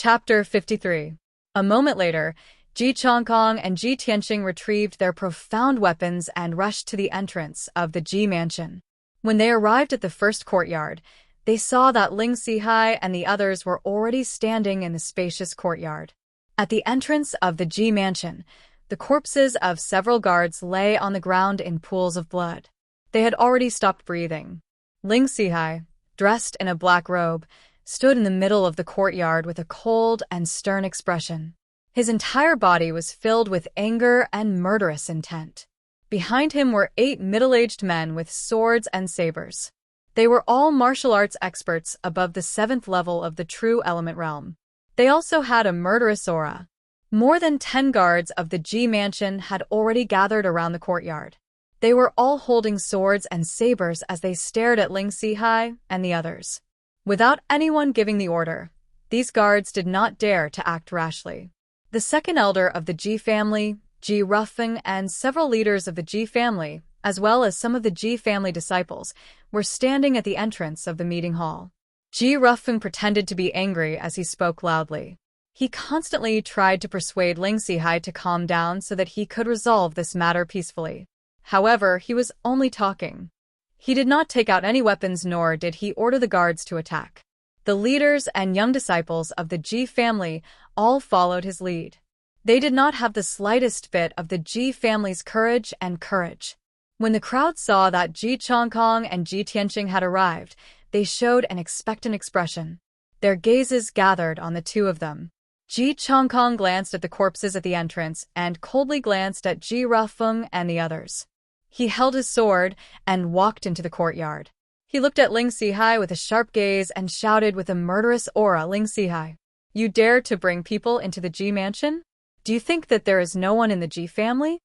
Chapter 53. A moment later, Ji Changkong and Ji Tianqing retrieved their profound weapons and rushed to the entrance of the Ji mansion. When they arrived at the first courtyard, they saw that Ling Sihai and the others were already standing in the spacious courtyard. At the entrance of the Ji mansion, the corpses of several guards lay on the ground in pools of blood. They had already stopped breathing. Ling Sihai, dressed in a black robe, stood in the middle of the courtyard with a cold and stern expression. His entire body was filled with anger and murderous intent. Behind him were 8 middle-aged men with swords and sabers. They were all martial arts experts above the 7th level of the true element realm. They also had a murderous aura. More than 10 guards of the Ji mansion had already gathered around the courtyard. They were all holding swords and sabers as they stared at Ling Sihai and the others. Without anyone giving the order, these guards did not dare to act rashly. The second elder of the Ji family, Ji Rufeng, and several leaders of the Ji family, as well as some of the Ji family disciples, were standing at the entrance of the meeting hall. Ji Rufeng pretended to be angry as he spoke loudly. He constantly tried to persuade Ling Sihai to calm down so that he could resolve this matter peacefully. However, he was only talking. He did not take out any weapons, nor did he order the guards to attack. The leaders and young disciples of the Ji family all followed his lead. They did not have the slightest bit of the Ji family's courage. When the crowd saw that Ji Changkong and Ji Tianqing had arrived, they showed an expectant expression. Their gazes gathered on the two of them. Ji Changkong glanced at the corpses at the entrance and coldly glanced at Ji Rufeng and the others. He held his sword and walked into the courtyard. He looked at Ling Sihai with a sharp gaze and shouted with a murderous aura, "Ling Sihai, you dare to bring people into the Ji mansion? Do you think that there is no one in the Ji family?"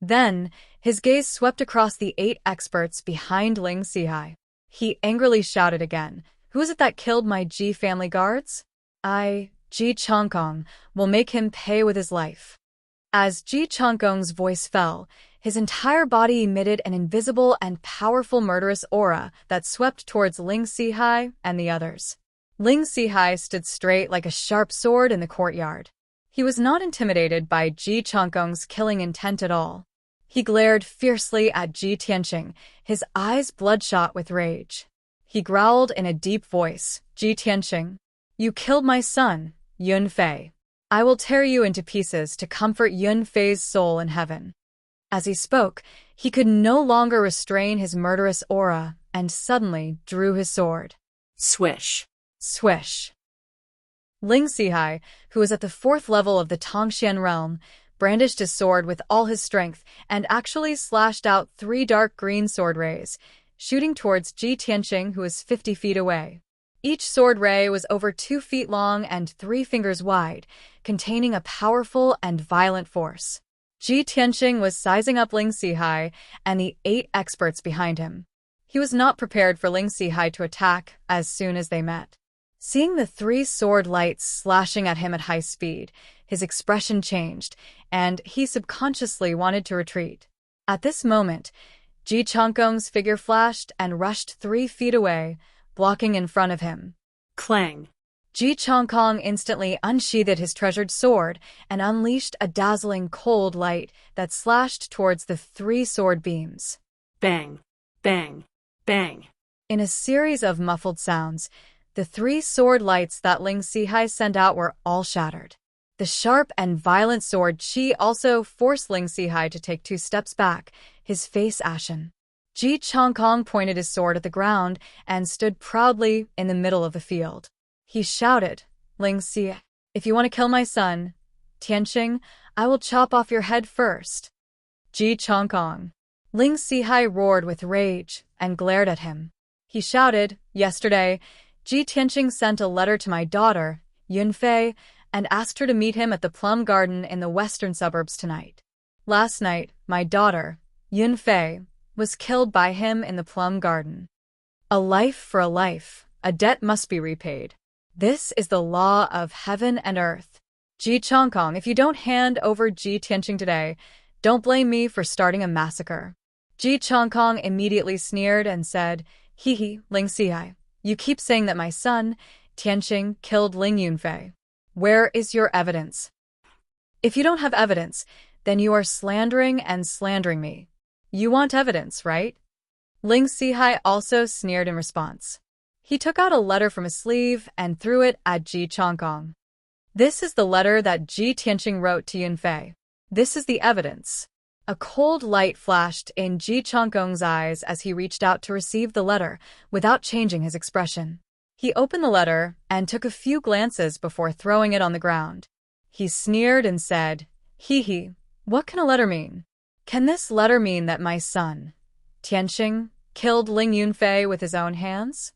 Then, his gaze swept across the 8 experts behind Ling Sihai. He angrily shouted again, "Who is it that killed my Ji family guards? I, Ji Changkong, will make him pay with his life." As Ji Changkong's voice fell, his entire body emitted an invisible and powerful murderous aura that swept towards Ling Sihai and the others. Ling Sihai stood straight like a sharp sword in the courtyard. He was not intimidated by Ji Changkong's killing intent at all. He glared fiercely at Ji Tianqing, his eyes bloodshot with rage. He growled in a deep voice, "Ji Tianqing, you killed my son, Yun Fei. I will tear you into pieces to comfort Yun Fei's soul in heaven." As he spoke, he could no longer restrain his murderous aura and suddenly drew his sword. Swish. Swish. Ling Sihai, who was at the 4th level of the Tongxian realm, brandished his sword with all his strength and actually slashed out 3 dark green sword rays, shooting towards Ji Tianqing, who was 50 feet away. Each sword ray was over 2 feet long and 3 fingers wide, containing a powerful and violent force. Ji Tianqing was sizing up Ling Sihai and the 8 experts behind him. He was not prepared for Ling Sihai to attack as soon as they met. Seeing the 3 sword lights slashing at him at high speed, his expression changed, and he subconsciously wanted to retreat. At this moment, Ji Changkong's figure flashed and rushed 3 feet away, blocking in front of him. Clang. Ji Changkong instantly unsheathed his treasured sword and unleashed a dazzling cold light that slashed towards the 3 sword beams. Bang, bang, bang. In a series of muffled sounds, the 3 sword lights that Ling Sihai sent out were all shattered. The sharp and violent sword chi also forced Ling Sihai to take 2 steps back, his face ashen. Ji Changkong pointed his sword at the ground and stood proudly in the middle of the field. He shouted, "Ling Sihai, if you want to kill my son, Tianqing, I will chop off your head first." Ji Changkong. Ling Sihai roared with rage and glared at him. He shouted, "Yesterday, Ji Tianqing sent a letter to my daughter, Yun Fei, and asked her to meet him at the plum garden in the western suburbs tonight. Last night, my daughter, Yun Fei, was killed by him in the plum garden. A life for a life, a debt must be repaid. This is the law of heaven and earth. Ji Changkong, if you don't hand over Ji Tianqing today, don't blame me for starting a massacre." Ji Changkong immediately sneered and said, "Hee, Ling Sihai, you keep saying that my son, Tianqing, killed Ling Yunfei. Where is your evidence? If you don't have evidence, then you are slandering and slandering me. You want evidence, right? Ling Sihai also sneered in response. He took out a letter from his sleeve and threw it at Ji Changkong. This is the letter that Ji Tianqing wrote to Yunfei. This is the evidence. A cold light flashed in Ji Changkong's eyes as he reached out to receive the letter without changing his expression. He opened the letter and took a few glances before throwing it on the ground. He sneered and said, "Hee, what can a letter mean? Can this letter mean that my son, Tianqing, killed Ling Yunfei with his own hands?"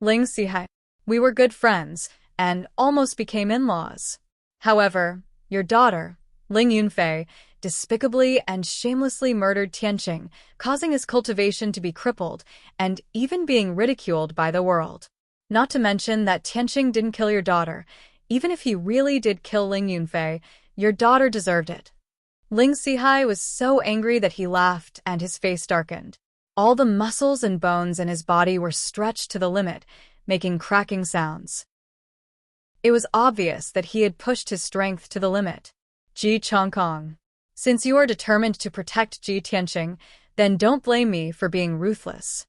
Ling Sihai, we were good friends and almost became in-laws. However, your daughter, Ling Yunfei, despicably and shamelessly murdered Tianqing, causing his cultivation to be crippled and even being ridiculed by the world. Not to mention that Tianqing didn't kill your daughter. Even if he really did kill Ling Yunfei, your daughter deserved it. Ling Sihai was so angry that he laughed and his face darkened. All the muscles and bones in his body were stretched to the limit, making cracking sounds. It was obvious that he had pushed his strength to the limit. Ji Changkong, since you are determined to protect Ji Tianqing, then don't blame me for being ruthless.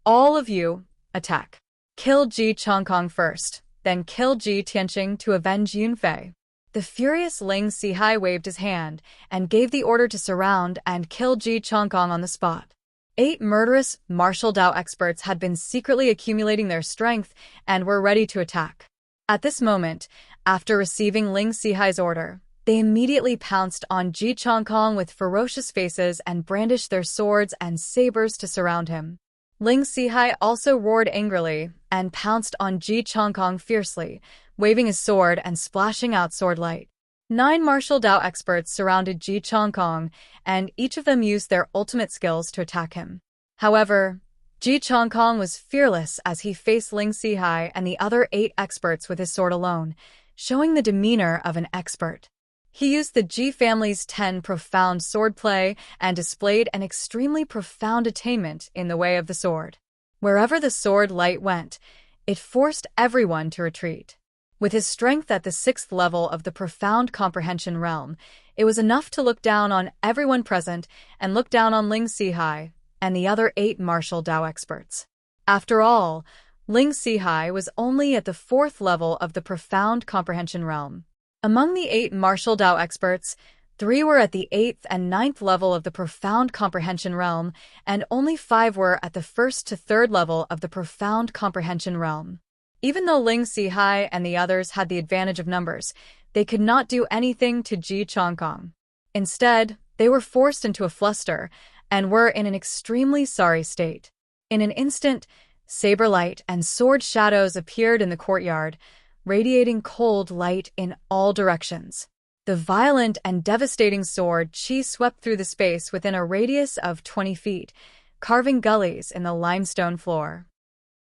All of you, attack. Kill Ji Changkong first, then kill Ji Tianqing to avenge Yunfei. The furious Ling Sihai waved his hand and gave the order to surround and kill Ji Changkong on the spot. 8 murderous martial Dao experts had been secretly accumulating their strength and were ready to attack. At this moment, after receiving Ling Sihai's order, they immediately pounced on Ji Changkong with ferocious faces and brandished their swords and sabers to surround him. Ling Sihai also roared angrily and pounced on Ji Changkong fiercely, waving his sword and splashing out sword light. 9 martial Dao experts surrounded Ji Changkong, and each of them used their ultimate skills to attack him. However, Ji Changkong was fearless as he faced Ling Sihai and the other 8 experts with his sword alone, showing the demeanor of an expert. He used the Ji family's 10 profound swordplay and displayed an extremely profound attainment in the way of the sword. Wherever the sword light went, it forced everyone to retreat. With his strength at the 6th level of the profound comprehension realm, it was enough to look down on everyone present and look down on Ling Sihai and the other 8 martial Dao experts. After all, Ling Sihai was only at the 4th level of the profound comprehension realm. Among the 8 martial Dao experts, 3 were at the 8th and 9th level of the profound comprehension realm, and only 5 were at the 1st to 3rd level of the profound comprehension realm. Even though Ling Sihai and the others had the advantage of numbers, they could not do anything to Ji Changkong. Instead, they were forced into a fluster and were in an extremely sorry state. In an instant, saber light and sword shadows appeared in the courtyard, radiating cold light in all directions. The violent and devastating sword chi swept through the space within a radius of 20 feet, carving gullies in the limestone floor.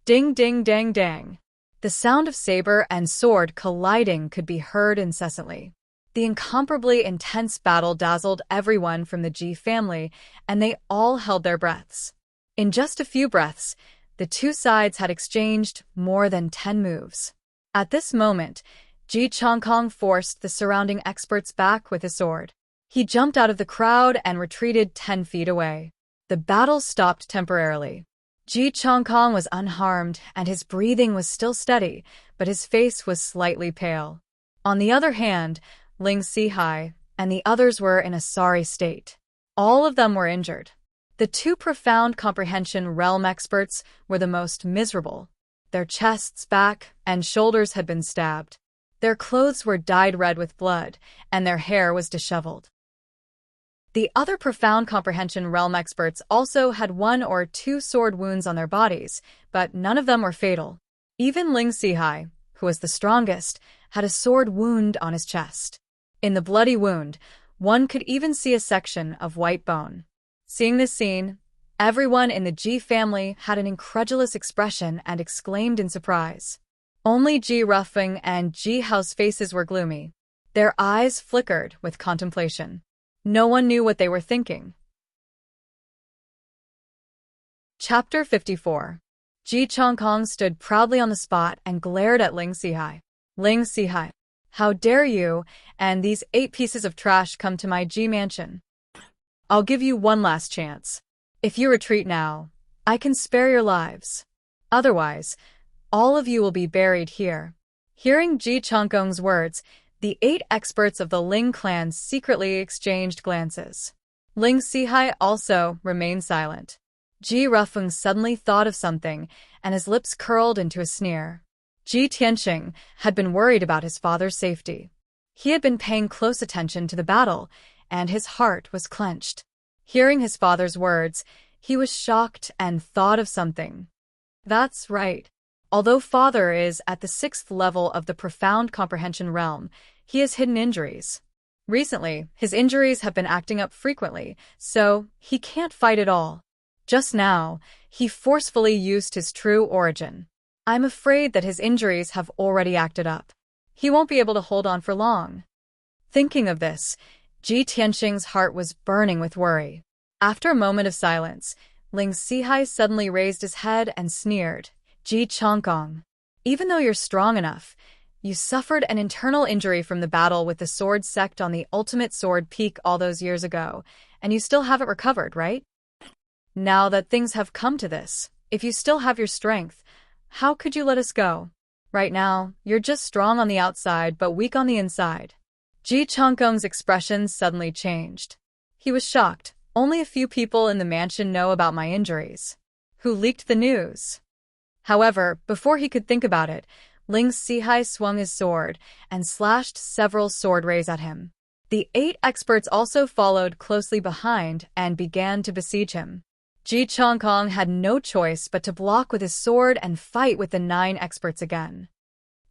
Ding ding dang dang. The sound of saber and sword colliding could be heard incessantly. The incomparably intense battle dazzled everyone from the Ji family, and they all held their breaths. In just a few breaths, the two sides had exchanged more than 10 moves. At this moment, Ji Changkong forced the surrounding experts back with his sword. He jumped out of the crowd and retreated 10 feet away. The battle stopped temporarily. Ji Changkong was unharmed and his breathing was still steady, but his face was slightly pale. On the other hand, Ling Sihai and the others were in a sorry state. All of them were injured. The 2 profound comprehension realm experts were the most miserable. Their chests, back, and shoulders had been stabbed. Their clothes were dyed red with blood, and their hair was disheveled. The other profound comprehension realm experts also had 1 or 2 sword wounds on their bodies, but none of them were fatal. Even Ling Sihai, who was the strongest, had a sword wound on his chest. In the bloody wound, one could even see a section of white bone. Seeing this scene, everyone in the Ji family had an incredulous expression and exclaimed in surprise. Only Ji Ruffing and Ji Hao's faces were gloomy. Their eyes flickered with contemplation. No one knew what they were thinking. Chapter 54. Ji Changkong stood proudly on the spot and glared at Ling Sihai. Ling Sihai, How dare you and these 8 pieces of trash come to my G mansion? I'll give you one last chance. If you retreat now, I can spare your lives. Otherwise, all of you will be buried here. Hearing Ji Changkong's words, the 8 experts of the Ling clan secretly exchanged glances. Ling Sihai also remained silent. Ji Rufeng suddenly thought of something, and his lips curled into a sneer. Ji Tianxing had been worried about his father's safety. He had been paying close attention to the battle, and his heart was clenched. Hearing his father's words, he was shocked and thought of something. That's right. Although father is at the 6th level of the profound comprehension realm, he has hidden injuries. Recently, his injuries have been acting up frequently, so he can't fight at all. Just now, he forcefully used his true origin. I'm afraid that his injuries have already acted up. He won't be able to hold on for long. Thinking of this, Ji Tianxing's heart was burning with worry. After a moment of silence, Ling Sihai suddenly raised his head and sneered, Ji Changkong, even though you're strong enough, you suffered an internal injury from the battle with the sword sect on the ultimate sword peak all those years ago, and you still haven't recovered, right? Now that things have come to this, if you still have your strength, how could you let us go? Right now, you're just strong on the outside but weak on the inside. Ji Changkong's expression suddenly changed. He was shocked. Only a few people in the mansion know about my injuries. Who leaked the news? However, before he could think about it, Ling Sihai swung his sword and slashed several sword rays at him. The 8 experts also followed closely behind and began to besiege him. Ji Changkong had no choice but to block with his sword and fight with the 9 experts again.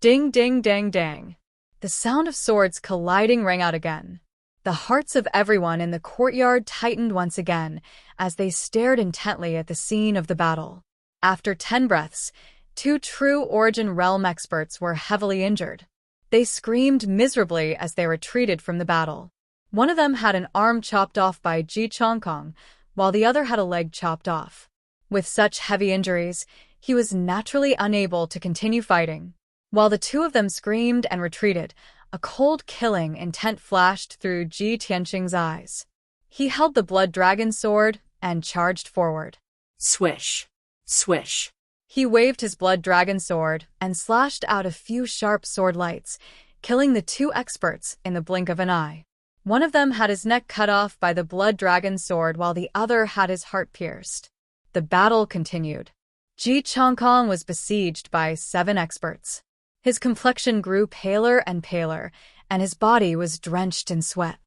Ding ding dang dang. The sound of swords colliding rang out again. The hearts of everyone in the courtyard tightened once again as they stared intently at the scene of the battle. After 10 breaths, 2 true Origin Realm experts were heavily injured. They screamed miserably as they retreated from the battle. One of them had an arm chopped off by Ji Changkong, while the other had a leg chopped off. With such heavy injuries, he was naturally unable to continue fighting. While the 2 of them screamed and retreated, a cold killing intent flashed through Ji Tianxing's eyes. He held the blood dragon sword and charged forward. Swish. Swish. He waved his blood dragon sword and slashed out a few sharp sword lights, killing the 2 experts in the blink of an eye. One of them had his neck cut off by the blood dragon sword while the other had his heart pierced. The battle continued. Ji Changkong was besieged by 7 experts. His complexion grew paler and paler, and his body was drenched in sweat.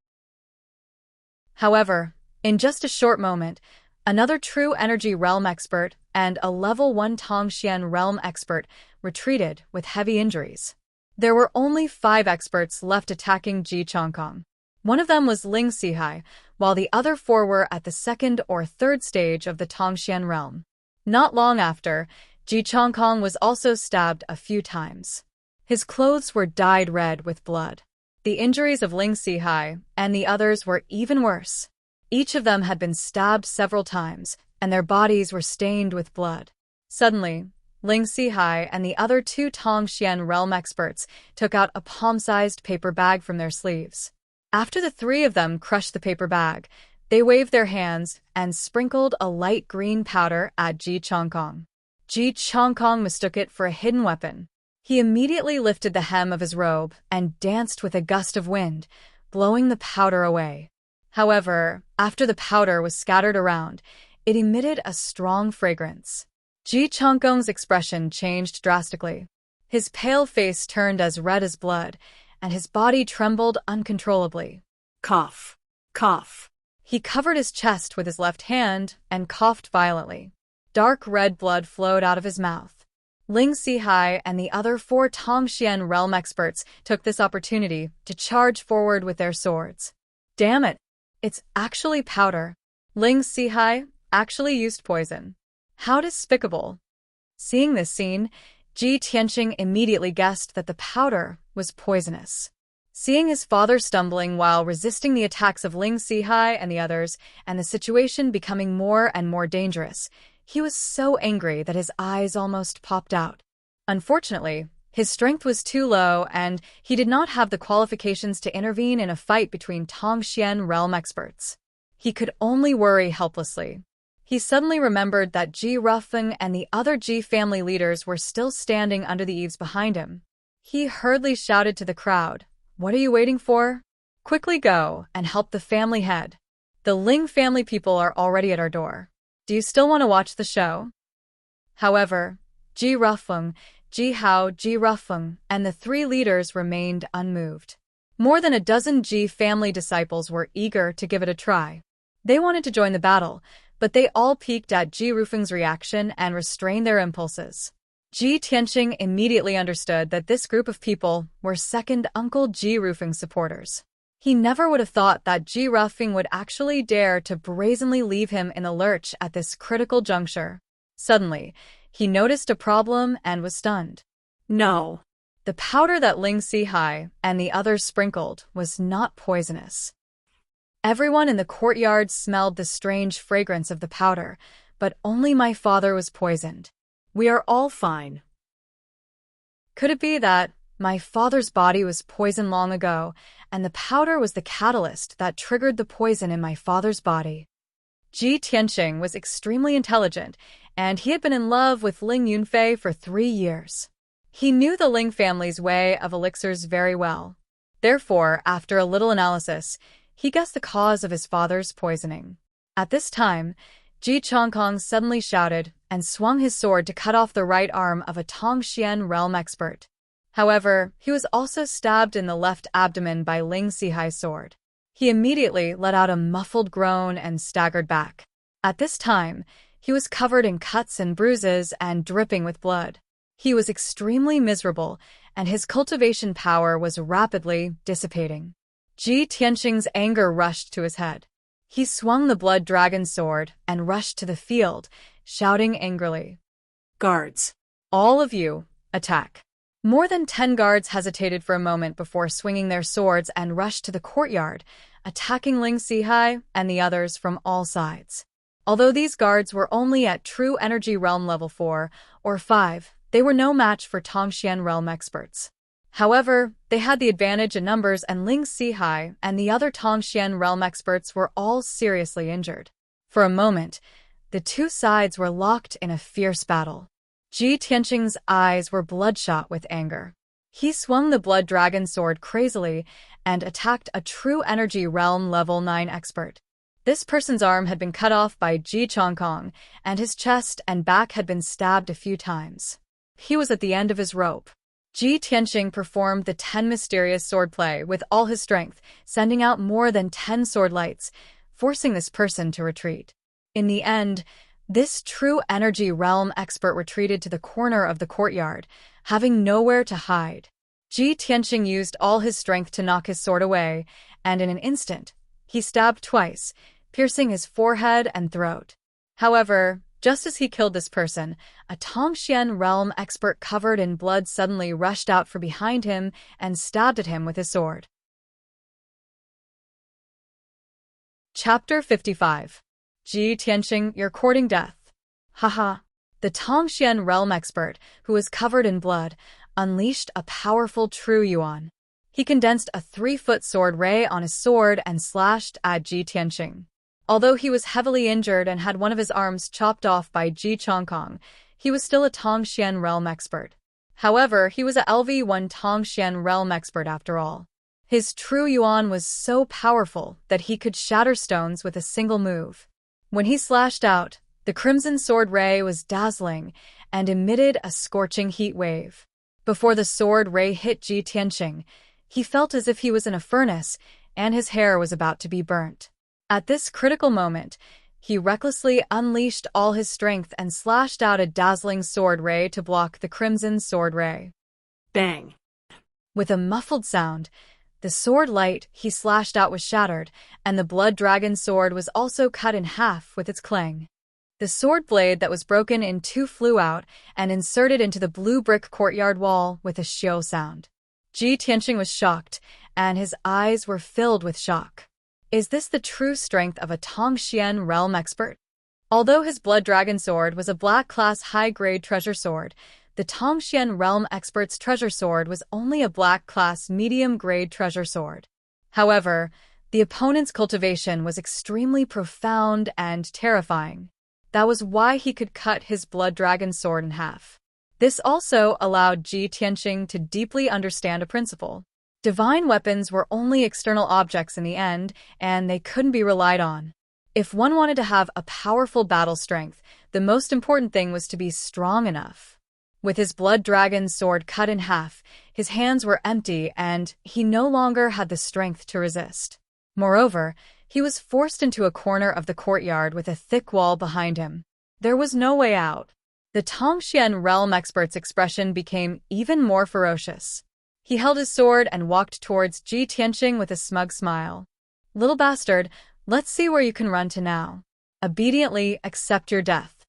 However, in just a short moment, another true energy realm expert and a level 1 Xian realm expert retreated with heavy injuries. There were only 5 experts left attacking Ji Changkong. One of them was Ling Sihai, while the other 4 were at the 2nd or 3rd stage of the Xian realm. Not long after, Ji Changkong was also stabbed a few times. His clothes were dyed red with blood. The injuries of Ling Sihai and the others were even worse. Each of them had been stabbed several times, and their bodies were stained with blood. Suddenly, Ling Sihai and the other 2 Xian realm experts took out a palm-sized paper bag from their sleeves. After the 3 of them crushed the paper bag, they waved their hands and sprinkled a light green powder at Ji Changkong. Ji Changkong mistook it for a hidden weapon. He immediately lifted the hem of his robe and danced with a gust of wind, blowing the powder away. However, after the powder was scattered around, it emitted a strong fragrance. Ji Changkong's expression changed drastically. His pale face turned as red as blood, and his body trembled uncontrollably. Cough. Cough. He covered his chest with his left hand and coughed violently. Dark red blood flowed out of his mouth. Ling Sihai and the other 4 Xian realm experts took this opportunity to charge forward with their swords. Damn it! It's actually powder. Ling Sihai actually used poison. How despicable! Seeing this scene, Ji Tianxing immediately guessed that the powder was poisonous. Seeing his father stumbling while resisting the attacks of Ling Sihai and the others, and the situation becoming more and more dangerous, he was so angry that his eyes almost popped out. Unfortunately, His strength was too low, and he did not have the qualifications to intervene in a fight between Xian realm experts. He could only worry helplessly. He suddenly remembered that Ji Rufeng and the other Ji family leaders were still standing under the eaves behind him. He hurriedly shouted to the crowd, "What are you waiting for? Quickly go and help the family head. The Ling family people are already at our door. Do you still want to watch the show?" However, Ji Rufeng, Ji Hao, Ji Rufeng, and the three leaders remained unmoved. More than a dozen Ji family disciples were eager to give it a try. They wanted to join the battle, but they all peeked at Ji Rufeng's reaction and restrained their impulses. Ji Tianqing immediately understood that this group of people were second Uncle Ji Rufeng supporters. He never would have thought that Ji Rufeng would actually dare to brazenly leave him in the lurch at this critical juncture. Suddenly, he noticed a problem and was stunned. No. The powder that Ling Sihai and the others sprinkled was not poisonous. Everyone in the courtyard smelled the strange fragrance of the powder, but only my father was poisoned. We are all fine. Could it be that my father's body was poisoned long ago, and the powder was the catalyst that triggered the poison in my father's body? Ji Tianqing was extremely intelligent, and he had been in love with Ling Yunfei for 3 years. He knew the Ling family's way of elixirs very well. Therefore, after a little analysis, he guessed the cause of his father's poisoning. At this time, Ji Chongkong suddenly shouted and swung his sword to cut off the right arm of a Xian realm expert. However, he was also stabbed in the left abdomen by Ling Sihai's sword. He immediately let out a muffled groan and staggered back. At this time, he was covered in cuts and bruises and dripping with blood. He was extremely miserable, and his cultivation power was rapidly dissipating. Ji Tianqing's anger rushed to his head. He swung the blood dragon sword and rushed to the field, shouting angrily, "Guards! All of you, attack!" More than 10 guards hesitated for a moment before swinging their swords and rushed to the courtyard, attacking Ling Sihai and the others from all sides. Although these guards were only at true energy realm level 4 or 5, they were no match for Xian realm experts. However, they had the advantage in numbers, and Ling Sihai and the other Xian realm experts were all seriously injured. For a moment, the two sides were locked in a fierce battle. Ji Tianqing's eyes were bloodshot with anger. He swung the blood dragon sword crazily and attacked a true energy realm level 9 expert. This person's arm had been cut off by Ji Chongkong, and his chest and back had been stabbed a few times. He was at the end of his rope. Ji Tianqing performed the 10 mysterious swordplay with all his strength, sending out more than 10 sword lights, forcing this person to retreat. In the end, this true energy realm expert retreated to the corner of the courtyard, having nowhere to hide. Ji Tianqing used all his strength to knock his sword away, and in an instant, he stabbed twice, piercing his forehead and throat. However, just as he killed this person, a Xian realm expert covered in blood suddenly rushed out from behind him and stabbed at him with his sword. Chapter 55. Ji Tianqing, you're courting death. Haha. The Xian realm expert, who was covered in blood, unleashed a powerful true yuan. He condensed a 3-foot sword ray on his sword and slashed at Ji Tianqing. Although he was heavily injured and had one of his arms chopped off by Ji Chongkong, he was still a Xian realm expert. However, he was a LV1 Xian realm expert after all. His true yuan was so powerful that he could shatter stones with a single move. When he slashed out, the crimson sword ray was dazzling and emitted a scorching heat wave. Before the sword ray hit Ji Tianqing, he felt as if he was in a furnace and his hair was about to be burnt. At this critical moment, he recklessly unleashed all his strength and slashed out a dazzling sword ray to block the crimson sword ray. Bang! With a muffled sound, the sword light he slashed out was shattered, and the blood dragon sword was also cut in half with its clang. The sword blade that was broken in two flew out and inserted into the blue brick courtyard wall with a shio sound. Ji Tianqing was shocked, and his eyes were filled with shock. Is this the true strength of a Xian realm expert? Although his blood dragon sword was a black class high-grade treasure sword, the Zhou realm expert's treasure sword was only a black-class medium-grade treasure sword. However, the opponent's cultivation was extremely profound and terrifying. That was why he could cut his blood dragon sword in half. This also allowed Ji Tianqing to deeply understand a principle. Divine weapons were only external objects in the end, and they couldn't be relied on. If one wanted to have a powerful battle strength, the most important thing was to be strong enough. With his blood dragon sword cut in half, his hands were empty and he no longer had the strength to resist. Moreover, he was forced into a corner of the courtyard with a thick wall behind him. There was no way out. The Zhou realm expert's expression became even more ferocious. He held his sword and walked towards Ji Tianqing with a smug smile. "Little bastard, let's see where you can run to now. Obediently accept your death."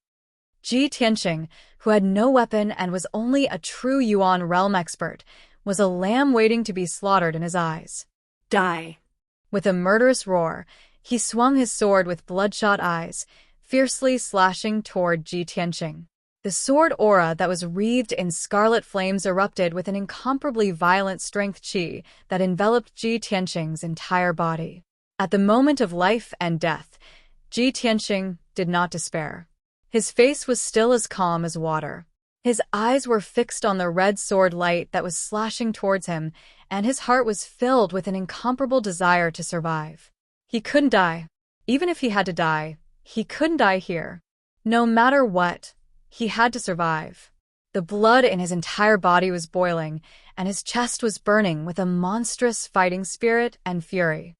Ji Tianqing, who had no weapon and was only a true Yuan realm expert, was a lamb waiting to be slaughtered in his eyes. Die. With a murderous roar, he swung his sword with bloodshot eyes, fiercely slashing toward Ji Tianqing. The sword aura that was wreathed in scarlet flames erupted with an incomparably violent strength qi that enveloped Ji Tianqing's entire body. At the moment of life and death, Ji Tianqing did not despair. His face was still as calm as water. His eyes were fixed on the red sword light that was slashing towards him, and his heart was filled with an incomparable desire to survive. He couldn't die. Even if he had to die, he couldn't die here. No matter what, he had to survive. The blood in his entire body was boiling, and his chest was burning with a monstrous fighting spirit and fury.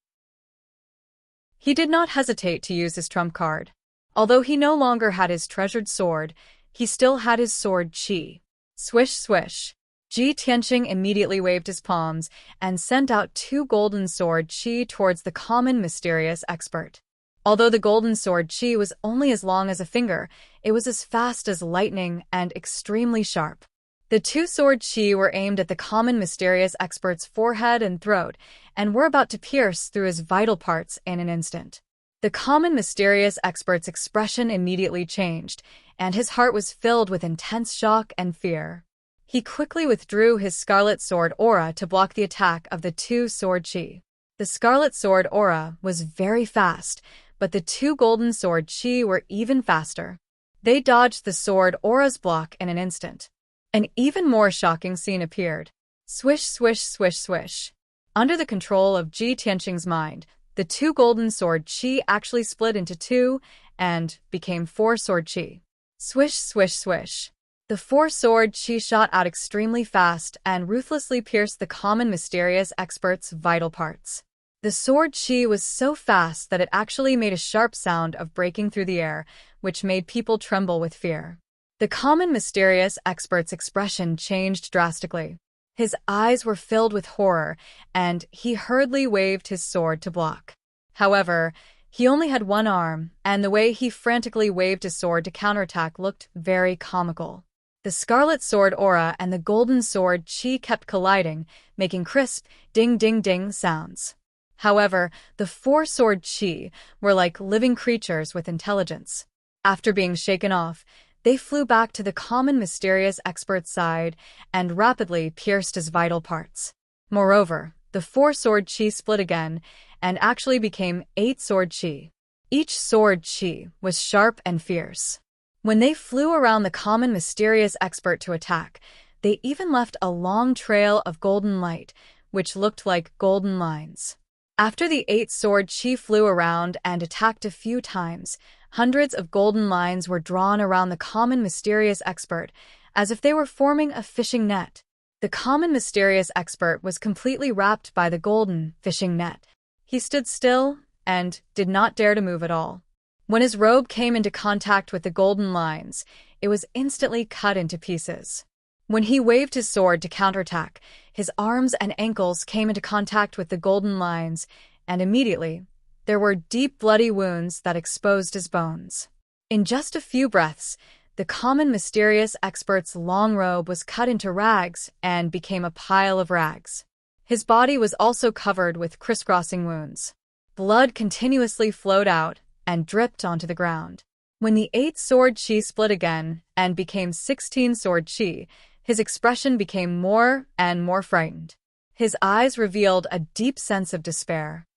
He did not hesitate to use his trump card. Although he no longer had his treasured sword, he still had his sword qi. Swish, swish. Ji Tianqing immediately waved his palms and sent out 2 golden sword qi towards the common mysterious expert. Although the golden sword qi was only as long as a finger, it was as fast as lightning and extremely sharp. The 2 sword qi were aimed at the common mysterious expert's forehead and throat, and were about to pierce through his vital parts in an instant. The common mysterious expert's expression immediately changed, and his heart was filled with intense shock and fear. He quickly withdrew his scarlet sword aura to block the attack of the 2 sword qi. The scarlet sword aura was very fast, but the 2 golden sword qi were even faster. They dodged the sword aura's block in an instant. An even more shocking scene appeared. Swish, swish, swish, swish. Under the control of Ji Tianqing's mind, the 2 golden sword qi actually split into 2 and became 4 sword qi. Swish, swish, swish. The 4 sword qi shot out extremely fast and ruthlessly pierced the common mysterious expert's vital parts. The sword qi was so fast that it actually made a sharp sound of breaking through the air, which made people tremble with fear. The common mysterious expert's expression changed drastically. His eyes were filled with horror, and he hurriedly waved his sword to block. However, he only had 1 arm, and the way he frantically waved his sword to counterattack looked very comical. The scarlet sword aura and the golden sword qi kept colliding, making crisp, ding-ding-ding sounds. However, the 4 sword qi were like living creatures with intelligence. After being shaken off, they flew back to the common mysterious expert's side and rapidly pierced his vital parts. Moreover, the 4 sword qi split again and actually became 8 sword qi. Each sword qi was sharp and fierce. When they flew around the common mysterious expert to attack, they even left a long trail of golden light, which looked like golden lines. After the 8 sword qi flew around and attacked a few times, hundreds of golden lines were drawn around the common mysterious expert, as if they were forming a fishing net. The common mysterious expert was completely wrapped by the golden fishing net. He stood still and did not dare to move at all. When his robe came into contact with the golden lines, it was instantly cut into pieces. When he waved his sword to counterattack, his arms and ankles came into contact with the golden lines, and immediately, there were deep bloody wounds that exposed his bones. In just a few breaths, the common mysterious expert's long robe was cut into rags and became a pile of rags. His body was also covered with crisscrossing wounds. Blood continuously flowed out and dripped onto the ground. When the 8 sword chi split again and became 16 sword chi, his expression became more and more frightened. His eyes revealed a deep sense of despair.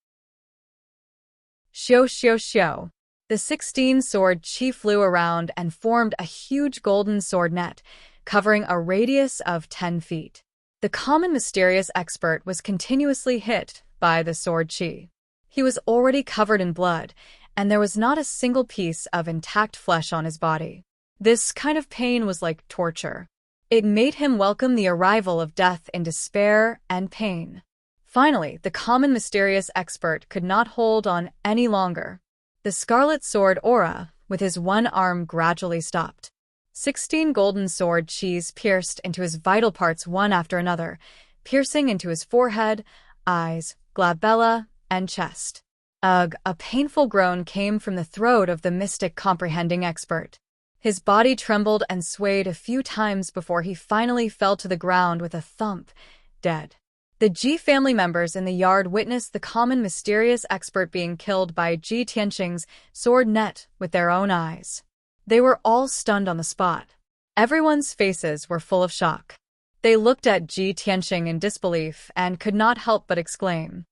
Xiao xiao xiao. The 16 sword chi flew around and formed a huge golden sword net, covering a radius of 10 feet. The common mysterious expert was continuously hit by the sword chi. He was already covered in blood, and there was not a single piece of intact flesh on his body. This kind of pain was like torture. It made him welcome the arrival of death in despair and pain. Finally, the common mysterious expert could not hold on any longer. The scarlet sword aura, with his one arm, gradually stopped. 16 golden sword chis pierced into his vital parts one after another, piercing into his forehead, eyes, glabella, and chest. Ugh, a painful groan came from the throat of the mystic comprehending expert. His body trembled and swayed a few times before he finally fell to the ground with a thump, dead. The Ji family members in the yard witnessed the common mysterious expert being killed by Ji Tianqing's sword net with their own eyes. They were all stunned on the spot. Everyone's faces were full of shock. They looked at Ji Tianqing in disbelief and could not help but exclaim,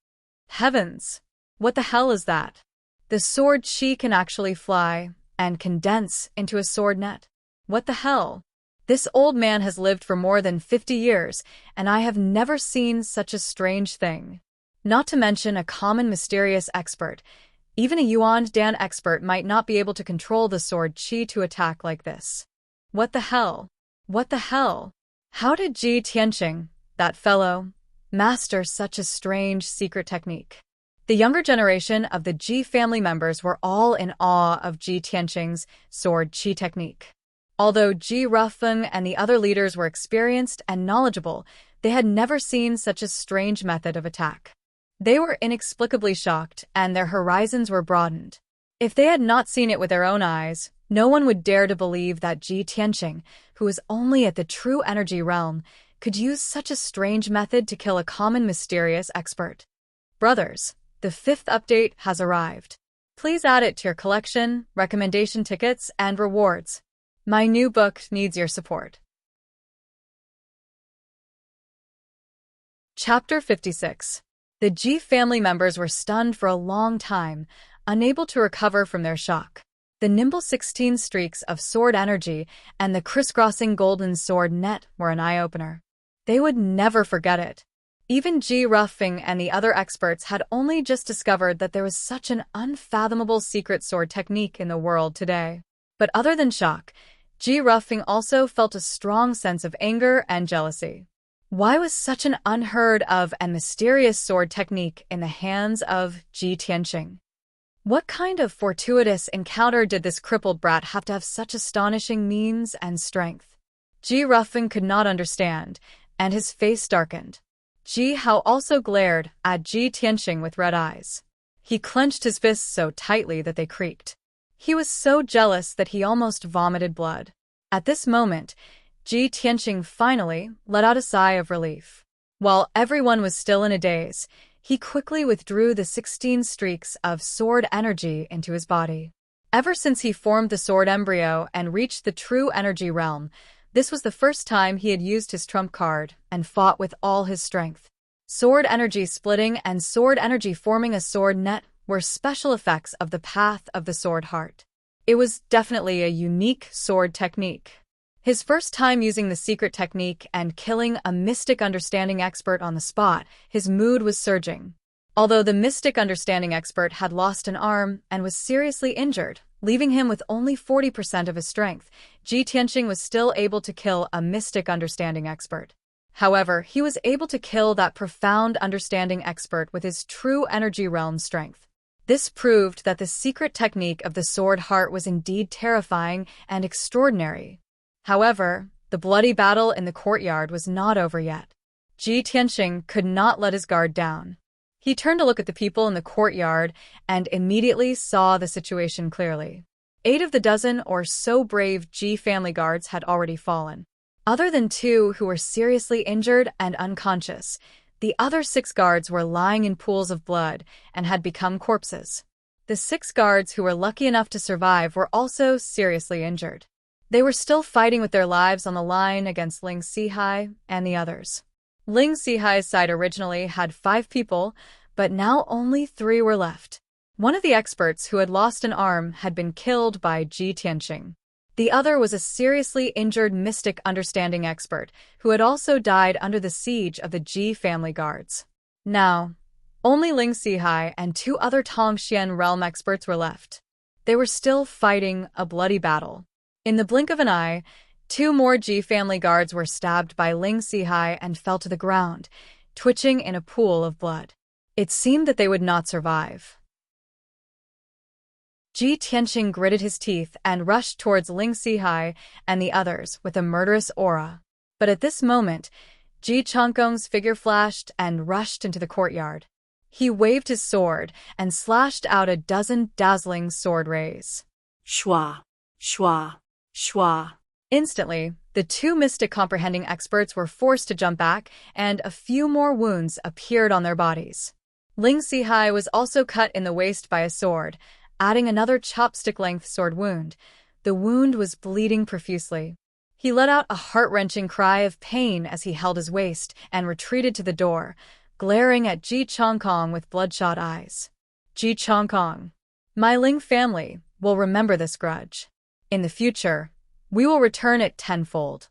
"Heavens! What the hell is that? The sword chi can actually fly and condense into a sword net. What the hell? This old man has lived for more than 50 years, and I have never seen such a strange thing. Not to mention a common mysterious expert. Even a Yuan Dan expert might not be able to control the sword chi to attack like this. What the hell? What the hell? How did Ji Tianqing, that fellow, master such a strange secret technique?" The younger generation of the Ji family members were all in awe of Ji Tianqing's sword chi technique. Although Ji Rufeng and the other leaders were experienced and knowledgeable, they had never seen such a strange method of attack. They were inexplicably shocked, and their horizons were broadened. If they had not seen it with their own eyes, no one would dare to believe that Ji Tianqing, who was only at the true energy realm, could use such a strange method to kill a common mysterious expert. Brothers, the 5th update has arrived. Please add it to your collection, recommendation tickets, and rewards. My new book needs your support. Chapter 56. The Ji family members were stunned for a long time, unable to recover from their shock. The nimble 16 streaks of sword energy and the crisscrossing golden sword net were an eye-opener. They would never forget it. Even Ji Rufeng and the other experts had only just discovered that there was such an unfathomable secret sword technique in the world today. But other than shock, Ji Rufeng also felt a strong sense of anger and jealousy. Why was such an unheard of and mysterious sword technique in the hands of Ji Tianqing? What kind of fortuitous encounter did this crippled brat have to have such astonishing means and strength? Ji Rufeng could not understand, and his face darkened. Ji Hao also glared at Ji Tianqing with red eyes. He clenched his fists so tightly that they creaked. He was so jealous that he almost vomited blood. At this moment, Ji Tianqing finally let out a sigh of relief. While everyone was still in a daze, he quickly withdrew the 16 streaks of sword energy into his body. Ever since he formed the sword embryo and reached the true energy realm, this was the first time he had used his trump card and fought with all his strength. Sword energy splitting and sword energy forming a sword net were special effects of the path of the sword heart. It was definitely a unique sword technique. His first time using the secret technique and killing a mystic understanding expert on the spot, his mood was surging. Although the mystic understanding expert had lost an arm and was seriously injured, leaving him with only 40% of his strength, Ji Tianqing was still able to kill a mystic understanding expert. However, he was able to kill that profound understanding expert with his true energy realm strength. This proved that the secret technique of the sword heart was indeed terrifying and extraordinary. However, the bloody battle in the courtyard was not over yet. Ji Tianqing could not let his guard down. He turned to look at the people in the courtyard and immediately saw the situation clearly. 8 of the dozen or so brave Ji family guards had already fallen. Other than 2 who were seriously injured and unconscious, the other 6 guards were lying in pools of blood and had become corpses. The 6 guards who were lucky enough to survive were also seriously injured. They were still fighting with their lives on the line against Ling Xihai and the others. Ling Xihai's side originally had 5 people, but now only 3 were left. One of the experts who had lost an arm had been killed by Ji Tianxing. The other was a seriously injured mystic understanding expert who had also died under the siege of the Ji family guards. Now, only Ling Xihai and 2 other Xian realm experts were left. They were still fighting a bloody battle. In the blink of an eye, 2 more Ji family guards were stabbed by Ling Xihai and fell to the ground, twitching in a pool of blood. It seemed that they would not survive. Ji Tianxing gritted his teeth and rushed towards Ling Xihai and the others with a murderous aura. But at this moment, Ji Changkong's figure flashed and rushed into the courtyard. He waved his sword and slashed out a dozen dazzling sword rays. Shwa, shwa, shwa. Instantly, the 2 mystic comprehending experts were forced to jump back, and a few more wounds appeared on their bodies. Ling Xihai was also cut in the waist by a sword, adding another chopstick-length sword wound. The wound was bleeding profusely. He let out a heart-wrenching cry of pain as he held his waist and retreated to the door, glaring at Ji Changkong with bloodshot eyes. Ji Changkong, my Ling family will remember this grudge. In the future, we will return it tenfold.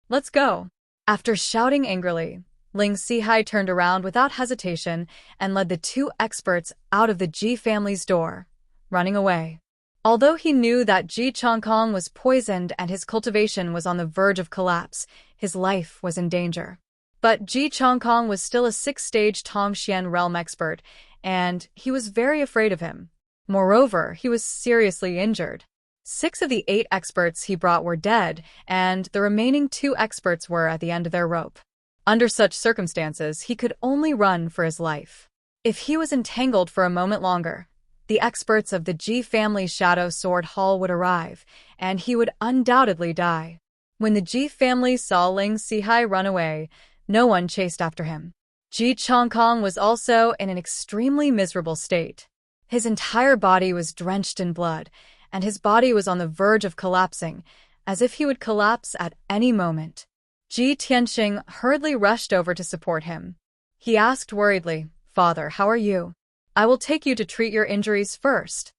Let's go. After shouting angrily, Ling Xihai turned around without hesitation and led the 2 experts out of the Ji family's door, running away. Although he knew that Ji Changkong was poisoned and his cultivation was on the verge of collapse, his life was in danger. But Ji Changkong was still a 6th-stage Xian realm expert, and he was very afraid of him. Moreover, he was seriously injured. 6 of the 8 experts he brought were dead, and the remaining 2 experts were at the end of their rope. Under such circumstances, he could only run for his life. If he was entangled for a moment longer, the experts of the Ji family Shadow Sword Hall would arrive, and he would undoubtedly die. When the Ji family saw Ling Xihai run away, no one chased after him. Ji Changkong was also in an extremely miserable state. His entire body was drenched in blood, and his body was on the verge of collapsing, as if he would collapse at any moment. Ji Tianxing hurriedly rushed over to support him. He asked worriedly, "Father, how are you? I will take you to treat your injuries first."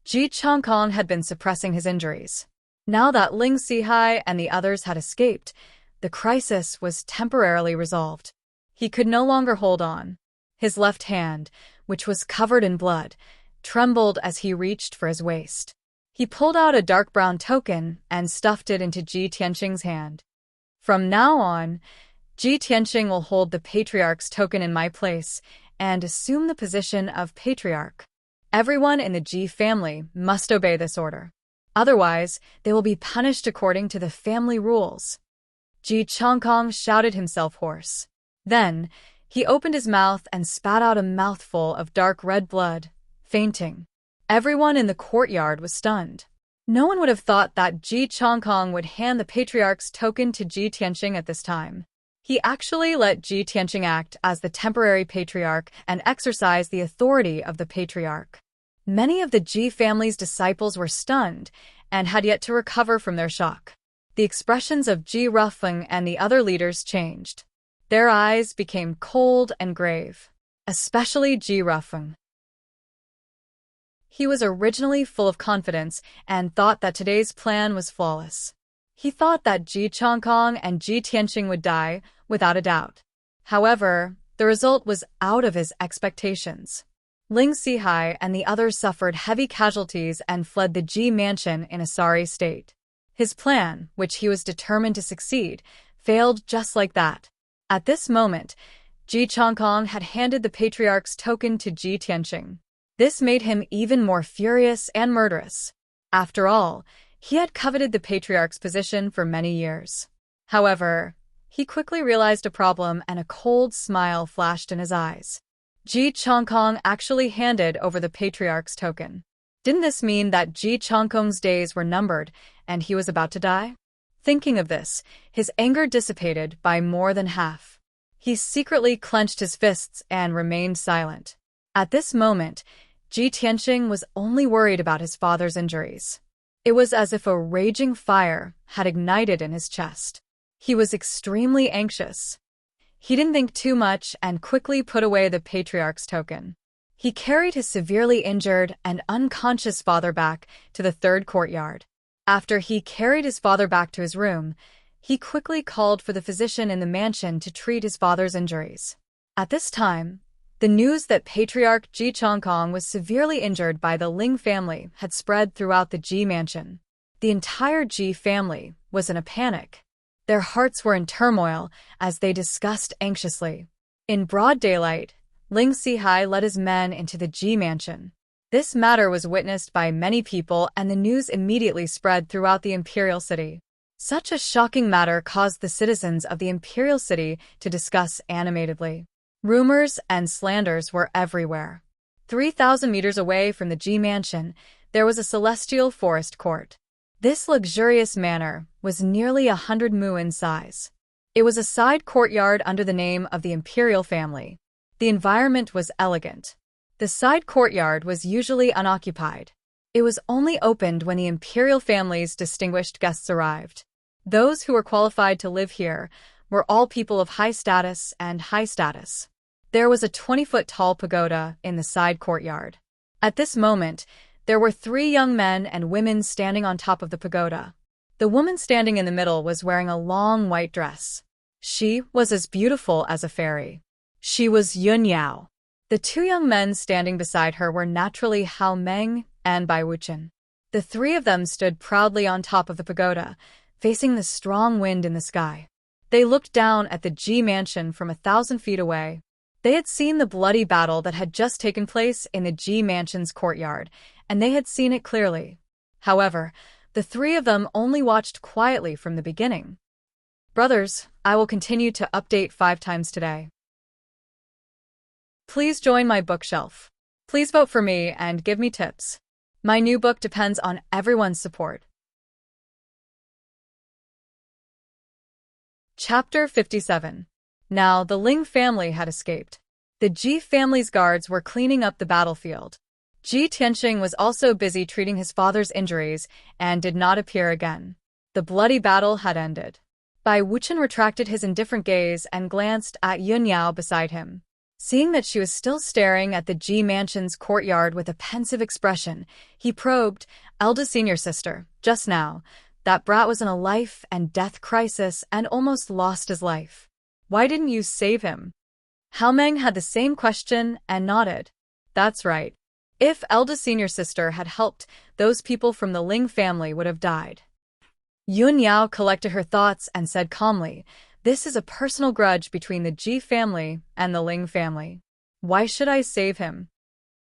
Ji Changkong had been suppressing his injuries. Now that Ling Xihai and the others had escaped, the crisis was temporarily resolved. He could no longer hold on. His left hand, which was covered in blood, trembled as he reached for his waist. He pulled out a dark brown token and stuffed it into Ji Tianxing's hand. "From now on, Ji Tianxing will hold the Patriarch's token in my place and assume the position of Patriarch. Everyone in the Ji family must obey this order. Otherwise, they will be punished according to the family rules." Ji Changkong shouted himself hoarse. Then, he opened his mouth and spat out a mouthful of dark red blood, fainting. Everyone in the courtyard was stunned. No one would have thought that Ji Changkong would hand the Patriarch's token to Ji Tianxing at this time. He actually let Ji Tianxing act as the temporary Patriarch and exercise the authority of the Patriarch. Many of the Ji family's disciples were stunned and had yet to recover from their shock. The expressions of Ji Rufeng and the other leaders changed. Their eyes became cold and grave, especially Ji Rufeng. He was originally full of confidence and thought that today's plan was flawless. He thought that Ji Changkong and Ji Tianxing would die, without a doubt. However, the result was out of his expectations. Ling Xihai and the others suffered heavy casualties and fled the Ji mansion in a sorry state. His plan, which he was determined to succeed, failed just like that. At this moment, Ji Changkong had handed the Patriarch's token to Ji Tianxing. This made him even more furious and murderous. After all, he had coveted the Patriarch's position for many years. However, he quickly realized a problem and a cold smile flashed in his eyes. Ji Changkong actually handed over the Patriarch's token. Didn't this mean that Ji Changkong's days were numbered and he was about to die? Thinking of this, his anger dissipated by more than half. He secretly clenched his fists and remained silent. At this moment, Ji Tianxing was only worried about his father's injuries. It was as if a raging fire had ignited in his chest. He was extremely anxious. He didn't think too much and quickly put away the patriarch's token. He carried his severely injured and unconscious father back to the third courtyard. After he carried his father back to his room, he quickly called for the physician in the mansion to treat his father's injuries. At this time, the news that Patriarch Ji Chongkong was severely injured by the Ling family had spread throughout the Ji mansion. The entire Ji family was in a panic. Their hearts were in turmoil as they discussed anxiously. In broad daylight, Ling Sihai led his men into the Ji mansion. This matter was witnessed by many people and the news immediately spread throughout the imperial city. Such a shocking matter caused the citizens of the imperial city to discuss animatedly. Rumors and slanders were everywhere. 3,000 meters away from the Ji mansion, there was a celestial forest court. This luxurious manor was nearly 100 mu in size. It was a side courtyard under the name of the imperial family. The environment was elegant. The side courtyard was usually unoccupied. It was only opened when the imperial family's distinguished guests arrived. Those who were qualified to live here were all people of high status and high status. There was a 20-foot-tall pagoda in the side courtyard. At this moment, there were 3 young men and women standing on top of the pagoda. The woman standing in the middle was wearing a long white dress. She was as beautiful as a fairy. She was Yun Yao. The 2 young men standing beside her were naturally Hao Meng and Bai Wuxian. The 3 of them stood proudly on top of the pagoda, facing the strong wind in the sky. They looked down at the Ji mansion from 1,000 feet away. They had seen the bloody battle that had just taken place in the Ji mansion's courtyard, and they had seen it clearly. However, the 3 of them only watched quietly from the beginning. Brothers, I will continue to update 5 times today. Please join my bookshelf. Please vote for me and give me tips. My new book depends on everyone's support. Chapter 57. Now the Ling family had escaped. The Ji family's guards were cleaning up the battlefield. Ji Tianxing was also busy treating his father's injuries and did not appear again. The bloody battle had ended. Bai Wuxian retracted his indifferent gaze and glanced at Yun Yao beside him. Seeing that she was still staring at the Ji mansion's courtyard with a pensive expression, he probed, "Eldest senior sister, just now, that brat was in a life-and-death crisis and almost lost his life. Why didn't you save him?" Hao Meng had the same question and nodded. That's right. If eldest senior sister had helped, those people from the Ling family would have died. Yun Yao collected her thoughts and said calmly, "This is a personal grudge between the Ji family and the Ling family. Why should I save him?"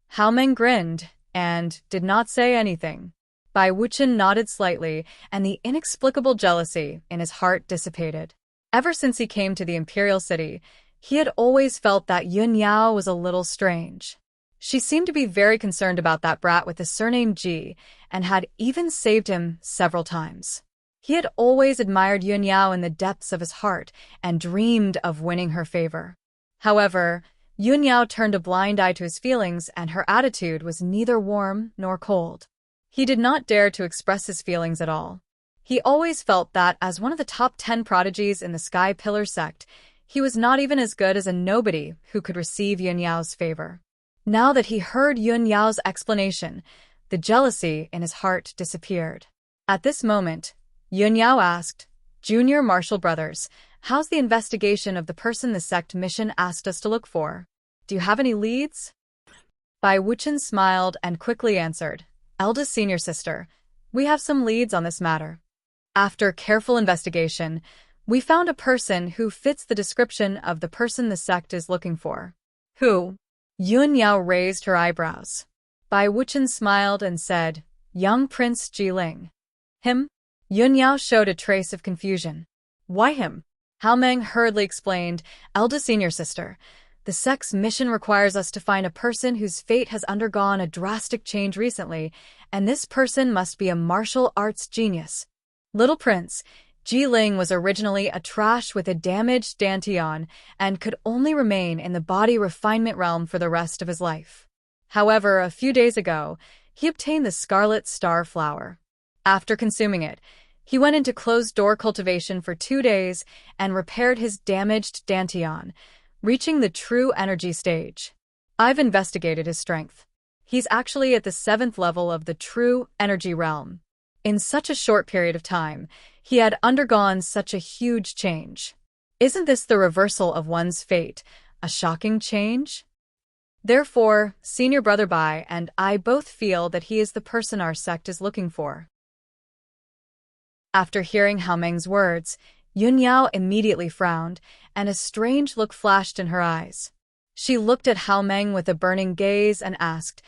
Hao Meng grinned and did not say anything. Bai Wuxian nodded slightly, and the inexplicable jealousy in his heart dissipated. Ever since he came to the imperial city, he had always felt that Yun Yao was a little strange. She seemed to be very concerned about that brat with the surname Ji, and had even saved him several times. He had always admired Yun Yao in the depths of his heart and dreamed of winning her favor. However, Yun Yao turned a blind eye to his feelings, and her attitude was neither warm nor cold. He did not dare to express his feelings at all. He always felt that, as one of the top 10 prodigies in the Sky Pillar sect, he was not even as good as a nobody who could receive Yun Yao's favor. Now that he heard Yun Yao's explanation, the jealousy in his heart disappeared. At this moment, Yun Yao asked, "Junior Marshal Brothers, how's the investigation of the person the sect mission asked us to look for? Do you have any leads?" Bai Wuxian smiled and quickly answered, "Eldest senior sister, we have some leads on this matter. After careful investigation, we found a person who fits the description of the person the sect is looking for." "Who?" Yun Yao raised her eyebrows. Bai Wuxian smiled and said, "Young Prince Jiling." "Him?" Yun Yao showed a trace of confusion. "Why him?" Hao Meng hurriedly explained, "Eldest senior sister, the sect's mission requires us to find a person whose fate has undergone a drastic change recently, and this person must be a martial arts genius. Little Prince, Jiling was originally a trash with a damaged dantian and could only remain in the body refinement realm for the rest of his life. However, a few days ago, he obtained the scarlet star flower. After consuming it, he went into closed-door cultivation for 2 days and repaired his damaged dantian, reaching the true energy stage. I've investigated his strength. He's actually at the 7th level of the true energy realm. In such a short period of time, he had undergone such a huge change. Isn't this the reversal of one's fate, a shocking change? Therefore, Senior Brother Bai and I both feel that he is the person our sect is looking for. After hearing Hao Meng's words, Yun Yao immediately frowned, and a strange look flashed in her eyes. She looked at Hao Meng with a burning gaze and asked,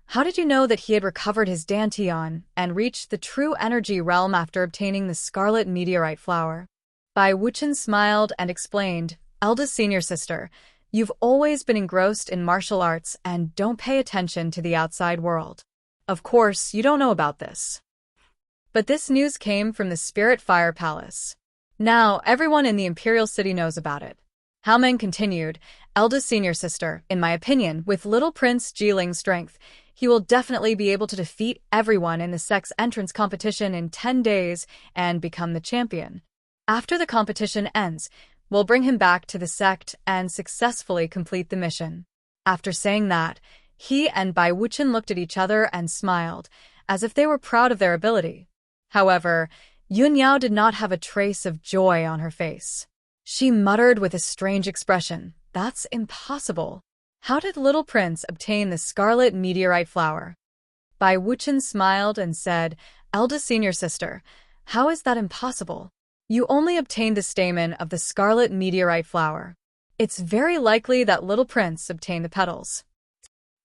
"How did you know that he had recovered his dantian and reached the true energy realm after obtaining the scarlet meteorite flower?" Bai Wuxian smiled and explained, "Eldest senior sister, you've always been engrossed in martial arts and don't pay attention to the outside world. Of course, you don't know about this. But this news came from the Spirit Fire Palace. Now, everyone in the Imperial City knows about it." Hao Meng continued, "Eldest senior sister, in my opinion, with little Prince Jiling's strength, he will definitely be able to defeat everyone in the sect's entrance competition in 10 days and become the champion. After the competition ends, we'll bring him back to the sect and successfully complete the mission." After saying that, he and Bai Wuxian looked at each other and smiled, as if they were proud of their ability. However, Yun Yao did not have a trace of joy on her face. She muttered with a strange expression, "That's impossible. How did little prince obtain the scarlet meteorite flower?" Bai Wuxian smiled and said, "Eldest senior sister, how is that impossible? You only obtained the stamen of the scarlet meteorite flower. It's very likely that little prince obtained the petals.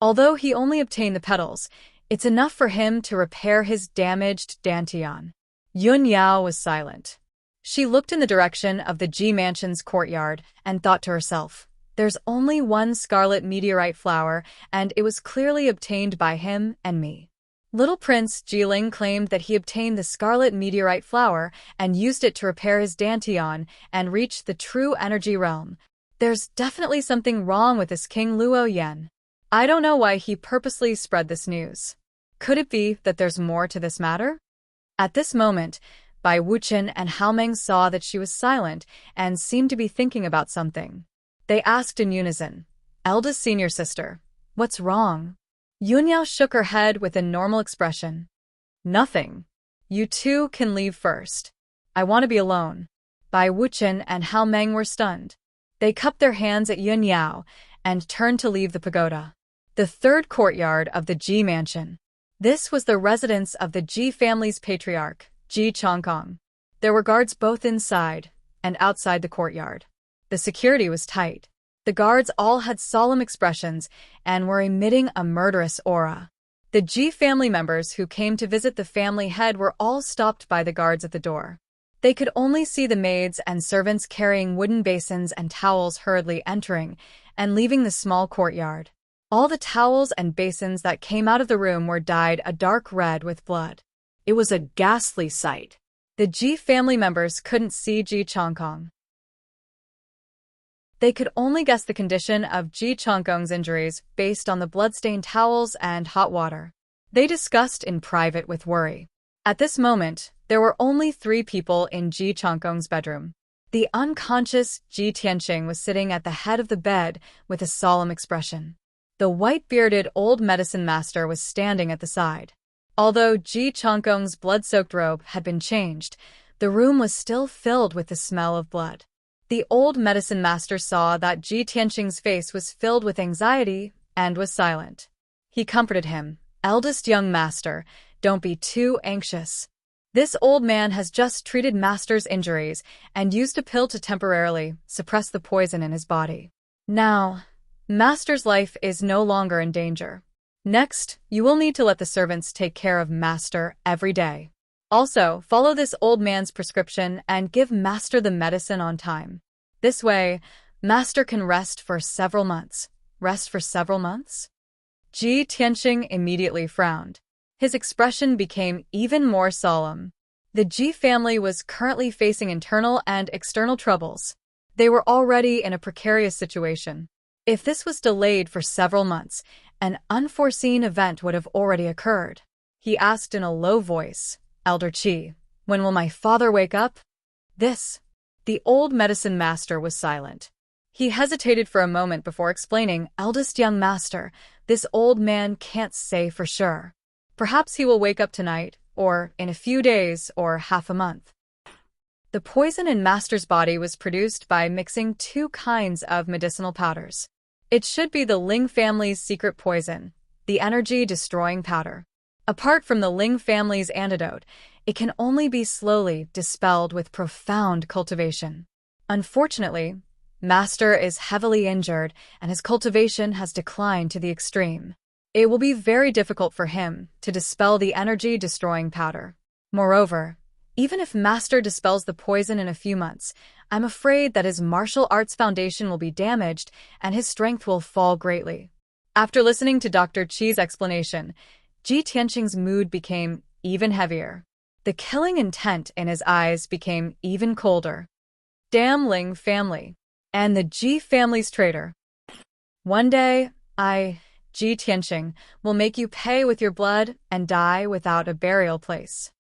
Although he only obtained the petals, it's enough for him to repair his damaged dantian." Yun Yao was silent. She looked in the direction of the Ji Mansion's courtyard and thought to herself, "There's only one scarlet meteorite flower, and it was clearly obtained by him and me. Little Prince Jiling claimed that he obtained the scarlet meteorite flower and used it to repair his dantian and reach the true energy realm. There's definitely something wrong with this King Luo Yan. I don't know why he purposely spread this news. Could it be that there's more to this matter?" At this moment, Bai Wuxian and Hao Meng saw that she was silent and seemed to be thinking about something. They asked in unison, "Eldest senior sister, what's wrong?" Yun Yao shook her head with a normal expression. "Nothing. You two can leave first. I want to be alone." Bai Wuxian and Hao Meng were stunned. They cupped their hands at Yun Yao and turned to leave the pagoda. The third courtyard of the Ji Mansion. This was the residence of the Ji family's patriarch, Ji Chongkong. There were guards both inside and outside the courtyard. The security was tight. The guards all had solemn expressions and were emitting a murderous aura. The Ji family members who came to visit the family head were all stopped by the guards at the door. They could only see the maids and servants carrying wooden basins and towels hurriedly entering and leaving the small courtyard. All the towels and basins that came out of the room were dyed a dark red with blood. It was a ghastly sight. The Ji family members couldn't see Ji Chongkong. They could only guess the condition of Ji Chongkong's injuries based on the bloodstained towels and hot water. They discussed in private with worry. At this moment, there were only 3 people in Ji Chongkong's bedroom. The unconscious Ji Tianqing was sitting at the head of the bed with a solemn expression. The white-bearded old medicine master was standing at the side. Although Ji Chongkong's blood-soaked robe had been changed, the room was still filled with the smell of blood. The old medicine master saw that Ji Tianqing's face was filled with anxiety and was silent. He comforted him, "Eldest young master, don't be too anxious. This old man has just treated master's injuries and used a pill to temporarily suppress the poison in his body. Now, master's life is no longer in danger. Next, you will need to let the servants take care of master every day. Also, follow this old man's prescription and give master the medicine on time. This way, master can rest for several months." Rest for several months? Ji Tianqing immediately frowned. His expression became even more solemn. The Ji family was currently facing internal and external troubles. They were already in a precarious situation. If this was delayed for several months, an unforeseen event would have already occurred. He asked in a low voice, "Elder Qi, when will my father wake up?" The old medicine master was silent. He hesitated for a moment before explaining, "Eldest young master, this old man can't say for sure. Perhaps he will wake up tonight, or in a few days, or half a month." The poison in master's body was produced by mixing two kinds of medicinal powders. It should be the Ling family's secret poison, the energy-destroying powder. Apart from the Ling family's antidote, it can only be slowly dispelled with profound cultivation. Unfortunately, Master is heavily injured and his cultivation has declined to the extreme. It will be very difficult for him to dispel the energy-destroying powder. Moreover, even if Master dispels the poison in a few months, I'm afraid that his martial arts foundation will be damaged and his strength will fall greatly. After listening to Dr. Qi's explanation, Ji Tianqing's mood became even heavier. The killing intent in his eyes became even colder. Damn Ling family. And the Ji family's traitor. One day, Ji Tianqing, will make you pay with your blood and die without a burial place.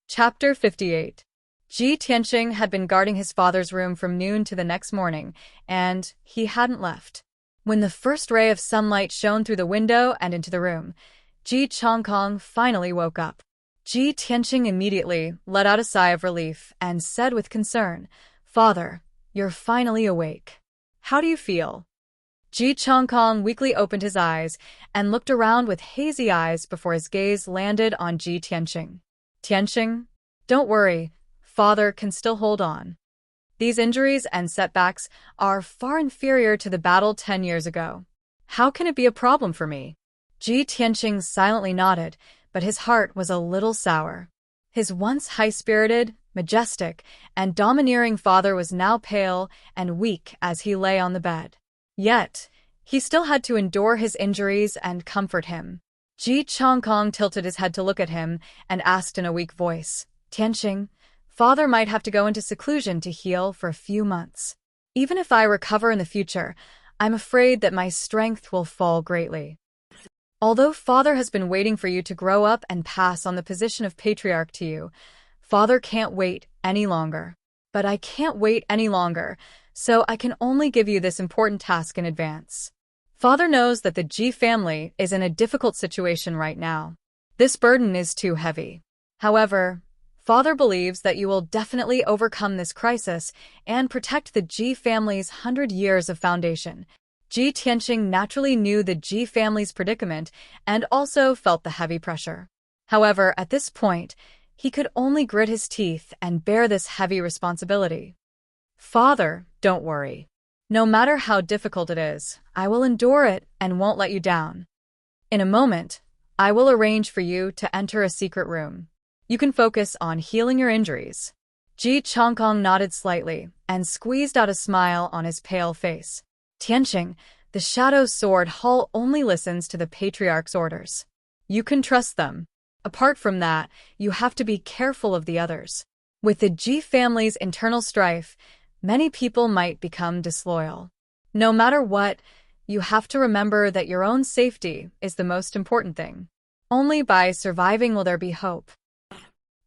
Chapter 58. Ji Tianqing had been guarding his father's room from noon to the next morning, and he hadn't left. When the first ray of sunlight shone through the window and into the room, Ji Chongkong finally woke up. Ji Tianqing immediately let out a sigh of relief and said with concern, "Father, you're finally awake. How do you feel?" Ji Chongkong weakly opened his eyes and looked around with hazy eyes before his gaze landed on Ji Tianqing. "Tianqing, don't worry, father can still hold on. These injuries and setbacks are far inferior to the battle 10 years ago. How can it be a problem for me?" Ji Tianqing silently nodded, but his heart was a little sour. His once high-spirited, majestic, and domineering father was now pale and weak as he lay on the bed. Yet, he still had to endure his injuries and comfort him. Ji Chongkong tilted his head to look at him and asked in a weak voice, "Tianqing, father might have to go into seclusion to heal for a few months. Even if I recover in the future, I'm afraid that my strength will fall greatly. Although father has been waiting for you to grow up and pass on the position of patriarch to you, father can't wait any longer. But I can't wait any longer, so I can only give you this important task in advance. Father knows that the Ji family is in a difficult situation right now. This burden is too heavy. However, father believes that you will definitely overcome this crisis and protect the Ji family's 100 years of foundation." Ji Tianqing naturally knew the Ji family's predicament and also felt the heavy pressure. However, at this point, he could only grit his teeth and bear this heavy responsibility. "Father, don't worry. No matter how difficult it is, I will endure it and won't let you down. In a moment, I will arrange for you to enter a secret room. You can focus on healing your injuries." Ji Chongkong nodded slightly and squeezed out a smile on his pale face. "Tianqing, the Shadow Sword Hall only listens to the Patriarch's orders. You can trust them. Apart from that, you have to be careful of the others. With the Ji family's internal strife, many people might become disloyal. No matter what, you have to remember that your own safety is the most important thing. Only by surviving will there be hope."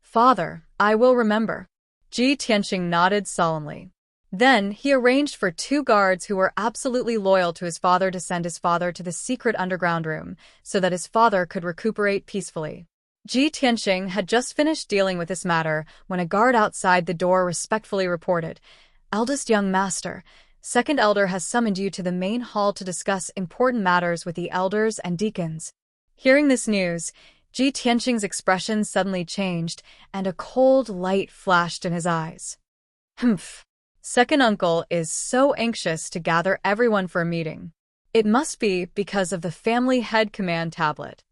"Father, I will remember." Ji Tianqing nodded solemnly. Then he arranged for 2 guards who were absolutely loyal to his father to send his father to the secret underground room so that his father could recuperate peacefully. Ji Tianqing had just finished dealing with this matter when a guard outside the door respectfully reported, "Eldest young master, second elder has summoned you to the main hall to discuss important matters with the elders and deacons." Hearing this news, Ji Tianqing's expression suddenly changed, and a cold light flashed in his eyes. "Humph. Second uncle is so anxious to gather everyone for a meeting. It must be because of the family head command tablet.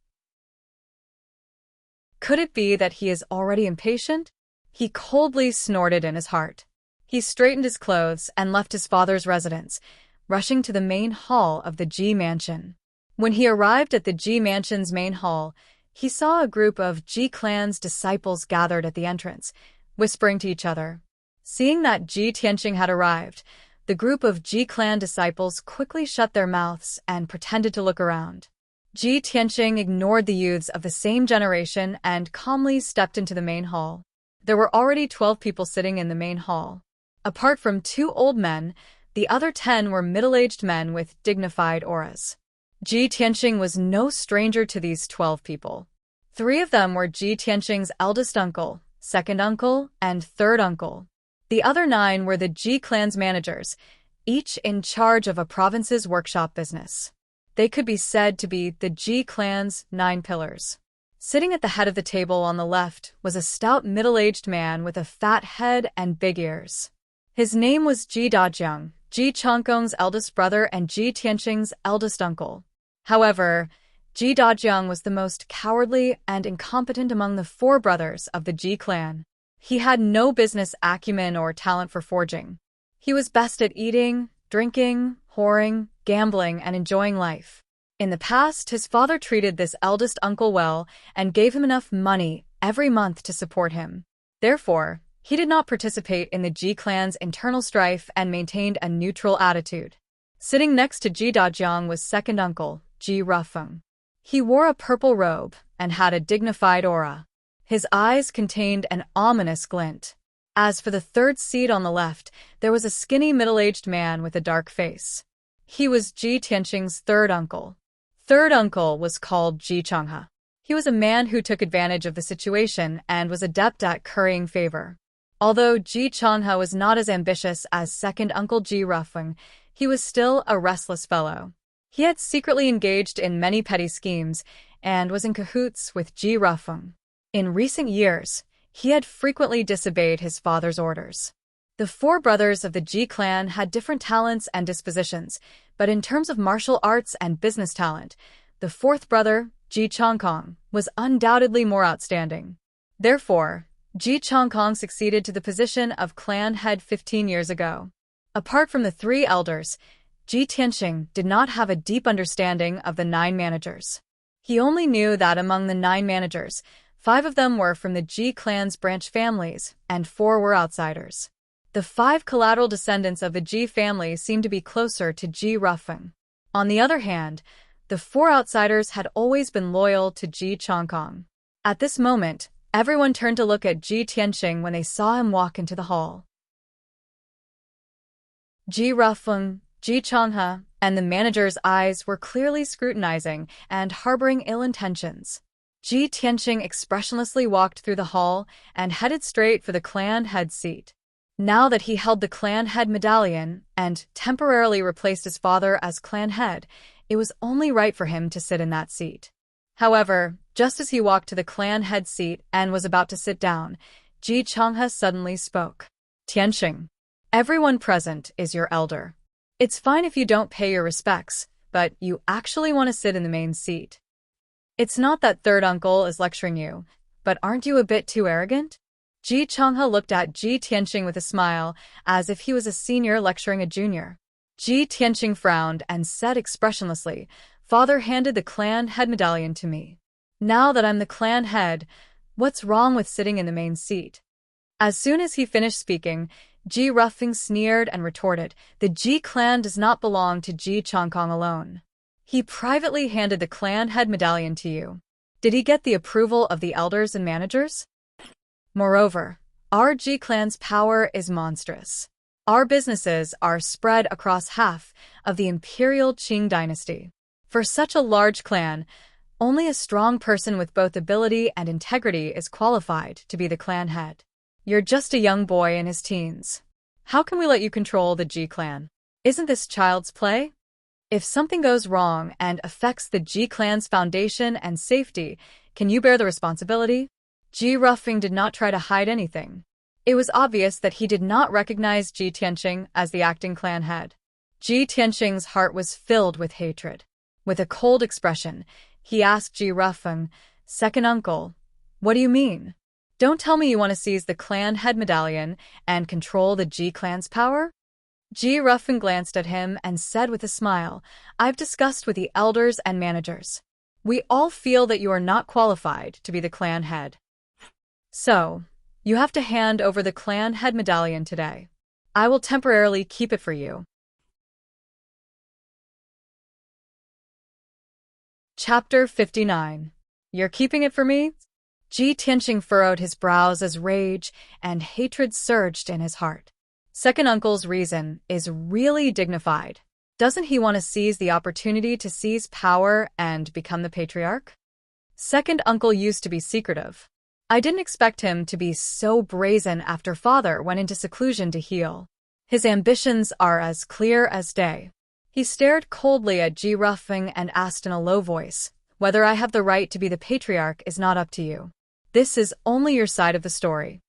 Could it be that he is already impatient?" He coldly snorted in his heart. He straightened his clothes and left his father's residence, rushing to the main hall of the Ji mansion. When he arrived at the Ji mansion's main hall, he saw a group of Ji clan's disciples gathered at the entrance, whispering to each other. Seeing that Ji Tianqing had arrived, The group of Ji clan disciples quickly shut their mouths and pretended to look around. Ji Tianxing ignored the youths of the same generation and calmly stepped into the main hall. There were already 12 people sitting in the main hall. Apart from 2 old men, the other 10 were middle-aged men with dignified auras. Ji Tianxing was no stranger to these 12 people. 3 of them were Ji Tianxing's eldest uncle, second uncle, and third uncle. The other 9 were the Ji clan's managers, each in charge of a province's workshop business. They could be said to be the Ji clan's 9 pillars. Sitting at the head of the table on the left was a stout middle-aged man with a fat head and big ears. His name was Ji Dajiang, Ji Changkong's eldest brother and Ji Tianxing's eldest uncle. However, Ji Dajiang was the most cowardly and incompetent among the 4 brothers of the Ji clan. He had no business acumen or talent for forging. He was best at eating, drinking, whoring, gambling, and enjoying life. In the past, his father treated this eldest uncle well and gave him enough money every month to support him. Therefore, he did not participate in the Ji clan's internal strife and maintained a neutral attitude. Sitting next to Ji Dajiang was second uncle, Ji Rufeng. He wore a purple robe and had a dignified aura. His eyes contained an ominous glint. As for the third seat on the left, there was a skinny middle-aged man with a dark face. He was Ji Tianxing's third uncle. Third uncle was called Ji Changhe. He was a man who took advantage of the situation and was adept at currying favor. Although Ji Changhe was not as ambitious as second uncle Ji Rufeng, he was still a restless fellow. He had secretly engaged in many petty schemes and was in cahoots with Ji Rufeng. In recent years, he had frequently disobeyed his father's orders. The 4 brothers of the Ji clan had different talents and dispositions, but in terms of martial arts and business talent, the 4th brother, Ji Changkong, was undoubtedly more outstanding. Therefore, Ji Changkong succeeded to the position of clan head 15 years ago. Apart from the 3 elders, Ji Tianxing did not have a deep understanding of the 9 managers. He only knew that among the 9 managers, 5 of them were from the Ji clan's branch families, and 4 were outsiders. The 5 collateral descendants of the Ji family seemed to be closer to Ji Rufeng. On the other hand, the 4 outsiders had always been loyal to Ji Changkong. At this moment, everyone turned to look at Ji Tianxing when they saw him walk into the hall. Ji Rufeng, Ji Changhe, and the manager's eyes were clearly scrutinizing and harboring ill intentions. Ji Tianxing expressionlessly walked through the hall and headed straight for the clan head seat. Now that he held the clan head medallion and temporarily replaced his father as clan head, it was only right for him to sit in that seat. However, just as he walked to the clan head seat and was about to sit down, Ji Changhe suddenly spoke. Tianxing, everyone present is your elder. It's fine if you don't pay your respects, but you actually want to sit in the main seat. It's not that third uncle is lecturing you, but aren't you a bit too arrogant? Ji Changhe looked at Ji Tianxing with a smile, as if he was a senior lecturing a junior. Ji Tianxing frowned and said expressionlessly, Father handed the clan head medallion to me. Now that I'm the clan head, what's wrong with sitting in the main seat? As soon as he finished speaking, Ji Rufeng sneered and retorted, the Ji clan does not belong to Ji Changkong alone. He privately handed the clan head medallion to you. Did he get the approval of the elders and managers? Moreover, our Ji clan's power is monstrous. Our businesses are spread across half of the imperial Qing dynasty. For such a large clan, only a strong person with both ability and integrity is qualified to be the clan head. You're just a young boy in his teens. How can we let you control the Ji clan? Isn't this child's play? If something goes wrong and affects the Ji clan's foundation and safety, can you bear the responsibility? Ji Rufeng did not try to hide anything. It was obvious that he did not recognize Ji Tianxing as the acting clan head. Ji Tianxing's heart was filled with hatred. With a cold expression, he asked Ji Rufeng, Second uncle, what do you mean? Don't tell me you want to seize the clan head medallion and control the Ji clan's power? Ji Rufeng glanced at him and said with a smile, I've discussed with the elders and managers. We all feel that you are not qualified to be the clan head. So, you have to hand over the clan head medallion today. I will temporarily keep it for you. Chapter 59. You're keeping it for me? Ji Tianqing furrowed his brows as rage and hatred surged in his heart. Second uncle's reason is really dignified. Doesn't he want to seize the opportunity to seize power and become the patriarch? Second uncle used to be secretive. I didn't expect him to be so brazen after father went into seclusion to heal. His ambitions are as clear as day. He stared coldly at Ji Rufeng and asked in a low voice, "Whether I have the right to be the patriarch is not up to you. This is only your side of the story.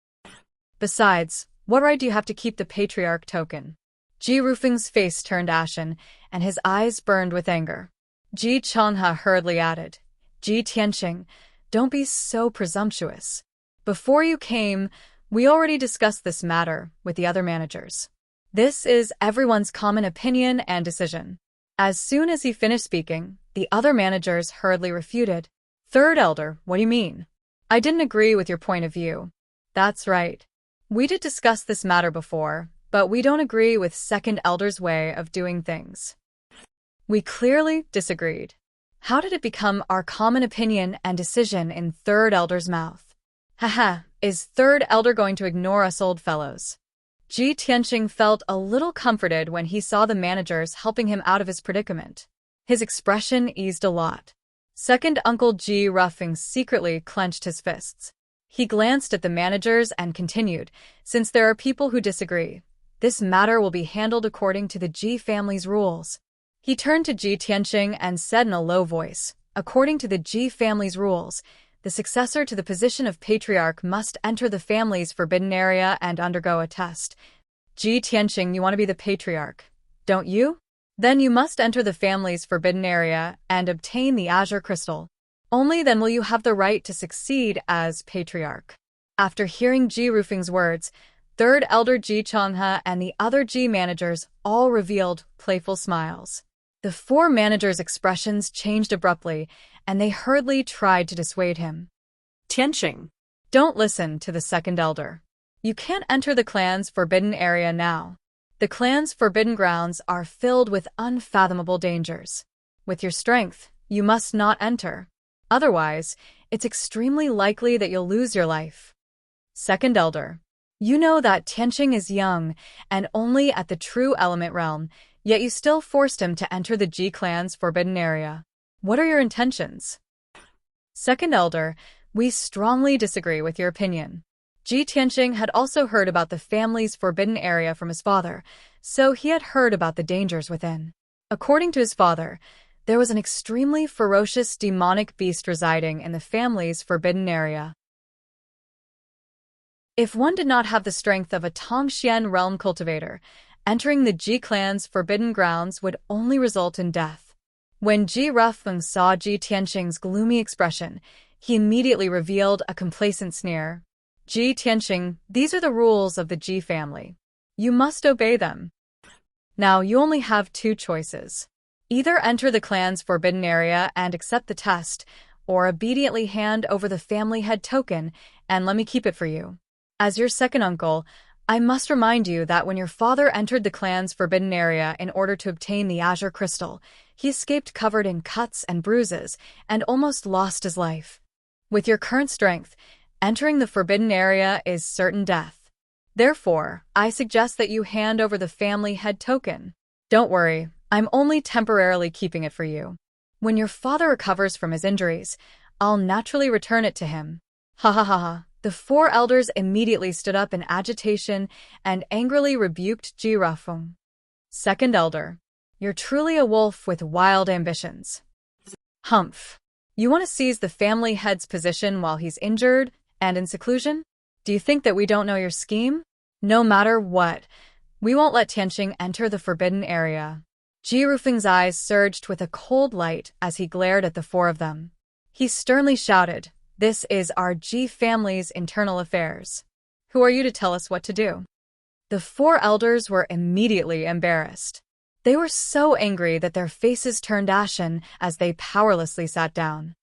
Besides, what right do you have to keep the patriarch token?" Ji Rufeng's face turned ashen, and his eyes burned with anger. Ji Changhe hurriedly added, "Ji Tianqing, don't be so presumptuous. Before you came, we already discussed this matter with the other managers. This is everyone's common opinion and decision." As soon as he finished speaking, the other managers hurriedly refuted. "Third elder, what do you mean? I didn't agree with your point of view." "That's right. We did discuss this matter before, but we don't agree with second elder's way of doing things." "We clearly disagreed. How did it become our common opinion and decision in third elder's mouth? Haha, is third elder going to ignore us old fellows?" Ji Tianqing felt a little comforted when he saw the managers helping him out of his predicament. His expression eased a lot. Second uncle Ji Rufeng secretly clenched his fists. He glanced at the managers and continued, "Since there are people who disagree, this matter will be handled according to the Ji family's rules." He turned to Ji Tianqing and said in a low voice, "According to the Ji family's rules, the successor to the position of patriarch must enter the family's forbidden area and undergo a test." "Ji Tianqing, you want to be the patriarch, don't you? Then you must enter the family's forbidden area and obtain the azure crystal. Only then will you have the right to succeed as patriarch." After hearing Ji Rufeng's words, third elder Ji Changhe and the other Ji managers all revealed playful smiles. The four managers' expressions changed abruptly, and they hurriedly tried to dissuade him. Tianqing, "Don't listen to the second elder. You can't enter the clan's forbidden area now. The clan's forbidden grounds are filled with unfathomable dangers. With your strength, you must not enter. Otherwise, it's extremely likely that you'll lose your life." "Second elder, you know that Tianqing is young and only at the true element realm, yet you still forced him to enter the Ji clan's forbidden area. What are your intentions?" "Second elder, we strongly disagree with your opinion. Ji Tianqing had also heard about the family's forbidden area from his father, so he had heard about the dangers within. According to his father, there was an extremely ferocious demonic beast residing in the family's forbidden area. If one did not have the strength of a Tongxian realm cultivator, entering the Ji clan's forbidden grounds would only result in death." When Ji Rufeng saw Ji Tianqing's gloomy expression, he immediately revealed a complacent sneer. "Ji Tianqing, these are the rules of the Ji family. You must obey them. Now you only have two choices. Either enter the clan's forbidden area and accept the test, or obediently hand over the family head token and let me keep it for you. As your second uncle, I must remind you that when your father entered the clan's forbidden area in order to obtain the azure crystal, he escaped covered in cuts and bruises and almost lost his life. With your current strength, entering the forbidden area is certain death. Therefore, I suggest that you hand over the family head token. Don't worry, I'm only temporarily keeping it for you. When your father recovers from his injuries, I'll naturally return it to him." Ha ha ha ha. The four elders immediately stood up in agitation and angrily rebuked Ji Rufeng. "Second elder, you're truly a wolf with wild ambitions. Humph. You want to seize the family head's position while he's injured and in seclusion? Do you think that we don't know your scheme? No matter what, we won't let Tianqing enter the forbidden area." Ji Rufeng's eyes surged with a cold light as he glared at the four of them. He sternly shouted, "This is our Ji family's internal affairs. Who are you to tell us what to do?" The four elders were immediately embarrassed. They were so angry that their faces turned ashen as they powerlessly sat down.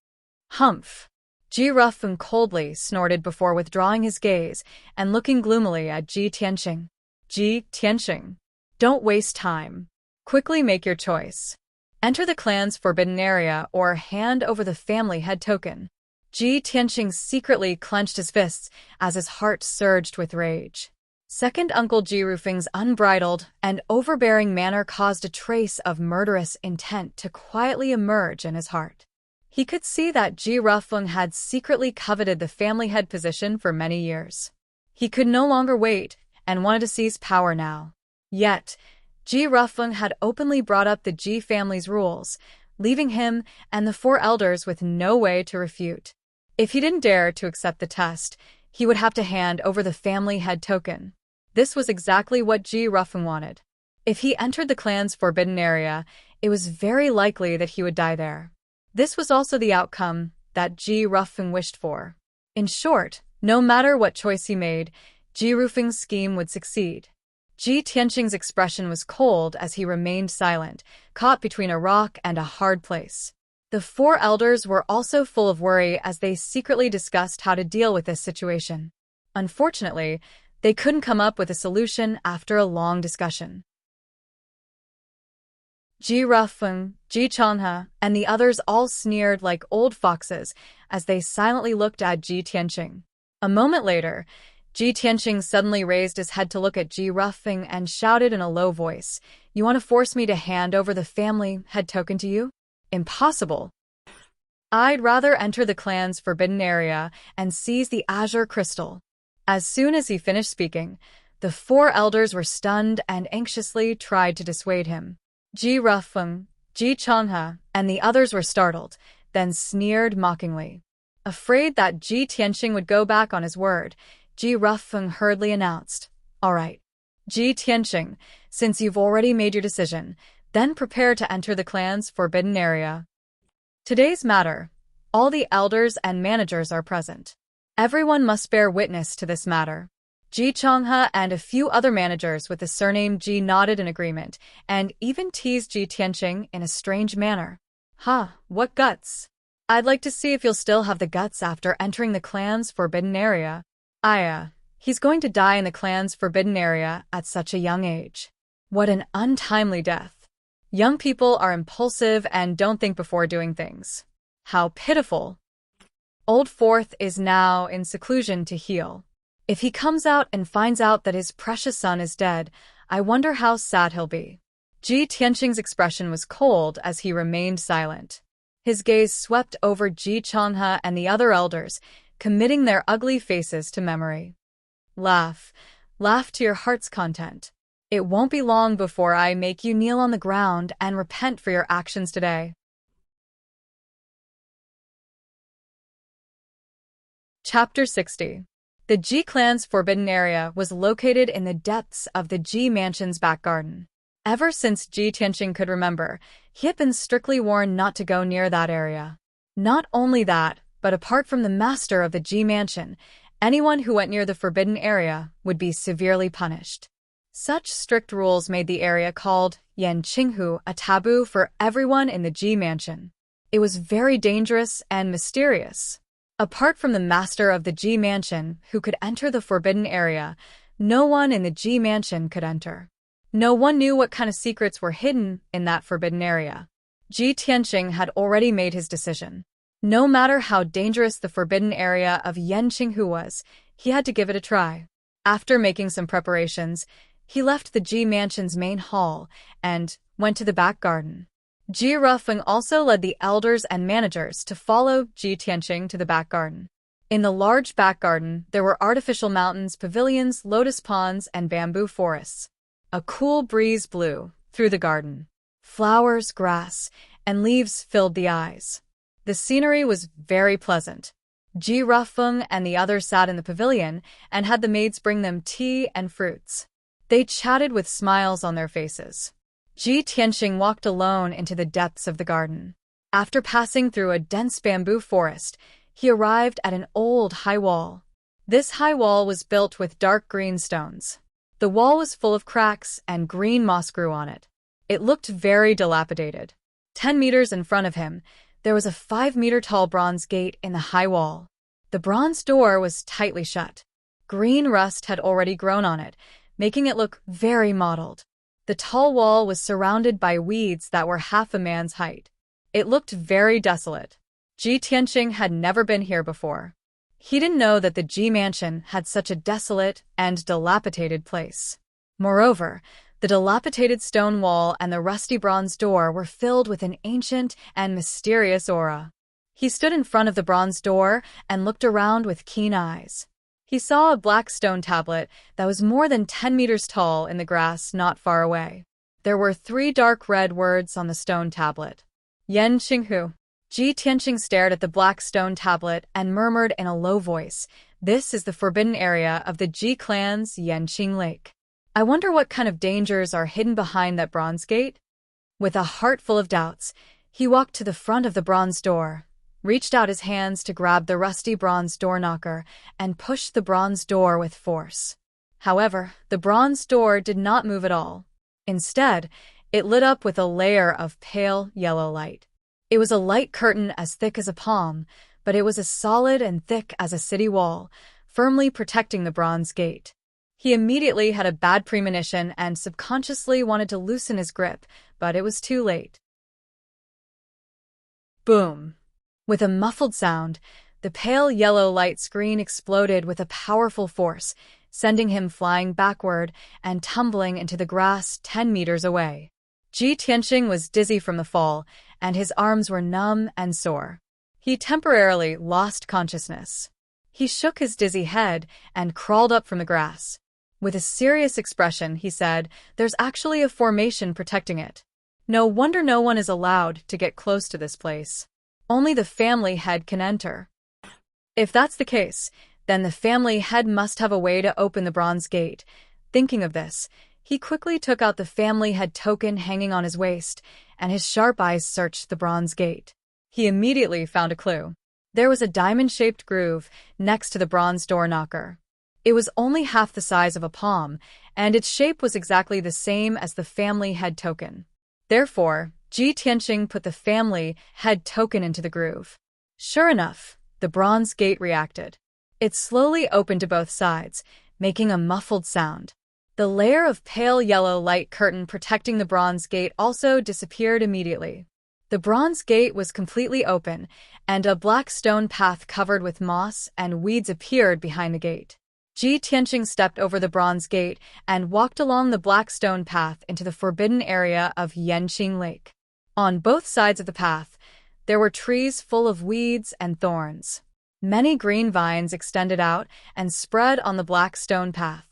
"Humph." Ji Rufeng coldly snorted before withdrawing his gaze and looking gloomily at Ji Tianqing. Ji Tianxing. Don't waste time. Quickly make your choice. Enter the clan's forbidden area or hand over the family head token. Ji Tianxing secretly clenched his fists as his heart surged with rage. Second Uncle Ji Rufeng's unbridled and overbearing manner caused a trace of murderous intent to quietly emerge in his heart. He could see that Ji Rufeng had secretly coveted the family head position for many years. He could no longer wait and wanted to seize power now. Yet, Ji Rufeng had openly brought up the Ji family's rules, leaving him and the four elders with no way to refute. If he didn't dare to accept the test, he would have to hand over the family head token. This was exactly what Ji Rufeng wanted. If he entered the clan's forbidden area, it was very likely that he would die there. This was also the outcome that Ji Rufeng wished for. In short, no matter what choice he made, Ji Rufeng's scheme would succeed. Ji Tianxing's expression was cold as he remained silent, caught between a rock and a hard place. The four elders were also full of worry as they secretly discussed how to deal with this situation. Unfortunately, they couldn't come up with a solution after a long discussion. Ji Rufeng, Ji Changhe, and the others all sneered like old foxes as they silently looked at Ji Tianxing. A moment later, Ji Tianxing suddenly raised his head to look at Ji Rufeng and shouted in a low voice, "You want to force me to hand over the family head token to you? Impossible. I'd rather enter the clan's forbidden area and seize the azure crystal." As soon as he finished speaking, the four elders were stunned and anxiously tried to dissuade him. Ji Rufeng, Ji Changhe, and the others were startled, then sneered mockingly. Afraid that Ji Tianxing would go back on his word, Ji Rufeng hurriedly announced, "All right, Ji Tianxing, since you've already made your decision, then prepare to enter the clan's forbidden area. Today's matter, all the elders and managers are present. Everyone must bear witness to this matter." Ji Changhe and a few other managers with the surname Ji nodded in agreement and even teased Ji Tianxing in a strange manner. What guts? I'd like to see if you'll still have the guts after entering the clan's forbidden area. He's going to die in the clan's forbidden area at such a young age. What an untimely death. Young people are impulsive and don't think before doing things. How pitiful. Old Fourth is now in seclusion to heal. If he comes out and finds out that his precious son is dead, I wonder how sad he'll be. Ji Tianxing's expression was cold as he remained silent. His gaze swept over Ji Changhe and the other elders, committing their ugly faces to memory. Laugh to your heart's content. It won't be long before I make you kneel on the ground and repent for your actions today. Chapter 60. The Ji clan's forbidden area was located in the depths of the Ji mansion's back garden. Ever since Ji Tianxing could remember, he had been strictly warned not to go near that area. Not only that, but apart from the master of the Ji mansion, anyone who went near the forbidden area would be severely punished. Such strict rules made the area called Yanqinghu a taboo for everyone in the Ji mansion. It was very dangerous and mysterious. Apart from the master of the Ji mansion who could enter the forbidden area, no one in the Ji mansion could enter. No one knew what kind of secrets were hidden in that forbidden area. Ji Tianxing had already made his decision. No matter how dangerous the forbidden area of Yanqinghu was, he had to give it a try. After making some preparations, he left the Ji mansion's main hall and went to the back garden. Ji Rufeng also led the elders and managers to follow Ji Tianxing to the back garden. In the large back garden, there were artificial mountains, pavilions, lotus ponds, and bamboo forests. A cool breeze blew through the garden. Flowers, grass, and leaves filled the eyes. The scenery was very pleasant. Ji Rufeng and the others sat in the pavilion and had the maids bring them tea and fruits. They chatted with smiles on their faces. Ji Tianxing walked alone into the depths of the garden. After passing through a dense bamboo forest, he arrived at an old high wall. This high wall was built with dark green stones. The wall was full of cracks and green moss grew on it. It looked very dilapidated. 10 meters in front of him, there was a 5-meter-tall bronze gate in the high wall. The bronze door was tightly shut. Green rust had already grown on it, making it look very mottled. The tall wall was surrounded by weeds that were half a man's height. It looked very desolate. Ji Tianqing had never been here before. He didn't know that the Ji mansion had such a desolate and dilapidated place. Moreover, the dilapidated stone wall and the rusty bronze door were filled with an ancient and mysterious aura. He stood in front of the bronze door and looked around with keen eyes. He saw a black stone tablet that was more than 10 meters tall in the grass not far away. There were 3 dark red words on the stone tablet. Yan Xinghu. Ji Tianqing stared at the black stone tablet and murmured in a low voice, "This is the forbidden area of the Ji clan's Yanqing Lake. I wonder what kind of dangers are hidden behind that bronze gate?" With a heart full of doubts, he walked to the front of the bronze door, reached out his hands to grab the rusty bronze door knocker, and pushed the bronze door with force. However, the bronze door did not move at all. Instead, it lit up with a layer of pale yellow light. It was a light curtain as thick as a palm, but it was as solid and thick as a city wall, firmly protecting the bronze gate. He immediately had a bad premonition and subconsciously wanted to loosen his grip, but it was too late. Boom! With a muffled sound, the pale yellow light screen exploded with a powerful force, sending him flying backward and tumbling into the grass 10 meters away. Ji Tianqing was dizzy from the fall, and his arms were numb and sore. He temporarily lost consciousness. He shook his dizzy head and crawled up from the grass. With a serious expression, he said, "There's actually a formation protecting it. No wonder no one is allowed to get close to this place. Only the family head can enter. If that's the case, then the family head must have a way to open the bronze gate." Thinking of this, he quickly took out the family head token hanging on his waist, and his sharp eyes searched the bronze gate. He immediately found a clue. There was a diamond-shaped groove next to the bronze door knocker. It was only half the size of a palm, and its shape was exactly the same as the family head token. Therefore, Ji Tianqing put the family head token into the groove. Sure enough, the bronze gate reacted. It slowly opened to both sides, making a muffled sound. The layer of pale yellow light curtain protecting the bronze gate also disappeared immediately. The bronze gate was completely open, and a black stone path covered with moss and weeds appeared behind the gate. Ji Tianqing stepped over the bronze gate and walked along the black stone path into the forbidden area of Yanqing Lake. On both sides of the path, there were trees full of weeds and thorns. Many green vines extended out and spread on the black stone path.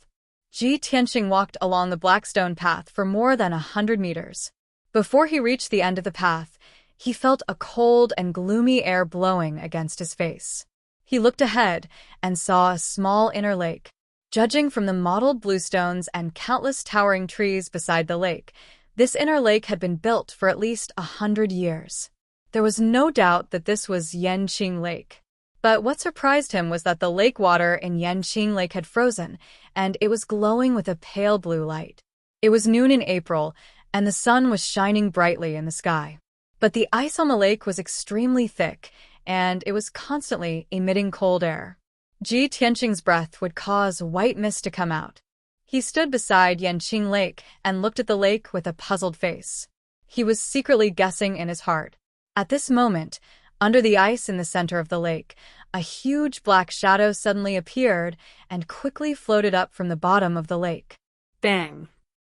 Ji Tianqing walked along the black stone path for more than 100 meters. Before he reached the end of the path, he felt a cold and gloomy air blowing against his face. He looked ahead and saw a small inner lake. Judging from the mottled bluestones and countless towering trees beside the lake, this inner lake had been built for at least 100 years. There was no doubt that this was Yanqing Lake. But what surprised him was that the lake water in Yanqing Lake had frozen, and it was glowing with a pale blue light. It was noon in April, and the sun was shining brightly in the sky. But the ice on the lake was extremely thick, and it was constantly emitting cold air. Ji Tianqing's breath would cause white mist to come out. He stood beside Yanqing Lake and looked at the lake with a puzzled face. He was secretly guessing in his heart. At this moment, under the ice in the center of the lake, a huge black shadow suddenly appeared and quickly floated up from the bottom of the lake. Bang!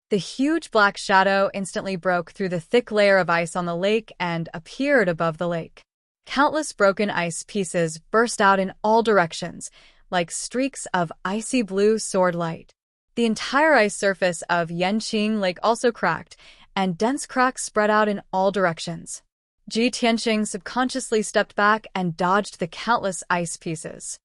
The huge black shadow instantly broke through the thick layer of ice on the lake and appeared above the lake. Countless broken ice pieces burst out in all directions, like streaks of icy blue sword light. The entire ice surface of Yanqing Lake also cracked, and dense cracks spread out in all directions. Ji Tianqing subconsciously stepped back and dodged the countless ice pieces.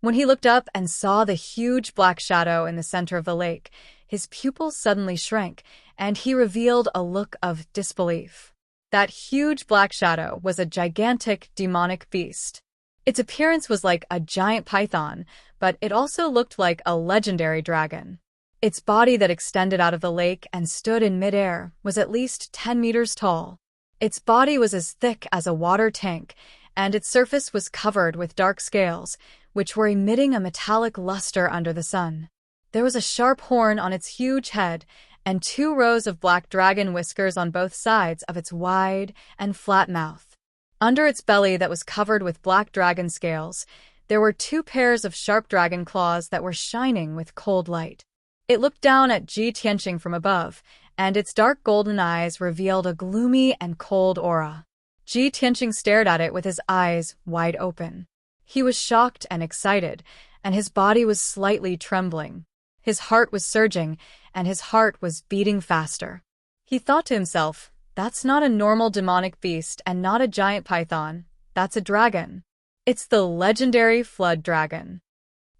When he looked up and saw the huge black shadow in the center of the lake, his pupils suddenly shrank, and he revealed a look of disbelief. That huge black shadow was a gigantic demonic beast. Its appearance was like a giant python, but it also looked like a legendary dragon. Its body that extended out of the lake and stood in midair was at least 10 meters tall. Its body was as thick as a water tank, and its surface was covered with dark scales, which were emitting a metallic luster under the sun. There was a sharp horn on its huge head, and 2 rows of black dragon whiskers on both sides of its wide and flat mouth. Under its belly that was covered with black dragon scales, there were 2 pairs of sharp dragon claws that were shining with cold light. It looked down at Ji Tianqing from above, and its dark golden eyes revealed a gloomy and cold aura. Ji Tianqing stared at it with his eyes wide open. He was shocked and excited, and his body was slightly trembling. His heart was surging, and his heart was beating faster. He thought to himself, "That's not a normal demonic beast and not a giant python. That's a dragon. It's the legendary flood dragon."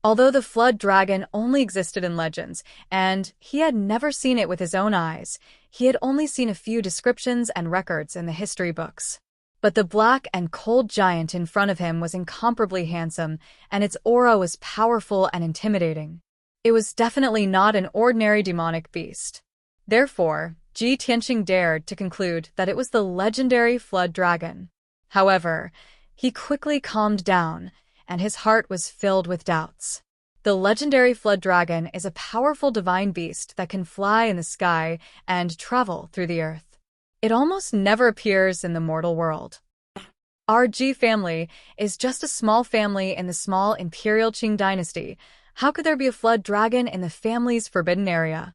Although the flood dragon only existed in legends, and he had never seen it with his own eyes, he had only seen a few descriptions and records in the history books. But the black and cold giant in front of him was incomparably handsome, and its aura was powerful and intimidating. It was definitely not an ordinary demonic beast. Therefore, Ji Tianqing dared to conclude that it was the legendary flood dragon. However, he quickly calmed down, and his heart was filled with doubts. The legendary flood dragon is a powerful divine beast that can fly in the sky and travel through the earth. It almost never appears in the mortal world. Our Ji family is just a small family in the small imperial Qing dynasty. How could there be a flood dragon in the family's forbidden area?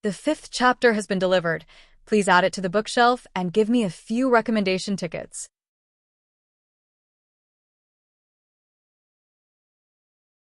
The 5th chapter has been delivered. Please add it to the bookshelf and give me a few recommendation tickets.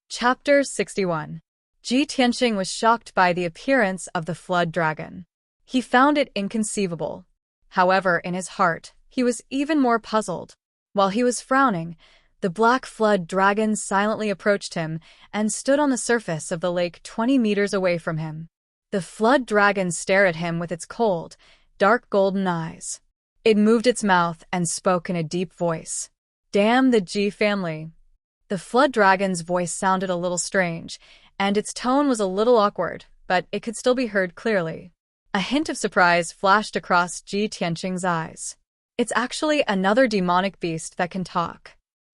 Chapter 61. Ji Tianqing was shocked by the appearance of the flood dragon. He found it inconceivable. However, in his heart, he was even more puzzled. While he was frowning, the black flood dragon silently approached him and stood on the surface of the lake 20 meters away from him. The flood dragon stared at him with its cold, dark golden eyes. It moved its mouth and spoke in a deep voice. "Damn the Ji family." The flood dragon's voice sounded a little strange, and its tone was a little awkward, but it could still be heard clearly. A hint of surprise flashed across Ji Tianqing's eyes. It's actually another demonic beast that can talk.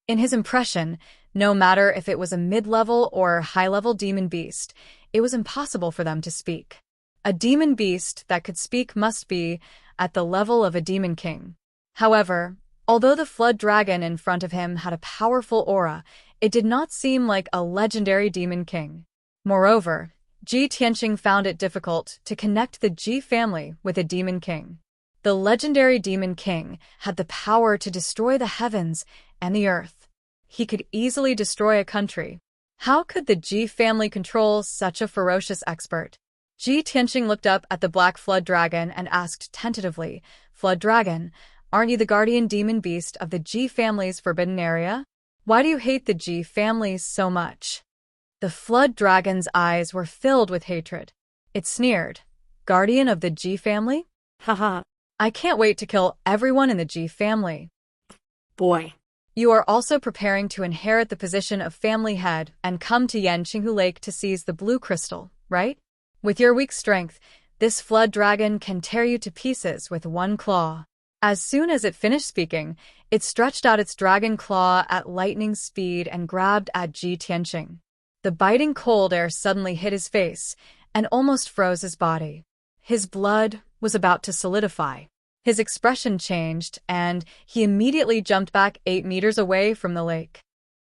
In his impression, no matter if it was a mid-level or high-level demon beast, it was impossible for them to speak. A demon beast that could speak must be at the level of a demon king. However, although the flood dragon in front of him had a powerful aura, it did not seem like a legendary demon king. Moreover, Ji Tianqing found it difficult to connect the Ji family with a demon king. The legendary demon king had the power to destroy the heavens and the earth. He could easily destroy a country. How could the Ji family control such a ferocious expert? Ji Tianqing looked up at the black flood dragon and asked tentatively, "Flood dragon, aren't you the guardian demon beast of the Ji family's forbidden area? Why do you hate the Ji family so much?" The flood dragon's eyes were filled with hatred. It sneered, "Guardian of the Ji family? Haha. I can't wait to kill everyone in the Ji family." Boy. You are also preparing to inherit the position of family head and come to Yanqinghu Lake to seize the blue crystal, right? With your weak strength, this flood dragon can tear you to pieces with one claw. As soon as it finished speaking, it stretched out its dragon claw at lightning speed and grabbed at Ji Tianqing. The biting cold air suddenly hit his face and almost froze his body. His blood was about to solidify. His expression changed, and he immediately jumped back 8 meters away from the lake.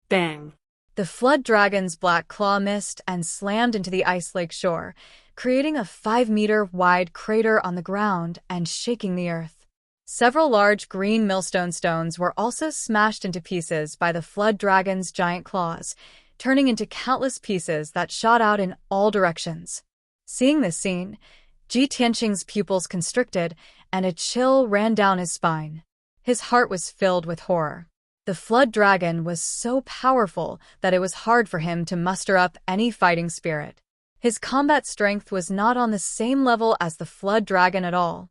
Bang. The flood dragon's black claw missed and slammed into the ice lake shore, creating a 5-meter-wide crater on the ground and shaking the earth. Several large green millstone stones were also smashed into pieces by the flood dragon's giant claws, turning into countless pieces that shot out in all directions. Seeing this scene, Ji Tianqing's pupils constricted, and a chill ran down his spine. His heart was filled with horror. The flood dragon was so powerful that it was hard for him to muster up any fighting spirit. His combat strength was not on the same level as the flood dragon at all.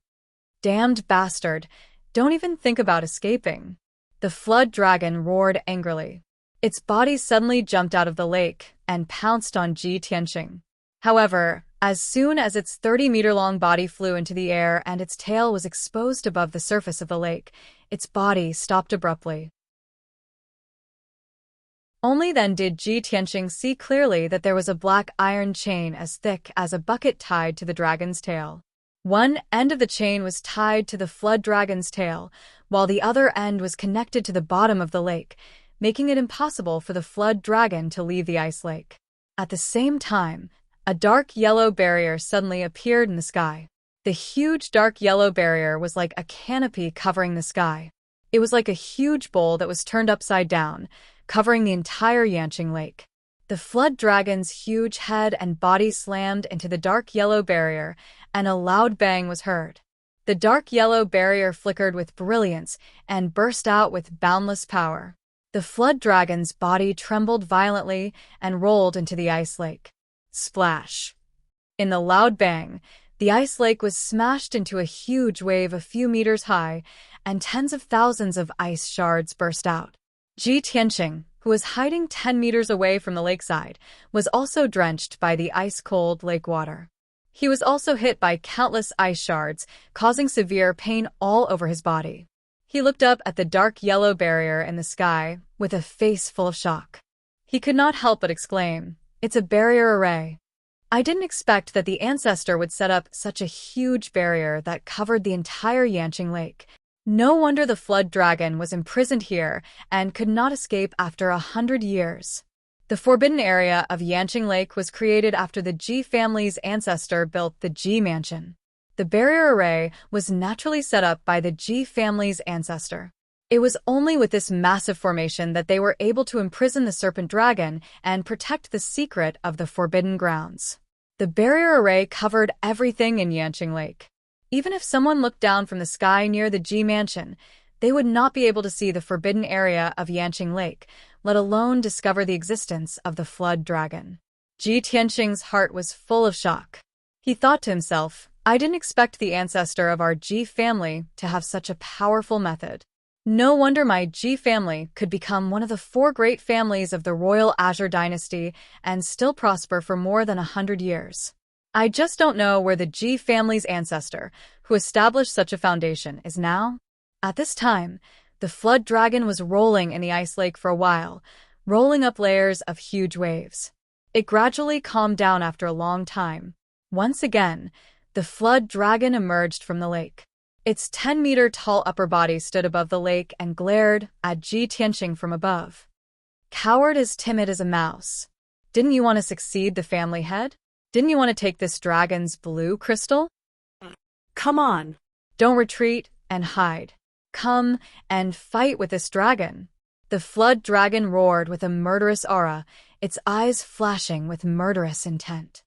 "Damned bastard, don't even think about escaping." The flood dragon roared angrily. Its body suddenly jumped out of the lake and pounced on Ji Tianqing. However, as soon as its 30-meter-long body flew into the air and its tail was exposed above the surface of the lake, its body stopped abruptly. Only then did Ji Tianqing see clearly that there was a black iron chain as thick as a bucket tied to the dragon's tail. One end of the chain was tied to the flood dragon's tail, while the other end was connected to the bottom of the lake, making it impossible for the flood dragon to leave the ice lake. At the same time, a dark yellow barrier suddenly appeared in the sky. The huge dark yellow barrier was like a canopy covering the sky. It was like a huge bowl that was turned upside down, covering the entire Yanqing Lake. The flood dragon's huge head and body slammed into the dark yellow barrier, and a loud bang was heard. The dark yellow barrier flickered with brilliance and burst out with boundless power. The flood dragon's body trembled violently and rolled into the ice lake. Splash! In the loud bang, the ice lake was smashed into a huge wave a few meters high, and tens of thousands of ice shards burst out. Ji Tianqing, who was hiding 10 meters away from the lakeside, was also drenched by the ice-cold lake water. He was also hit by countless ice shards, causing severe pain all over his body. He looked up at the dark yellow barrier in the sky with a face full of shock. He could not help but exclaim, "It's a barrier array. I didn't expect that the ancestor would set up such a huge barrier that covered the entire Yanqing Lake. No wonder the flood dragon was imprisoned here and could not escape after 100 years. The forbidden area of Yanqing Lake was created after the Ji family's ancestor built the Ji Mansion. The barrier array was naturally set up by the Ji family's ancestor. It was only with this massive formation that they were able to imprison the serpent dragon and protect the secret of the forbidden grounds. The barrier array covered everything in Yanqing Lake. Even if someone looked down from the sky near the Ji Mansion, they would not be able to see the forbidden area of Yanqing Lake, let alone discover the existence of the flood dragon. Ji Tianqing's heart was full of shock. He thought to himself, "I didn't expect the ancestor of our Ji family to have such a powerful method. No wonder my Ji family could become one of the 4 great families of the royal Azure dynasty and still prosper for more than 100 years. I just don't know where the Ji family's ancestor, who established such a foundation, is now." At this time, the flood dragon was rolling in the ice lake for a while, rolling up layers of huge waves. It gradually calmed down after a long time. Once again, the flood dragon emerged from the lake. Its 10-meter-tall upper body stood above the lake and glared at Ji Tianqing from above. "Coward as timid as a mouse. Didn't you want to succeed the family head? Didn't you want to take this dragon's blue crystal? Come on. Don't retreat and hide. Come and fight with this dragon." The flood dragon roared with a murderous aura, its eyes flashing with murderous intent.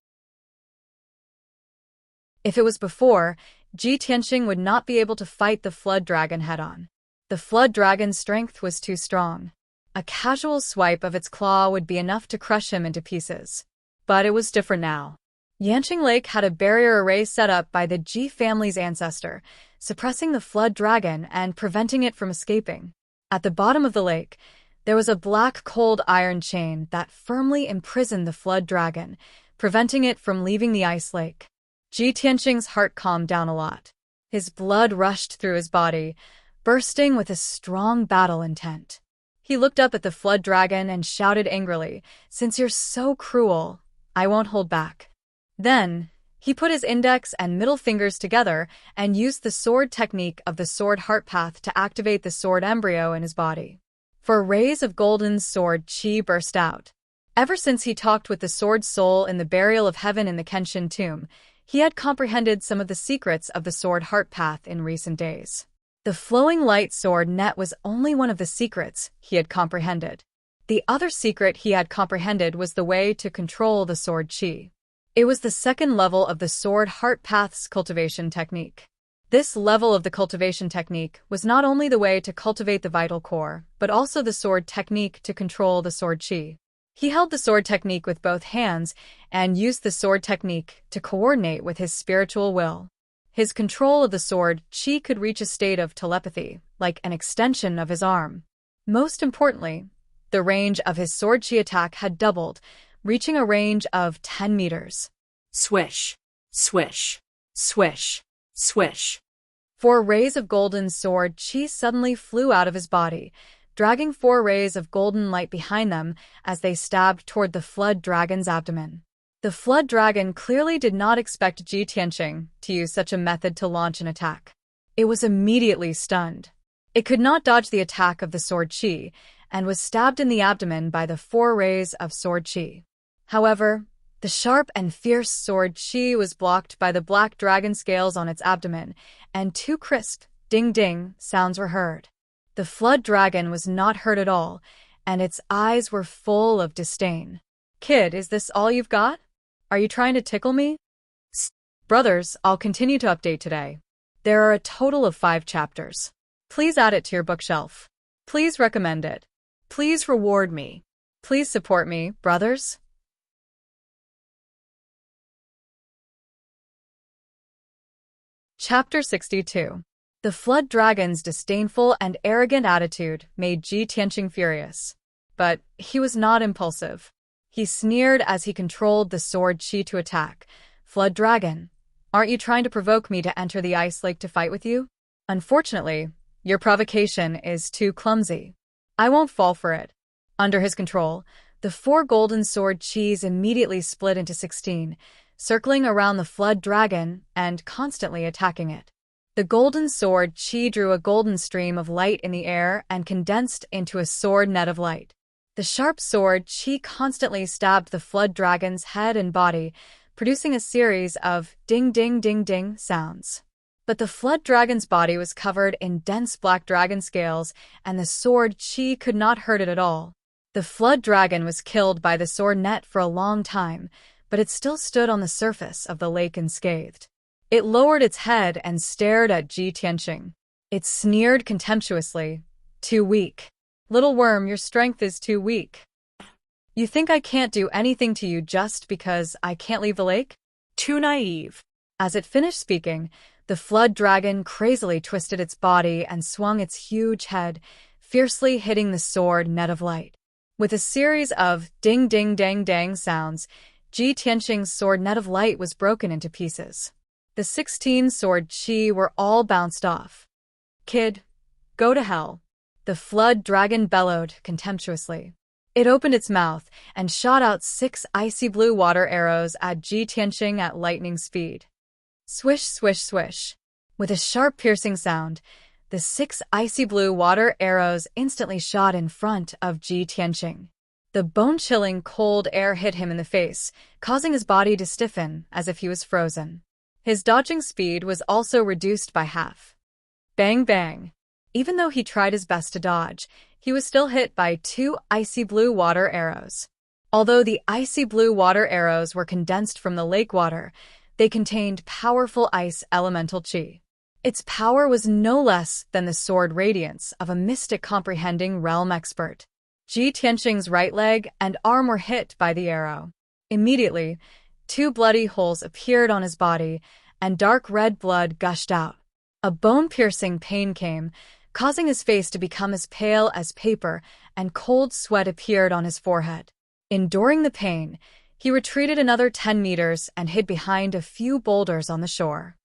If it was before, Ji Tianqing would not be able to fight the flood dragon head-on. The flood dragon's strength was too strong. A casual swipe of its claw would be enough to crush him into pieces. But it was different now. Yanqing Lake had a barrier array set up by the Ji family's ancestor, suppressing the flood dragon and preventing it from escaping. At the bottom of the lake, there was a black cold iron chain that firmly imprisoned the flood dragon, preventing it from leaving the ice lake. Ji Tianqing's heart calmed down a lot. His blood rushed through his body, bursting with a strong battle intent. He looked up at the flood dragon and shouted angrily, "Since you're so cruel, I won't hold back." Then, he put his index and middle fingers together and used the sword technique of the sword heart path to activate the sword embryo in his body. For rays of golden sword chi burst out. Ever since he talked with the sword soul in the burial of heaven in the Kenshin tomb, he had comprehended some of the secrets of the sword heart path in recent days. The flowing light sword net was only one of the secrets he had comprehended. The other secret he had comprehended was the way to control the sword chi. It was the second level of the sword heart path's cultivation technique. This level of the cultivation technique was not only the way to cultivate the vital core, but also the sword technique to control the sword chi. He held the sword technique with both hands and used the sword technique to coordinate with his spiritual will. His control of the sword chi could reach a state of telepathy, like an extension of his arm. Most importantly, the range of his sword chi attack had doubled, reaching a range of 10 meters. Swish, swish, swish, swish. 4 rays of golden sword chi suddenly flew out of his body, dragging 4 rays of golden light behind them as they stabbed toward the flood dragon's abdomen. The flood dragon clearly did not expect Ji Tianqing to use such a method to launch an attack. It was immediately stunned. It could not dodge the attack of the sword qi, and was stabbed in the abdomen by the 4 rays of sword qi. However, the sharp and fierce sword qi was blocked by the black dragon scales on its abdomen, and 2 crisp, ding-ding sounds were heard. The flood dragon was not hurt at all, and its eyes were full of disdain. "Kid, is this all you've got? Are you trying to tickle me?" Brothers, I'll continue to update today. There are a total of 5 chapters. Please add it to your bookshelf. Please recommend it. Please reward me. Please support me, brothers. Chapter 62. The flood dragon's disdainful and arrogant attitude made Ji Tianqing furious. But he was not impulsive. He sneered as he controlled the sword qi to attack. "Flood dragon, aren't you trying to provoke me to enter the ice lake to fight with you? Unfortunately, your provocation is too clumsy. I won't fall for it." Under his control, the 4 golden sword qis immediately split into 16, circling around the flood dragon and constantly attacking it. The golden sword qi drew a golden stream of light in the air and condensed into a sword net of light. The sharp sword qi constantly stabbed the flood dragon's head and body, producing a series of ding-ding-ding-ding sounds. But the flood dragon's body was covered in dense black dragon scales, and the sword qi could not hurt it at all. The flood dragon was killed by the sword net for a long time, but it still stood on the surface of the lake unscathed. It lowered its head and stared at Ji Tianqing. It sneered contemptuously. "Too weak. Little worm, your strength is too weak. You think I can't do anything to you just because I can't leave the lake? Too naive." As it finished speaking, the flood dragon crazily twisted its body and swung its huge head, fiercely hitting the sword net of light. With a series of ding-ding-dang-dang sounds, Ji Tianqing's sword net of light was broken into pieces. The 16 sword qi were all bounced off. "Kid, go to hell," the flood dragon bellowed contemptuously. It opened its mouth and shot out 6 icy blue water arrows at Ji Tianqing at lightning speed. Swish, swish, swish. With a sharp piercing sound, the 6 icy blue water arrows instantly shot in front of Ji Tianqing. The bone-chilling cold air hit him in the face, causing his body to stiffen as if he was frozen. His dodging speed was also reduced by half. Bang, bang. Even though he tried his best to dodge, he was still hit by 2 icy blue water arrows. Although the icy blue water arrows were condensed from the lake water, they contained powerful ice elemental qi. Its power was no less than the sword radiance of a mystic comprehending realm expert. Ji Tianqing's right leg and arm were hit by the arrow. Immediately, 2 bloody holes appeared on his body, and dark red blood gushed out. A bone-piercing pain came, causing his face to become as pale as paper, and cold sweat appeared on his forehead. Enduring the pain, he retreated another 10 meters and hid behind a few boulders on the shore.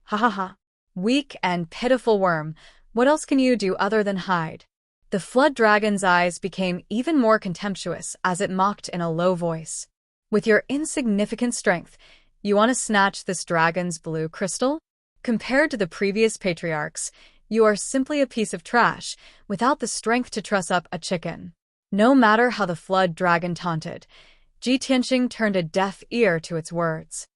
"Ha ha ha. Weak and pitiful worm, what else can you do other than hide?" The flood dragon's eyes became even more contemptuous as it mocked in a low voice. "With your insignificant strength, you want to snatch this dragon's blue crystal? Compared to the previous patriarchs, you are simply a piece of trash, without the strength to truss up a chicken." No matter how the flood dragon taunted, Ji Tianqing turned a deaf ear to its words.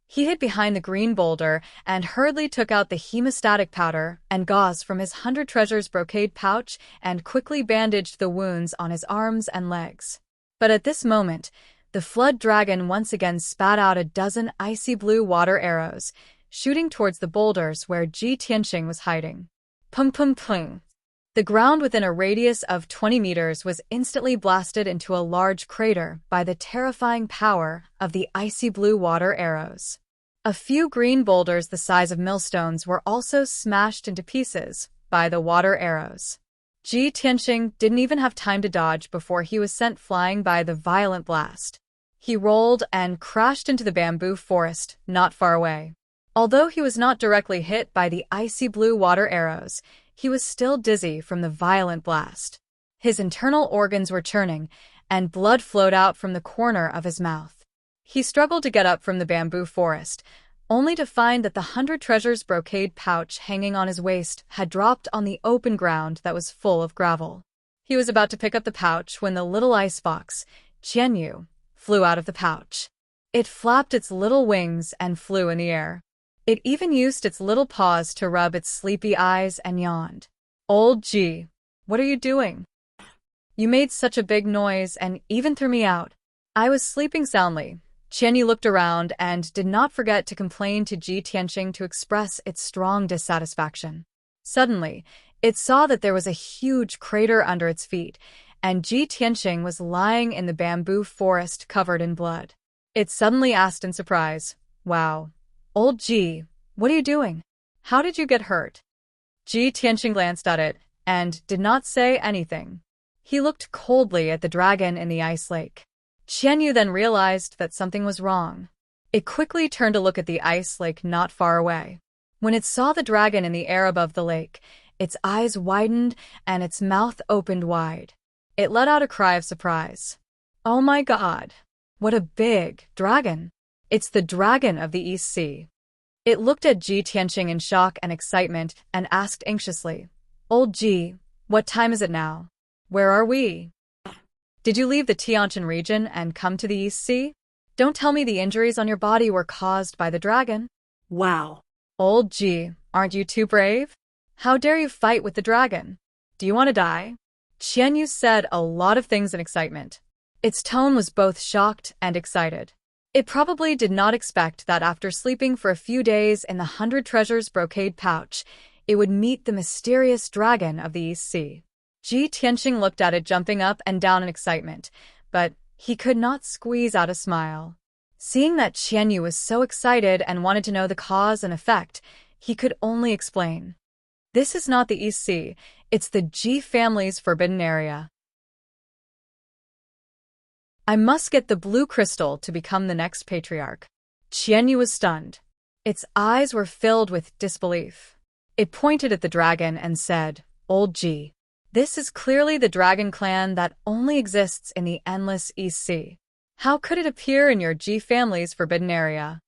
He hid behind the green boulder and hurriedly took out the hemostatic powder and gauze from his 100 treasures brocade pouch and quickly bandaged the wounds on his arms and legs. But at this moment, the flood dragon once again spat out a dozen icy blue water arrows, shooting towards the boulders where Ji Tianqing was hiding. Pung pung pung. The ground within a radius of 20 meters was instantly blasted into a large crater by the terrifying power of the icy blue water arrows. A few green boulders the size of millstones were also smashed into pieces by the water arrows. Ji Tianqing didn't even have time to dodge before he was sent flying by the violent blast. He rolled and crashed into the bamboo forest not far away. Although he was not directly hit by the icy blue water arrows, he was still dizzy from the violent blast. His internal organs were churning, and blood flowed out from the corner of his mouth. He struggled to get up from the bamboo forest, only to find that the 100 treasures brocade pouch hanging on his waist had dropped on the open ground that was full of gravel. He was about to pick up the pouch when the little ice fox, Xianxia, flew out of the pouch. It flapped its little wings and flew in the air. It even used its little paws to rub its sleepy eyes and yawned. "Old G, what are you doing? You made such a big noise and even threw me out." "I was sleeping soundly." Xianxia looked around and did not forget to complain to Ji Tianxing to express its strong dissatisfaction. Suddenly, it saw that there was a huge crater under its feet, and Ji Tianxing was lying in the bamboo forest covered in blood. It suddenly asked in surprise, "Wow, old Ji, what are you doing? How did you get hurt?" Ji Tianxing glanced at it and did not say anything. He looked coldly at the dragon in the ice lake. Xianxia then realized that something was wrong. It quickly turned to look at the ice lake not far away. When it saw the dragon in the air above the lake, its eyes widened and its mouth opened wide. It let out a cry of surprise. "Oh my God! What a big dragon! It's the dragon of the East Sea." It looked at Ji Tianxing in shock and excitement and asked anxiously, "Old Ji, what time is it now? Where are we? Did you leave the Tianjin region and come to the East Sea? Don't tell me the injuries on your body were caused by the dragon." Wow. "Old Ji, aren't you too brave? How dare you fight with the dragon? Do you want to die?" Xianxia said a lot of things in excitement. Its tone was both shocked and excited. It probably did not expect that after sleeping for a few days in the 100 treasures brocade pouch, it would meet the mysterious dragon of the East Sea. Ji Tianxing looked at it jumping up and down in excitement, but he could not squeeze out a smile. Seeing that Xianxia was so excited and wanted to know the cause and effect, he could only explain. "This is not the East Sea, it's the Ji family's forbidden area. I must get the blue crystal to become the next patriarch." Xianxia was stunned. Its eyes were filled with disbelief. It pointed at the dragon and said, "Old Ji, this is clearly the dragon clan that only exists in the endless East Sea. How could it appear in your Ji family's forbidden area?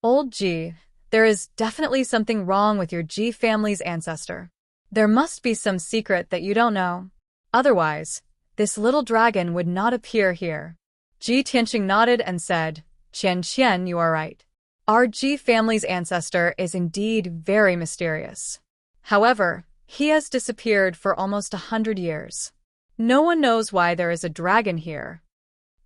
Old Ji, there is definitely something wrong with your Ji family's ancestor. There must be some secret that you don't know. Otherwise, this little dragon would not appear here." Ji Tianxing nodded and said, "Xian, you are right. Our Ji family's ancestor is indeed very mysterious. However, he has disappeared for almost 100 years. No one knows why there is a dragon here.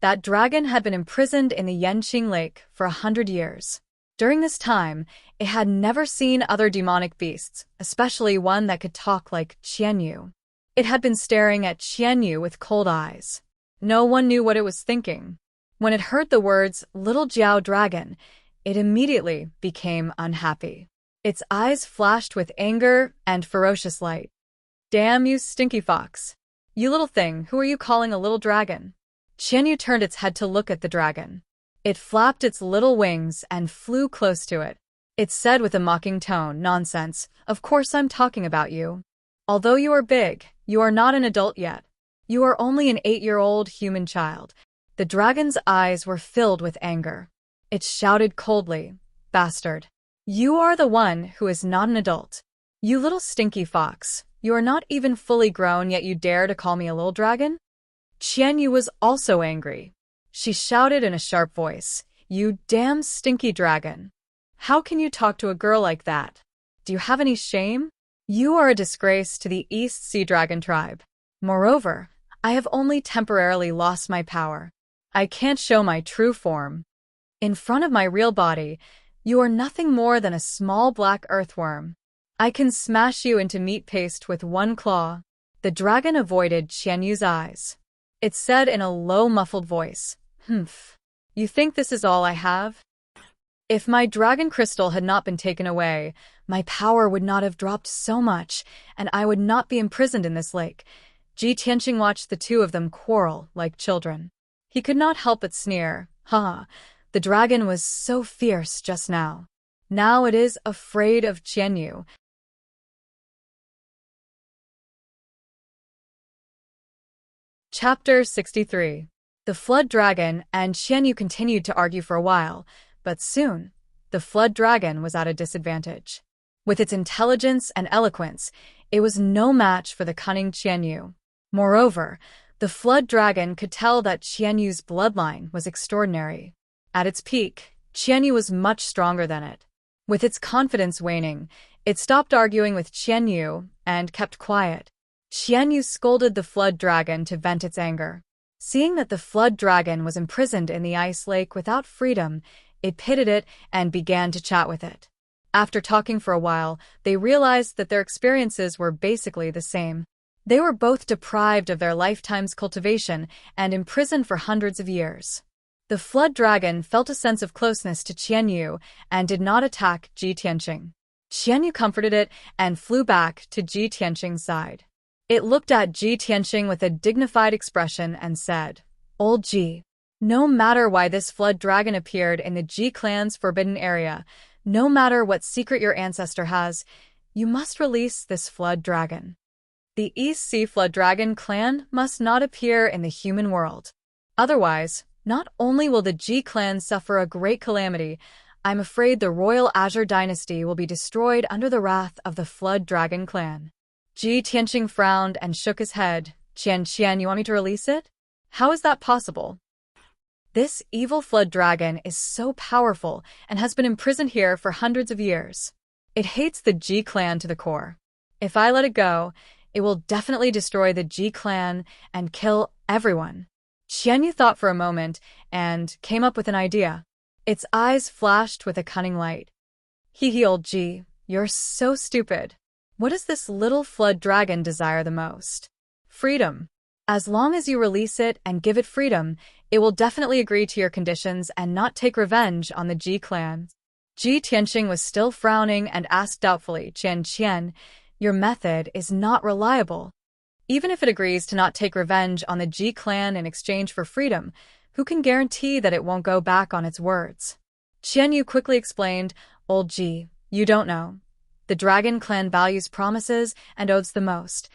That dragon had been imprisoned in the Yanqing Lake for 100 years. During this time, it had never seen other demonic beasts, especially one that could talk like Xianxia. It had been staring at Xianxia with cold eyes. No one knew what it was thinking. When it heard the words, "Little Jiao Dragon," it immediately became unhappy. Its eyes flashed with anger and ferocious light. "Damn you, stinky fox. You little thing, who are you calling a little dragon?" Xianxia turned its head to look at the dragon. It flapped its little wings and flew close to it. It said with a mocking tone, "Nonsense, of course I'm talking about you. Although you are big, you are not an adult yet. You are only an 8-year-old human child." The dragon's eyes were filled with anger. It shouted coldly, "Bastard. You are the one who is not an adult. You little stinky fox, you are not even fully grown yet you dare to call me a little dragon?" Xianxia was also angry. She shouted in a sharp voice, "You damn stinky dragon. How can you talk to a girl like that? Do you have any shame? You are a disgrace to the East Sea Dragon tribe. Moreover, I have only temporarily lost my power. I can't show my true form. In front of my real body, you are nothing more than a small black earthworm. I can smash you into meat paste with one claw." The dragon avoided Xianxia's eyes. It said in a low, muffled voice, "Humph. You think this is all I have? If my dragon crystal had not been taken away, my power would not have dropped so much, and I would not be imprisoned in this lake." Ji Tianxing watched the two of them quarrel like children. He could not help but sneer, "Ha! The dragon was so fierce just now. Now it is afraid of Xianxia." Chapter 63. The Flood Dragon and Xianyu continued to argue for a while, but soon, the Flood Dragon was at a disadvantage. With its intelligence and eloquence, it was no match for the cunning Xianyu. Moreover, the Flood Dragon could tell that Xianyu's bloodline was extraordinary. At its peak, Xianyu was much stronger than it. With its confidence waning, it stopped arguing with Xianyu and kept quiet. Xianyu scolded the Flood Dragon to vent its anger. Seeing that the Flood Dragon was imprisoned in the ice lake without freedom, it pitied it and began to chat with it. After talking for a while, they realized that their experiences were basically the same. They were both deprived of their lifetime's cultivation and imprisoned for hundreds of years. The Flood Dragon felt a sense of closeness to Qianyu and did not attack Ji Tianqing. Qianyu comforted it and flew back to Ji Tianqing's side. It looked at Ji Tianqing with a dignified expression and said, "Old Ji, no matter why this Flood Dragon appeared in the Ji clan's forbidden area, no matter what secret your ancestor has, you must release this Flood Dragon. The East Sea Flood Dragon clan must not appear in the human world. Otherwise, not only will the Ji clan suffer a great calamity, I'm afraid the royal Azure dynasty will be destroyed under the wrath of the Flood Dragon clan." Ji Tianqing frowned and shook his head. Xian, you want me to release it? How is that possible? This evil Flood Dragon is so powerful and has been imprisoned here for hundreds of years. It hates the Ji clan to the core. If I let it go, it will definitely destroy the Ji clan and kill everyone. Xianyu thought for a moment and came up with an idea. Its eyes flashed with a cunning light. Hee old Ji, you're so stupid. What does this little Flood Dragon desire the most? Freedom. As long as you release it and give it freedom, it will definitely agree to your conditions and not take revenge on the Ji clan. Ji Tianqing was still frowning and asked doubtfully, Qian, your method is not reliable. Even if it agrees to not take revenge on the Ji clan in exchange for freedom, who can guarantee that it won't go back on its words? Qianyu quickly explained, Old Ji, you don't know. The Dragon clan values promises and owes the most.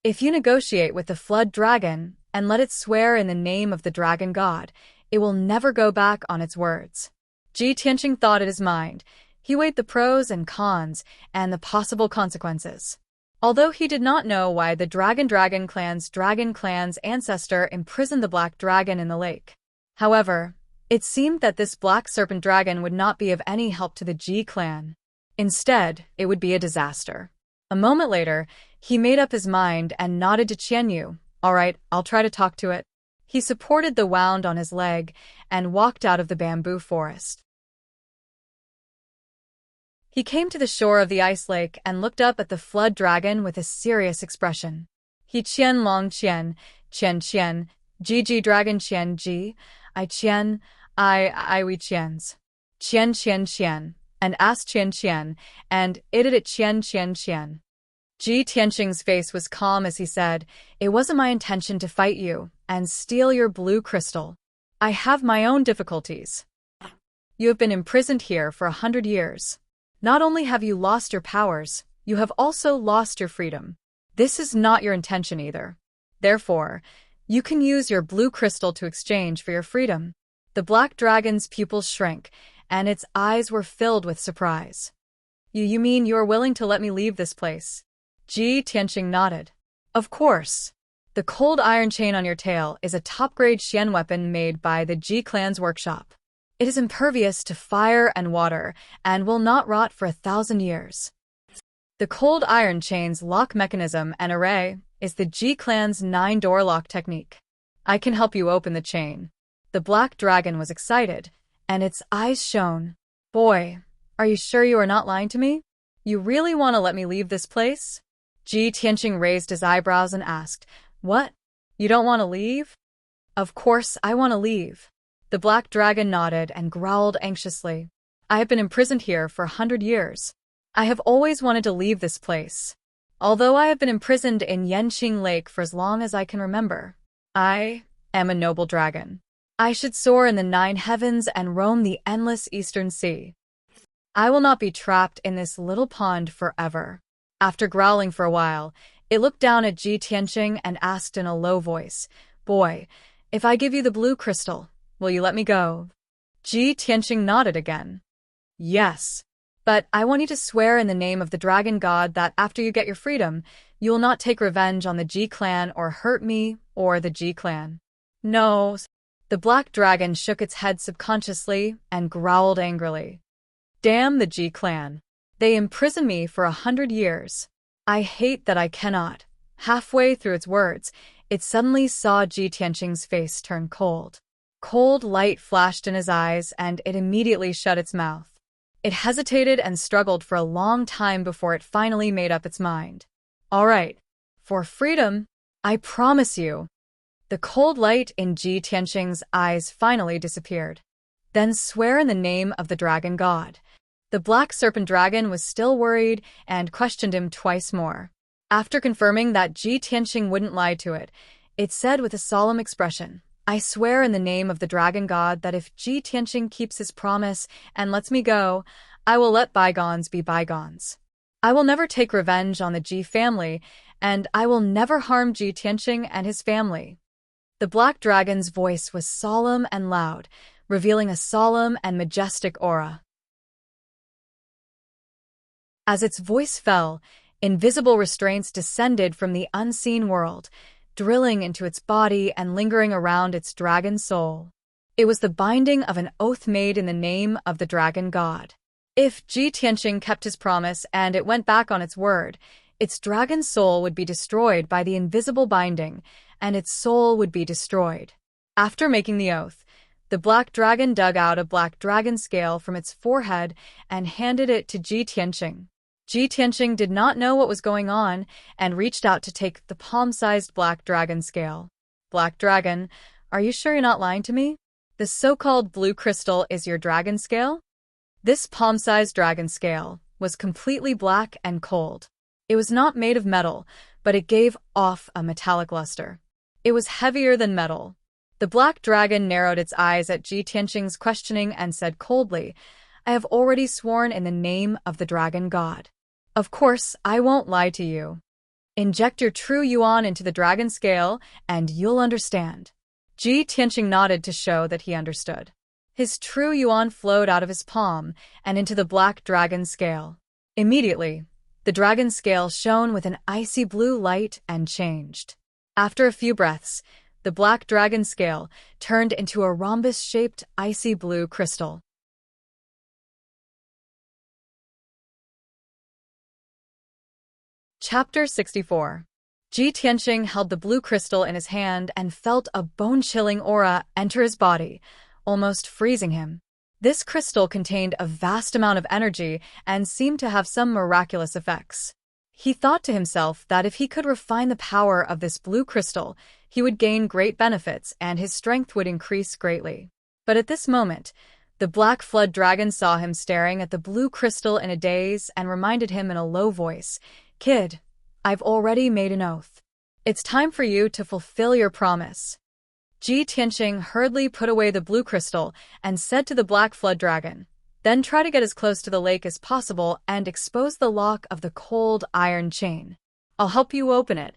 If you negotiate with the Flood Dragon and let it swear in the name of the Dragon God, it will never go back on its words. Ji Tianqing thought in his mind. He weighed the pros and cons and the possible consequences. Although he did not know why the Dragon clan's ancestor imprisoned the Black Dragon in the lake. However, it seemed that this Black Serpent Dragon would not be of any help to the Ji clan. Instead, it would be a disaster. A moment later, he made up his mind and nodded to Qianyu. All right, I'll try to talk to it. He supported the wound on his leg and walked out of the bamboo forest. He came to the shore of the ice lake and looked up at the Flood Dragon with a serious expression. He Qian Long Qian, Ji Dragon Qian, I we Qians. Qian, and asked Qian, and it Qian. Ji Tianqing's face was calm as he said, It wasn't my intention to fight you and steal your blue crystal. I have my own difficulties. You have been imprisoned here for 100 years. Not only have you lost your powers, you have also lost your freedom. This is not your intention either. Therefore, you can use your blue crystal to exchange for your freedom. The Black Dragon's pupils shrank, and its eyes were filled with surprise. You mean you are willing to let me leave this place? Ji Tianqing nodded. Of course. The cold iron chain on your tail is a top-grade Xian weapon made by the Ji clan's workshop. It is impervious to fire and water and will not rot for 1,000 years. The cold iron chain's lock mechanism and array is the Ji clan's 9-door lock technique. I can help you open the chain. The Black Dragon was excited, and its eyes shone. Boy, are you sure you are not lying to me? You really want to let me leave this place? Ji Tianqing raised his eyebrows and asked, What? You don't want to leave? Of course I want to leave. The Black Dragon nodded and growled anxiously. I have been imprisoned here for 100 years. I have always wanted to leave this place. Although I have been imprisoned in Yanqing Lake for as long as I can remember, I am a noble dragon. I should soar in the 9 heavens and roam the endless eastern sea. I will not be trapped in this little pond forever. After growling for a while, it looked down at Ji Tianqing and asked in a low voice, Boy, if I give you the blue crystal, will you let me go? Ji Tianqing nodded again. Yes. But I want you to swear in the name of the dragon god that after you get your freedom, you will not take revenge on the Ji clan or hurt me or the Ji clan. No. The black dragon shook its head subconsciously and growled angrily. Damn the Ji clan. They imprisoned me for 100 years. I hate that I cannot. Halfway through its words, it suddenly saw Ji Tianqing's face turn cold. Cold light flashed in his eyes and it immediately shut its mouth. It hesitated and struggled for a long time before it finally made up its mind. All right. For freedom, I promise you. The cold light in Ji Tianqing's eyes finally disappeared. Then swear in the name of the dragon god. The black serpent dragon was still worried and questioned him twice more. After confirming that Ji Tianqing wouldn't lie to it, it said with a solemn expression, I swear in the name of the dragon god that if Ji Tianqing keeps his promise and lets me go, I will let bygones be bygones. I will never take revenge on the Ji family, and I will never harm Ji Tianqing and his family. The black dragon's voice was solemn and loud, revealing a solemn and majestic aura. As its voice fell, invisible restraints descended from the unseen world, drilling into its body and lingering around its dragon soul. It was the binding of an oath made in the name of the dragon god. If Ji Tianqing kept his promise and it went back on its word, its dragon soul would be destroyed by the invisible binding, and its soul would be destroyed. After making the oath, the black dragon dug out a black dragon scale from its forehead and handed it to Ji Tianqing. Ji Tianqing did not know what was going on and reached out to take the palm-sized black dragon scale. Black dragon, are you sure you're not lying to me? The so-called blue crystal is your dragon scale? This palm-sized dragon scale was completely black and cold. It was not made of metal, but it gave off a metallic luster. It was heavier than metal. The black dragon narrowed its eyes at Ji Tianqing's questioning and said coldly, I have already sworn in the name of the dragon god. Of course, I won't lie to you. Inject your true yuan into the dragon scale, and you'll understand. Ji Tianqing nodded to show that he understood. His true yuan flowed out of his palm and into the black dragon scale. Immediately, the dragon scale shone with an icy blue light and changed. After a few breaths, the black dragon scale turned into a rhombus-shaped icy blue crystal. Chapter 64. Ji Tianqing held the blue crystal in his hand and felt a bone-chilling aura enter his body, almost freezing him. This crystal contained a vast amount of energy and seemed to have some miraculous effects. He thought to himself that if he could refine the power of this blue crystal, he would gain great benefits and his strength would increase greatly. But at this moment, the black flood dragon saw him staring at the blue crystal in a daze and reminded him in a low voice, Kid, I've already made an oath. It's time for you to fulfill your promise. Ji Tianqing hurriedly put away the blue crystal and said to the black flood dragon, then try to get as close to the lake as possible and expose the lock of the cold iron chain. I'll help you open it.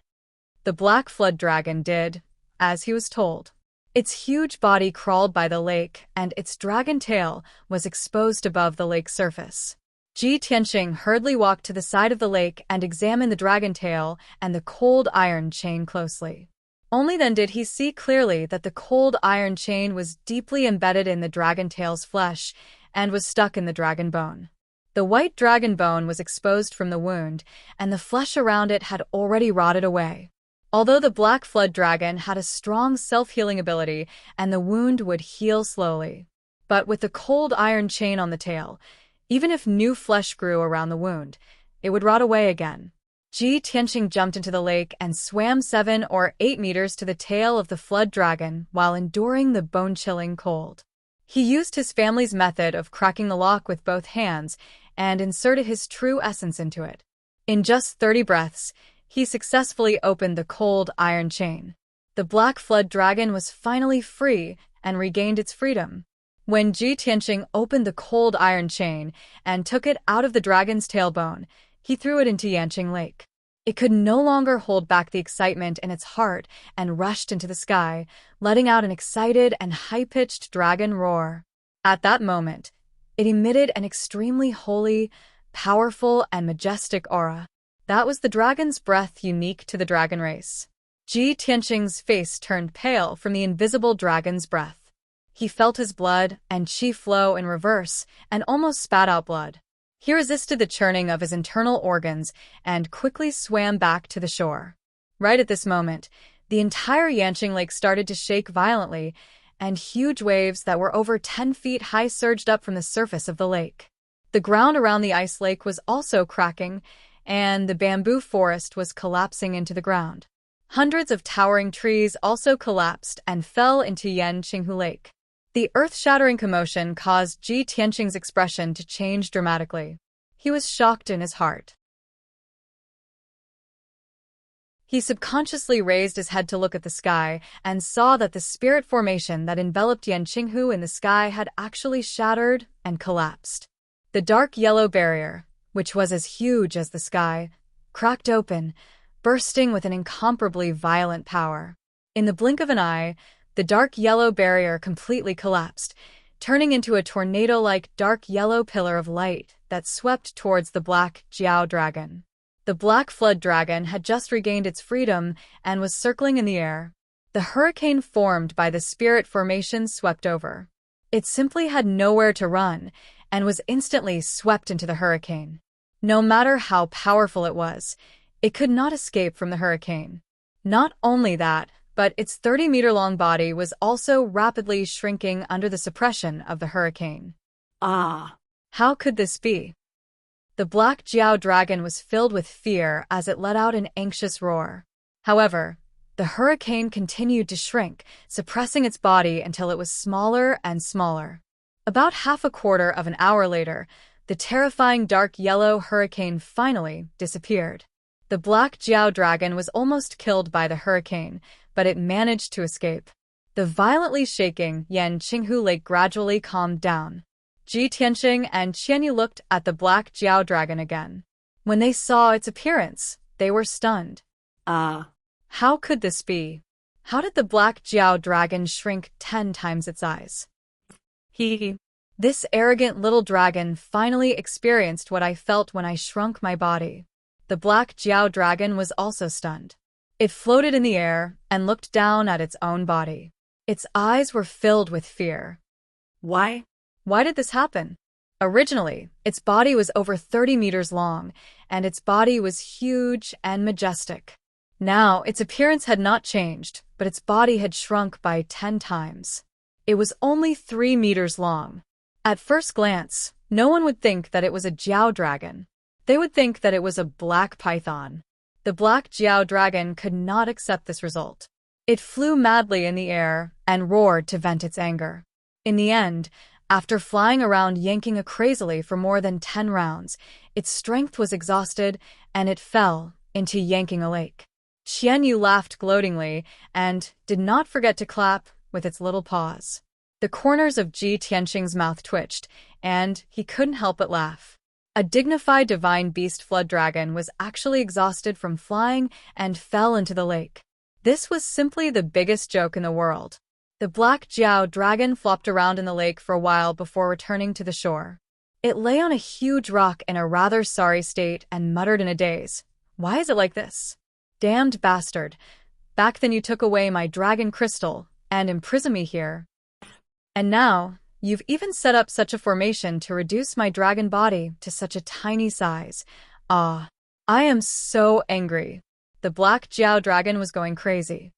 The black flood dragon did, as he was told. Its huge body crawled by the lake and its dragon tail was exposed above the lake's surface. Ji Tianqing hurriedly walked to the side of the lake and examined the dragon tail and the cold iron chain closely. Only then did he see clearly that the cold iron chain was deeply embedded in the dragon tail's flesh and was stuck in the dragon bone. The white dragon bone was exposed from the wound, and the flesh around it had already rotted away. Although the black flood dragon had a strong self-healing ability and the wound would heal slowly. But with the cold iron chain on the tail, even if new flesh grew around the wound, it would rot away again. Ji Tianqing jumped into the lake and swam 7 or 8 meters to the tail of the flood dragon while enduring the bone-chilling cold. He used his family's method of cracking the lock with both hands and inserted his true essence into it. In just 30 breaths, he successfully opened the cold iron chain. The black flood dragon was finally free and regained its freedom. When Ji Tianqing opened the cold iron chain and took it out of the dragon's tailbone, he threw it into Yanqing Lake. It could no longer hold back the excitement in its heart and rushed into the sky, letting out an excited and high-pitched dragon roar. At that moment, it emitted an extremely holy, powerful, and majestic aura. That was the dragon's breath unique to the dragon race. Ji Tianqing's face turned pale from the invisible dragon's breath. He felt his blood and qi flow in reverse and almost spat out blood. He resisted the churning of his internal organs and quickly swam back to the shore. Right at this moment, the entire Yanqing Lake started to shake violently, and huge waves that were over 10 feet high surged up from the surface of the lake. The ground around the ice lake was also cracking, and the bamboo forest was collapsing into the ground. Hundreds of towering trees also collapsed and fell into Yanqinghu Lake. The earth-shattering commotion caused Ji Tianqing's expression to change dramatically. He was shocked in his heart. He subconsciously raised his head to look at the sky and saw that the spirit formation that enveloped Yanqinghu in the sky had actually shattered and collapsed. The dark yellow barrier, which was as huge as the sky, cracked open, bursting with an incomparably violent power. In the blink of an eye, the dark yellow barrier completely collapsed, turning into a tornado-like dark yellow pillar of light that swept towards the black Jiao dragon. The black flood dragon had just regained its freedom and was circling in the air. The hurricane formed by the spirit formation swept over. It simply had nowhere to run and was instantly swept into the hurricane. No matter how powerful it was, it could not escape from the hurricane. Not only that, but its 30-meter-long body was also rapidly shrinking under the suppression of the hurricane. Ah! How could this be? The black Jiao dragon was filled with fear as it let out an anxious roar. However, the hurricane continued to shrink, suppressing its body until it was smaller and smaller. About half a quarter of an hour later, the terrifying dark yellow hurricane finally disappeared. The black Jiao dragon was almost killed by the hurricane, but it managed to escape. The violently shaking Yanqinghu Lake gradually calmed down. Ji Tianqing and Qianyu looked at the black Jiao dragon again. When they saw its appearance, they were stunned. How could this be? How did the black Jiao dragon shrink 10 times its size? This arrogant little dragon finally experienced what I felt when I shrunk my body. The black Jiao dragon was also stunned. It floated in the air and looked down at its own body. Its eyes were filled with fear. Why? Why did this happen? Originally, its body was over 30 meters long, and its body was huge and majestic. Now, its appearance had not changed, but its body had shrunk by 10 times. It was only 3 meters long. At first glance, no one would think that it was a Jiao dragon. They would think that it was a black python. The black Jiao dragon could not accept this result. It flew madly in the air and roared to vent its anger. In the end, after flying around Yanqinghu crazily for more than 10 rounds, its strength was exhausted and it fell into Yanqinghu Lake. Qianyu laughed gloatingly and did not forget to clap with its little paws. The corners of Ji Tianqing's mouth twitched, and he couldn't help but laugh. A dignified divine beast flood dragon was actually exhausted from flying and fell into the lake. This was simply the biggest joke in the world. The black Jiao dragon flopped around in the lake for a while before returning to the shore. It lay on a huge rock in a rather sorry state and muttered in a daze, "Why is it like this? Damned bastard. Back then you took away my dragon crystal and imprisoned me here. And now, you've even set up such a formation to reduce my dragon body to such a tiny size. I am so angry." The black Jiao dragon was going crazy.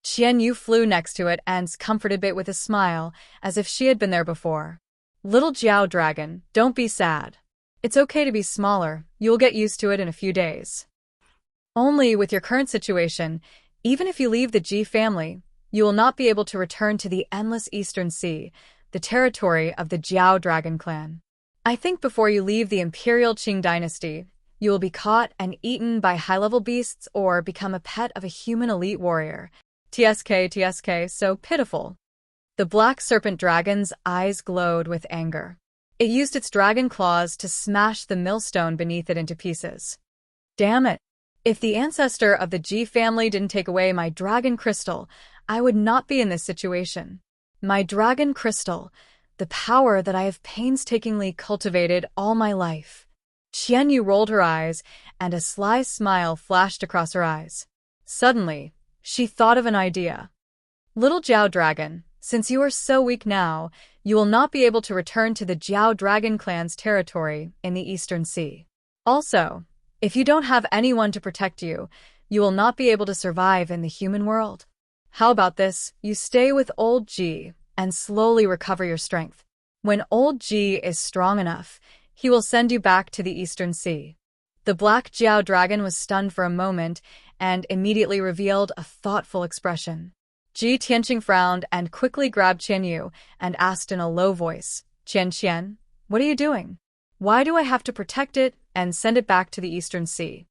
Qianyu flew next to it and comforted it with a smile, as if she had been there before. "Little Jiao dragon, don't be sad. It's okay to be smaller, you'll get used to it in a few days. Only with your current situation, even if you leave the Ji family, you will not be able to return to the endless Eastern Sea, the territory of the Jiao dragon clan. I think before you leave the Imperial Qing dynasty, you will be caught and eaten by high-level beasts or become a pet of a human elite warrior. TSK, so pitiful." The black serpent dragon's eyes glowed with anger. It used its dragon claws to smash the millstone beneath it into pieces. Damn it! If the ancestor of the Ji family didn't take away my dragon crystal, I would not be in this situation. My dragon crystal, the power that I have painstakingly cultivated all my life. Xianyu rolled her eyes, and a sly smile flashed across her eyes. Suddenly, she thought of an idea. Little Jiao Dragon, since you are so weak now, you will not be able to return to the Jiao Dragon clan's territory in the Eastern Sea. Also, if you don't have anyone to protect you, you will not be able to survive in the human world. How about this? You stay with old Ji and slowly recover your strength. When old Ji is strong enough, he will send you back to the Eastern Sea. The black Jiao Dragon was stunned for a moment and immediately revealed a thoughtful expression. Ji Tianqing frowned and quickly grabbed Qianyu and asked in a low voice, Xian, what are you doing? Why do I have to protect it and send it back to the Eastern Sea?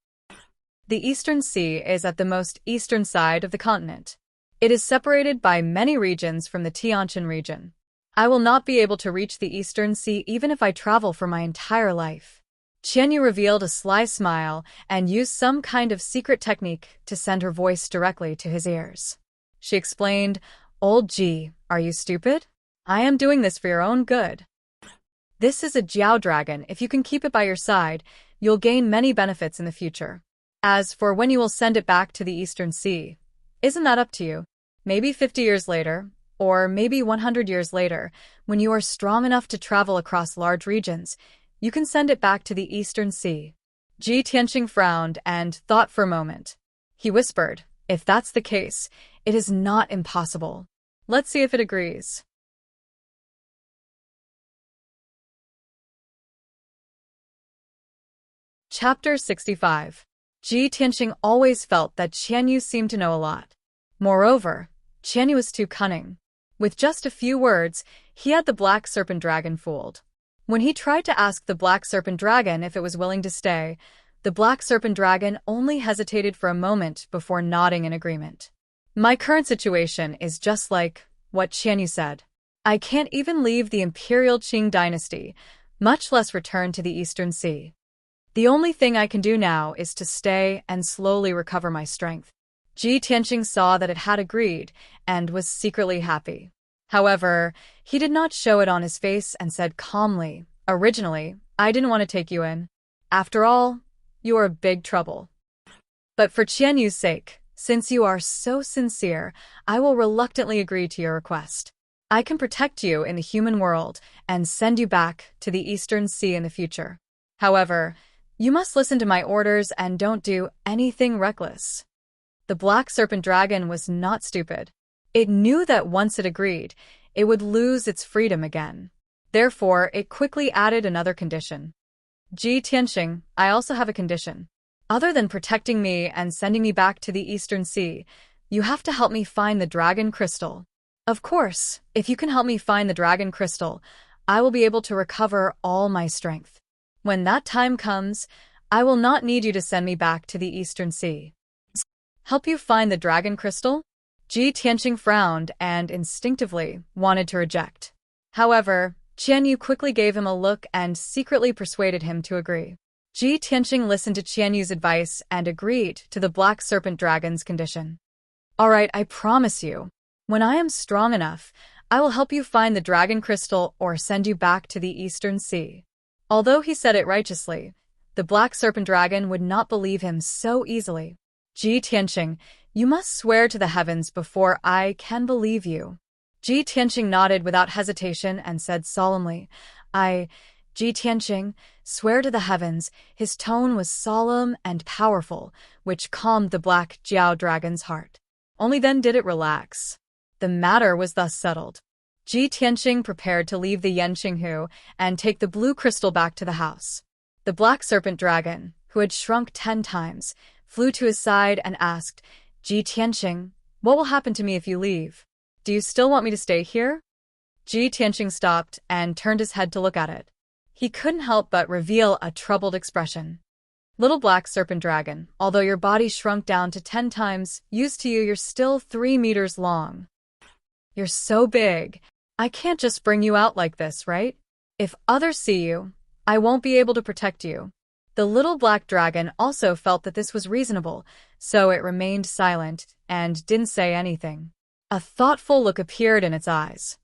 The Eastern Sea is at the most eastern side of the continent. It is separated by many regions from the Tianqian region. I will not be able to reach the Eastern Sea even if I travel for my entire life. Qianyu revealed a sly smile and used some kind of secret technique to send her voice directly to his ears. She explained, Old Ji, are you stupid? I am doing this for your own good. This is a Jiao Dragon. If you can keep it by your side, you'll gain many benefits in the future. As for when you will send it back to the Eastern Sea, isn't that up to you? Maybe 50 years later, or maybe 100 years later, when you are strong enough to travel across large regions, you can send it back to the Eastern Sea. Ji Tianqing frowned and thought for a moment. He whispered, if that's the case, it is not impossible. Let's see if it agrees. Chapter 65. Ji Tianqing always felt that Qianyu seemed to know a lot. Moreover, Qianyu was too cunning. With just a few words, he had the Black Serpent Dragon fooled. When he tried to ask the Black Serpent Dragon if it was willing to stay, the Black Serpent Dragon only hesitated for a moment before nodding in agreement. My current situation is just like what Qianyu said. I can't even leave the Imperial Qing dynasty, much less return to the Eastern Sea. The only thing I can do now is to stay and slowly recover my strength. Ji Tianqing saw that it had agreed and was secretly happy. However, he did not show it on his face and said calmly, originally, I didn't want to take you in. After all, you are big trouble. But for Qianyu's sake, since you are so sincere, I will reluctantly agree to your request. I can protect you in the human world and send you back to the Eastern Sea in the future. However, you must listen to my orders and don't do anything reckless. The Black Serpent Dragon was not stupid. It knew that once it agreed, it would lose its freedom again. Therefore, it quickly added another condition. Ji Tianqing, I also have a condition. Other than protecting me and sending me back to the Eastern Sea, you have to help me find the Dragon Crystal. Of course, if you can help me find the Dragon Crystal, I will be able to recover all my strength. When that time comes, I will not need you to send me back to the Eastern Sea. Help you find the Dragon Crystal? Ji Tianqing frowned and instinctively wanted to reject. However, Qianyu quickly gave him a look and secretly persuaded him to agree. Ji Tianqing listened to Qianyu's advice and agreed to the Black Serpent Dragon's condition. All right, I promise you. When I am strong enough, I will help you find the Dragon Crystal or send you back to the Eastern Sea. Although he said it righteously, the Black Serpent Dragon would not believe him so easily. Ji Tianqing, you must swear to the heavens before I can believe you. Ji Tianqing nodded without hesitation and said solemnly, Ji Tianqing, swear to the heavens. His tone was solemn and powerful, which calmed the Black Jiao Dragon's heart. Only then did it relax. The matter was thus settled. Ji Tianqing prepared to leave the Yanqinghu and take the blue crystal back to the house. The Black Serpent Dragon, who had shrunk 10 times, flew to his side and asked, Ji Tianqing, what will happen to me if you leave? Do you still want me to stay here? Ji Tianqing stopped and turned his head to look at it. He couldn't help but reveal a troubled expression. Little Black Serpent Dragon, although your body shrunk down to 10 times, used to you you're still 3 meters long. You're so big. I can't just bring you out like this, right? If others see you, I won't be able to protect you. The little black dragon also felt that this was reasonable, so it remained silent and didn't say anything. A thoughtful look appeared in its eyes.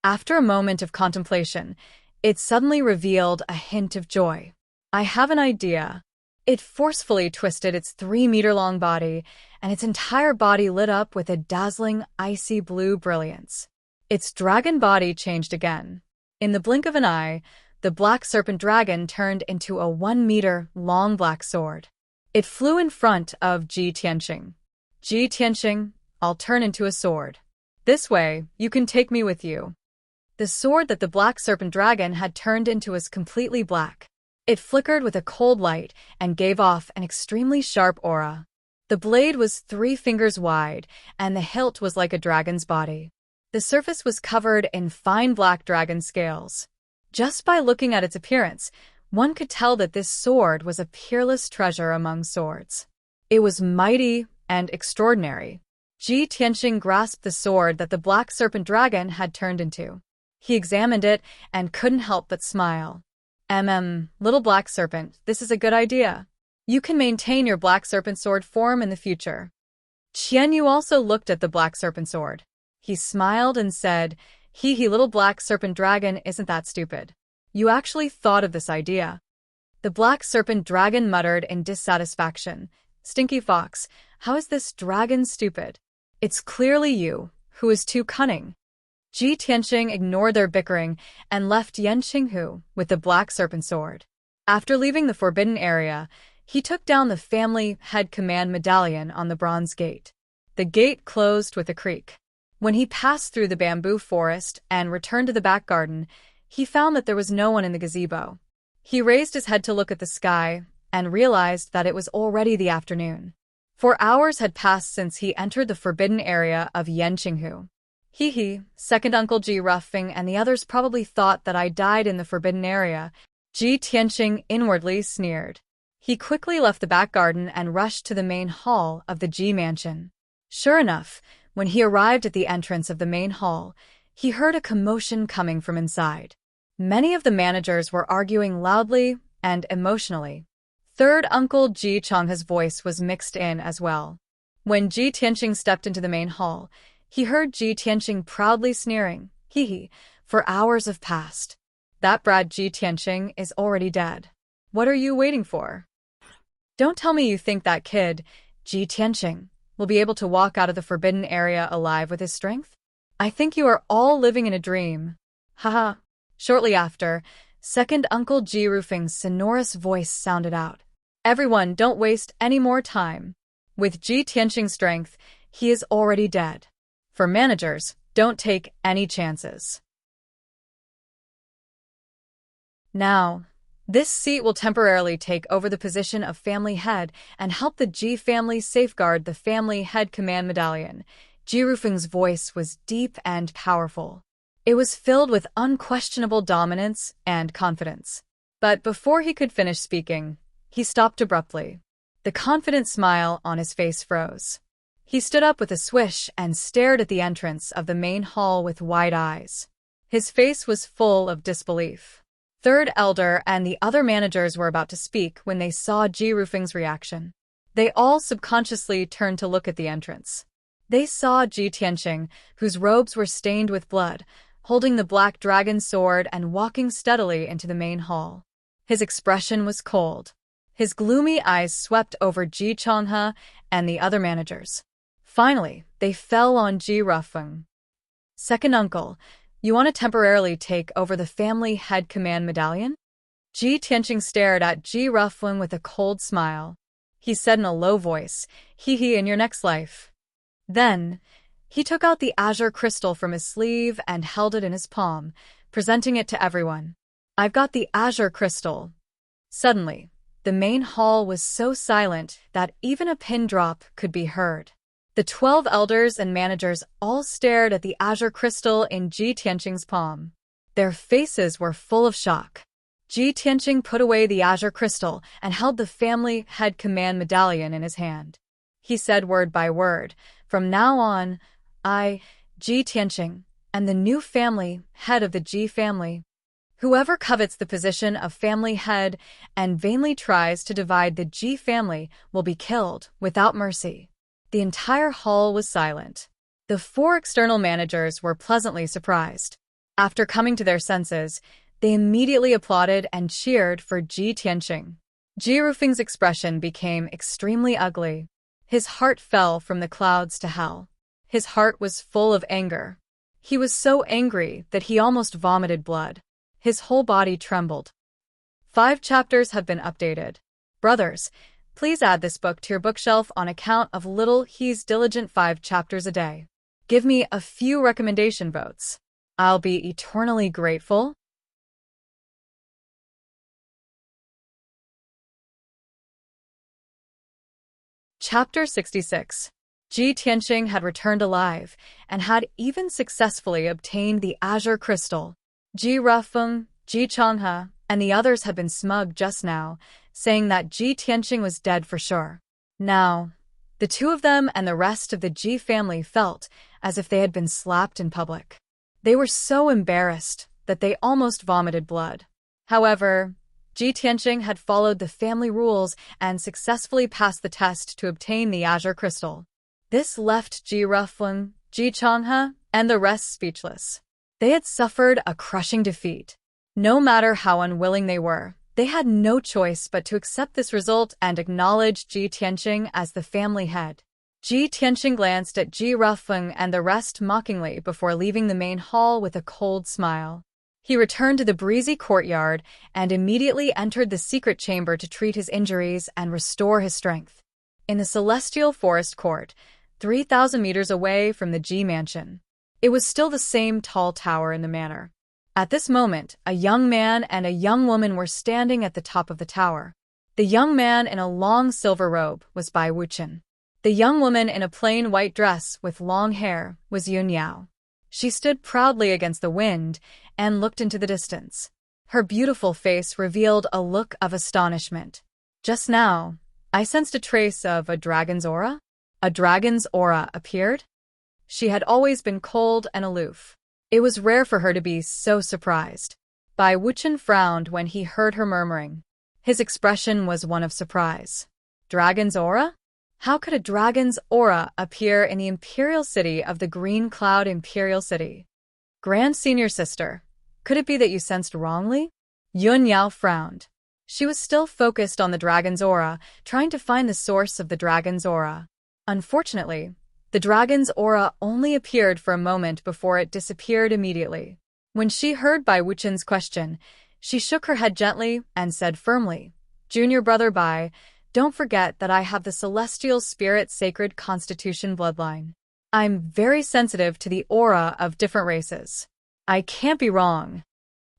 After a moment of contemplation, it suddenly revealed a hint of joy. I have an idea. It forcefully twisted its 3-meter-long body, and its entire body lit up with a dazzling, icy blue brilliance. Its dragon body changed again. In the blink of an eye, the black serpent dragon turned into a 1-meter-long black sword. It flew in front of Zhi Tianxing. Zhi Tianxing, I'll turn into a sword. This way, you can take me with you. The sword that the black serpent dragon had turned into was completely black. It flickered with a cold light and gave off an extremely sharp aura. The blade was 3 fingers wide, and the hilt was like a dragon's body. The surface was covered in fine black dragon scales. Just by looking at its appearance, one could tell that this sword was a peerless treasure among swords. It was mighty and extraordinary. Zhi Tianxing grasped the sword that the black serpent dragon had turned into. He examined it and couldn't help but smile. Little black serpent, this is a good idea. You can maintain your black serpent sword form in the future. Qianyu also looked at the black serpent sword. He smiled and said, Hee, little black serpent dragon isn't that stupid. You actually thought of this idea. The black serpent dragon muttered in dissatisfaction. Stinky fox, how is this dragon stupid? It's clearly you, who is too cunning. Zhi Tianxing ignored their bickering and left Yan Qinghu with the black serpent sword. After leaving the forbidden area, he took down the family head command medallion on the bronze gate. The gate closed with a creak. When he passed through the bamboo forest and returned to the back garden, he found that there was no one in the gazebo. He raised his head to look at the sky and realized that it was already the afternoon. 4 hours had passed since he entered the forbidden area of Yanqinghu. Second Uncle Ji Ruffing and the others probably thought that I died in the forbidden area. Zhi Tianxing inwardly sneered. He quickly left the back garden and rushed to the main hall of the Ji mansion. Sure enough, when he arrived at the entrance of the main hall, he heard a commotion coming from inside. Many of the managers were arguing loudly and emotionally. Third Uncle Ji Changhe's voice was mixed in as well. When Zhi Tianxing stepped into the main hall, he heard Zhi Tianxing proudly sneering. For hours have passed. That brat Zhi Tianxing is already dead. What are you waiting for? Don't tell me you think that kid, Zhi Tianxing, will be able to walk out of the forbidden area alive with his strength? I think you are all living in a dream. Haha. Shortly after, second Uncle Ji Rufing's sonorous voice sounded out. Everyone, don't waste any more time. With Zhi Tianxing's strength, he is already dead. For managers, don't take any chances. Now, this seat will temporarily take over the position of family head and help the Ji family safeguard the family head command medallion. Ji Rufing's voice was deep and powerful. It was filled with unquestionable dominance and confidence. But before he could finish speaking, he stopped abruptly. The confident smile on his face froze. He stood up with a swish and stared at the entrance of the main hall with wide eyes. His face was full of disbelief. Third Elder and the other managers were about to speak when they saw Ji Rufing's reaction. They all subconsciously turned to look at the entrance. They saw Zhi Tianxing, whose robes were stained with blood, holding the black dragon sword and walking steadily into the main hall. His expression was cold. His gloomy eyes swept over Zhi Changhe and the other managers. Finally, they fell on Ji Rufing. Second uncle, you want to temporarily take over the family head command medallion? Zhi Tianxing stared at Ji Rufing with a cold smile. He said in a low voice, in your next life. Then, he took out the azure crystal from his sleeve and held it in his palm, presenting it to everyone. I've got the azure crystal. Suddenly, the main hall was so silent that even a pin drop could be heard. The 12 elders and managers all stared at the azure crystal in Zhi Tianxing's palm. Their faces were full of shock. Zhi Tianxing put away the azure crystal and held the family head command medallion in his hand. He said word by word, "From now on, I, Zhi Tianxing, am and the new family head of the Ji family. Whoever covets the position of family head and vainly tries to divide the Ji family will be killed without mercy. The entire hall was silent. The 4 external managers were pleasantly surprised. After coming to their senses, they immediately applauded and cheered for Ji Tianqing. Ji Rufeng's expression became extremely ugly. His heart fell from the clouds to hell. His heart was full of anger. He was so angry that he almost vomited blood. His whole body trembled. 5 chapters have been updated. Brothers, please add this book to your bookshelf on account of little he's diligent 5 chapters a day. Give me a few recommendation votes. I'll be eternally grateful. Chapter 66. Ji Tianqing had returned alive and had even successfully obtained the azure crystal. Ji Rufeng, Ji Changhe, and the others had been smug just now, saying that Ji Tianqing was dead for sure. Now, the 2 of them and the rest of the Ji family felt as if they had been slapped in public. They were so embarrassed that they almost vomited blood. However, Ji Tianqing had followed the family rules and successfully passed the test to obtain the azure crystal. This left Ji Rufeng, Ji Changhe, and the rest speechless. They had suffered a crushing defeat. No matter how unwilling they were, they had no choice but to accept this result and acknowledge Ji Tianqing as the family head. Ji Tianqing glanced at Ji Rufeng and the rest mockingly before leaving the main hall with a cold smile. He returned to the breezy courtyard and immediately entered the secret chamber to treat his injuries and restore his strength. In the celestial forest court, 3,000 meters away from the Ji mansion, it was still the same tall tower in the manor. At this moment, a young man and a young woman were standing at the top of the tower. The young man in a long silver robe was Bai Wuxian. The young woman in a plain white dress with long hair was Yun Yao. She stood proudly against the wind and looked into the distance. Her beautiful face revealed a look of astonishment. Just now, I sensed a trace of a dragon's aura. A dragon's aura appeared. She had always been cold and aloof. It was rare for her to be so surprised. Bai Wuxian frowned when he heard her murmuring. His expression was one of surprise. Dragon's aura? How could a dragon's aura appear in the imperial city of the Green Cloud Imperial City? Grand Senior Sister, could it be that you sensed wrongly? Yun Yao frowned. She was still focused on the dragon's aura, trying to find the source of the dragon's aura. Unfortunately, the dragon's aura only appeared for a moment before it disappeared immediately. When she heard Bai Wuxian's question, she shook her head gently and said firmly, "Junior brother Bai, don't forget that I have the Celestial Spirit Sacred Constitution bloodline. I'm very sensitive to the aura of different races. I can't be wrong."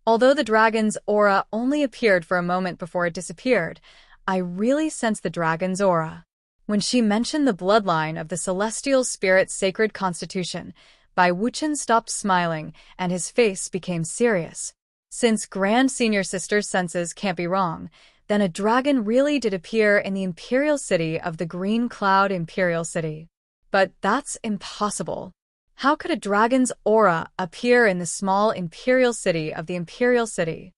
Although the dragon's aura only appeared for a moment before it disappeared, I really sensed the dragon's aura. When she mentioned the bloodline of the Celestial Spirit Sacred Constitution, Bai Wuxian stopped smiling and his face became serious. Since Grand Senior Sister's senses can't be wrong, then a dragon really did appear in the Imperial City of the Green Cloud Imperial City. But that's impossible. How could a dragon's aura appear in the small Imperial City of the Imperial City?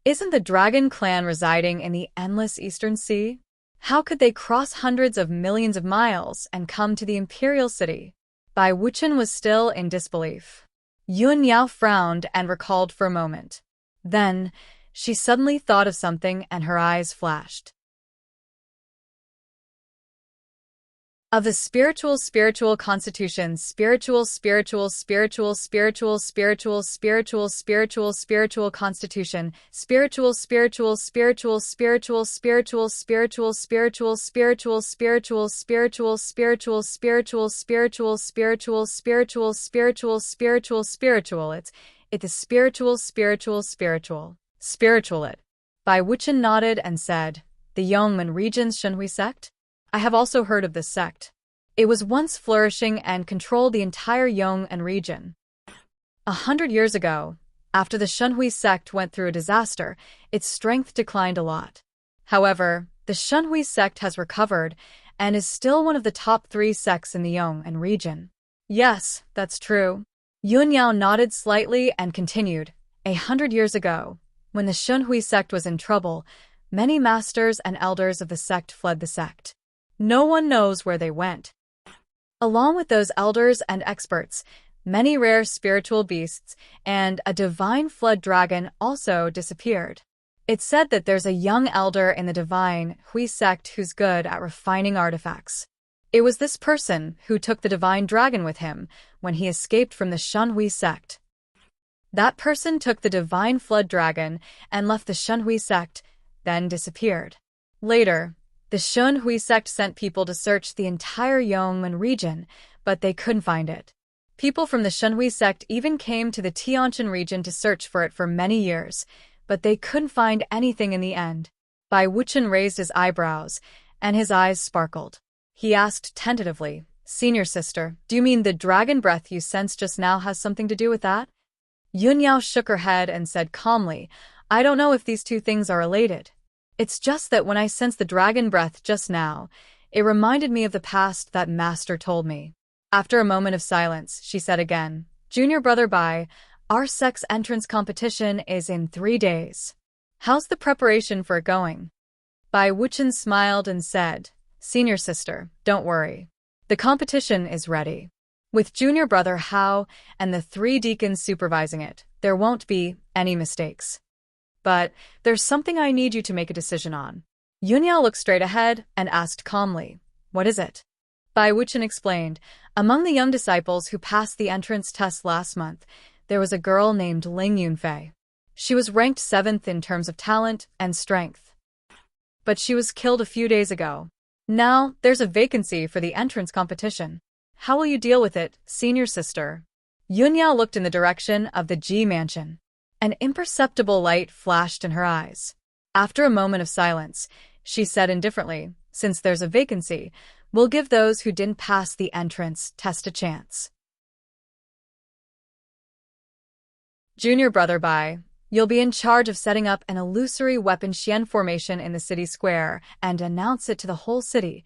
Isn't the dragon clan residing in the endless Eastern Sea? How could they cross hundreds of millions of miles and come to the Imperial City? Bai Wuxian was still in disbelief. Yun Yao frowned and recalled for a moment. Then, she suddenly thought of something and her eyes flashed. Of the spiritual constitution, spiritual constitution, spiritual constitution, it's spiritual it. Bai Wuxian nodded and said, "The Yongmen region's Shenhui sect? I have also heard of this sect. It was once flourishing and controlled the entire Yong'an region. 100 years ago, after the Shenhui sect went through a disaster, its strength declined a lot. However, the Shenhui sect has recovered and is still one of the top 3 sects in the Yong'an region." Yes, that's true. Yun Yao nodded slightly and continued. 100 years ago, when the Shunhui sect was in trouble, many masters and elders of the sect fled the sect. No one knows where they went. Along with those elders and experts, many rare spiritual beasts and a divine flood dragon also disappeared. It's said that there's a young elder in the divine Hui sect who's good at refining artifacts. It was this person who took the divine dragon with him when he escaped from the Shunhui sect. That person took the divine flood dragon and left the Shunhui sect, then disappeared. Later, the Shunhui sect sent people to search the entire Yongmen region, but they couldn't find it. People from the Shunhui sect even came to the Tianshan region to search for it for many years, but they couldn't find anything in the end. Bai Wuxian raised his eyebrows, and his eyes sparkled. He asked tentatively, "Senior sister, do you mean the dragon breath you sensed just now has something to do with that?" Yun Yao shook her head and said calmly, "I don't know if these two things are related. It's just that when I sensed the dragon breath just now, it reminded me of the past that Master told me." After a moment of silence, she said again, "Junior brother Bai, our sect's entrance competition is in 3 days. How's the preparation for it going?" Bai Wuxian smiled and said, "Senior sister, don't worry. The competition is ready. With junior brother Hao and the 3 deacons supervising it, there won't be any mistakes. But there's something I need you to make a decision on." Yun Yao looked straight ahead and asked calmly, "What is it?" Bai Wuxian explained, "Among the young disciples who passed the entrance test last month, there was a girl named Ling Yunfei. She was ranked 7th in terms of talent and strength. But she was killed a few days ago. Now, there's a vacancy for the entrance competition. How will you deal with it, senior sister?" Yun Yao looked in the direction of the Ji mansion. An imperceptible light flashed in her eyes. After a moment of silence, she said indifferently, "Since there's a vacancy, we'll give those who didn't pass the entrance test a chance. Junior brother Bai, you'll be in charge of setting up an illusory weapon Xian formation in the city square and announce it to the whole city.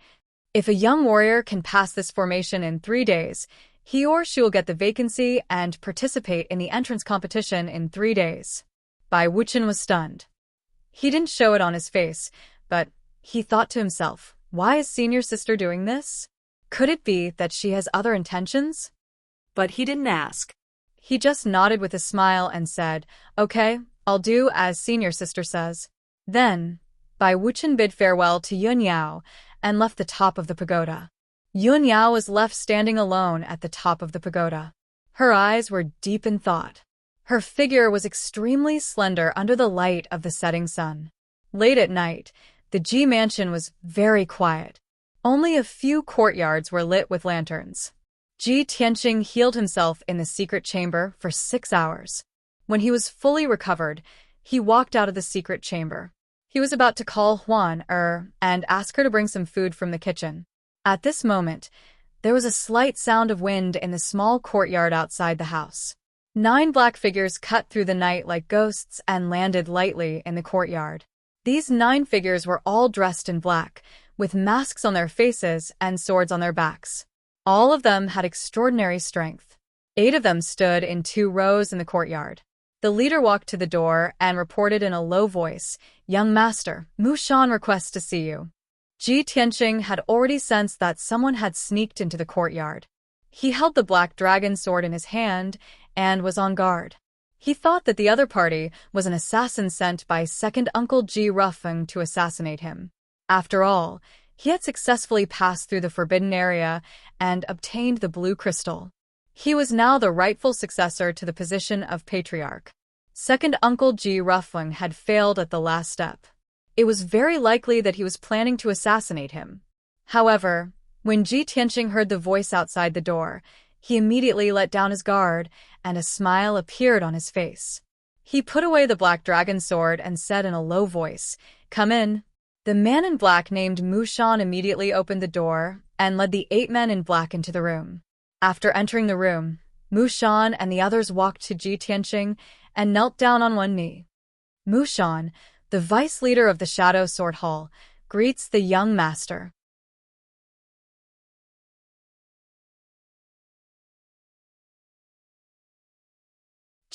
If a young warrior can pass this formation in 3 days, he or she will get the vacancy and participate in the entrance competition in 3 days." Bai Wuxian was stunned. He didn't show it on his face, but he thought to himself, why is senior sister doing this? Could it be that she has other intentions? But he didn't ask. He just nodded with a smile and said, "Okay, I'll do as senior sister says." Then, Bai Wuxian bid farewell to Yun Yao and left the top of the pagoda. Yun Yao was left standing alone at the top of the pagoda. Her eyes were deep in thought. Her figure was extremely slender under the light of the setting sun. Late at night, the Ji mansion was very quiet. Only a few courtyards were lit with lanterns. Ji Tianxing healed himself in the secret chamber for 6 hours. When he was fully recovered, he walked out of the secret chamber. He was about to call Huan and ask her to bring some food from the kitchen. At this moment, there was a slight sound of wind in the small courtyard outside the house. 9 black figures cut through the night like ghosts and landed lightly in the courtyard. These 9 figures were all dressed in black, with masks on their faces and swords on their backs. All of them had extraordinary strength. 8 of them stood in 2 rows in the courtyard. The leader walked to the door and reported in a low voice, "Young master, Mu Shan requests to see you." Ji Tianxing had already sensed that someone had sneaked into the courtyard. He held the black dragon sword in his hand and was on guard. He thought that the other party was an assassin sent by second uncle Ji Rufeng to assassinate him. After all, he had successfully passed through the forbidden area and obtained the blue crystal. He was now the rightful successor to the position of patriarch. Second uncle Ji Rufeng had failed at the last step. It was very likely that he was planning to assassinate him. However, when Ji Tianxing heard the voice outside the door, he immediately let down his guard, and a smile appeared on his face. He put away the black dragon sword and said in a low voice, "Come in." The man in black named Mu Shan immediately opened the door and led the 8 men in black into the room. After entering the room, Mu Shan and the others walked to Ji Tianxing and knelt down on one knee. Mu Shan, the vice leader of the Shadow Sword Hall, greets the young master.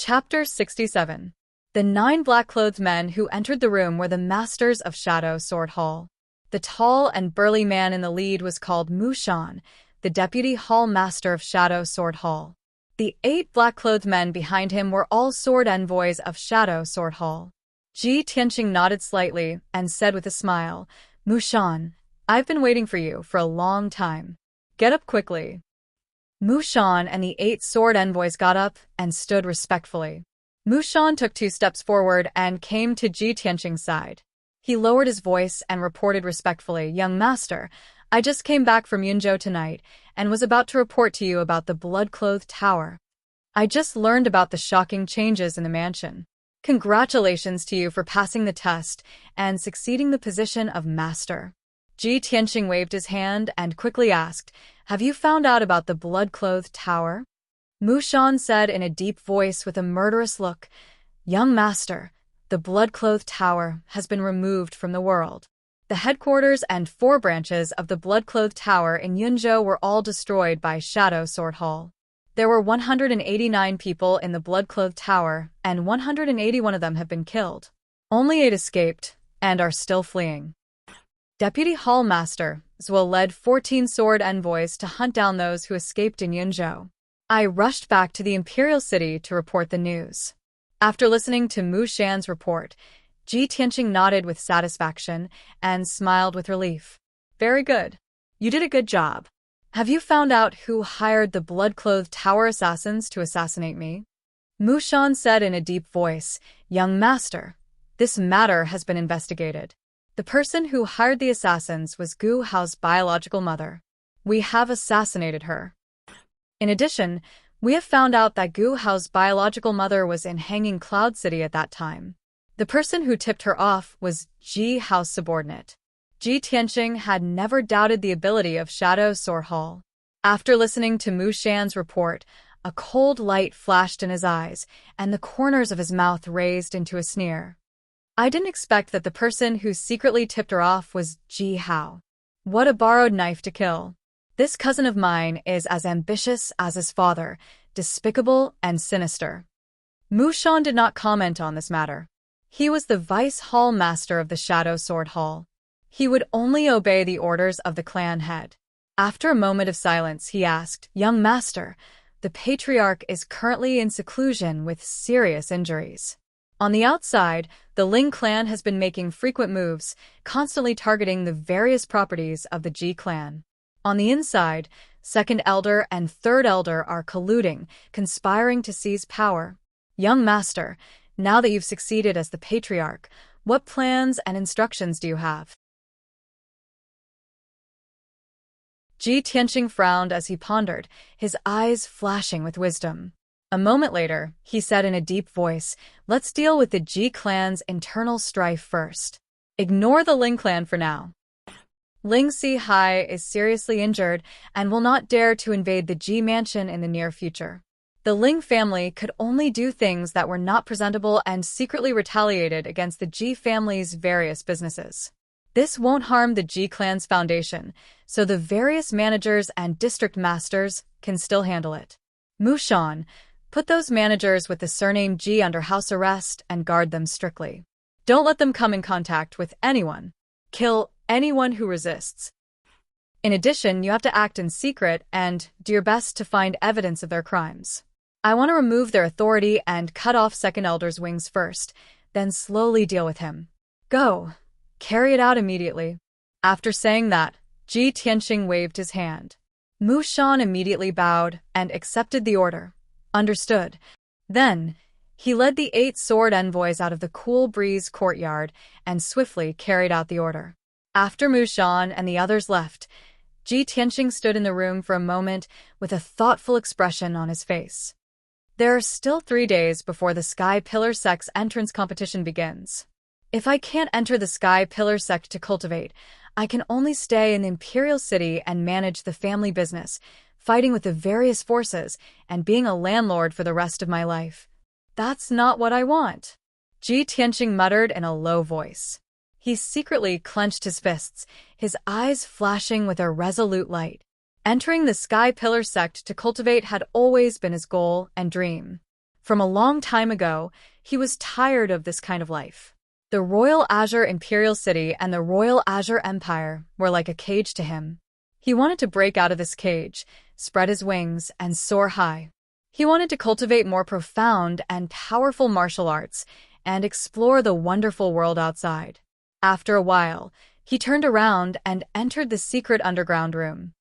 Chapter 67. The 9 black-clothed men who entered the room were the masters of Shadow Sword Hall. The tall and burly man in the lead was called Zhou Xian, the deputy hall master of Shadow Sword Hall. The 8 black-clothed men behind him were all sword envoys of Shadow Sword Hall. Ji Tianqing nodded slightly and said with a smile, "Zhou Xian, I've been waiting for you for a long time. Get up quickly." Zhou Xian and the 8 sword envoys got up and stood respectfully. Zhou Xian took 2 steps forward and came to Ji Tianqing's side. He lowered his voice and reported respectfully, "Young master, I just came back from Yunzhou tonight and was about to report to you about the blood-clothed tower. I just learned about the shocking changes in the mansion. Congratulations to you for passing the test and succeeding the position of master." Ji Tianqing waved his hand and quickly asked, "Have you found out about the blood-clothed tower?" Zhou Xian said in a deep voice with a murderous look, "Young master, the blood-clothed tower has been removed from the world. The headquarters and 4 branches of the blood-clothed tower in Yunzhou were all destroyed by Shadow Sword Hall. There were 189 people in the blood-clothed tower, and 181 of them have been killed. Only 8 escaped, and are still fleeing." Deputy Hall Master Zhou led 14 sword envoys to hunt down those who escaped in Yunzhou. I rushed back to the imperial city to report the news. After listening to Zhou Xian's report, Ji Tianqing nodded with satisfaction and smiled with relief. "Very good. You did a good job. Have you found out who hired the blood-clothed tower assassins to assassinate me?" Zhou Xian said in a deep voice, "Young master, this matter has been investigated. The person who hired the assassins was Gu Hao's biological mother. We have assassinated her. In addition, we have found out that Gu Hao's biological mother was in Hanging Cloud City at that time. The person who tipped her off was Ji Hao's subordinate." Ji Tianqing had never doubted the ability of Shadow Sword Hall. After listening to Zhou Xian's report, a cold light flashed in his eyes, and the corners of his mouth raised into a sneer. "I didn't expect that the person who secretly tipped her off was Ji Hao. What a borrowed knife to kill. This cousin of mine is as ambitious as his father, despicable and sinister." Zhou Xian did not comment on this matter. He was the vice hall master of the Shadow Sword Hall. He would only obey the orders of the clan head. After a moment of silence, he asked, "Young master, the patriarch is currently in seclusion with serious injuries. On the outside, the Ling clan has been making frequent moves, constantly targeting the various properties of the Ji clan. On the inside, second elder and third elder are colluding, conspiring to seize power. Young master, now that you've succeeded as the patriarch, what plans and instructions do you have?" Ji Tianqing frowned as he pondered, his eyes flashing with wisdom. A moment later, he said in a deep voice, "Let's deal with the Ji clan's internal strife first. Ignore the Ling clan for now. Ling Si-hai is seriously injured and will not dare to invade the Ji mansion in the near future. The Ling family could only do things that were not presentable and secretly retaliated against the Ji family's various businesses. This won't harm the Ji clan's foundation, so the various managers and district masters can still handle it. Zhou Xian, put those managers with the surname Ji under house arrest and guard them strictly. Don't let them come in contact with anyone. Kill anyone who resists. In addition, you have to act in secret and do your best to find evidence of their crimes. I want to remove their authority and cut off second elder's wings first, then slowly deal with him. Go. Carry it out immediately." After saying that, Ji Tianqing waved his hand. Zhou Xian immediately bowed and accepted the order. "Understood." Then, he led the 8 sword envoys out of the cool breeze courtyard and swiftly carried out the order. After Zhou Xian and the others left, Ji Tianqing stood in the room for a moment with a thoughtful expression on his face. There are still 3 days before the Sky Pillar Sect's entrance competition begins. If I can't enter the Sky Pillar Sect to cultivate, I can only stay in the Imperial City and manage the family business, fighting with the various forces and being a landlord for the rest of my life. That's not what I want." Ji Tianqing muttered in a low voice. He secretly clenched his fists, his eyes flashing with a resolute light. Entering the Sky Pillar Sect to cultivate had always been his goal and dream. From a long time ago, he was tired of this kind of life. The Royal Azure Imperial City and the Royal Azure Empire were like a cage to him. He wanted to break out of this cage, spread his wings, and soar high. He wanted to cultivate more profound and powerful martial arts and explore the wonderful world outside. After a while, he turned around and entered the secret underground room.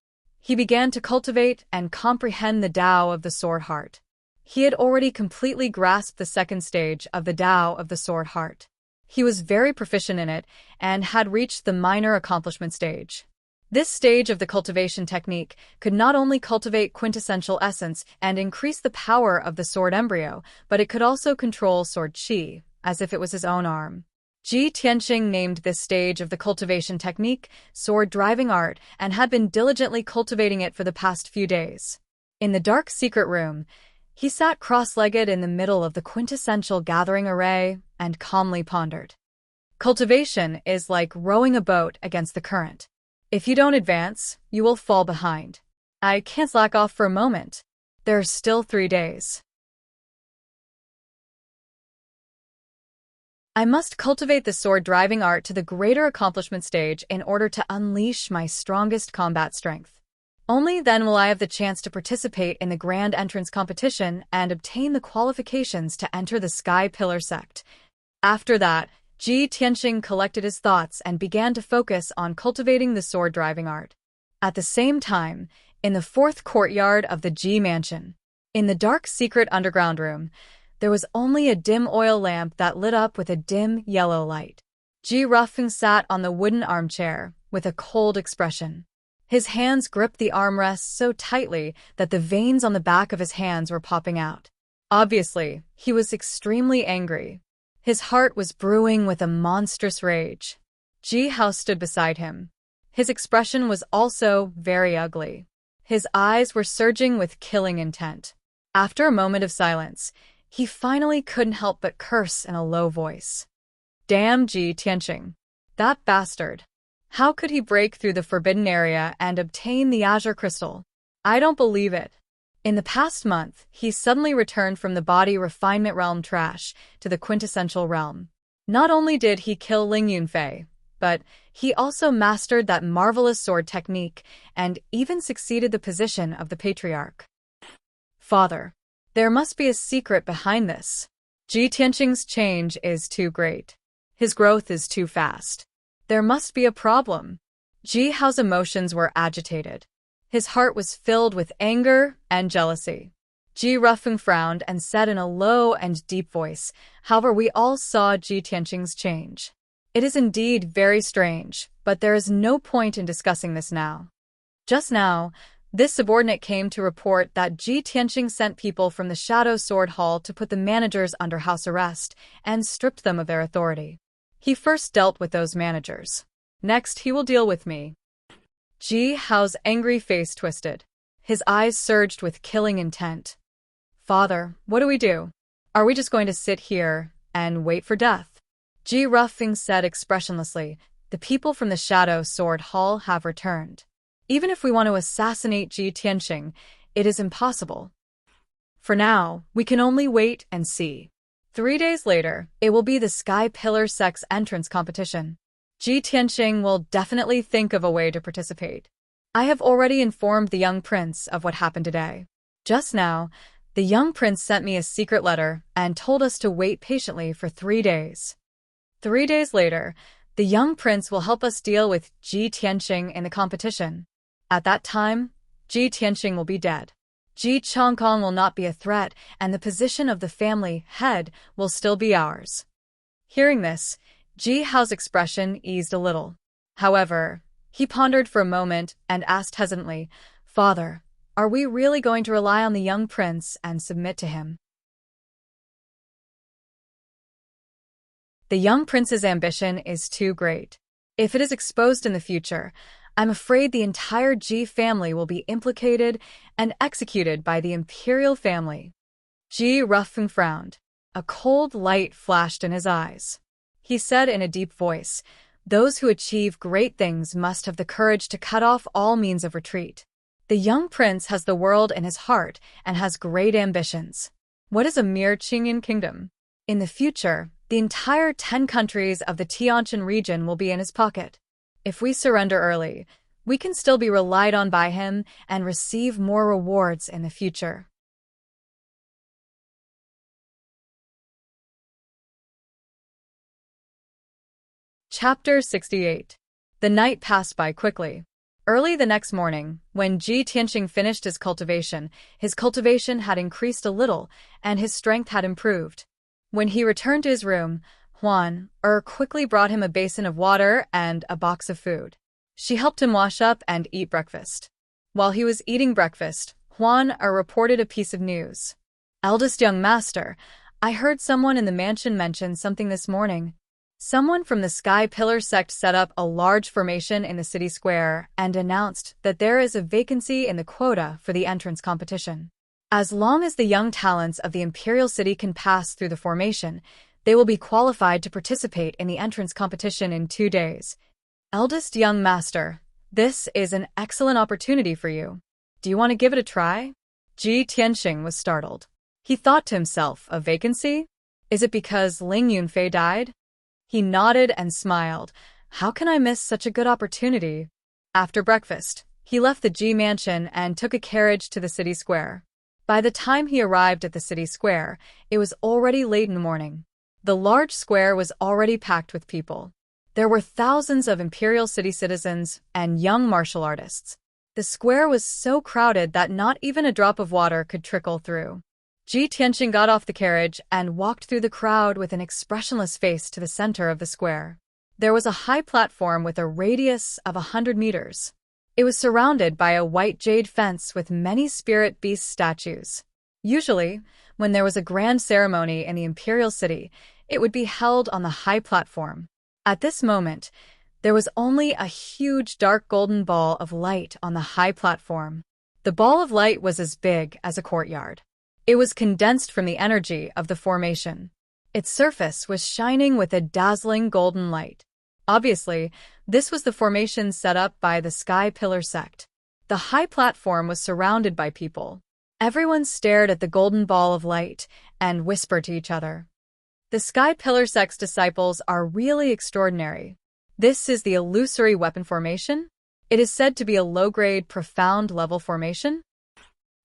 He began to cultivate and comprehend the Tao of the Sword Heart. He had already completely grasped the second stage of the Tao of the Sword Heart. He was very proficient in it and had reached the minor accomplishment stage. This stage of the cultivation technique could not only cultivate quintessential essence and increase the power of the sword embryo, but it could also control sword qi, as if it was his own arm. Ji Tianxing named this stage of the cultivation technique sword driving art and had been diligently cultivating it for the past few days. In the dark secret room, he sat cross-legged in the middle of the quintessential gathering array and calmly pondered. Cultivation is like rowing a boat against the current. If you don't advance, you will fall behind. I can't slack off for a moment. There are still 3 days. I must cultivate the sword-driving art to the greater accomplishment stage in order to unleash my strongest combat strength. Only then will I have the chance to participate in the grand entrance competition and obtain the qualifications to enter the Sky Pillar sect. After that, Ji Tianxing collected his thoughts and began to focus on cultivating the sword-driving art. At the same time, in the 4th courtyard of the Ji Mansion, in the dark secret underground room, there was only a dim oil lamp that lit up with a dim yellow light. Ji Rufeng sat on the wooden armchair with a cold expression. His hands gripped the armrests so tightly that the veins on the back of his hands were popping out. Obviously, he was extremely angry. His heart was brewing with a monstrous rage. Ji Hao stood beside him. His expression was also very ugly. His eyes were surging with killing intent. After a moment of silence, he finally couldn't help but curse in a low voice. Damn Ji Tianxing. That bastard. How could he break through the forbidden area and obtain the azure crystal? I don't believe it. In the past month, he suddenly returned from the body refinement realm trash to the quintessential realm. Not only did he kill Ling Yunfei, but he also mastered that marvelous sword technique and even succeeded the position of the patriarch. Father, there must be a secret behind this. Ji Tianxing's change is too great. His growth is too fast. There must be a problem. Ji Hao's emotions were agitated. His heart was filled with anger and jealousy. Ji Rufeng frowned and said in a low and deep voice, however, we all saw Ji Tianxing's change. It is indeed very strange, but there is no point in discussing this now. Just now, this subordinate came to report that Ji Tianxing sent people from the Shadow Sword Hall to put the managers under house arrest and stripped them of their authority. He first dealt with those managers. Next, he will deal with me. Ji Hao's angry face twisted. His eyes surged with killing intent. Father, what do we do? Are we just going to sit here and wait for death? Ji Rufeng said expressionlessly, the people from the Shadow Sword Hall have returned. Even if we want to assassinate Ji Tianxing, it is impossible. For now, we can only wait and see. 3 days later, it will be the Sky Pillar Sect's entrance competition. Ji Tianxing will definitely think of a way to participate. I have already informed the young prince of what happened today. Just now, the young prince sent me a secret letter and told us to wait patiently for 3 days. 3 days later, the young prince will help us deal with Ji Tianxing in the competition. At that time, Ji Tianxing will be dead. Ji Chongkong will not be a threat, and the position of the family head will still be ours. Hearing this, Ji Hao's expression eased a little. However, he pondered for a moment and asked hesitantly, Father, are we really going to rely on the young prince and submit to him? The young prince's ambition is too great. If it is exposed in the future, I'm afraid the entire Ji family will be implicated and executed by the imperial family. Ji Rufeng frowned. A cold light flashed in his eyes. He said in a deep voice, those who achieve great things must have the courage to cut off all means of retreat. The young prince has the world in his heart and has great ambitions. What is a mere Qingyan kingdom? In the future, the entire 10 countries of the Tianqian region will be in his pocket. If we surrender early, we can still be relied on by him and receive more rewards in the future. Chapter 68. The night passed by quickly. Early the next morning, when Zhi Tianxing finished his cultivation had increased a little, and his strength had improved. When he returned to his room, Huan quickly brought him a basin of water and a box of food. She helped him wash up and eat breakfast. While he was eating breakfast, Huan reported a piece of news. Eldest young master, I heard someone in the mansion mention something this morning. Someone from the Sky Pillar sect set up a large formation in the city square and announced that there is a vacancy in the quota for the entrance competition. As long as the young talents of the Imperial City can pass through the formation, they will be qualified to participate in the entrance competition in 2 days. Eldest young master, this is an excellent opportunity for you. Do you want to give it a try? Zhi Tianxing was startled. He thought to himself, a vacancy? Is it because Ling Yunfei died? He nodded and smiled. How can I miss such a good opportunity? After breakfast, he left the Zhi mansion and took a carriage to the city square. By the time he arrived at the city square, it was already late in the morning. The large square was already packed with people. There were thousands of Imperial City citizens and young martial artists. The square was so crowded that not even a drop of water could trickle through. Zhi Tianxing got off the carriage and walked through the crowd with an expressionless face to the center of the square. There was a high platform with a radius of 100 meters. It was surrounded by a white jade fence with many spirit beast statues. Usually, when there was a grand ceremony in the Imperial City, it would be held on the high platform. At this moment, there was only a huge dark golden ball of light on the high platform. The ball of light was as big as a courtyard. It was condensed from the energy of the formation. Its surface was shining with a dazzling golden light. Obviously, this was the formation set up by the Sky Pillar sect. The high platform was surrounded by people. Everyone stared at the golden ball of light and whispered to each other. The Sky Pillar sect's disciples are really extraordinary. This is the illusory weapon formation. It is said to be a low-grade, profound-level formation.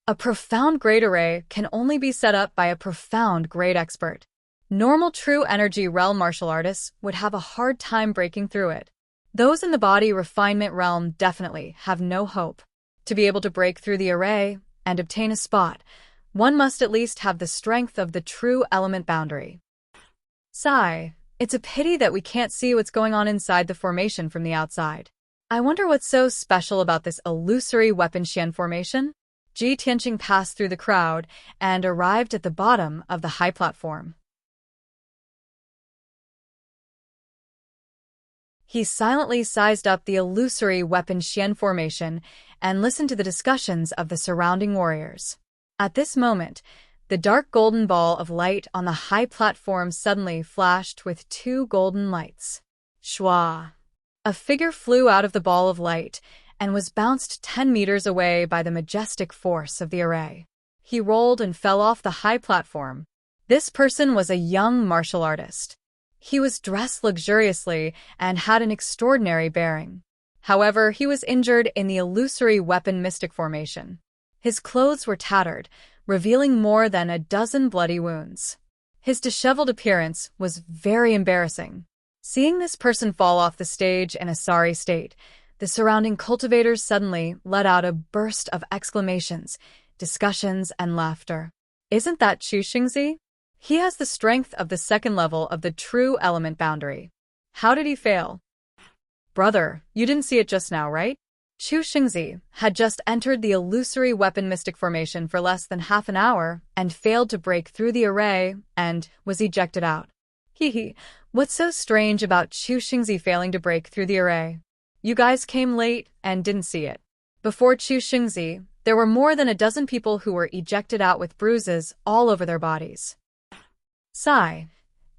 A profound grade array can only be set up by a profound grade expert. Normal true energy realm martial artists would have a hard time breaking through it. Those in the body refinement realm definitely have no hope. To be able to break through the array and obtain a spot, one must at least have the strength of the true element boundary. Sigh, it's a pity that we can't see what's going on inside the formation from the outside. I wonder what's so special about this illusory weapon Xian formation? Zhi Tianxing passed through the crowd and arrived at the bottom of the high platform. He silently sized up the illusory weapon Xian formation and listened to the discussions of the surrounding warriors. At this moment, the dark golden ball of light on the high platform suddenly flashed with 2 golden lights. Shwa! A figure flew out of the ball of light and was bounced 10 meters away by the majestic force of the array. He rolled and fell off the high platform. This person was a young martial artist. He was dressed luxuriously and had an extraordinary bearing. However, he was injured in the illusory weapon mystic formation. His clothes were tattered, revealing more than a dozen bloody wounds. His disheveled appearance was very embarrassing. Seeing this person fall off the stage in a sorry state, the surrounding cultivators suddenly let out a burst of exclamations, discussions, and laughter. Isn't that Zhu Xingzi? He has the strength of the 2nd level of the true element boundary. How did he fail? Brother, you didn't see it just now, right? Zhu Xingzi had just entered the illusory weapon mystic formation for less than half an hour and failed to break through the array and was ejected out. Hee, what's so strange about Zhu Xingzi failing to break through the array? You guys came late and didn't see it. Before Zhu Xingzi, there were more than a dozen people who were ejected out with bruises all over their bodies. Sigh.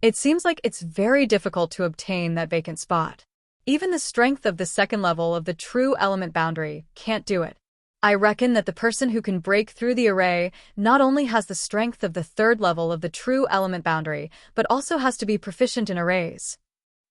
It seems like it's very difficult to obtain that vacant spot. Even the strength of the 2nd level of the true element boundary can't do it. I reckon that the person who can break through the array not only has the strength of the third level of the true element boundary, but also has to be proficient in arrays.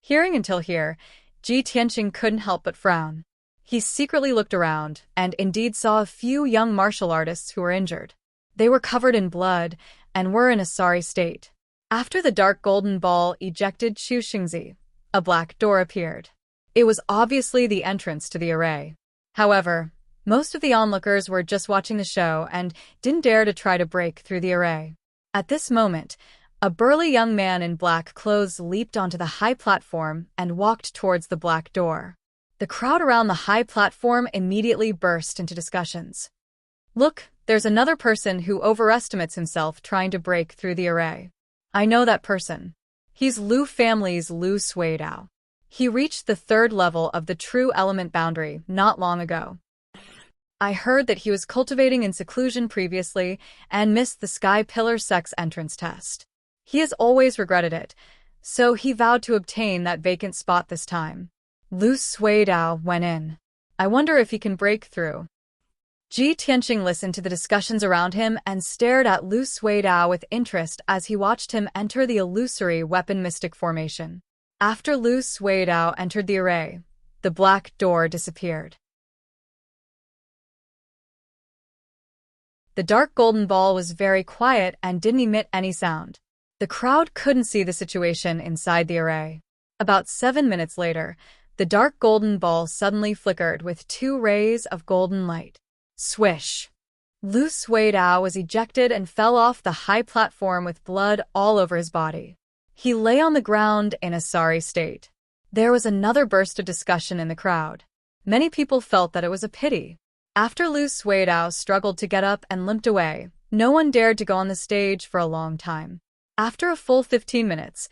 Hearing until here, Ji Tianqing couldn't help but frown. He secretly looked around, and indeed saw a few young martial artists who were injured. They were covered in blood, and were in a sorry state. After the dark golden ball ejected Xianxia, a black door appeared. It was obviously the entrance to the array. However, most of the onlookers were just watching the show and didn't dare to try to break through the array. At this moment, a burly young man in black clothes leaped onto the high platform and walked towards the black door. The crowd around the high platform immediately burst into discussions. Look, there's another person who overestimates himself trying to break through the array. I know that person. He's Lu family's Lu Suidao. He reached the third level of the true element boundary not long ago. I heard that he was cultivating in seclusion previously and missed the Sky Pillar Sect's entrance test. He has always regretted it, so he vowed to obtain that vacant spot this time. Lu Suidao went in. I wonder if he can break through. Ji Tianqing listened to the discussions around him and stared at Lu Suidao with interest as he watched him enter the illusory weapon mystic formation. After Lu Suidao entered the array, the black door disappeared. The dark golden ball was very quiet and didn't emit any sound. The crowd couldn't see the situation inside the array. About 7 minutes later, the dark golden ball suddenly flickered with 2 rays of golden light. Swish! Lu Suidao was ejected and fell off the high platform with blood all over his body. He lay on the ground in a sorry state. There was another burst of discussion in the crowd. Many people felt that it was a pity. After Lu Suidao struggled to get up and limped away, no one dared to go on the stage for a long time. After a full 15 minutes,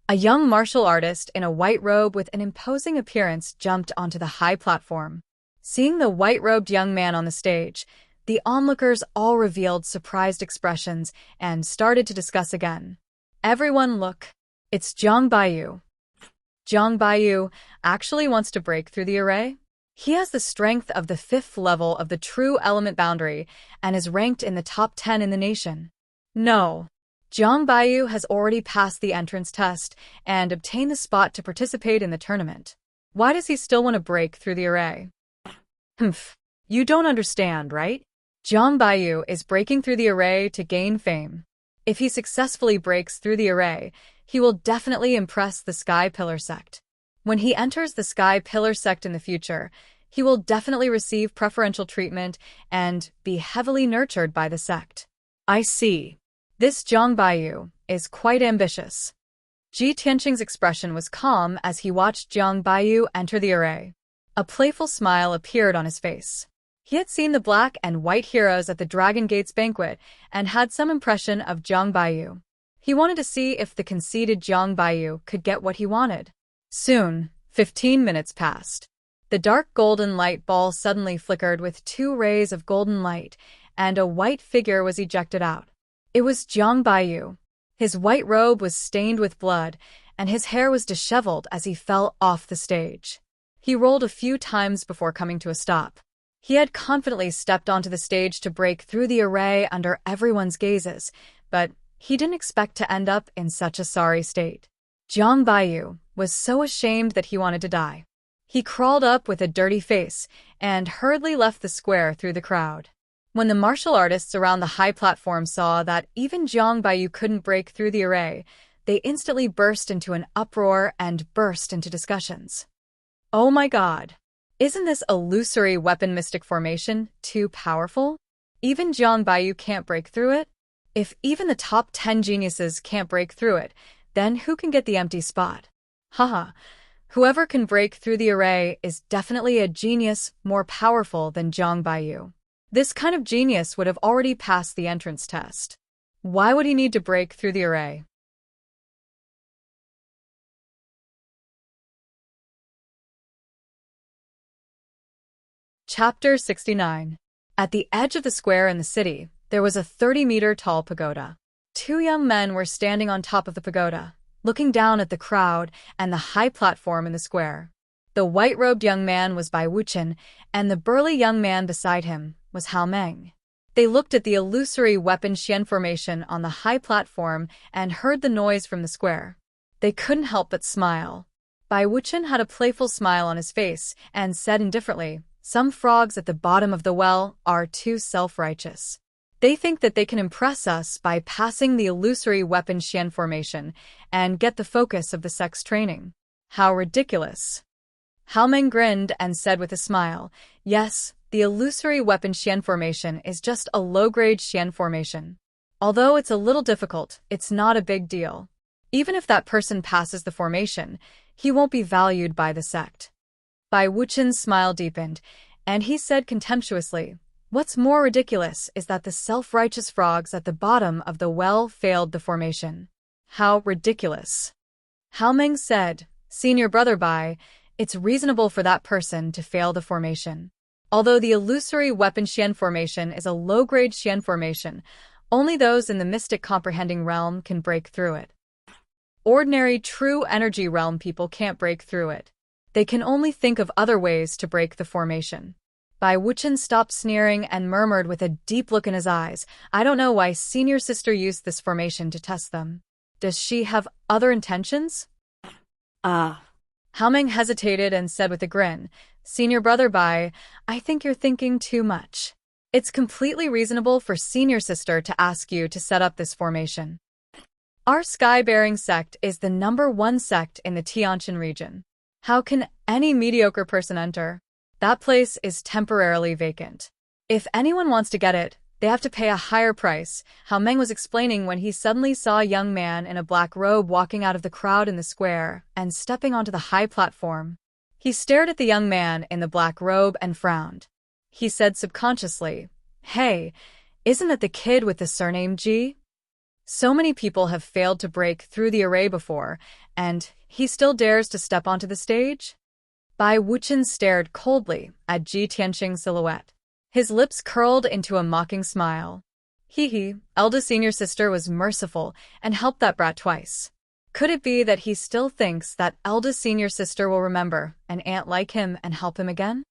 a young martial artist in a white robe with an imposing appearance jumped onto the high platform. Seeing the white-robed young man on the stage, the onlookers all revealed surprised expressions and started to discuss again. Everyone look. It's Zhang Baiyu. Zhang Baiyu actually wants to break through the array? He has the strength of the 5th level of the true element boundary and is ranked in the top 10 in the nation. No. Zhang Baiyu has already passed the entrance test and obtained the spot to participate in the tournament. Why does he still want to break through the array? Humph. You don't understand, right? Zhang Baiyu is breaking through the array to gain fame. If he successfully breaks through the array, he will definitely impress the Sky Pillar Sect. When he enters the Sky Pillar Sect in the future, he will definitely receive preferential treatment and be heavily nurtured by the sect. I see. This Zhang Baiyu is quite ambitious. Ji Tianqing's expression was calm as he watched Zhang Baiyu enter the array. A playful smile appeared on his face. He had seen the black and white heroes at the Dragon Gates banquet and had some impression of Zhang Baiyu. He wanted to see if the conceited Zhang Baiyu could get what he wanted. Soon, 15 minutes passed. The dark golden light ball suddenly flickered with 2 rays of golden light, and a white figure was ejected out. It was Zhang Baiyu. His white robe was stained with blood, and his hair was disheveled as he fell off the stage. He rolled a few times before coming to a stop. He had confidently stepped onto the stage to break through the array under everyone's gazes, but he didn't expect to end up in such a sorry state. Zhang Baiyu was so ashamed that he wanted to die. He crawled up with a dirty face and hurriedly left the square through the crowd. When the martial artists around the high platform saw that even Zhang Baiyu couldn't break through the array, they instantly burst into an uproar and burst into discussions. Oh my god! Isn't this illusory weapon mystic formation too powerful? Even Zhang Baiyu can't break through it? If even the top 10 geniuses can't break through it, then who can get the empty spot? Haha, whoever can break through the array is definitely a genius more powerful than Zhang Baiyu. This kind of genius would have already passed the entrance test. Why would he need to break through the array? Chapter 69. At the edge of the square in the city, there was a 30-meter-tall pagoda. 2 young men were standing on top of the pagoda, looking down at the crowd and the high platform in the square. The white-robed young man was Bai Wuxian, and the burly young man beside him was Hao Meng. They looked at the illusory weapon Xian formation on the high platform and heard the noise from the square. They couldn't help but smile. Bai Wuxian had a playful smile on his face and said indifferently, "Some frogs at the bottom of the well are too self-righteous. They think that they can impress us by passing the illusory weapon Xian formation and get the focus of the sex training. How ridiculous." Hao Meng grinned and said with a smile, "Yes, the illusory weapon Xian formation is just a low-grade Xian formation. Although it's a little difficult, it's not a big deal. Even if that person passes the formation, he won't be valued by the sect." Bai Wuxian's smile deepened, and he said contemptuously, "What's more ridiculous is that the self-righteous frogs at the bottom of the well failed the formation." "How ridiculous." Hao Meng said, "Senior brother Bai, it's reasonable for that person to fail the formation. Although the illusory weapon Xian formation is a low-grade Xian formation, only those in the mystic comprehending realm can break through it. Ordinary true energy realm people can't break through it. They can only think of other ways to break the formation." Bai Wuxian stopped sneering and murmured with a deep look in his eyes, "I don't know why senior sister used this formation to test them. Does she have other intentions?" Hao Meng hesitated and said with a grin, "Senior brother Bai, I think you're thinking too much. It's completely reasonable for senior sister to ask you to set up this formation. Our sky-bearing sect is the #1 sect in the Xianxia region. How can any mediocre person enter? That place is temporarily vacant. If anyone wants to get it, they have to pay a higher price," Hao Meng was explaining when he suddenly saw a young man in a black robe walking out of the crowd in the square and stepping onto the high platform. He stared at the young man in the black robe and frowned. He said subconsciously, "Hey, isn't that the kid with the surname Ji? So many people have failed to break through the array before, and he still dares to step onto the stage?" Bai Wuxian stared coldly at Ji Tianqing's silhouette. His lips curled into a mocking smile. Hee, Elda senior sister was merciful and helped that brat twice. Could it be that he still thinks that Elda senior sister will remember an aunt like him and help him again?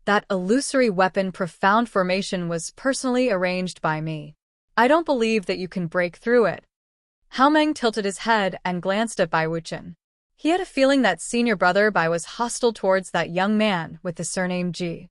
That illusory weapon profound formation was personally arranged by me. I don't believe that you can break through it." Hao Meng tilted his head and glanced at Bai Wuxian. He had a feeling that senior brother Bai was hostile towards that young man with the surname Ji.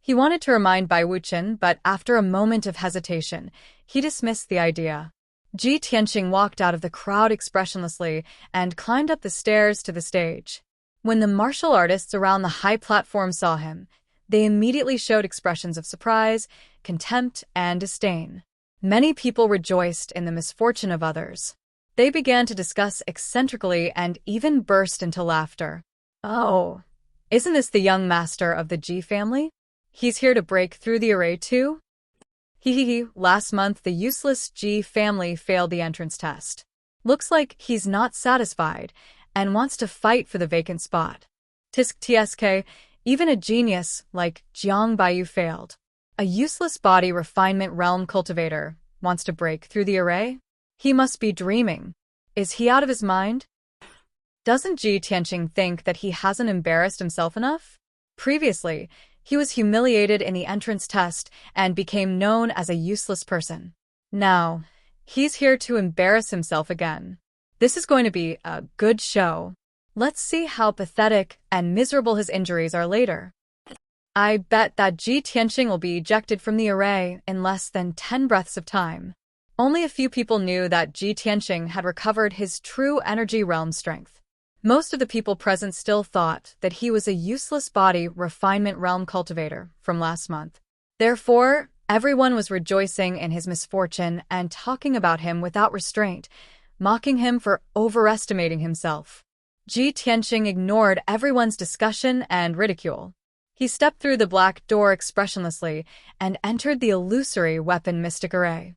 He wanted to remind Bai Wuxian, but after a moment of hesitation, he dismissed the idea. Ji Tianqing walked out of the crowd expressionlessly and climbed up the stairs to the stage. When the martial artists around the high platform saw him, they immediately showed expressions of surprise, contempt, and disdain. Many people rejoiced in the misfortune of others. They began to discuss eccentrically and even burst into laughter. "Oh, isn't this the young master of the Ji family? He's here to break through the array too? Hee, last month the useless Ji family failed the entrance test. Looks like he's not satisfied and wants to fight for the vacant spot. Tsk, even a genius like Jiang Baiyu failed. A useless body refinement realm cultivator wants to break through the array? He must be dreaming. Is he out of his mind? Doesn't Ji Tianqing think that he hasn't embarrassed himself enough? Previously, he was humiliated in the entrance test and became known as a useless person. Now, he's here to embarrass himself again. This is going to be a good show. Let's see how pathetic and miserable his injuries are later. I bet that Ji Tianqing will be ejected from the array in less than 10 breaths of time." Only a few people knew that Ji Tianqing had recovered his true energy realm strength. Most of the people present still thought that he was a useless body refinement realm cultivator from last month. Therefore, everyone was rejoicing in his misfortune and talking about him without restraint, mocking him for overestimating himself. Ji Tianqing ignored everyone's discussion and ridicule. He stepped through the black door expressionlessly and entered the illusory weapon mystic array.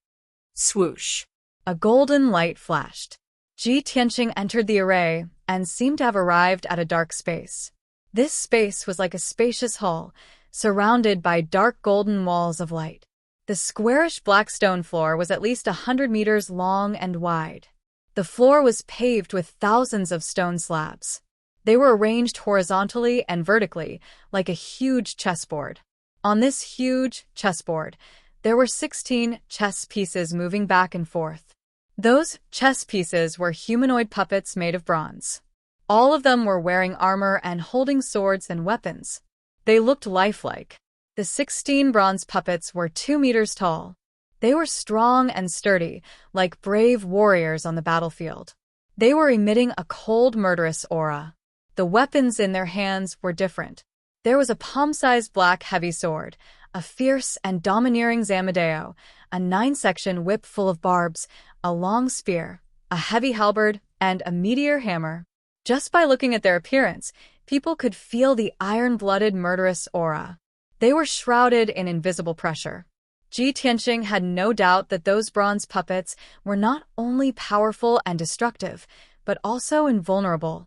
Swoosh. A golden light flashed. Ji Tianqing entered the array and seemed to have arrived at a dark space. This space was like a spacious hall, surrounded by dark golden walls of light. The squarish black stone floor was at least 100 meters long and wide. The floor was paved with thousands of stone slabs. They were arranged horizontally and vertically, like a huge chessboard. On this huge chessboard, there were 16 chess pieces moving back and forth. Those chess pieces were humanoid puppets made of bronze. All of them were wearing armor and holding swords and weapons. They looked lifelike. The 16 bronze puppets were 2 meters tall. They were strong and sturdy, like brave warriors on the battlefield. They were emitting a cold, murderous aura. The weapons in their hands were different. There was a palm-sized black heavy sword, a fierce and domineering zamadeo, a 9-section whip full of barbs, a long spear, a heavy halberd, and a meteor hammer. Just by looking at their appearance, people could feel the iron-blooded murderous aura. They were shrouded in invisible pressure. Ji Tianxing had no doubt that those bronze puppets were not only powerful and destructive, but also invulnerable.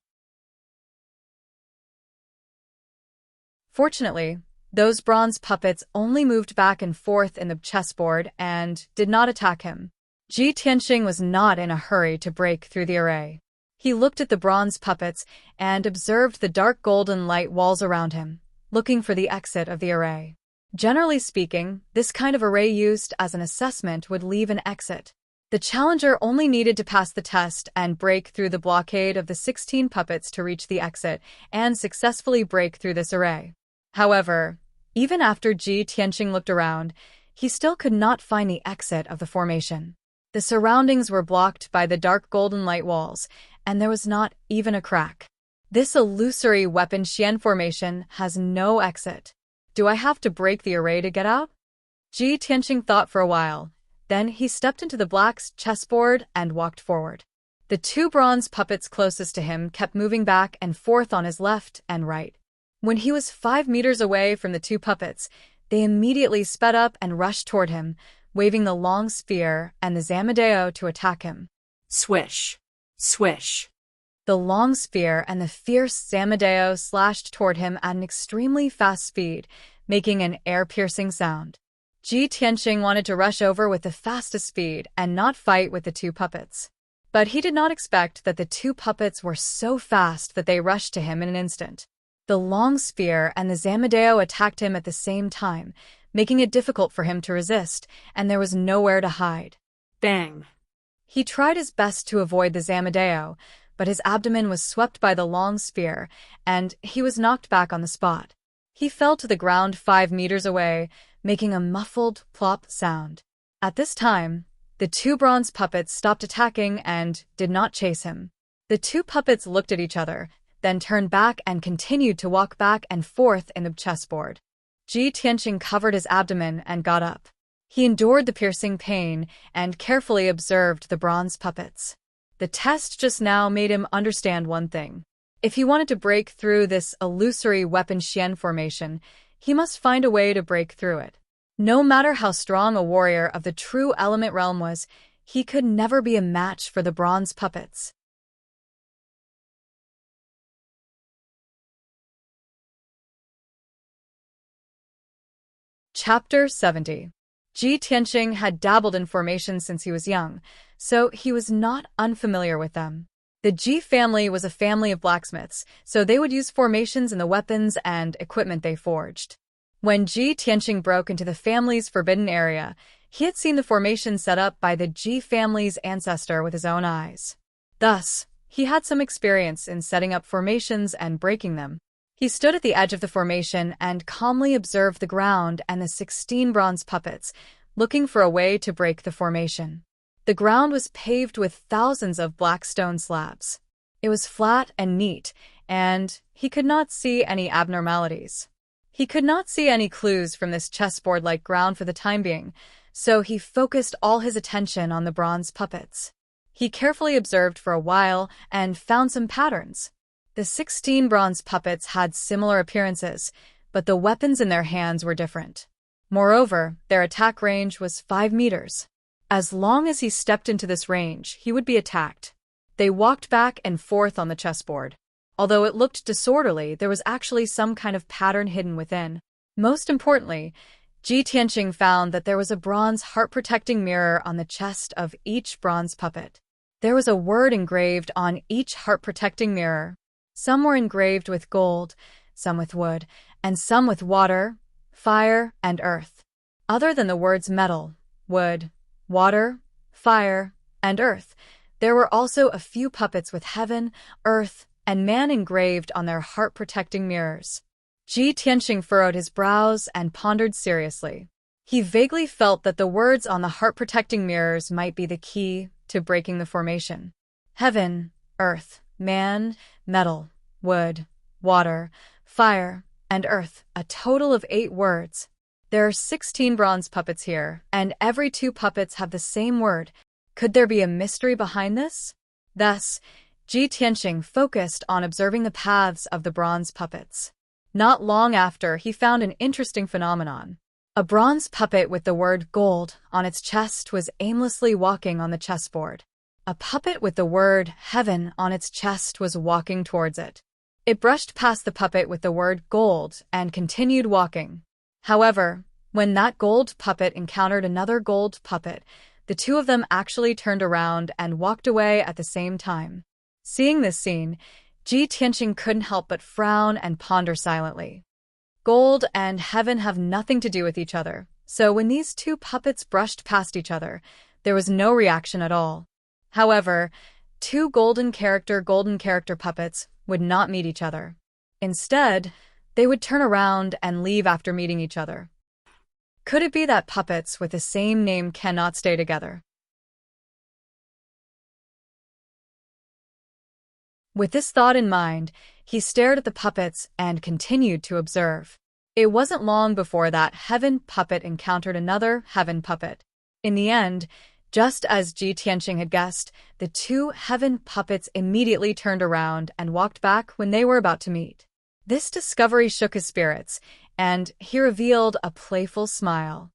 Fortunately, those bronze puppets only moved back and forth in the chessboard and did not attack him. Ji Tianxing was not in a hurry to break through the array. He looked at the bronze puppets and observed the dark golden light walls around him, looking for the exit of the array. Generally speaking, this kind of array used as an assessment would leave an exit. The challenger only needed to pass the test and break through the blockade of the 16 puppets to reach the exit and successfully break through this array. However, even after Ji Tianxing looked around, he still could not find the exit of the formation. The surroundings were blocked by the dark golden light walls, and there was not even a crack. This illusory weapon Xian formation has no exit. Do I have to break the array to get out? Ji Tianxing thought for a while. Then he stepped into the black's chessboard and walked forward. The 2 bronze puppets closest to him kept moving back and forth on his left and right. When he was 5 meters away from the 2 puppets, they immediately sped up and rushed toward him, waving the long spear and the zamadeo to attack him. Swish. Swish. The long spear and the fierce zamadeo slashed toward him at an extremely fast speed, making an air-piercing sound. Ji Tianxing wanted to rush over with the fastest speed and not fight with the 2 puppets. But he did not expect that the 2 puppets were so fast that they rushed to him in an instant. The long spear and the zamadeo attacked him at the same time, making it difficult for him to resist, and there was nowhere to hide. Bang. He tried his best to avoid the zamadeo, but his abdomen was swept by the long spear, and he was knocked back on the spot. He fell to the ground 5 meters away, making a muffled plop sound. At this time, the 2 bronze puppets stopped attacking and did not chase him. The 2 puppets looked at each other, then turned back and continued to walk back and forth in the chessboard. Ji Tianxing covered his abdomen and got up. He endured the piercing pain and carefully observed the bronze puppets. The test just now made him understand one thing. If he wanted to break through this illusory weapon Xian formation, he must find a way to break through it. No matter how strong a warrior of the true element realm was, he could never be a match for the bronze puppets. Chapter 70. Ji Tianxing had dabbled in formations since he was young, so he was not unfamiliar with them. The Ji family was a family of blacksmiths, so they would use formations in the weapons and equipment they forged. When Ji Tianxing broke into the family's forbidden area, he had seen the formation set up by the Ji family's ancestor with his own eyes. Thus, he had some experience in setting up formations and breaking them. He stood at the edge of the formation and calmly observed the ground and the 16 bronze puppets, looking for a way to break the formation. The ground was paved with thousands of black stone slabs. It was flat and neat, and he could not see any abnormalities. He could not see any clues from this chessboard-like ground for the time being, so he focused all his attention on the bronze puppets. He carefully observed for a while and found some patterns. The 16 bronze puppets had similar appearances, but the weapons in their hands were different. Moreover, their attack range was 5 meters. As long as he stepped into this range, he would be attacked. They walked back and forth on the chessboard. Although it looked disorderly, there was actually some kind of pattern hidden within. Most importantly, Ji Tianxing found that there was a bronze heart-protecting mirror on the chest of each bronze puppet. There was a word engraved on each heart-protecting mirror. Some were engraved with gold, some with wood, and some with water, fire, and earth. Other than the words metal, wood, water, fire, and earth, there were also a few puppets with heaven, earth, and man engraved on their heart-protecting mirrors. Ji Tianxing furrowed his brows and pondered seriously. He vaguely felt that the words on the heart-protecting mirrors might be the key to breaking the formation. Heaven, earth, man, metal, wood, water, fire, and earth, a total of 8 words. There are 16 bronze puppets here, and every 2 puppets have the same word. Could there be a mystery behind this? Thus, Ji Tianxing focused on observing the paths of the bronze puppets. Not long after, he found an interesting phenomenon. A bronze puppet with the word gold on its chest was aimlessly walking on the chessboard. A puppet with the word heaven on its chest was walking towards it. It brushed past the puppet with the word gold and continued walking. However, when that gold puppet encountered another gold puppet, the 2 of them actually turned around and walked away at the same time. Seeing this scene, Ji Tianxing couldn't help but frown and ponder silently. Gold and heaven have nothing to do with each other, so when these 2 puppets brushed past each other, there was no reaction at all. However, 2 golden character puppets would not meet each other. Instead, they would turn around and leave after meeting each other. Could it be that puppets with the same name cannot stay together? With this thought in mind, he stared at the puppets and continued to observe. It wasn't long before that heaven puppet encountered another heaven puppet. In the end, just as Ji Tianxing had guessed, the 2 heaven puppets immediately turned around and walked back when they were about to meet. This discovery shook his spirits, and he revealed a playful smile.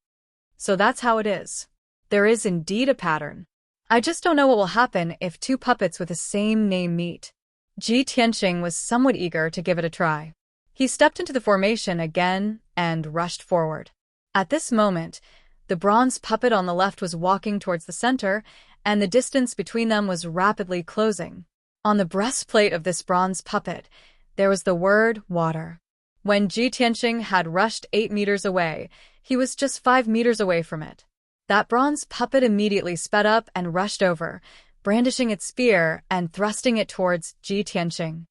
So that's how it is. There is indeed a pattern. I just don't know what will happen if 2 puppets with the same name meet. Ji Tianxing was somewhat eager to give it a try. He stepped into the formation again and rushed forward. At this moment, the bronze puppet on the left was walking towards the center, and the distance between them was rapidly closing. On the breastplate of this bronze puppet, there was the word water. When Ji Tianxing had rushed 8 meters away, he was just 5 meters away from it. That bronze puppet immediately sped up and rushed over, brandishing its spear and thrusting it towards Ji Tianxing.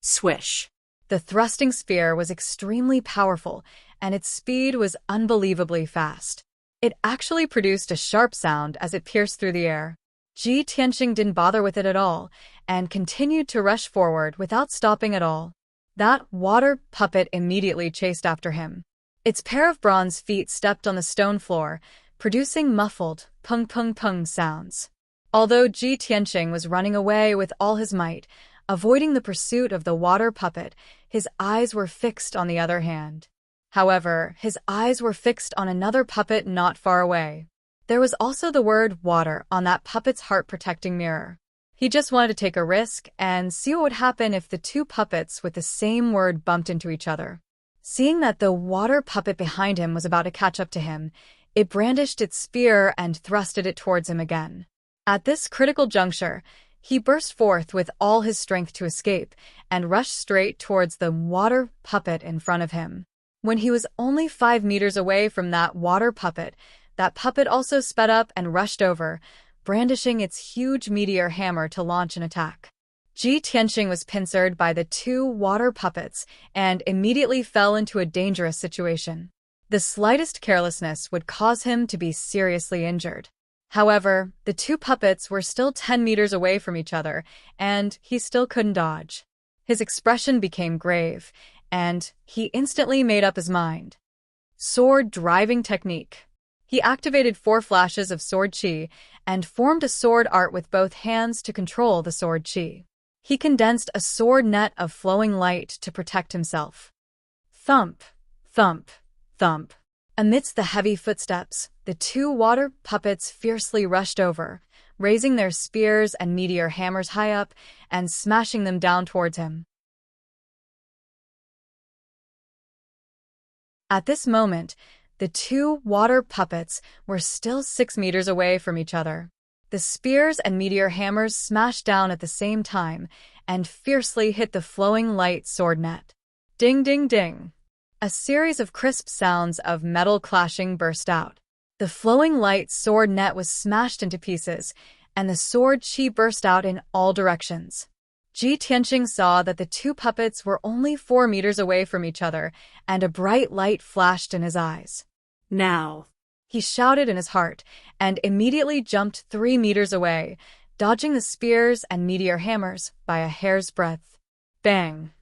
Swish. The thrusting spear was extremely powerful, and its speed was unbelievably fast. It actually produced a sharp sound as it pierced through the air. Ji Tianxing didn't bother with it at all, and continued to rush forward without stopping at all. That water puppet immediately chased after him. Its pair of bronze feet stepped on the stone floor, producing muffled pung-pung-pung sounds. Although Ji Tianxing was running away with all his might, avoiding the pursuit of the water puppet, his eyes were fixed on the other hand. However, his eyes were fixed on another puppet not far away. There was also the word water on that puppet's heart-protecting mirror. He just wanted to take a risk and see what would happen if the 2 puppets with the same word bumped into each other. Seeing that the water puppet behind him was about to catch up to him, it brandished its spear and thrusted it towards him again. At this critical juncture, he burst forth with all his strength to escape and rushed straight towards the water puppet in front of him. When he was only 5 meters away from that water puppet, that puppet also sped up and rushed over, brandishing its huge meteor hammer to launch an attack. Ji Tianxing was pincered by the 2 water puppets and immediately fell into a dangerous situation. The slightest carelessness would cause him to be seriously injured. However, the 2 puppets were still 10 meters away from each other, and he still couldn't dodge. His expression became grave, and he instantly made up his mind. Sword driving technique. He activated 4 flashes of sword chi and formed a sword art with both hands to control the sword chi. He condensed a sword net of flowing light to protect himself. Thump, thump, thump. Amidst the heavy footsteps, the 2 water puppets fiercely rushed over, raising their spears and meteor hammers high up and smashing them down towards him. At this moment, the 2 water puppets were still 6 meters away from each other. The spears and meteor hammers smashed down at the same time and fiercely hit the flowing light sword net. Ding ding ding. A series of crisp sounds of metal clashing burst out. The flowing light sword net was smashed into pieces, and the sword chi burst out in all directions. Ji Tianqing saw that the two puppets were only 4 meters away from each other, and a bright light flashed in his eyes. Now, He shouted in his heart, and immediately jumped 3 meters away, dodging the spears and meteor hammers by a hair's breadth. Bang!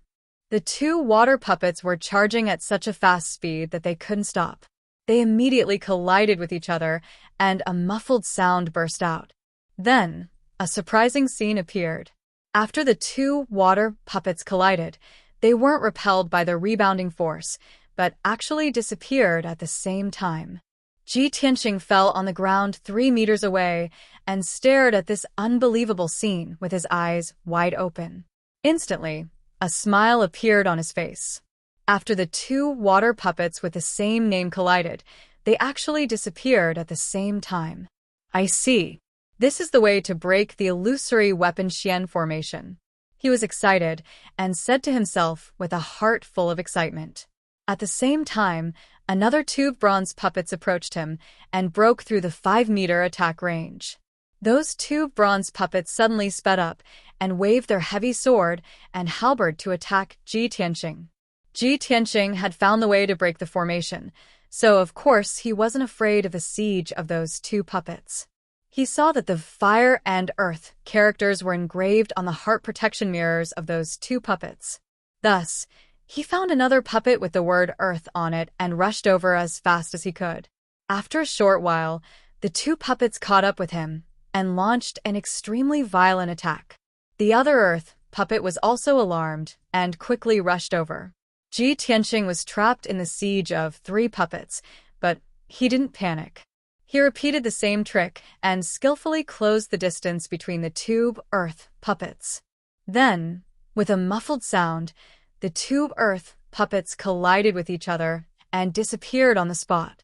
The two water puppets were charging at such a fast speed that they couldn't stop. They immediately collided with each other, and a muffled sound burst out. Then, a surprising scene appeared. After the two water puppets collided, they weren't repelled by the rebounding force, but actually disappeared at the same time. Ji Tianqing fell on the ground 3 meters away and stared at this unbelievable scene with his eyes wide open. Instantly, a smile appeared on his face. After the two water puppets with the same name collided, they actually disappeared at the same time. I see. This is the way to break the illusory weapon Xian formation. He was excited and said to himself with a heart full of excitement. At the same time, another two bronze puppets approached him and broke through the 5-meter attack range. Those two bronze puppets suddenly sped up and waved their heavy sword and halberd to attack Ji Tianqing. Ji Tianqing had found the way to break the formation, so of course he wasn't afraid of the siege of those two puppets. He saw that the fire and earth characters were engraved on the heart protection mirrors of those two puppets. Thus, he found another puppet with the word earth on it and rushed over as fast as he could. After a short while, the two puppets caught up with him and launched an extremely violent attack. The other earth puppet was also alarmed and quickly rushed over. Ji Tianqing was trapped in the siege of 3 puppets, but he didn't panic. He repeated the same trick and skillfully closed the distance between the two earth puppets. Then, with a muffled sound, the two earth puppets collided with each other and disappeared on the spot.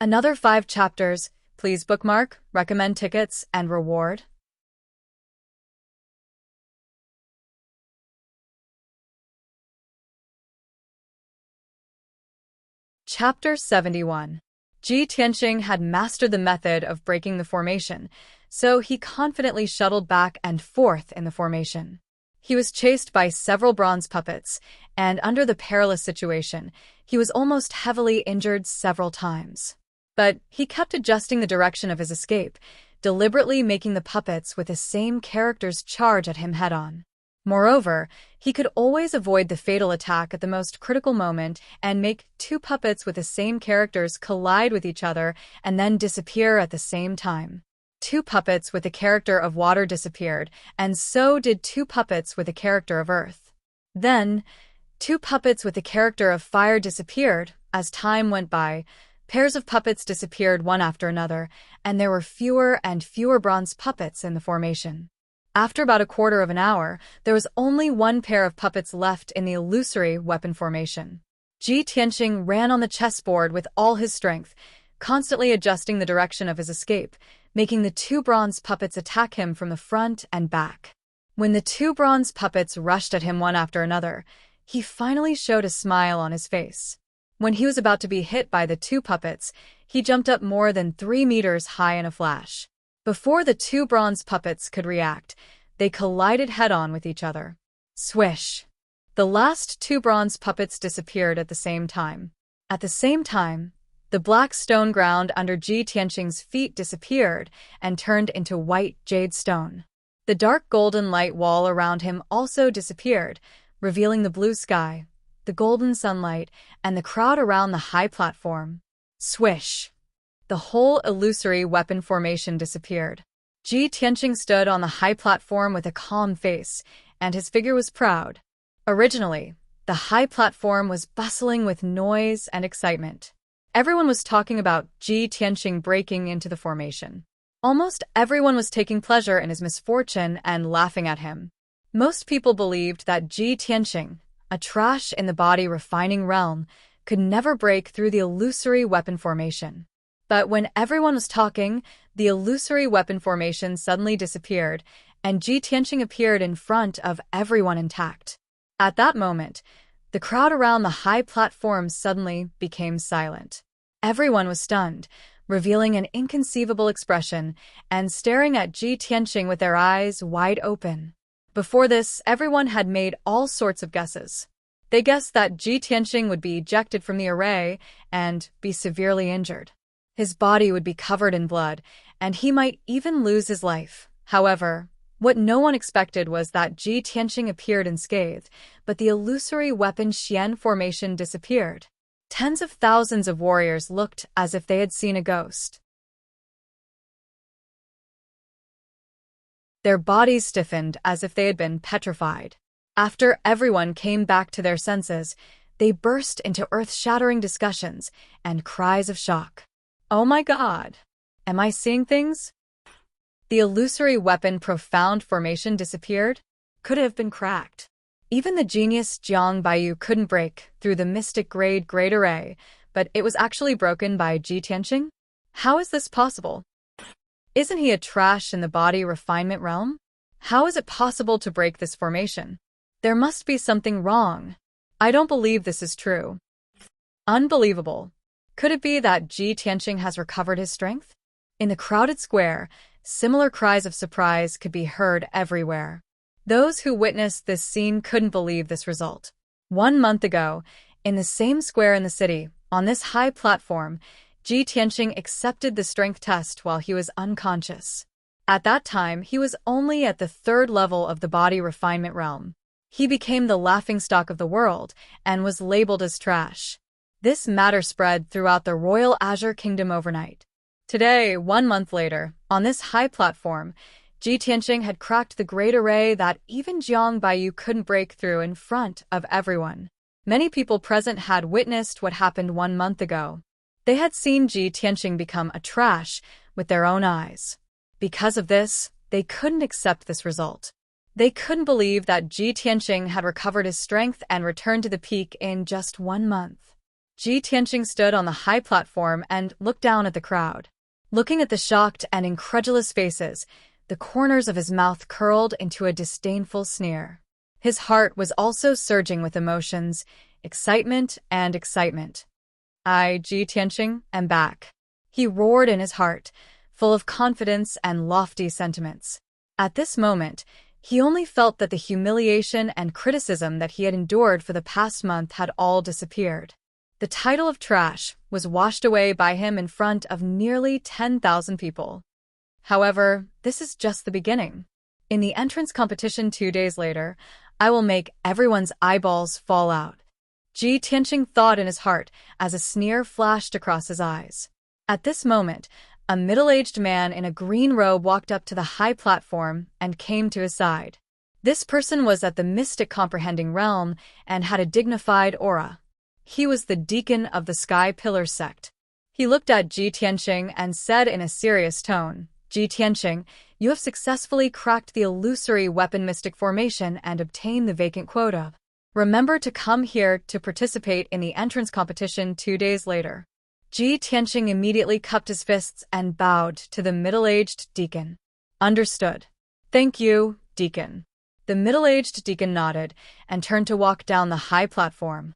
Another 5 chapters. Please bookmark, recommend tickets, and reward. Chapter 71. Ji Tianqing had mastered the method of breaking the formation, so he confidently shuttled back and forth in the formation. He was chased by several bronze puppets, and under the perilous situation, he was almost heavily injured several times. But he kept adjusting the direction of his escape, deliberately making the puppets with the same characters charge at him head-on. Moreover, he could always avoid the fatal attack at the most critical moment and make 2 puppets with the same characters collide with each other and then disappear at the same time. 2 puppets with the character of water disappeared, and so did 2 puppets with the character of earth. Then, 2 puppets with the character of fire disappeared. As time went by, pairs of puppets disappeared one after another, and there were fewer and fewer bronze puppets in the formation. After about a quarter of an hour, there was only 1 pair of puppets left in the illusory weapon formation. Ji Tianqing ran on the chessboard with all his strength, constantly adjusting the direction of his escape, making the 2 bronze puppets attack him from the front and back. When the 2 bronze puppets rushed at him one after another, he finally showed a smile on his face. When he was about to be hit by the 2 puppets, he jumped up more than 3 meters high in a flash. Before the 2 bronze puppets could react, they collided head-on with each other. Swish! The last 2 bronze puppets disappeared at the same time. At the same time, the black stone ground under Ji Tianqing's feet disappeared and turned into white jade stone. The dark golden light wall around him also disappeared, revealing the blue sky, the golden sunlight, and the crowd around the high platform. Swish! The whole illusory weapon formation disappeared. Ji Tianqing stood on the high platform with a calm face, and his figure was proud. Originally, the high platform was bustling with noise and excitement. Everyone was talking about Ji Tianqing breaking into the formation. Almost everyone was taking pleasure in his misfortune and laughing at him. Most people believed that Ji Tianqing, a trash in the body refining realm, could never break through the illusory weapon formation. But when everyone was talking, the illusory weapon formation suddenly disappeared, and Ji Tianqing appeared in front of everyone intact. At that moment, the crowd around the high platform suddenly became silent. Everyone was stunned, revealing an inconceivable expression and staring at Ji Tianqing with their eyes wide open. Before this, everyone had made all sorts of guesses. They guessed that Ji Tianqing would be ejected from the array and be severely injured. His body would be covered in blood, and he might even lose his life. However, what no one expected was that Ji Tianqing appeared unscathed, but the illusory weapon Xian formation disappeared. Tens of thousands of warriors looked as if they had seen a ghost. Their bodies stiffened as if they had been petrified. After everyone came back to their senses, they burst into earth-shattering discussions and cries of shock. "Oh my God! Am I seeing things?" The illusory weapon profound formation disappeared? Could it have been cracked? Even the genius Jiang Baiyu couldn't break through the mystic grade great array, but it was actually broken by Ji Tianqing? How is this possible? Isn't he a trash in the body refinement realm? How is it possible to break this formation? There must be something wrong. I don't believe this is true. Unbelievable. Could it be that Ji Tianqing has recovered his strength? In the crowded square, similar cries of surprise could be heard everywhere. Those who witnessed this scene couldn't believe this result. 1 month ago, in the same square in the city, on this high platform, Ji Tianqing accepted the strength test while he was unconscious. At that time, he was only at the 3rd level of the body refinement realm. He became the laughingstock of the world and was labeled as trash. This matter spread throughout the Royal Azure Kingdom overnight. Today, 1 month later, on this high platform, Ji Tianqing had cracked the great array that even Jiang Baiyu couldn't break through in front of everyone. Many people present had witnessed what happened 1 month ago. They had seen Ji Tianqing become a trash with their own eyes. Because of this, they couldn't accept this result. They couldn't believe that Ji Tianqing had recovered his strength and returned to the peak in just 1 month. Ji Tianqing stood on the high platform and looked down at the crowd. Looking at the shocked and incredulous faces, the corners of his mouth curled into a disdainful sneer. His heart was also surging with emotions, excitement and excitement. "I, Ji Tianqing, am back," he roared in his heart, full of confidence and lofty sentiments. At this moment, he only felt that the humiliation and criticism that he had endured for the past month had all disappeared. The title of trash was washed away by him in front of nearly 10,000 people. However, this is just the beginning. In the entrance competition 2 days later, I will make everyone's eyeballs fall out. Ji Tianqing thought in his heart as a sneer flashed across his eyes. At this moment, a middle-aged man in a green robe walked up to the high platform and came to his side. This person was at the mystic comprehending realm and had a dignified aura. He was the deacon of the Sky Pillar sect. He looked at Ji Tianqing and said in a serious tone, "Ji Tianqing, you have successfully cracked the illusory weapon mystic formation and obtained the vacant quota. Remember to come here to participate in the entrance competition 2 days later." Ji Tianqing immediately cupped his fists and bowed to the middle-aged deacon. "Understood. Thank you, deacon." The middle-aged deacon nodded and turned to walk down the high platform.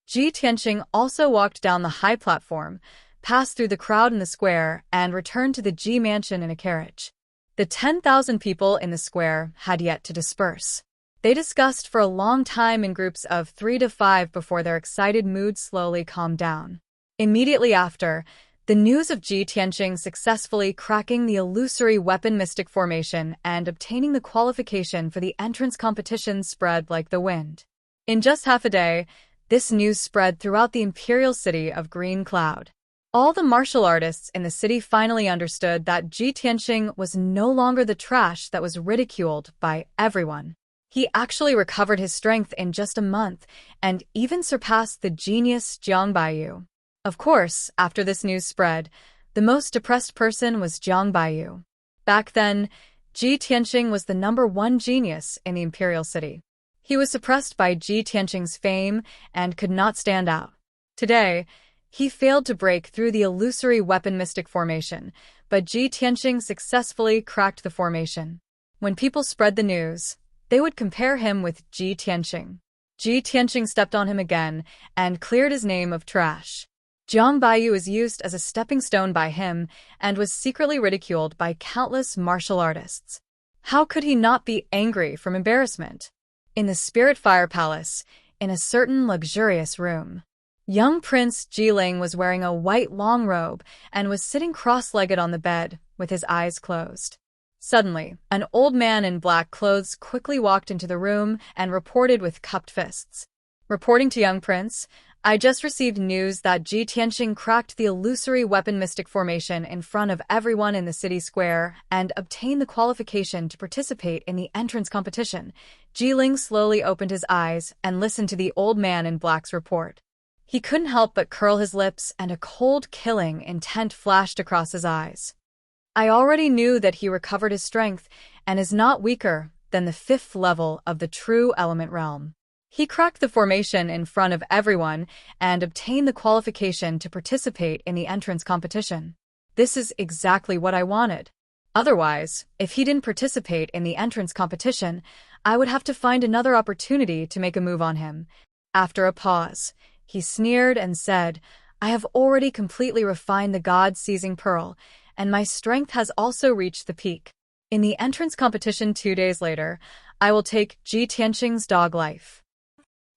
Ji Tianqing also walked down the high platform, passed through the crowd in the square, and returned to the Ji mansion in a carriage. The 10,000 people in the square had yet to disperse. They discussed for a long time in groups of 3 to 5 before their excited mood slowly calmed down. Immediately after, the news of Ji Tianqing successfully cracking the illusory weapon mystic formation and obtaining the qualification for the entrance competition spread like the wind. In just half a day, this news spread throughout the imperial city of Green Cloud. All the martial artists in the city finally understood that Ji Tianqing was no longer the trash that was ridiculed by everyone. He actually recovered his strength in just a month and even surpassed the genius Jiang Baiyu. Of course, after this news spread, the most depressed person was Jiang Baiyu. Back then, Ji Tianqing was the #1 genius in the imperial city. He was suppressed by Ji Tianqing's fame and could not stand out. Today, he failed to break through the illusory weapon mystic formation, but Ji Tianxing successfully cracked the formation. When people spread the news, they would compare him with Ji Tianxing. Ji Tianxing stepped on him again and cleared his name of trash. Jiang Baiyu was used as a stepping stone by him and was secretly ridiculed by countless martial artists. How could he not be angry from embarrassment? In the Spirit Fire Palace, in a certain luxurious room, young Prince Jiling was wearing a white long robe and was sitting cross-legged on the bed with his eyes closed. Suddenly, an old man in black clothes quickly walked into the room and reported with cupped fists. Reporting to young Prince, I just received news that Ji Tianxing cracked the illusory weapon mystic formation in front of everyone in the city square and obtained the qualification to participate in the entrance competition. Jiling slowly opened his eyes and listened to the old man in black's report. He couldn't help but curl his lips, and a cold, killing intent flashed across his eyes. I already knew that he recovered his strength and is not weaker than the 5th level of the true element realm. He cracked the formation in front of everyone and obtained the qualification to participate in the entrance competition. This is exactly what I wanted. Otherwise, if he didn't participate in the entrance competition, I would have to find another opportunity to make a move on him. After a pause, he sneered and said, I have already completely refined the God-seizing pearl, and my strength has also reached the peak. In the entrance competition 2 days later, I will take Ji Tianxing's dog life.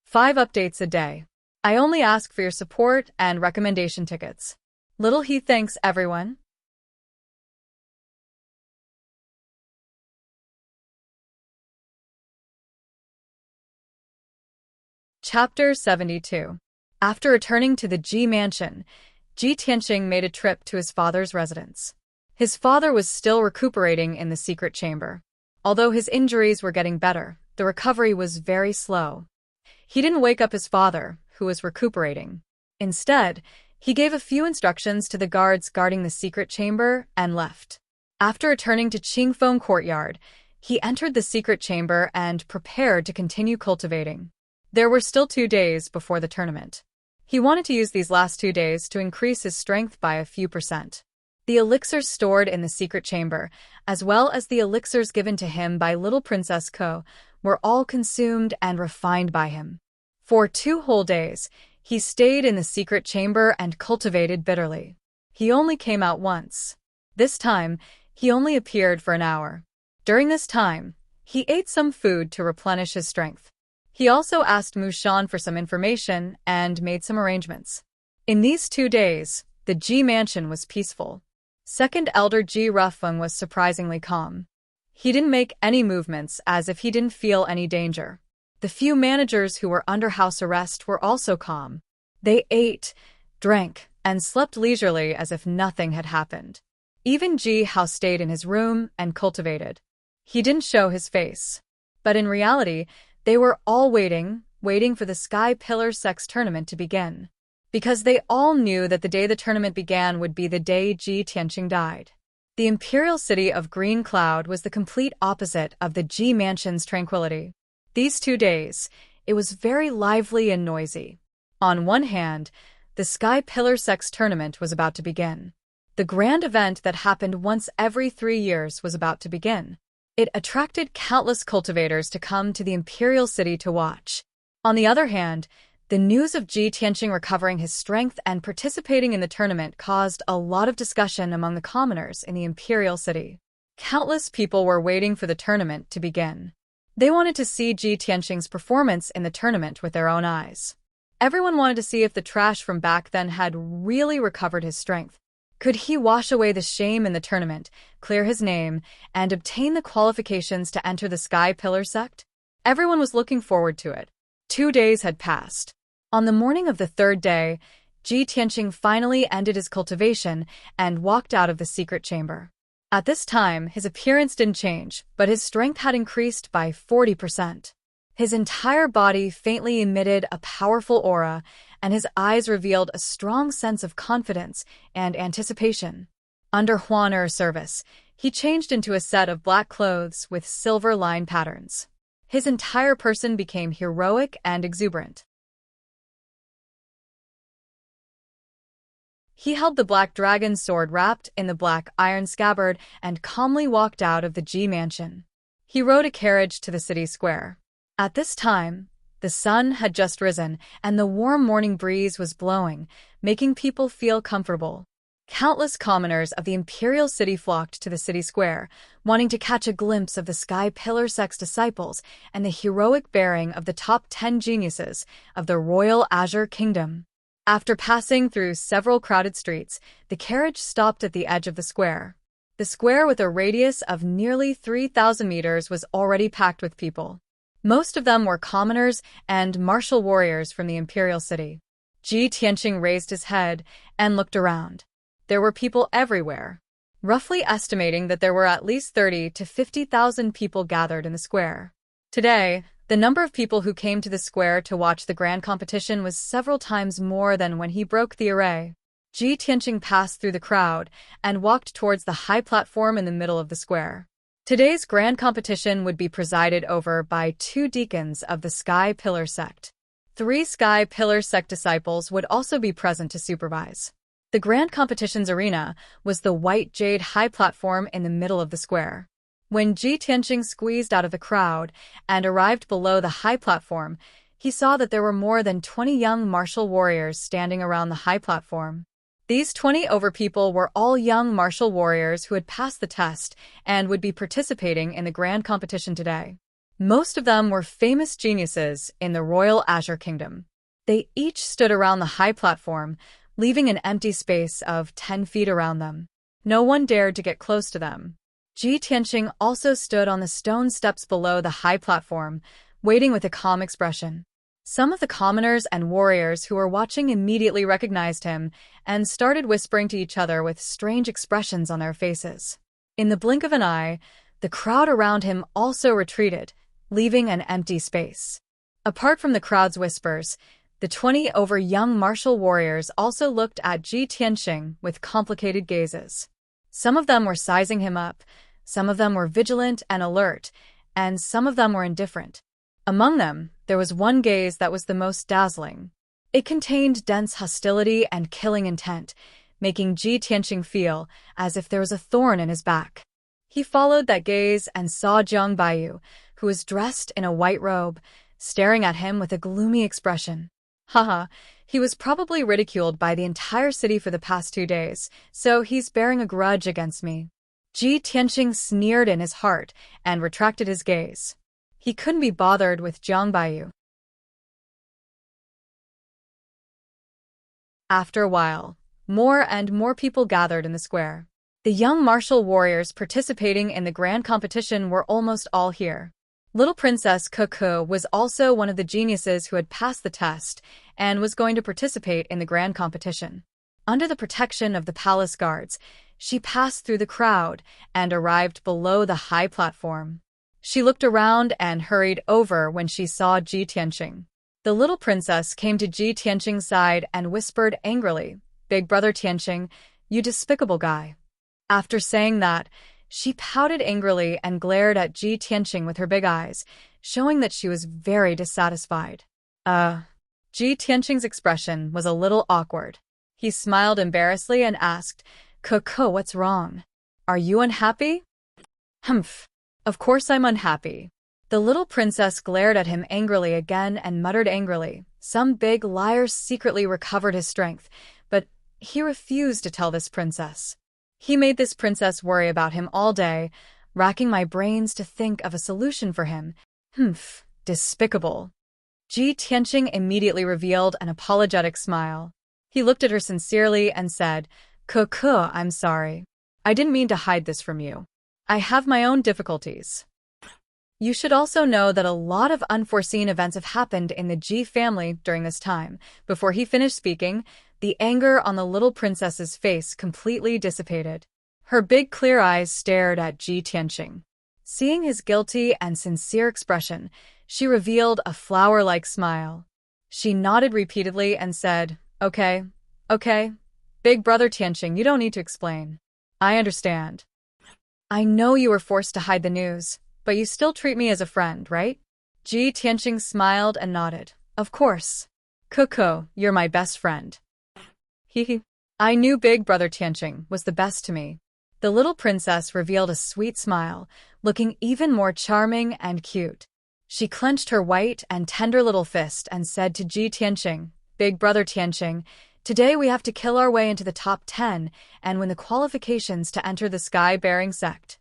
5 updates a day. I only ask for your support and recommendation tickets. Little he thanks everyone. Chapter 72. After returning to the Ji mansion, Ji Tianxing made a trip to his father's residence. His father was still recuperating in the secret chamber. Although his injuries were getting better, the recovery was very slow. He didn't wake up his father, who was recuperating. Instead, he gave a few instructions to the guards guarding the secret chamber and left. After returning to Qingfeng Courtyard, he entered the secret chamber and prepared to continue cultivating. There were still 2 days before the tournament. He wanted to use these last 2 days to increase his strength by a few percent. The elixirs stored in the secret chamber, as well as the elixirs given to him by little Princess Ko, were all consumed and refined by him. For 2 whole days, he stayed in the secret chamber and cultivated bitterly. He only came out once. This time, he only appeared for an hour. During this time, he ate some food to replenish his strength. He also asked Mu Shan for some information and made some arrangements. In these 2 days, the Ji mansion was peaceful. Second Elder Ji Rufeng was surprisingly calm. He didn't make any movements as if he didn't feel any danger. The few managers who were under house arrest were also calm. They ate, drank, and slept leisurely as if nothing had happened. Even Ji Hao stayed in his room and cultivated. He didn't show his face. But in reality, they were all waiting for the Sky Pillar Sex tournament to begin. Because they all knew that the day the tournament began would be the day Ji Tianxing died. The imperial city of Green Cloud was the complete opposite of the Ji mansion's tranquility. These 2 days, it was very lively and noisy. On one hand, the Sky Pillar Sex tournament was about to begin. The grand event that happened once every 3 years was about to begin. It attracted countless cultivators to come to the imperial city to watch. On the other hand, the news of Ji Tianxing recovering his strength and participating in the tournament caused a lot of discussion among the commoners in the imperial city. Countless people were waiting for the tournament to begin. They wanted to see Ji Tianxing's performance in the tournament with their own eyes. Everyone wanted to see if the trash from back then had really recovered his strength. Could he wash away the shame in the tournament, clear his name, and obtain the qualifications to enter the Sky Pillar sect? Everyone was looking forward to it. 2 days had passed. On the morning of the 3rd day, Ji Tianxing finally ended his cultivation and walked out of the secret chamber. At this time, his appearance didn't change, but his strength had increased by 40%. His entire body faintly emitted a powerful aura, and his eyes revealed a strong sense of confidence and anticipation. Under Huaner service, he changed into a set of black clothes with silver line patterns. His entire person became heroic and exuberant. He held the black dragon sword wrapped in the black iron scabbard and calmly walked out of the Ji mansion. He rode a carriage to the city square. At this time, the sun had just risen and the warm morning breeze was blowing, making people feel comfortable. Countless commoners of the imperial city flocked to the city square, wanting to catch a glimpse of the Sky Pillar Sect's disciples and the heroic bearing of the top 10 geniuses of the Royal Azure Kingdom. After passing through several crowded streets, the carriage stopped at the edge of the square. The square, with a radius of nearly 3,000 meters, was already packed with people. Most of them were commoners and martial warriors from the imperial city. Ji Tianqing raised his head and looked around. There were people everywhere, roughly estimating that there were at least 30 to 50,000 people gathered in the square. Today, the number of people who came to the square to watch the grand competition was several times more than when he broke the array. Ji Tianqing passed through the crowd and walked towards the high platform in the middle of the square. Today's grand competition would be presided over by 2 deacons of the Sky Pillar Sect. 3 Sky Pillar Sect disciples would also be present to supervise. The grand competition's arena was the white jade high platform in the middle of the square. When Ji Tianqing squeezed out of the crowd and arrived below the high platform, he saw that there were more than 20 young martial warriors standing around the high platform. These 20 people were all young martial warriors who had passed the test and would be participating in the grand competition today. Most of them were famous geniuses in the Royal Azure Kingdom. They each stood around the high platform, leaving an empty space of 10 feet around them. No one dared to get close to them. Ji Tianqing also stood on the stone steps below the high platform, waiting with a calm expression. Some of the commoners and warriors who were watching immediately recognized him and started whispering to each other with strange expressions on their faces. In the blink of an eye, the crowd around him also retreated, leaving an empty space. Apart from the crowd's whispers, the 20 young martial warriors also looked at Ji Tianqing with complicated gazes. Some of them were sizing him up, some of them were vigilant and alert, and some of them were indifferent. Among them, there was one gaze that was the most dazzling. It contained dense hostility and killing intent, making Ji Tianqing feel as if there was a thorn in his back. He followed that gaze and saw Zhang Baiyu, who was dressed in a white robe, staring at him with a gloomy expression. Haha, he was probably ridiculed by the entire city for the past 2 days, so he's bearing a grudge against me. Ji Tianqing sneered in his heart and retracted his gaze. He couldn't be bothered with Zhang Baiyu. After a while, more and more people gathered in the square. The young martial warriors participating in the grand competition were almost all here. Little Princess Cuckoo was also one of the geniuses who had passed the test and was going to participate in the grand competition. Under the protection of the palace guards, she passed through the crowd and arrived below the high platform. She looked around and hurried over when she saw Ji Tianqing. The little princess came to Ji Tianqing's side and whispered angrily, "Big brother Tianqing, you despicable guy." After saying that, she pouted angrily and glared at Ji Tianqing with her big eyes, showing that she was very dissatisfied. Ji Tianqing's expression was a little awkward. He smiled embarrassedly and asked, "Coco, what's wrong? Are you unhappy?" "Humph. Of course I'm unhappy." The little princess glared at him angrily again and muttered angrily. Some big liar secretly recovered his strength, but he refused to tell this princess. He made this princess worry about him all day, racking my brains to think of a solution for him. Humph, despicable. Ji Tianqing immediately revealed an apologetic smile. He looked at her sincerely and said, "Coco, I'm sorry. I didn't mean to hide this from you. I have my own difficulties. You should also know that a lot of unforeseen events have happened in the Ji family during this time." Before he finished speaking, the anger on the little princess's face completely dissipated. Her big clear eyes stared at Ji Tianqing. Seeing his guilty and sincere expression, she revealed a flower-like smile. She nodded repeatedly and said, Okay. Big brother Tianqing, you don't need to explain. I understand. I know you were forced to hide the news, but you still treat me as a friend, right?" Ji Tianqing smiled and nodded. "Of course. Coco, you're my best friend." He. I knew Big Brother Tianqing was the best to me. The little princess revealed a sweet smile, looking even more charming and cute. She clenched her white and tender little fist and said to Ji Tianqing, Big Brother Tianqing, today we have to kill our way into the top 10 and win the qualifications to enter the Sky-Bearing sect.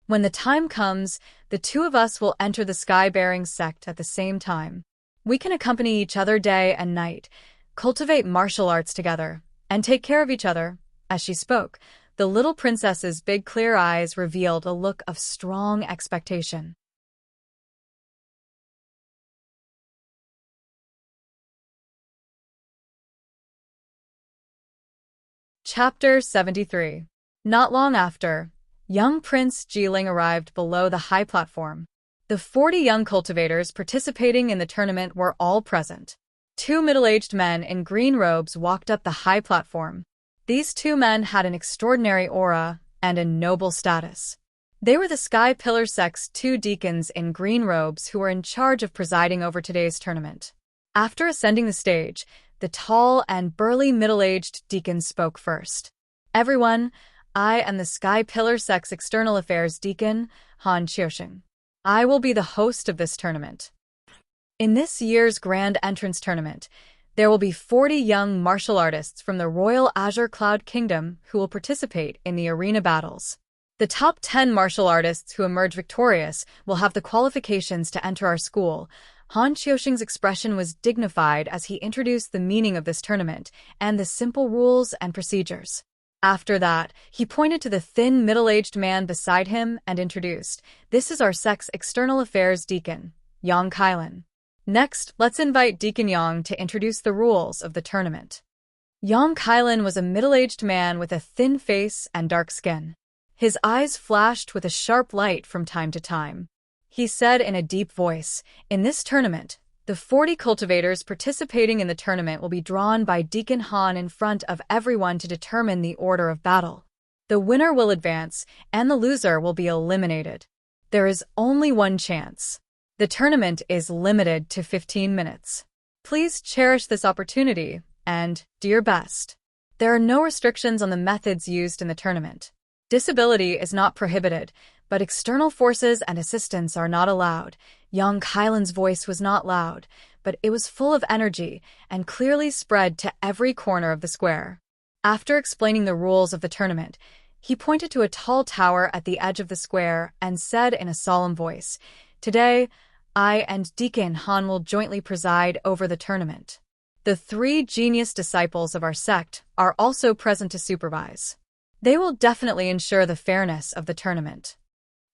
When the time comes, the two of us will enter the Sky-Bearing sect at the same time. We can accompany each other day and night, cultivate martial arts together, and take care of each other. As she spoke, the little princess's big clear eyes revealed a look of strong expectation. Chapter 73. Not long after, young Prince Jiling arrived below the high platform. The 40 young cultivators participating in the tournament were all present. 2 middle-aged men in green robes walked up the high platform. These 2 men had an extraordinary aura and a noble status. They were the Sky Pillar sect's 2 deacons in green robes who were in charge of presiding over today's tournament. After ascending the stage, the tall and burly middle-aged deacon spoke first. Everyone, I am the Sky Pillar sect's External Affairs Deacon, Han Xiaoxing. I will be the host of this tournament. In this year's Grand Entrance Tournament, there will be 40 young martial artists from the Royal Azure Cloud Kingdom who will participate in the arena battles. The top 10 martial artists who emerge victorious will have the qualifications to enter our school. Han Xiaoxing's expression was dignified as he introduced the meaning of this tournament and the simple rules and procedures. After that, he pointed to the thin, middle-aged man beside him and introduced, "This is our sect's External Affairs Deacon, Yang Kailan. Next, let's invite Deacon Yang to introduce the rules of the tournament." Yang Kailan was a middle-aged man with a thin face and dark skin. His eyes flashed with a sharp light from time to time. He said in a deep voice, "In this tournament, the 40 cultivators participating in the tournament will be drawn by Deacon Han in front of everyone to determine the order of battle. The winner will advance, and the loser will be eliminated. There is only one chance. The tournament is limited to 15 minutes. Please cherish this opportunity and do your best. There are no restrictions on the methods used in the tournament. Disability is not prohibited, but external forces and assistance are not allowed." Yang Kailan's voice was not loud, but it was full of energy and clearly spread to every corner of the square. After explaining the rules of the tournament, he pointed to a tall tower at the edge of the square and said in a solemn voice, "Today, I and Deacon Han will jointly preside over the tournament. The 3 genius disciples of our sect are also present to supervise. They will definitely ensure the fairness of the tournament."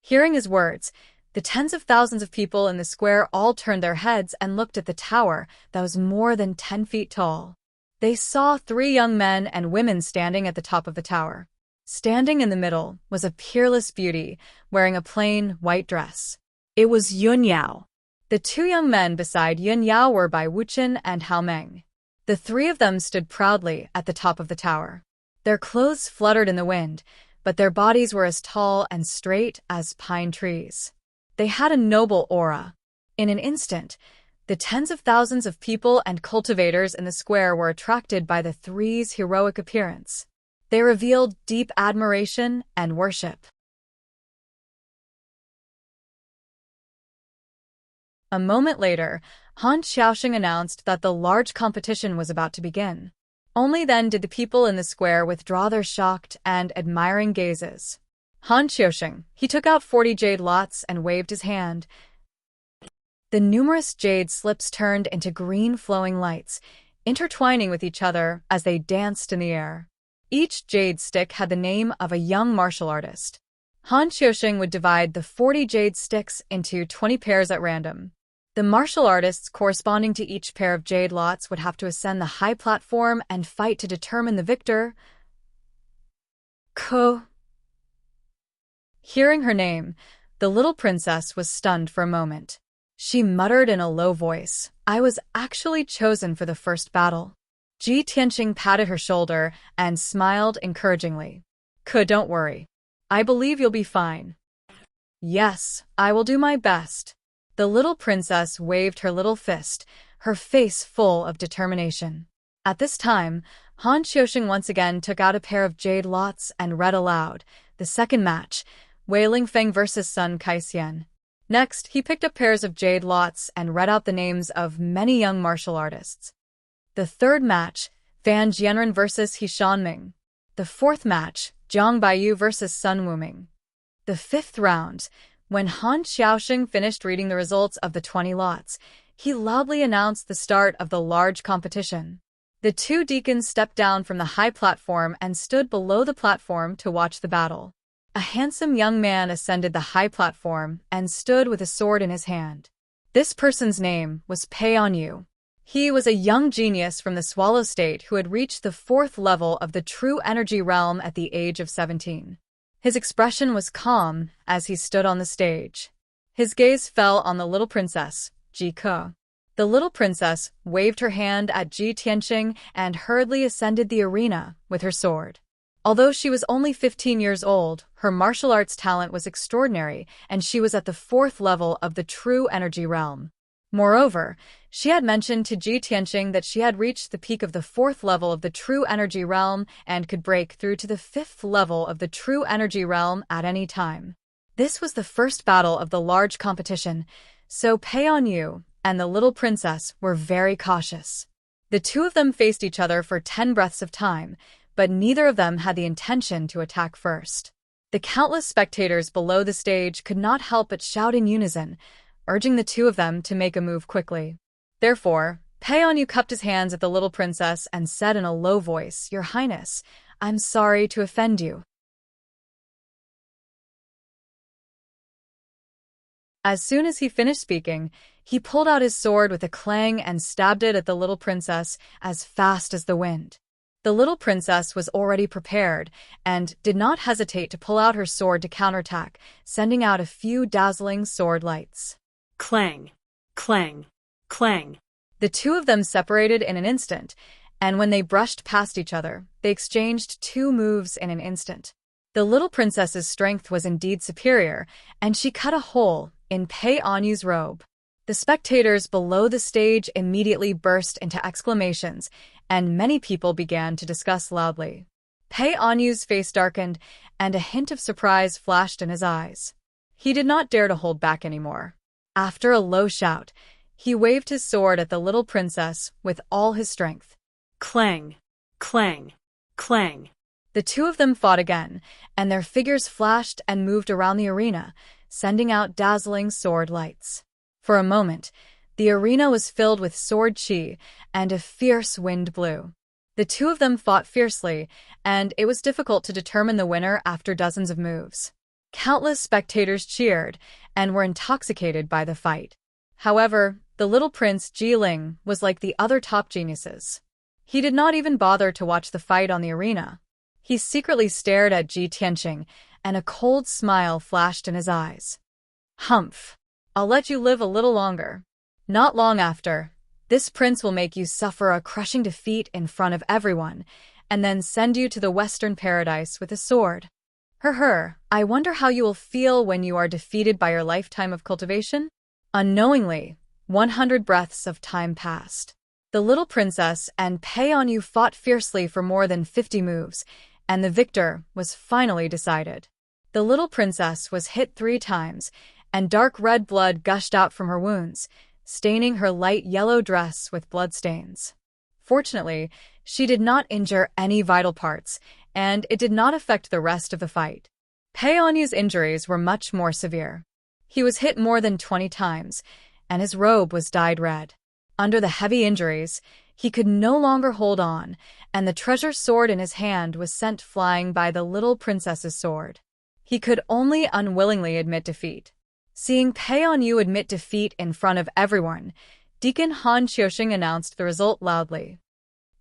Hearing his words, the tens of thousands of people in the square all turned their heads and looked at the tower that was more than 10 feet tall. They saw 3 young men and women standing at the top of the tower. Standing in the middle was a peerless beauty, wearing a plain, white dress. It was Yun Yao. The 2 young men beside Yun Yao were by Wuxia and Hao Meng. The 3 of them stood proudly at the top of the tower. Their clothes fluttered in the wind, but their bodies were as tall and straight as pine trees. They had a noble aura. In an instant, the tens of thousands of people and cultivators in the square were attracted by the 3's heroic appearance. They revealed deep admiration and worship. A moment later, Han Xiaoxing announced that the large competition was about to begin. Only then did the people in the square withdraw their shocked and admiring gazes. Han Xiaoxing, he took out 40 jade lots and waved his hand. The numerous jade slips turned into green flowing lights, intertwining with each other as they danced in the air. Each jade stick had the name of a young martial artist. Han Xiaoxing would divide the 40 jade sticks into 20 pairs at random. The martial artists corresponding to each pair of jade lots would have to ascend the high platform and fight to determine the victor. Ko. Hearing her name, the little princess was stunned for a moment. She muttered in a low voice, "I was actually chosen for the first battle." Ji Tianqing patted her shoulder and smiled encouragingly. "Ko, don't worry. I believe you'll be fine." "Yes, I will do my best." The little princess waved her little fist, her face full of determination. At this time, Han Xiaoxing once again took out a pair of jade lots and read aloud, the second match, Wei Lingfeng versus Sun Kaixian. Next, he picked up pairs of jade lots and read out the names of many young martial artists. The third match, Fan Jianren versus He Shanming. The fourth match, Jiang Baiyu versus Sun Wuming. The fifth round, when Han Xiaoxing finished reading the results of the 20 lots, he loudly announced the start of the large competition. The two deacons stepped down from the high platform and stood below the platform to watch the battle. A handsome young man ascended the high platform and stood with a sword in his hand. This person's name was Peon Yu. He was a young genius from the Swallow State who had reached the 4th level of the true energy realm at the age of 17. His expression was calm as he stood on the stage. His gaze fell on the little princess, Ji Ke. The little princess waved her hand at Ji Tianxing and hurriedly ascended the arena with her sword. Although she was only 15 years old, her martial arts talent was extraordinary, and she was at the 4th level of the true energy realm. Moreover, she had mentioned to Ji Tianxing that she had reached the peak of the 4th level of the true energy realm and could break through to the 5th level of the true energy realm at any time. This was the first battle of the large competition, so Peon Yu and the little princess were very cautious. The two of them faced each other for 10 breaths of time, but neither of them had the intention to attack first. The countless spectators below the stage could not help but shout in unison, urging the two of them to make a move quickly. Therefore, Peon Yu cupped his hands at the little princess and said in a low voice, "Your Highness, I'm sorry to offend you." As soon as he finished speaking, he pulled out his sword with a clang and stabbed it at the little princess as fast as the wind. The little princess was already prepared and did not hesitate to pull out her sword to counterattack, sending out a few dazzling sword lights. Clang, clang, clang. The two of them separated in an instant, and when they brushed past each other, they exchanged 2 moves in an instant. The little princess's strength was indeed superior, and she cut a hole in Peon Yu's robe. The spectators below the stage immediately burst into exclamations, and many people began to discuss loudly. Peon Yu's face darkened, and a hint of surprise flashed in his eyes. He did not dare to hold back anymore. After a low shout, he waved his sword at the little princess with all his strength. Clang, clang, clang. The two of them fought again, and their figures flashed and moved around the arena, sending out dazzling sword lights. For a moment, the arena was filled with sword chi, and a fierce wind blew. The two of them fought fiercely, and it was difficult to determine the winner after dozens of moves. Countless spectators cheered and were intoxicated by the fight. However, the little prince Ji Ling was like the other top geniuses. He did not even bother to watch the fight on the arena. He secretly stared at Ji Tianxing, and a cold smile flashed in his eyes. "Humph! I'll let you live a little longer. Not long after, this prince will make you suffer a crushing defeat in front of everyone, and then send you to the Western Paradise with a sword. I wonder how you will feel when you are defeated by your lifetime of cultivation?" Unknowingly, 100 breaths of time passed. The little princess and Peon Yu fought fiercely for more than 50 moves, and the victor was finally decided. The little princess was hit 3 times, and dark red blood gushed out from her wounds, staining her light yellow dress with bloodstains. Fortunately, she did not injure any vital parts, and it did not affect the rest of the fight. Peon Yu's injuries were much more severe. He was hit more than 20 times, and his robe was dyed red. Under the heavy injuries, he could no longer hold on, and the treasure sword in his hand was sent flying by the little princess's sword. He could only unwillingly admit defeat. Seeing Peon Yu admit defeat in front of everyone, Deacon Han Xiaoxing announced the result loudly.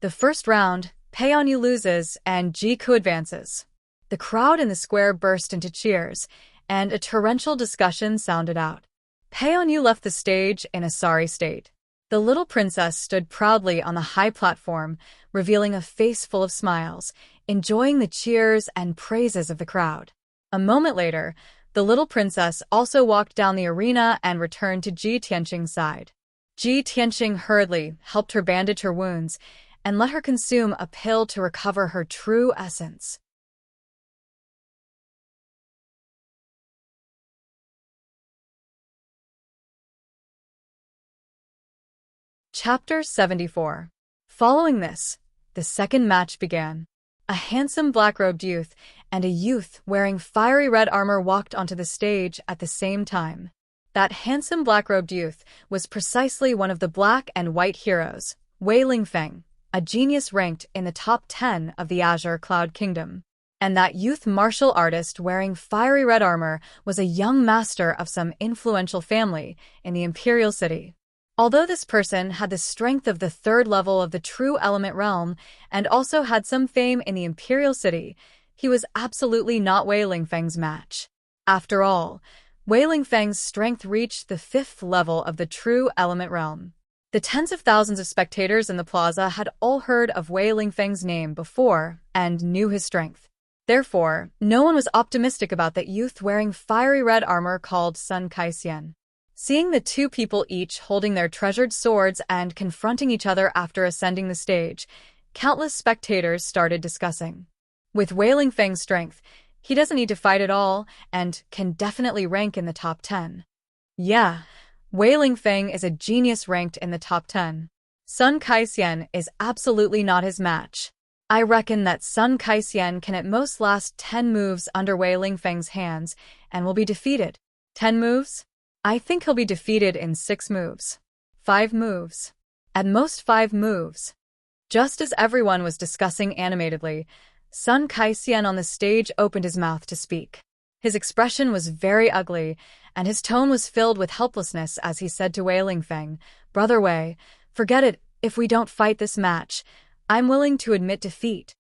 The first round, Peon Yu loses and Ji Ke advances. The crowd in the square burst into cheers, and a torrential discussion sounded out. Peon Yu left the stage in a sorry state. The little princess stood proudly on the high platform, revealing a face full of smiles, enjoying the cheers and praises of the crowd. A moment later, the little princess also walked down the arena and returned to Ji Tianxing's side. Ji Tianxing hurriedly helped her bandage her wounds, and let her consume a pill to recover her true essence. Chapter 74. Following this, the second match began. A handsome black-robed youth and a youth wearing fiery red armor walked onto the stage at the same time. That handsome black-robed youth was precisely one of the black and white heroes, Wei Lingfeng, a genius ranked in the top 10 of the Azure Cloud Kingdom. And that youth martial artist wearing fiery red armor was a young master of some influential family in the Imperial City. Although this person had the strength of the third level of the true element realm and also had some fame in the Imperial City, he was absolutely not Wei Lingfeng's match. After all, Wei Lingfeng's strength reached the fifth level of the true element realm. The tens of thousands of spectators in the plaza had all heard of Wei Lingfeng's name before and knew his strength. Therefore, no one was optimistic about that youth wearing fiery red armor called Sun Xian. Seeing the two people each holding their treasured swords and confronting each other after ascending the stage, countless spectators started discussing. With Wei Lingfeng's strength, he doesn't need to fight at all and can definitely rank in the top 10. Yeah, Wei Lingfeng is a genius ranked in the top 10. Sun Xian is absolutely not his match. I reckon that Sun Xian can at most last 10 moves under Wei Lingfeng's hands and will be defeated. 10 moves? I think he'll be defeated in 6 moves. 5 moves. At most 5 moves. Just as everyone was discussing animatedly, Sun Xian on the stage opened his mouth to speak. His expression was very ugly, and his tone was filled with helplessness as he said to Wei Lingfeng, "Brother Wei, forget it, if we don't fight this match, I'm willing to admit defeat.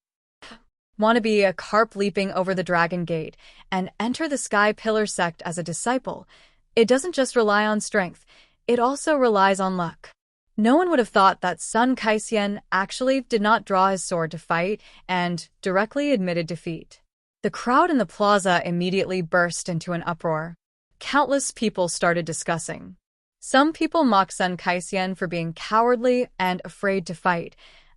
Want to be a carp leaping over the dragon gate and enter the Sky Pillar sect as a disciple. It doesn't just rely on strength, it also relies on luck." No one would have thought that Sun Xian actually did not draw his sword to fight and directly admitted defeat. The crowd in the plaza immediately burst into an uproar. Countless people started discussing. Some people mocked Sun Xian for being cowardly and afraid to fight,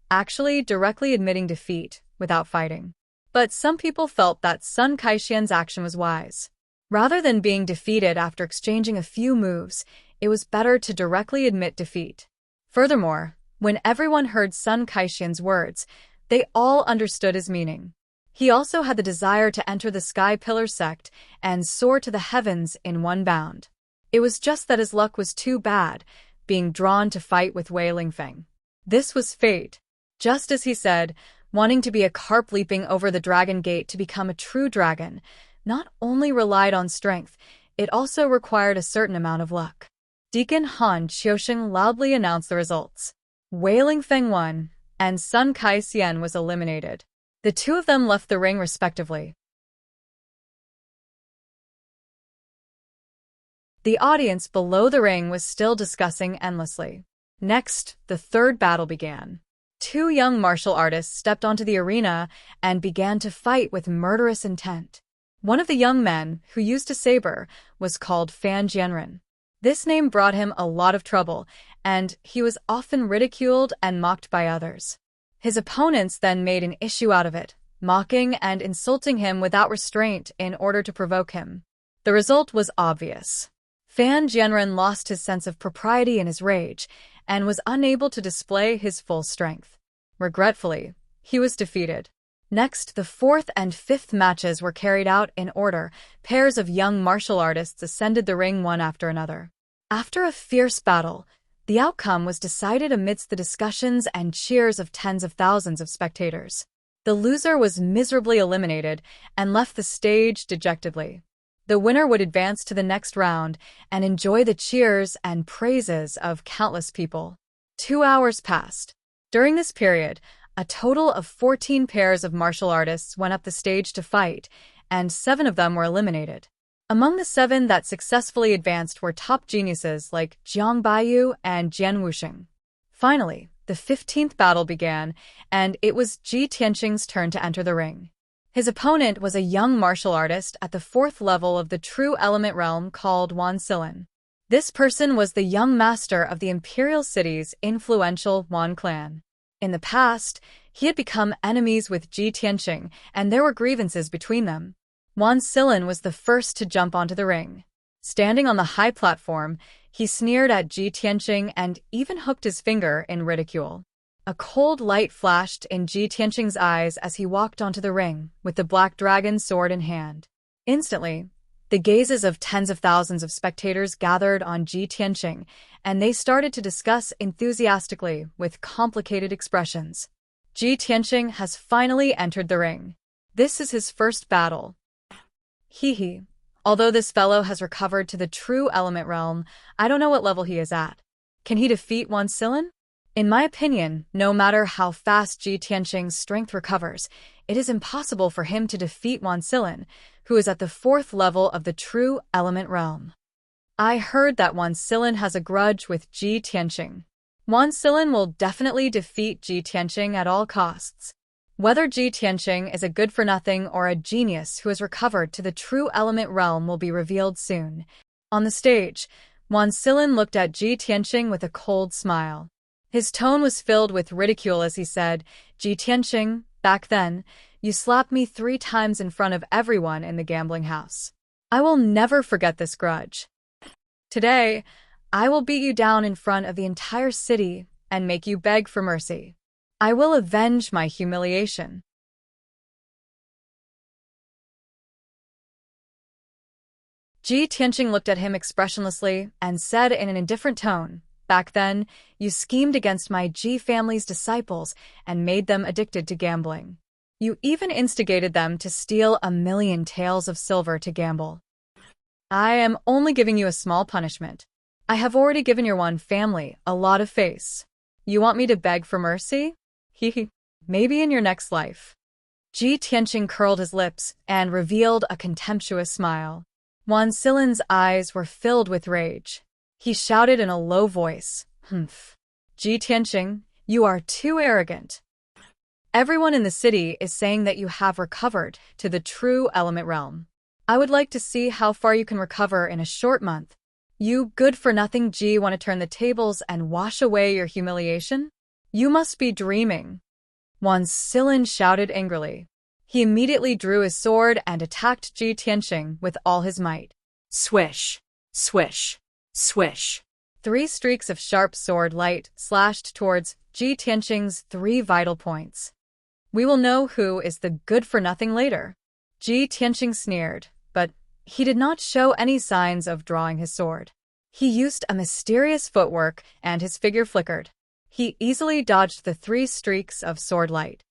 actually directly admitting defeat without fighting. But some people felt that Sun Xian's action was wise. Rather than being defeated after exchanging a few moves, it was better to directly admit defeat. Furthermore, when everyone heard Sun Xian's words, they all understood his meaning. He also had the desire to enter the Sky Pillar sect and soar to the heavens in one bound. It was just that his luck was too bad, being drawn to fight with Wei Lingfeng. This was fate. Just as he said, wanting to be a carp leaping over the dragon gate to become a true dragon, not only relied on strength, it also required a certain amount of luck. Deacon Han Qiusheng loudly announced the results. Wei Lingfeng won, and Sun Xian was eliminated. The two of them left the ring respectively. The audience below the ring was still discussing endlessly. Next, the third battle began. 2 young martial artists stepped onto the arena and began to fight with murderous intent. One of the young men, who used a saber, was called Fan Jianren. This name brought him a lot of trouble, and he was often ridiculed and mocked by others. His opponents then made an issue out of it, mocking and insulting him without restraint in order to provoke him. The result was obvious. Fan Jianren lost his sense of propriety in his rage and was unable to display his full strength. Regretfully, he was defeated. Next, the 4th and 5th matches were carried out in order. Pairs of young martial artists ascended the ring one after another. After a fierce battle, the outcome was decided amidst the discussions and cheers of tens of thousands of spectators. The loser was miserably eliminated and left the stage dejectedly. The winner would advance to the next round and enjoy the cheers and praises of countless people. 2 hours passed. During this period, a total of 14 pairs of martial artists went up the stage to fight, and 7 of them were eliminated. Among the 7 that successfully advanced were top geniuses like Jiang Baiyu and Jian Wuxing. Finally, the 15th battle began, and it was Ji Tianqing's turn to enter the ring. His opponent was a young martial artist at the 4th level of the true element realm called Wan Silin. This person was the young master of the Imperial City's influential Wan clan. In the past, he had become enemies with Ji Tianqing, and there were grievances between them. Wan Silin was the first to jump onto the ring. Standing on the high platform, he sneered at Ji Tianqing and even hooked his finger in ridicule. A cold light flashed in Ji Tianqing's eyes as he walked onto the ring, with the black dragon sword in hand. Instantly, the gazes of tens of thousands of spectators gathered on Ji Tianqing, and they started to discuss enthusiastically with complicated expressions. Ji Tianqing has finally entered the ring. This is his first battle. Hee. Although this fellow has recovered to the true element realm, I don't know what level he is at. Can he defeat Wan Silin? In my opinion, no matter how fast Ji Tianqing's strength recovers, it is impossible for him to defeat Wan Silin, who is at the 4th level of the true element realm. I heard that Wan Silin has a grudge with Ji Tianqing. Wan Silin will definitely defeat Ji Tianqing at all costs. Whether Ji Tianqing is a good-for-nothing or a genius who has recovered to the true element realm will be revealed soon. On the stage, Wan Silin looked at Ji Tianqing with a cold smile. His tone was filled with ridicule as he said, "Ji Tianqing, back then, you slapped me 3 times in front of everyone in the gambling house. I will never forget this grudge. Today, I will beat you down in front of the entire city and make you beg for mercy. I will avenge my humiliation." Ji Tianqing looked at him expressionlessly and said in an indifferent tone, "Back then, you schemed against my Ji family's disciples and made them addicted to gambling. You even instigated them to steal 1,000,000 taels of silver to gamble. I am only giving you a small punishment. I have already given your one family a lot of face. You want me to beg for mercy? Hee. Maybe in your next life." Ji Tianqing curled his lips and revealed a contemptuous smile. Wan Silin's eyes were filled with rage. He shouted in a low voice, "Humph. Ji Tianqing, you are too arrogant. Everyone in the city is saying that you have recovered to the true element realm. I would like to see how far you can recover in a short month. You good-for-nothing Ji want to turn the tables and wash away your humiliation? You must be dreaming." Wan Silin shouted angrily. He immediately drew his sword and attacked Ji Tianqing with all his might. Swish, swish, swish. 3 streaks of sharp sword light slashed towards Ji Tianqing's 3 vital points. We will know who is the good-for-nothing later. Ji Tianqing sneered, but he did not show any signs of drawing his sword. He used a mysterious footwork and his figure flickered. He easily dodged the 3 streaks of sword light.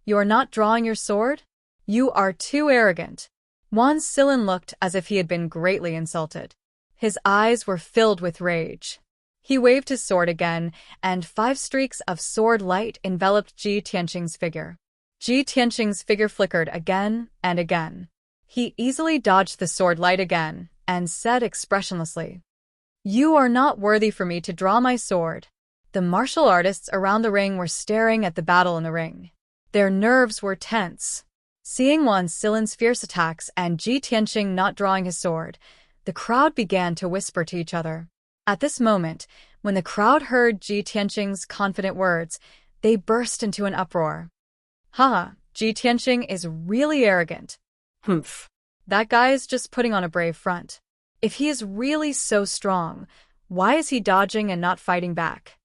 "You are not drawing your sword? You are too arrogant." Wan Silin looked as if he had been greatly insulted. His eyes were filled with rage. He waved his sword again, and 5 streaks of sword light enveloped Ji Tianqing's figure. Ji Tianqing's figure flickered again and again. He easily dodged the sword light again and said expressionlessly, "You are not worthy for me to draw my sword." The martial artists around the ring were staring at the battle in the ring. Their nerves were tense. Seeing Wan Silin's fierce attacks and Ji Tianqing not drawing his sword, the crowd began to whisper to each other. At this moment, when the crowd heard Ji Tianqing's confident words, they burst into an uproar. "Haha, Ji Tianqing is really arrogant. Humph. That guy is just putting on a brave front. If he is really so strong, why is he dodging and not fighting back?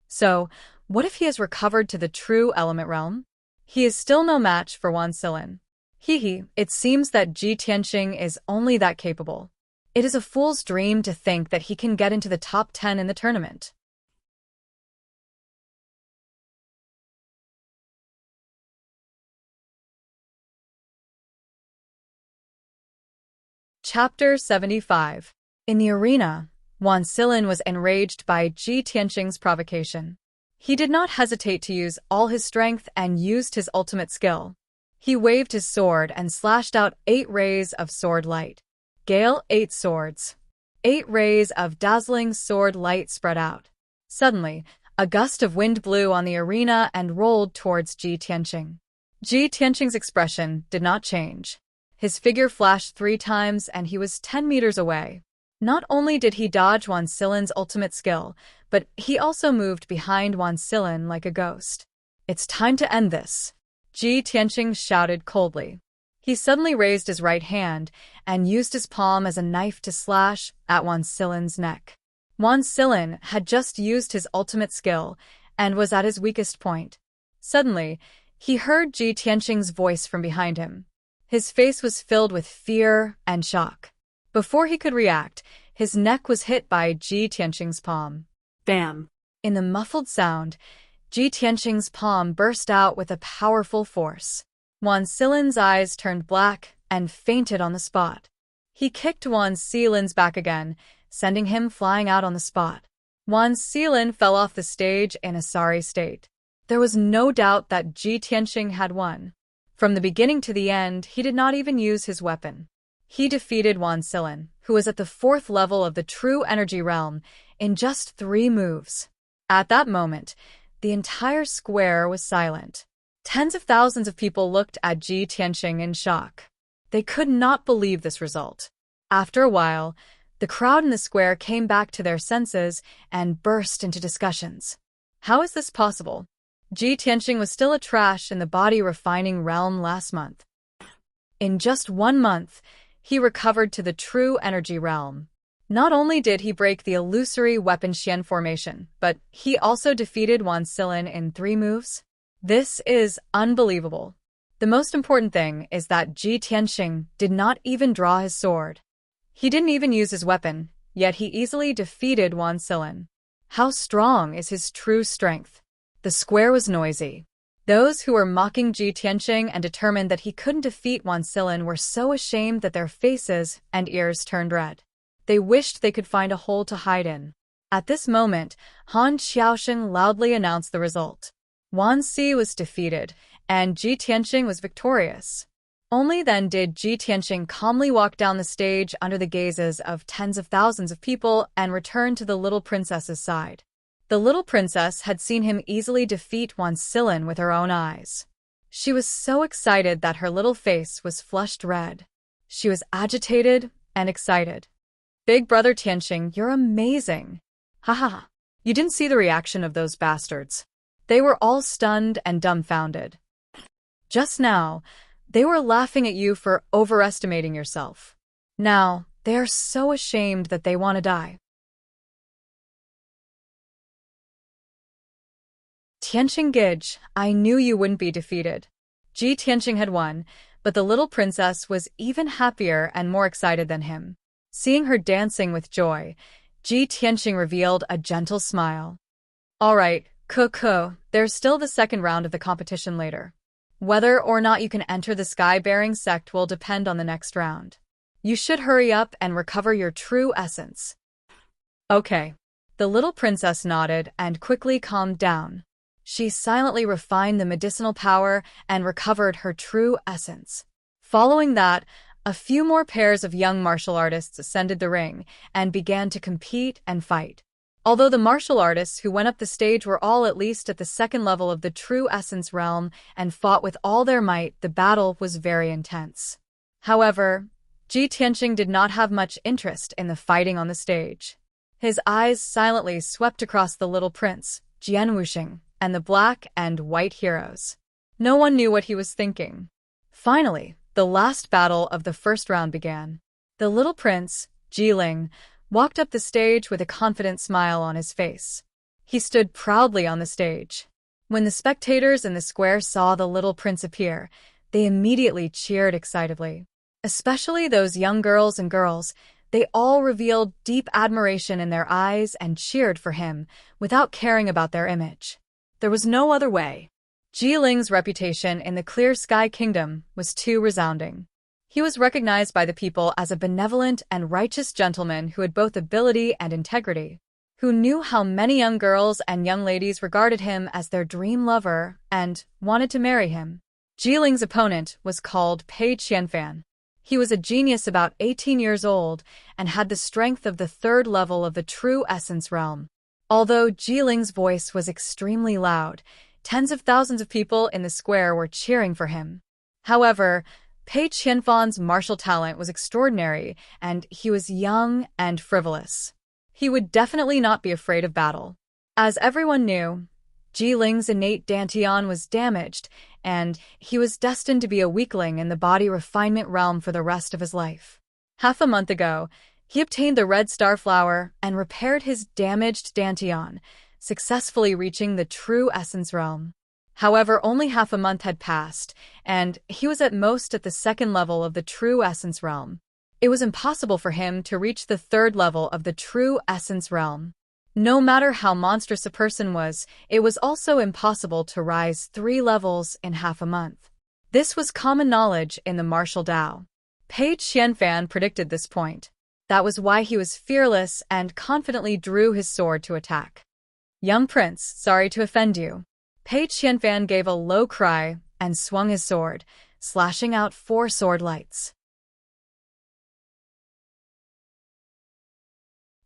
So, what if he has recovered to the true element realm? He is still no match for Wan Silin. Hee. It seems that Ji Tianqing is only that capable. It is a fool's dream to think that he can get into the top 10 in the tournament." Chapter 75. In the arena, Wan Silin was enraged by Ji Tianqing's provocation. He did not hesitate to use all his strength and used his ultimate skill. He waved his sword and slashed out 8 rays of sword light. Gale 8 swords. 8 rays of dazzling sword light spread out. Suddenly, a gust of wind blew on the arena and rolled towards Ji Tianqing. Ji Tianqing's expression did not change. His figure flashed 3 times and he was 10 meters away. Not only did he dodge Wan Silin's ultimate skill, but he also moved behind Wan Silin like a ghost. "It's time to end this," Ji Tianqing shouted coldly. He suddenly raised his right hand and used his palm as a knife to slash at Wan Silin's neck. Wan Silin had just used his ultimate skill and was at his weakest point. Suddenly, he heard Ji Tianqing's voice from behind him. His face was filled with fear and shock. Before he could react, his neck was hit by Ji Tianqing's palm. Bam! In the muffled sound, Ji Tianqing's palm burst out with a powerful force. Wan Silin's eyes turned black and fainted on the spot. He kicked Wan Silin's back again, sending him flying out on the spot. Wan Silin fell off the stage in a sorry state. There was no doubt that Ji Tianqing had won. From the beginning to the end, he did not even use his weapon. He defeated Wan Silin, who was at the 4th level of the true energy realm, in just 3 moves. At that moment, the entire square was silent. Tens of thousands of people looked at Ji Tianqing in shock. They could not believe this result. After a while, the crowd in the square came back to their senses and burst into discussions. How is this possible? Ji Tianqing was still a trash in the body refining realm last month. In just 1 month, he recovered to the true energy realm. Not only did he break the illusory weapon Xian formation, but he also defeated Wan Silin in 3 moves. This is unbelievable. The most important thing is that Ji Tianqing did not even draw his sword. He didn't even use his weapon, yet he easily defeated Wan Silin. How strong is his true strength? The square was noisy. Those who were mocking Ji Tianqing and determined that he couldn't defeat Wan Silin were so ashamed that their faces and ears turned red. They wished they could find a hole to hide in. At this moment, Han Xiaoshen loudly announced the result. Wan Si was defeated, and Ji Tianqing was victorious. Only then did Ji Tianqing calmly walk down the stage under the gazes of tens of thousands of people and return to the little princess's side. The little princess had seen him easily defeat Wan Silin with her own eyes. She was so excited that her little face was flushed red. She was agitated and excited. "Big brother Tianqing, you're amazing. Ha ha ha. You didn't see the reaction of those bastards. They were all stunned and dumbfounded. Just now, they were laughing at you for overestimating yourself. Now, they are so ashamed that they want to die." Tianqing Gij, I knew you wouldn't be defeated. Ji Tianqing had won, but the little princess was even happier and more excited than him. Seeing her dancing with joy, Ji Tianqing revealed a gentle smile. "All right, Coco, there's still the 2nd round of the competition later. Whether or not you can enter the Sky-Bearing sect will depend on the next round. You should hurry up and recover your true essence." Okay. The little princess nodded and quickly calmed down. She silently refined the medicinal power and recovered her true essence. Following that, a few more pairs of young martial artists ascended the ring and began to compete and fight. Although the martial artists who went up the stage were all at least at the 2nd level of the true essence realm and fought with all their might, the battle was very intense. However, Ji Tianqing did not have much interest in the fighting on the stage. His eyes silently swept across the little prince, Jian Wuxing, and the black and white heroes. No one knew what he was thinking. Finally, the last battle of the 1st round began. The little prince, Jiling, walked up the stage with a confident smile on his face. He stood proudly on the stage. When the spectators in the square saw the little prince appear, they immediately cheered excitedly. Especially those young girls and girls, they all revealed deep admiration in their eyes and cheered for him without caring about their image. There was no other way. Jiling's reputation in the Clear Sky Kingdom was too resounding. He was recognized by the people as a benevolent and righteous gentleman who had both ability and integrity, who knew how many young girls and young ladies regarded him as their dream lover and wanted to marry him. Jiling's opponent was called Pei Qianfan. He was a genius about 18 years old and had the strength of the 3rd level of the true essence realm. Although Jiling's voice was extremely loud, tens of thousands of people in the square were cheering for him. However, Pei Qianfan's martial talent was extraordinary, and he was young and frivolous. He would definitely not be afraid of battle. As everyone knew, Ji Ling's innate dantian was damaged, and he was destined to be a weakling in the body refinement realm for the rest of his life. Half a month ago, he obtained the red star flower and repaired his damaged dantian, successfully reaching the true essence realm. However, only half a month had passed, and he was at most at the second level of the true essence realm. It was impossible for him to reach the third level of the true essence realm. No matter how monstrous a person was, it was also impossible to rise 3 levels in half a month. This was common knowledge in the martial Dao. Pei Qianfan predicted this point. That was why he was fearless and confidently drew his sword to attack. "Young prince, sorry to offend you." Pei Qianfan gave a low cry and swung his sword, slashing out 4 sword lights.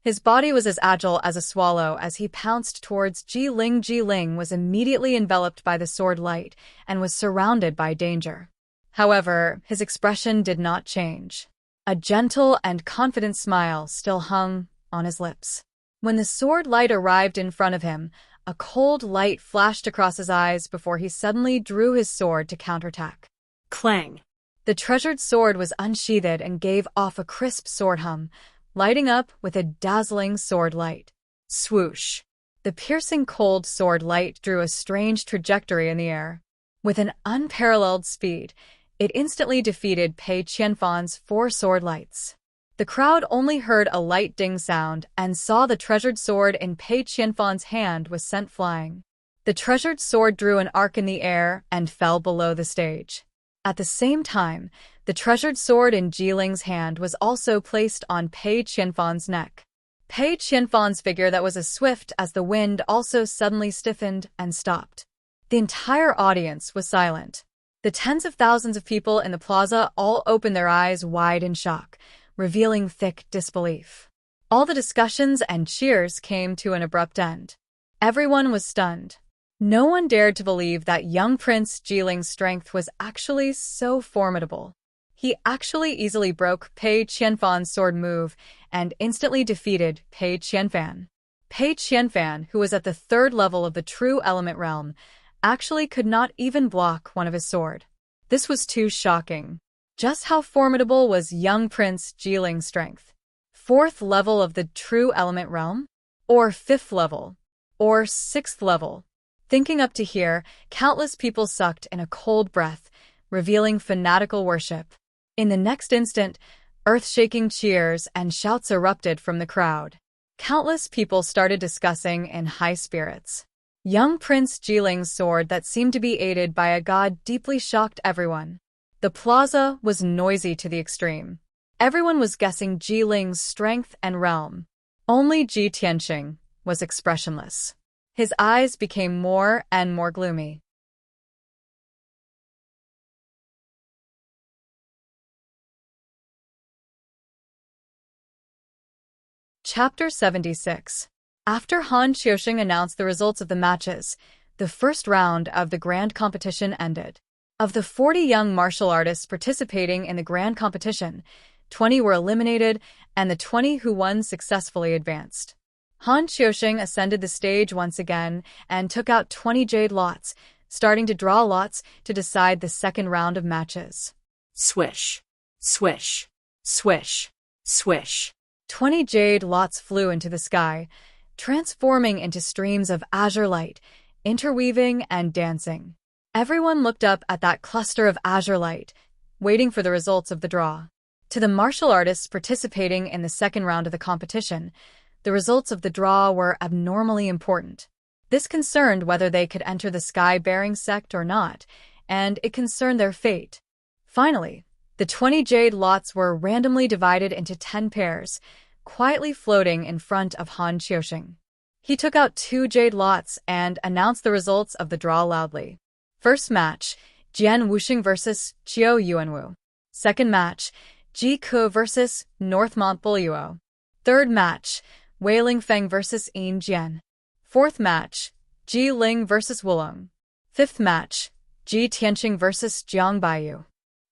His body was as agile as a swallow as he pounced towards Ji Ling. Ji Ling was immediately enveloped by the sword light and was surrounded by danger. However, his expression did not change. A gentle and confident smile still hung on his lips. When the sword light arrived in front of him, a cold light flashed across his eyes before he suddenly drew his sword to counterattack. Clang. The treasured sword was unsheathed and gave off a crisp sword hum, lighting up with a dazzling sword light. Swoosh! The piercing cold sword light drew a strange trajectory in the air. With an unparalleled speed, it instantly defeated Pei Qianfan's 4 sword lights. The crowd only heard a light ding sound and saw the treasured sword in Pei Qianfan's hand was sent flying. The treasured sword drew an arc in the air and fell below the stage. At the same time, the treasured sword in Ji Ling's hand was also placed on Pei Qianfan's neck. Pei Qianfan's figure that was as swift as the wind also suddenly stiffened and stopped. The entire audience was silent. The tens of thousands of people in the plaza all opened their eyes wide in shock, revealing thick disbelief. All the discussions and cheers came to an abrupt end. Everyone was stunned. No one dared to believe that young Prince Ji Ling's strength was actually so formidable. He actually easily broke Pei Qianfan's sword move and instantly defeated Pei Qianfan. Pei Qianfan, who was at the 3rd level of the true element realm, actually could not even block one of his sword. This was too shocking. Just how formidable was young Prince Ji Ling's strength? 4th level of the true element realm? Or 5th level? Or 6th level? Thinking up to here, countless people sucked in a cold breath, revealing fanatical worship. In the next instant, earth-shaking cheers and shouts erupted from the crowd. Countless people started discussing in high spirits. Young Prince Ji Ling's sword that seemed to be aided by a god deeply shocked everyone. The plaza was noisy to the extreme. Everyone was guessing Ji Ling's strength and realm. Only Ji Tianqing was expressionless. His eyes became more and more gloomy. Chapter 76. After Han Xiaoxing announced the results of the matches, the first round of the grand competition ended. Of the 40 young martial artists participating in the grand competition, 20 were eliminated, and the 20 who won successfully advanced. Han Xiaoxing ascended the stage once again and took out 20 jade lots, starting to draw lots to decide the second round of matches. Swish. Swish. Swish. Swish. 20 jade lots flew into the sky, transforming into streams of azure light, interweaving and dancing. Everyone looked up at that cluster of azure light, waiting for the results of the draw. To the martial artists participating in the second round of the competition, the results of the draw were abnormally important. This concerned whether they could enter the sky-bearing sect or not, and it concerned their fate. Finally, the 20 jade lots were randomly divided into 10 pairs, quietly floating in front of Han Xiaoxing. He took out 2 jade lots and announced the results of the draw loudly. First match, Jian Wuxing vs. Qiu Yuanwu. Second match, Ji Ke vs. North Mont Buluo. Third match, Wei Lingfeng vs. Yin Jian. Fourth match, Ji Ling vs. Wulong. Fifth match, Ji Tianqing vs. Jiang Baiyu.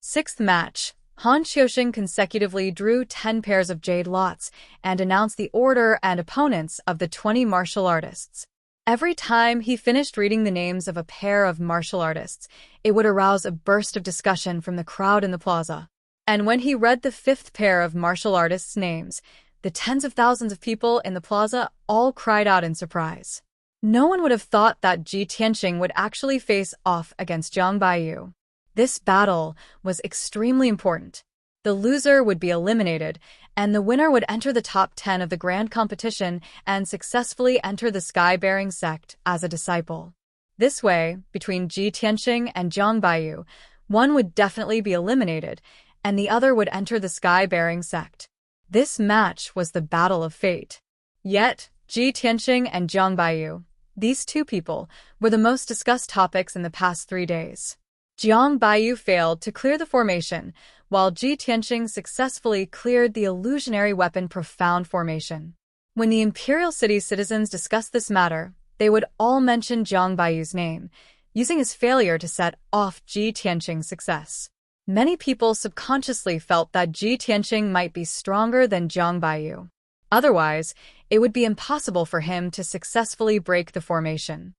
Sixth match. Han Xiaoxing consecutively drew 10 pairs of jade lots and announced the order and opponents of the 20 martial artists. Every time he finished reading the names of a pair of martial artists, it would arouse a burst of discussion from the crowd in the plaza. And when he read the fifth pair of martial artists' names, the tens of thousands of people in the plaza all cried out in surprise. No one would have thought that Ji Tianxing would actually face off against Jiang Baiyu. This battle was extremely important. The loser would be eliminated, and the winner would enter the top 10 of the grand competition and successfully enter the Sky-Bearing sect as a disciple. This way, between Ji Tianxing and Jiang Baiyu, one would definitely be eliminated, and the other would enter the Sky-Bearing sect. This match was the battle of fate. Yet, Ji Tianxing and Jiang Baiyu, these two people, were the most discussed topics in the past 3 days. Jiang Baiyu failed to clear the formation, while Ji Tianxing successfully cleared the illusionary weapon Profound Formation. When the Imperial City's citizens discussed this matter, they would all mention Jiang Baiyu's name, using his failure to set off Ji Tianxing's success. Many people subconsciously felt that Ji Tianxing might be stronger than Jiang Baiyu. Otherwise, it would be impossible for him to successfully break the formation.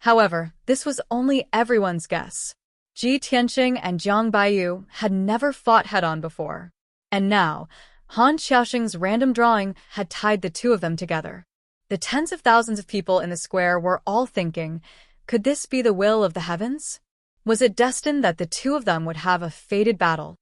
However, this was only everyone's guess. Ji Tianxing and Jiang Baiyu had never fought head-on before. And now, Han Xiaoxing's random drawing had tied the two of them together. The tens of thousands of people in the square were all thinking, could this be the will of the heavens? Was it destined that the two of them would have a fated battle?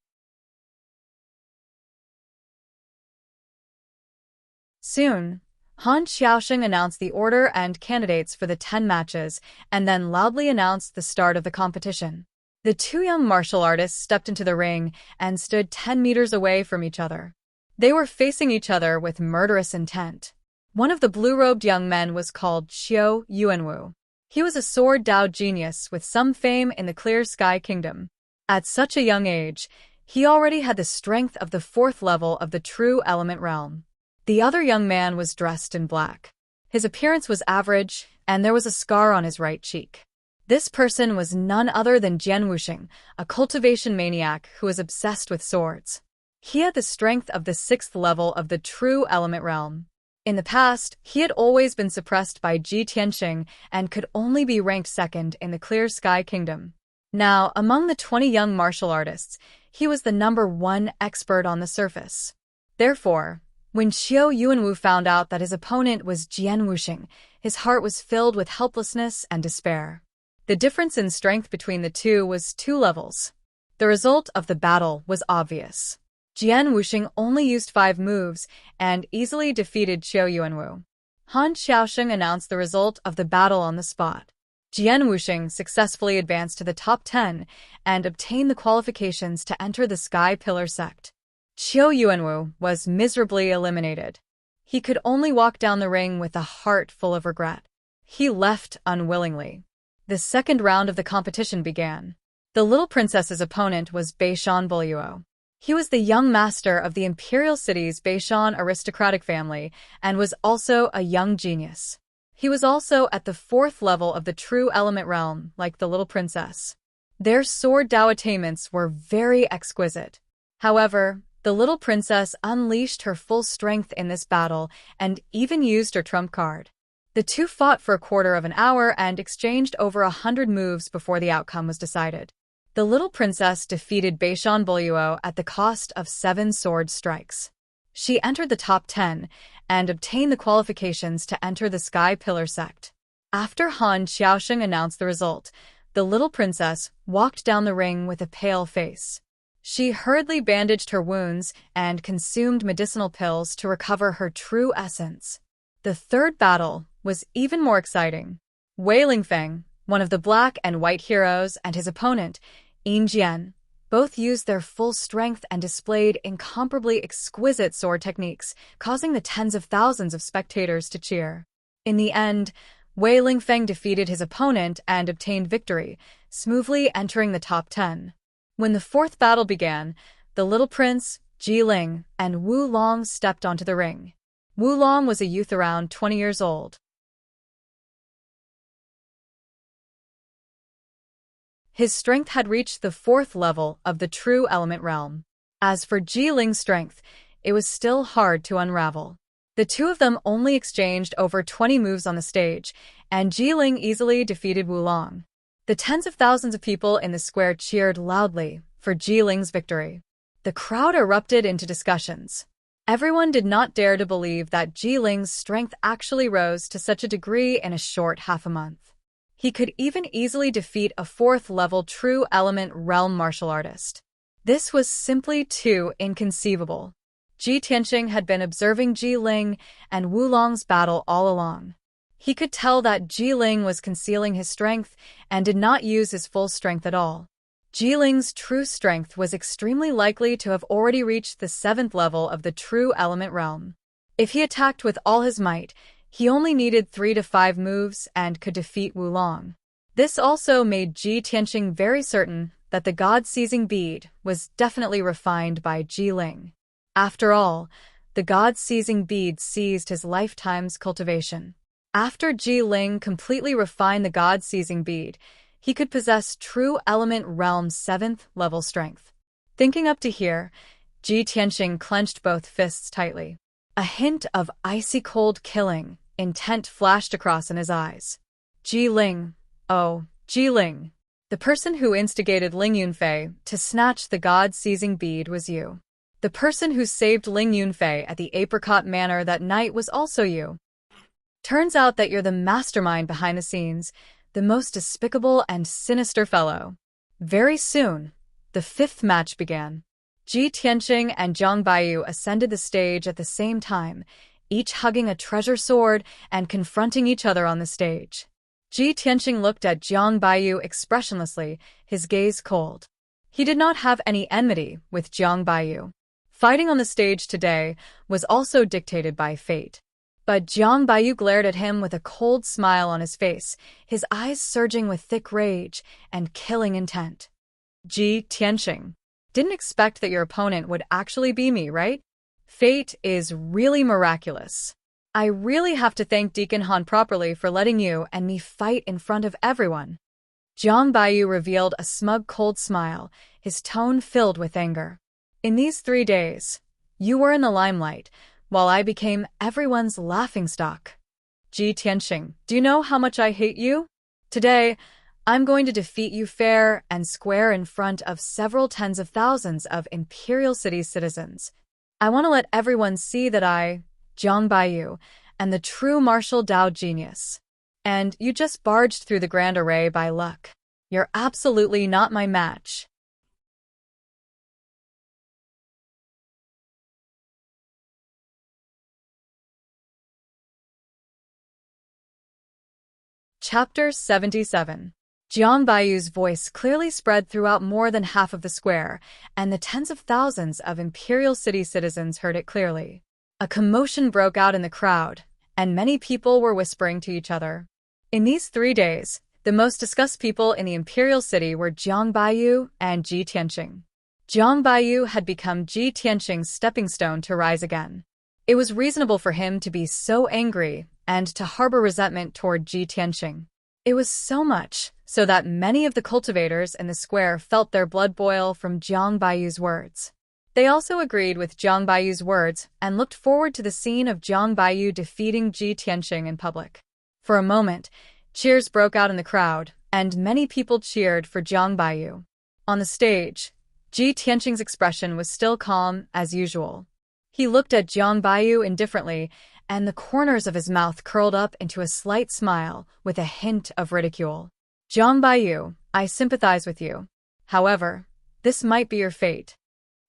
Soon, Han Xiaoxing announced the order and candidates for the 10 matches and then loudly announced the start of the competition. The two young martial artists stepped into the ring and stood 10 meters away from each other. They were facing each other with murderous intent. One of the blue-robed young men was called Xiao Yuanwu. He was a sword Dao genius with some fame in the Clear Sky Kingdom. At such a young age, he already had the strength of the 4th level of the True Element realm. The other young man was dressed in black. His appearance was average, and there was a scar on his right cheek. This person was none other than Jian Wuxing, a cultivation maniac who was obsessed with swords. He had the strength of the 6th level of the True Element realm. In the past, he had always been suppressed by Ji Tianxing and could only be ranked 2nd in the Clear Sky Kingdom. Now, among the 20 young martial artists, he was the number 1 expert on the surface. Therefore, when Xiao Yuanwu found out that his opponent was Jian Wuxing, his heart was filled with helplessness and despair. The difference in strength between the two was 2 levels. The result of the battle was obvious. Jian Wuxing only used 5 moves and easily defeated Xiao Yuanwu. Han Xiaoxing announced the result of the battle on the spot. Jian Wuxing successfully advanced to the top 10 and obtained the qualifications to enter the Sky Pillar sect. Xiao Yuanwu was miserably eliminated. He could only walk down the ring with a heart full of regret. He left unwillingly. The second round of the competition began. The little princess's opponent was Beishan Boluo. He was the young master of the Imperial City's Beishan aristocratic family and was also a young genius. He was also at the 4th level of the True Element realm, like the little princess. Their sword Dao attainments were very exquisite. However, the little princess unleashed her full strength in this battle and even used her trump card. The two fought for a quarter of an hour and exchanged over 100 moves before the outcome was decided. The little princess defeated Beishan Boluo at the cost of 7 sword strikes. She entered the top 10 and obtained the qualifications to enter the Sky Pillar sect. After Han Xiaoxing announced the result, the little princess walked down the ring with a pale face. She hurriedly bandaged her wounds and consumed medicinal pills to recover her true essence. The third battle was even more exciting. Wei Lingfeng, one of the black and white heroes, and his opponent, Yin Jian, both used their full strength and displayed incomparably exquisite sword techniques, causing the tens of thousands of spectators to cheer. In the end, Wei Lingfeng defeated his opponent and obtained victory, smoothly entering the top 10. When the fourth battle began, the little prince, Ji Ling, and Wu Long stepped onto the ring. Wu Long was a youth around 20 years old. His strength had reached the 4th level of the true element realm. As for Ji Ling's strength, it was still hard to unravel. The two of them only exchanged over 20 moves on the stage, and Ji Ling easily defeated Wulong. The tens of thousands of people in the square cheered loudly for Ji Ling's victory. The crowd erupted into discussions. Everyone did not dare to believe that Ji Ling's strength actually rose to such a degree in a short half a month. He could even easily defeat a 4th-level true element realm martial artist. This was simply too inconceivable. Ji Tianxing had been observing Ji Ling and Wulong's battle all along. He could tell that Ji Ling was concealing his strength and did not use his full strength at all. Ji Ling's true strength was extremely likely to have already reached the 7th level of the true element realm. If he attacked with all his might, he only needed 3 to 5 moves and could defeat Wulong. This also made Ji Tianxing very certain that the God-seizing bead was definitely refined by Ji Ling. After all, the God-seizing bead seized his lifetime's cultivation. After Ji Ling completely refined the God-seizing bead, he could possess true element realm 7th level strength. Thinking up to here, Ji Tianxing clenched both fists tightly. A hint of icy-cold killing intent flashed across in his eyes. Ji Ling. Oh, Ji Ling. The person who instigated Ling Yunfei to snatch the God-seizing bead was you. The person who saved Ling Yunfei at the Apricot Manor that night was also you. Turns out that you're the mastermind behind the scenes, the most despicable and sinister fellow. Very soon, the 5th match began. Ji Tianxing and Zhang Baiyu ascended the stage at the same time, each hugging a treasure sword and confronting each other on the stage. Ji Tianxing looked at Zhang Baiyu expressionlessly, his gaze cold. He did not have any enmity with Zhang Baiyu. Fighting on the stage today was also dictated by fate. But Zhang Baiyu glared at him with a cold smile on his face, his eyes surging with thick rage and killing intent. Ji Tianxing. Didn't expect that your opponent would actually be me, right? Fate is really miraculous. I really have to thank Deacon Han properly for letting you and me fight in front of everyone. Zhang Baiyu revealed a smug cold smile, his tone filled with anger. In these 3 days, you were in the limelight, while I became everyone's laughingstock. Ji Tianxing, do you know how much I hate you? Today, I'm going to defeat you fair and square in front of several tens of thousands of Imperial City citizens. I want to let everyone see that I, Zhang Baiyu, am the true martial Dao genius. And you just barged through the grand array by luck. You're absolutely not my match. Chapter 77. Zhang Baiyu's voice clearly spread throughout more than half of the square, and the tens of thousands of Imperial City citizens heard it clearly. A commotion broke out in the crowd, and many people were whispering to each other. In these 3 days, the most discussed people in the Imperial City were Zhang Baiyu and Ji Tianxing. Zhang Baiyu had become Ji Tianxing's stepping stone to rise again. It was reasonable for him to be so angry and to harbor resentment toward Ji Tianxing. It was so much so that many of the cultivators in the square felt their blood boil from Zhang Baiyu's words. They also agreed with Zhang Baiyu's words and looked forward to the scene of Zhang Baiyu defeating Ji Tianxing in public. For a moment, cheers broke out in the crowd, and many people cheered for Zhang Baiyu. On the stage, Ji Tianxing's expression was still calm as usual. He looked at Zhang Baiyu indifferently, and the corners of his mouth curled up into a slight smile with a hint of ridicule. Zhang Baiyu, I sympathize with you. However, this might be your fate.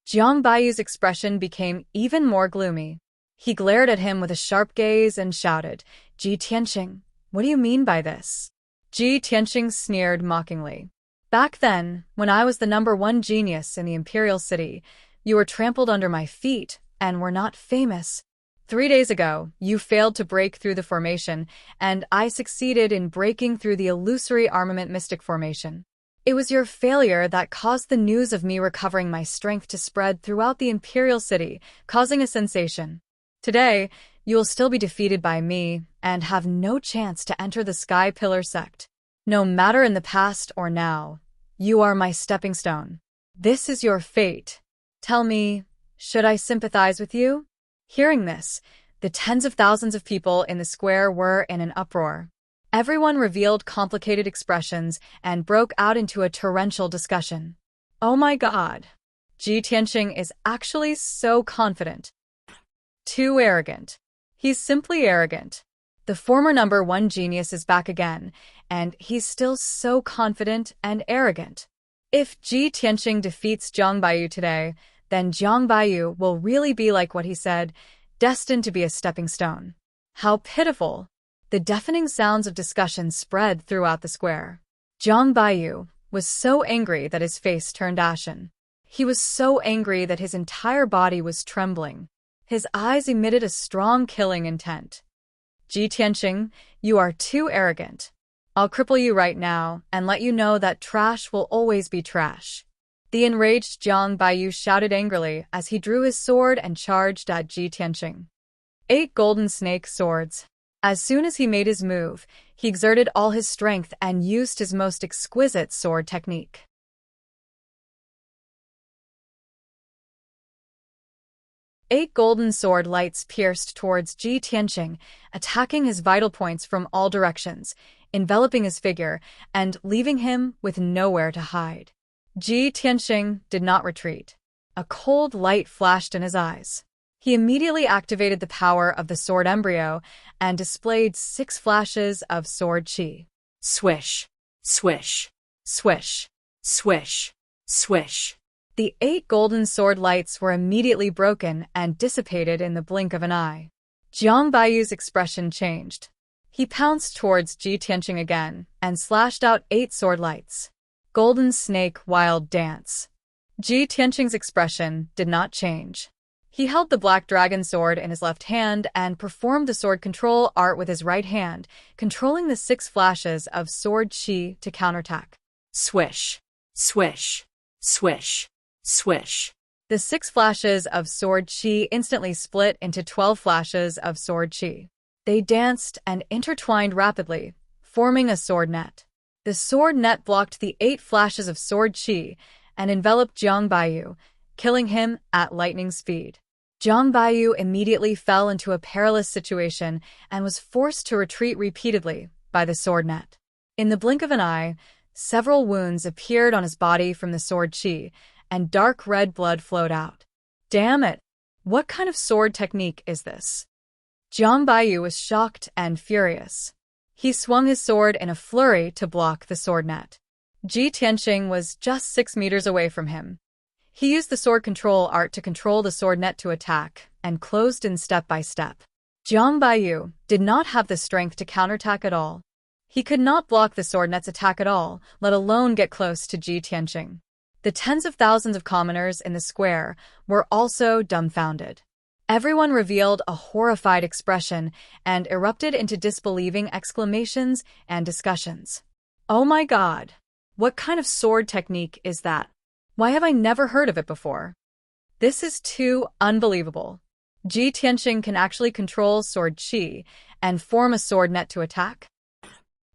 Zhang Baiyu's expression became even more gloomy. He glared at him with a sharp gaze and shouted, Ji Tianxing, what do you mean by this? Ji Tianxing sneered mockingly. Back then, when I was the #1 genius in the Imperial City, you were trampled under my feet and were not famous. 3 days ago, you failed to break through the formation, and I succeeded in breaking through the illusory armament mystic formation. It was your failure that caused the news of me recovering my strength to spread throughout the Imperial City, causing a sensation. Today, you will still be defeated by me and have no chance to enter the Sky Pillar sect. No matter in the past or now, You are my stepping stone. This is your fate. Tell me, should I sympathize with you? Hearing this, the tens of thousands of people in the square were in an uproar. Everyone revealed complicated expressions and broke out into a torrential discussion. Oh my God! Ji Tianxing is actually so confident. Too arrogant. He's simply arrogant. The former #1 genius is back again, and he's still so confident and arrogant. If Ji Tianxing defeats Zhang Baiyu today, then Zhang Baiyu will really be like what he said, destined to be a stepping stone. How pitiful! The deafening sounds of discussion spread throughout the square. Zhang Baiyu was so angry that his face turned ashen. He was so angry that his entire body was trembling. His eyes emitted a strong killing intent. Ji Tianxing, you are too arrogant. I'll cripple you right now and let you know that trash will always be trash. The enraged Zhang Baiyu shouted angrily as he drew his sword and charged at Ji Tianxing. 8 golden snake swords. As soon as he made his move, he exerted all his strength and used his most exquisite sword technique. 8 golden sword lights pierced towards Ji Tianxing, attacking his vital points from all directions, enveloping his figure, and leaving him with nowhere to hide. Ji Tianxing did not retreat. A cold light flashed in his eyes. He immediately activated the power of the sword embryo and displayed 6 flashes of sword chi. Swish, swish, swish, swish, swish. The 8 golden sword lights were immediately broken and dissipated in the blink of an eye. Zhang Baiyu's expression changed. He pounced towards Ji Tianxing again and slashed out 8 sword lights. Golden Snake Wild Dance. Ji Tianxing's expression did not change. He held the black dragon sword in his left hand and performed the sword control art with his right hand, controlling the 6 flashes of sword chi to counterattack. Swish, swish, swish, swish. The 6 flashes of sword chi instantly split into 12 flashes of sword chi. They danced and intertwined rapidly, forming a sword net. The sword net blocked the 8 flashes of sword chi and enveloped Zhang Baiyu, killing him at lightning speed. Zhang Baiyu immediately fell into a perilous situation and was forced to retreat repeatedly by the sword net. In the blink of an eye, several wounds appeared on his body from the sword chi, and dark red blood flowed out. Damn it! What kind of sword technique is this? Zhang Baiyu was shocked and furious. He swung his sword in a flurry to block the sword net. Ji Tianxing was just 6 meters away from him. He used the sword control art to control the sword net to attack, and closed in step by step. Zhang Baiyu did not have the strength to counterattack at all. He could not block the sword net's attack at all, let alone get close to Ji Tianxing. The tens of thousands of commoners in the square were also dumbfounded. Everyone revealed a horrified expression and erupted into disbelieving exclamations and discussions. Oh my God! What kind of sword technique is that? Why have I never heard of it before? This is too unbelievable. Ji Tianxing can actually control sword chi and form a sword net to attack?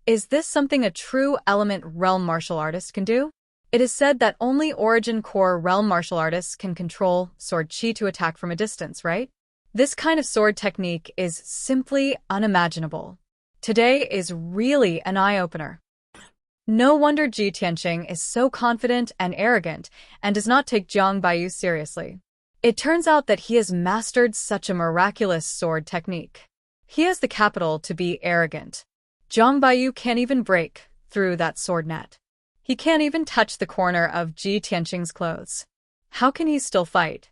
Is this something a true element realm martial artist can do? It is said that only origin core realm martial artists can control sword chi to attack from a distance, right? This kind of sword technique is simply unimaginable. Today is really an eye-opener. No wonder Ji Tianxing is so confident and arrogant and does not take Zhang Baiyu seriously. It turns out that he has mastered such a miraculous sword technique. He has the capital to be arrogant. Zhang Baiyu can't even break through that sword net. He can't even touch the corner of Ji Tianxing's clothes. How can he still fight?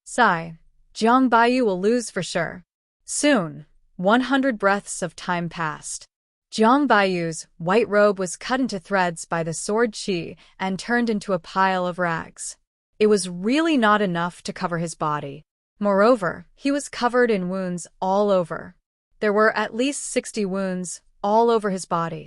Sigh. Zhang Baiyu will lose for sure. Soon, 100 breaths of time passed. Zhang Baiyu's white robe was cut into threads by the sword chi and turned into a pile of rags. It was really not enough to cover his body. Moreover, he was covered in wounds all over. There were at least 60 wounds all over his body.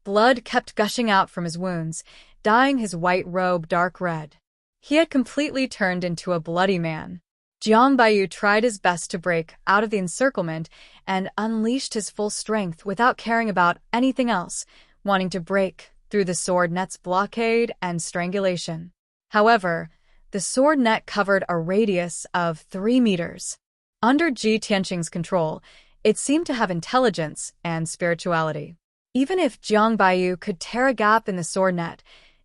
Blood kept gushing out from his wounds, dyeing his white robe dark red. He had completely turned into a bloody man. Jiang Baiyu tried his best to break out of the encirclement and unleashed his full strength without caring about anything else, wanting to break through the sword net's blockade and strangulation. However, the sword net covered a radius of 3 meters. Under Ji Tianqing's control, it seemed to have intelligence and spirituality. Even if Jiang Baiyu could tear a gap in the sword net,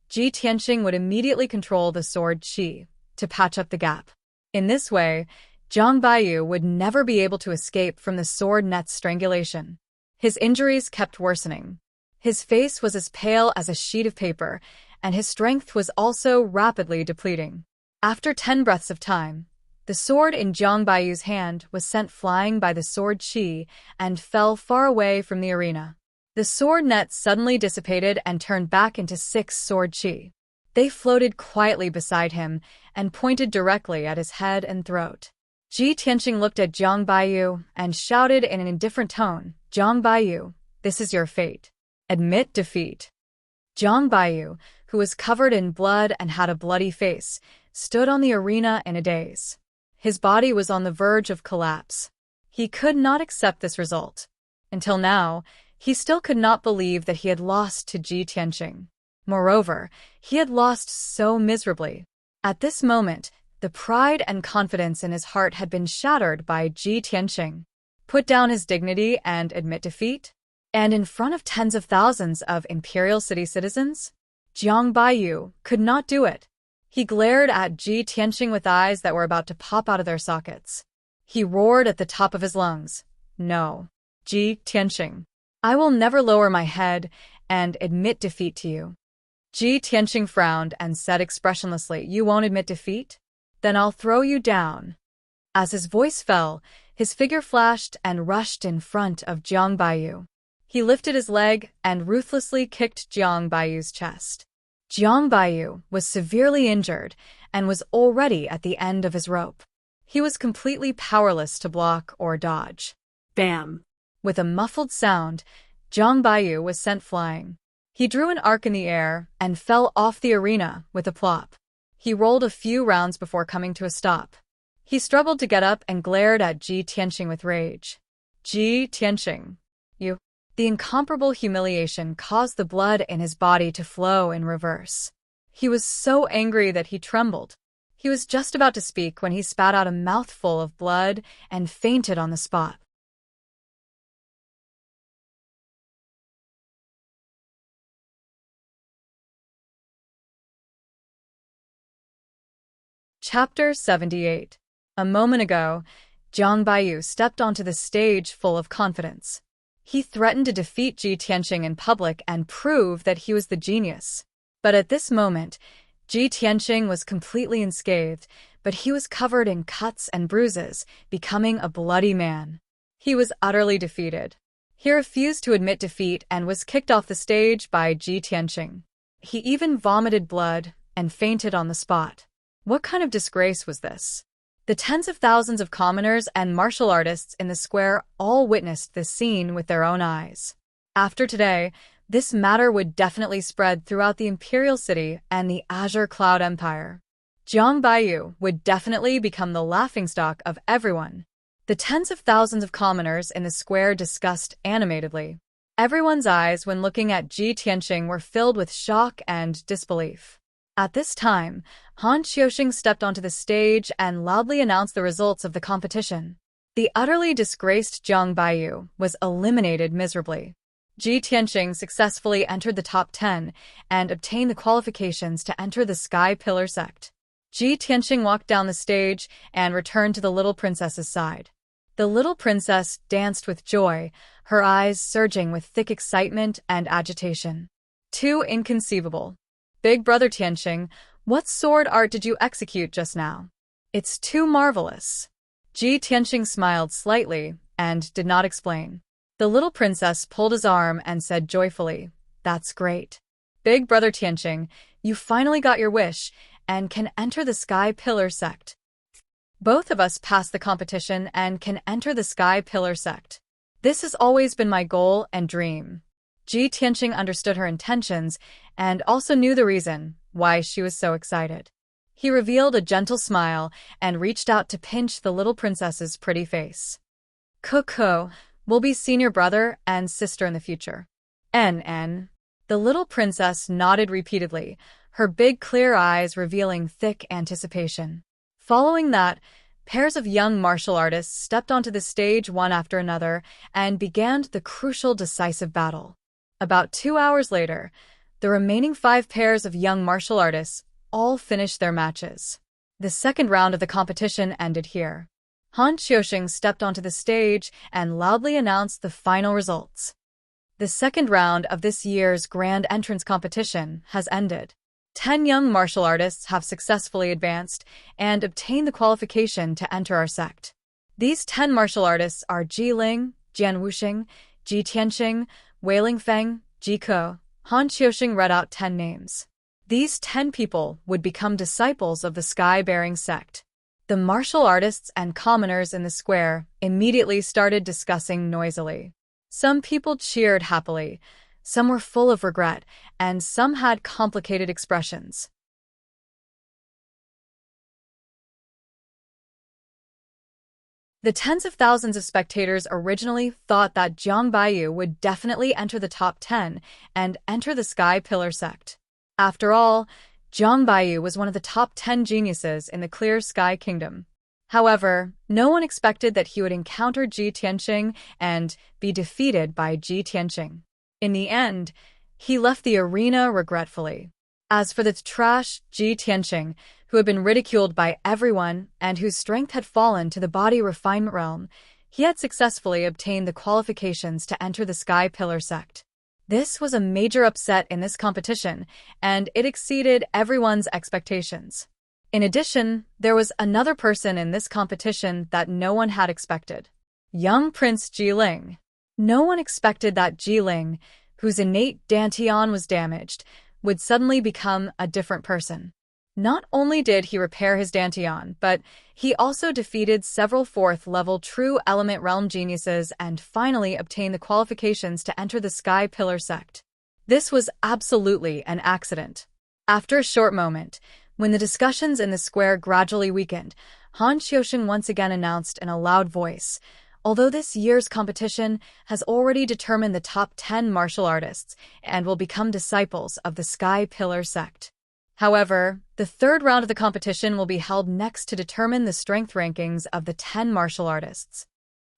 Ji Tianqing would immediately control the sword qi to patch up the gap. In this way, Jiang Baiyu would never be able to escape from the sword net's strangulation. His injuries kept worsening. His face was as pale as a sheet of paper, and his strength was also rapidly depleting. After 10 breaths of time, the sword in Jiang Baiyu's hand was sent flying by the sword qi and fell far away from the arena. The sword net suddenly dissipated and turned back into 6 sword qi. They floated quietly beside him and pointed directly at his head and throat. Ji Tianqing looked at Jiang Baiyu and shouted in an indifferent tone, "Jiang Baiyu, this is your fate. Admit defeat." Jiang Baiyu, who was covered in blood and had a bloody face, stood on the arena in a daze. His body was on the verge of collapse. He could not accept this result. Until now, he still could not believe that he had lost to Ji Tianqing. Moreover, he had lost so miserably. At this moment, the pride and confidence in his heart had been shattered by Ji Tianqing. Put down his dignity and admit defeat? And in front of tens of thousands of Imperial City citizens? Jiang Baiyu could not do it. He glared at Ji Tianqing with eyes that were about to pop out of their sockets. He roared at the top of his lungs, "No, Ji Tianqing. I will never lower my head and admit defeat to you." Ji Tianqing frowned and said expressionlessly, "You won't admit defeat? Then I'll throw you down." As his voice fell, his figure flashed and rushed in front of Jiang Baiyu. He lifted his leg and ruthlessly kicked Jiang Baiyu's chest. Jiang Baiyu was severely injured and was already at the end of his rope. He was completely powerless to block or dodge. Bam! With a muffled sound, Jiang Baiyu was sent flying. He drew an arc in the air and fell off the arena with a plop. He rolled a few rounds before coming to a stop. He struggled to get up and glared at Ji Tianqing with rage. "Ji Tianqing, you..." The incomparable humiliation caused the blood in his body to flow in reverse. He was so angry that he trembled. He was just about to speak when he spat out a mouthful of blood and fainted on the spot. Chapter 78. A moment ago, Jiang Baiyu stepped onto the stage full of confidence. He threatened to defeat Ji Tianqing in public and prove that he was the genius. But at this moment, Ji Tianqing was completely unscathed, but he was covered in cuts and bruises, becoming a bloody man. He was utterly defeated. He refused to admit defeat and was kicked off the stage by Ji Tianqing. He even vomited blood and fainted on the spot. What kind of disgrace was this? The tens of thousands of commoners and martial artists in the square all witnessed this scene with their own eyes. After today, this matter would definitely spread throughout the Imperial City and the Azure Cloud Empire. Jiang Baiyu would definitely become the laughingstock of everyone. The tens of thousands of commoners in the square discussed animatedly. Everyone's eyes when looking at Ji Tianqing were filled with shock and disbelief. At this time, Han Xiaoxing stepped onto the stage and loudly announced the results of the competition. The utterly disgraced Jiang Baiyu was eliminated miserably. Ji Tianqing successfully entered the top 10 and obtained the qualifications to enter the Sky Pillar sect. Ji Tianqing walked down the stage and returned to the little princess's side. The little princess danced with joy, her eyes surging with thick excitement and agitation. Too inconceivable. Big brother Tianqing, what sword art did you execute just now? It's too marvelous. Ji Tianqing smiled slightly and did not explain. The little princess pulled his arm and said joyfully, "That's great. Big brother Tianqing, you finally got your wish and can enter the Sky Pillar sect. Both of us passed the competition and can enter the Sky Pillar sect. This has always been my goal and dream." Ji Tianqing understood her intentions and also knew the reason why she was so excited. He revealed a gentle smile and reached out to pinch the little princess's pretty face. Coco, we'll be senior brother and sister in the future. N. The little princess nodded repeatedly, her big clear eyes revealing thick anticipation. Following that, pairs of young martial artists stepped onto the stage one after another and began the crucial decisive battle. About 2 hours later, the remaining 5 pairs of young martial artists all finished their matches. The second round of the competition ended here. Han Xiaoxing stepped onto the stage and loudly announced the final results. The second round of this year's grand entrance competition has ended. 10 young martial artists have successfully advanced and obtained the qualification to enter our sect. These 10 martial artists are Ji Ling, Jian Wuxing, Ji Tianxing, Wei Lingfeng, Ji Ke. Han Xiaoxing read out 10 names. These 10 people would become disciples of the sky-bearing sect. The martial artists and commoners in the square immediately started discussing noisily. Some people cheered happily, some were full of regret, and some had complicated expressions. The tens of thousands of spectators originally thought that Jiang Baiyu would definitely enter the top 10 and enter the Sky Pillar sect. After all, Jiang Baiyu was one of the top 10 geniuses in the Clear Sky Kingdom. However, no one expected that he would encounter Ji Tianxing and be defeated by Ji Tianxing. In the end, he left the arena regretfully. As for the trash Ji Tianxing, who had been ridiculed by everyone and whose strength had fallen to the body refinement realm, he had successfully obtained the qualifications to enter the Sky Pillar sect. This was a major upset in this competition, and it exceeded everyone's expectations. In addition, there was another person in this competition that no one had expected. Young Prince Ji Ling. No one expected that Ji Ling, whose innate dantian was damaged, would suddenly become a different person. Not only did he repair his dantian, but he also defeated several 4th-level true element realm geniuses and finally obtained the qualifications to enter the Sky Pillar sect. This was absolutely an accident. After a short moment, when the discussions in the square gradually weakened, Han Xiaoxing once again announced in a loud voice, although this year's competition has already determined the top 10 martial artists and will become disciples of the Sky Pillar sect. However, the third round of the competition will be held next to determine the strength rankings of the 10 martial artists.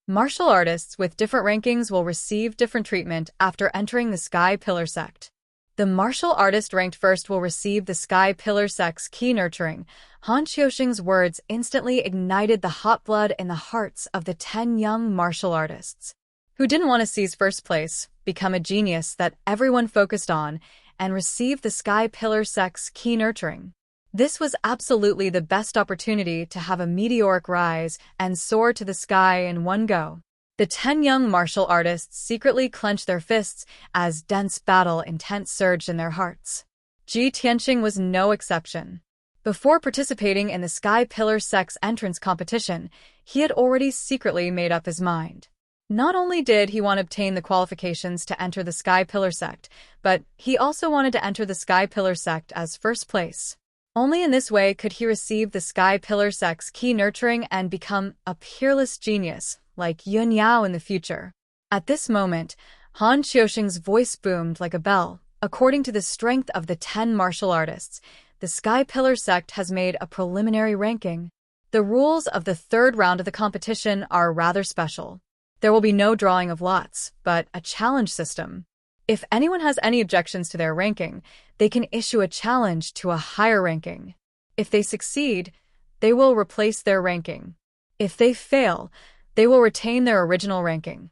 Martial artists with different rankings will receive different treatment after entering the Sky Pillar sect. The martial artist ranked first will receive the Sky Pillar sect's key nurturing. Han Xiaoxing's words instantly ignited the hot blood in the hearts of the 10 young martial artists, who didn't want to seize first place, become a genius that everyone focused on, and receive the Sky Pillar sect's key nurturing. This was absolutely the best opportunity to have a meteoric rise and soar to the sky in one go. The 10 young martial artists secretly clenched their fists as dense battle intent surged in their hearts. Ji Tianxing was no exception. Before participating in the Sky Pillar sect's entrance competition, he had already secretly made up his mind. Not only did he want to obtain the qualifications to enter the Sky Pillar sect, but he also wanted to enter the Sky Pillar sect as first place. Only in this way could he receive the Sky Pillar sect's key nurturing and become a peerless genius like Yun Yao in the future. At this moment, Han Xiaoxing's voice boomed like a bell. According to the strength of the 10 martial artists, the Sky Pillar sect has made a preliminary ranking. The rules of the third round of the competition are rather special. There will be no drawing of lots, but a challenge system. If anyone has any objections to their ranking, they can issue a challenge to a higher ranking. If they succeed, they will replace their ranking. If they fail, they will retain their original ranking.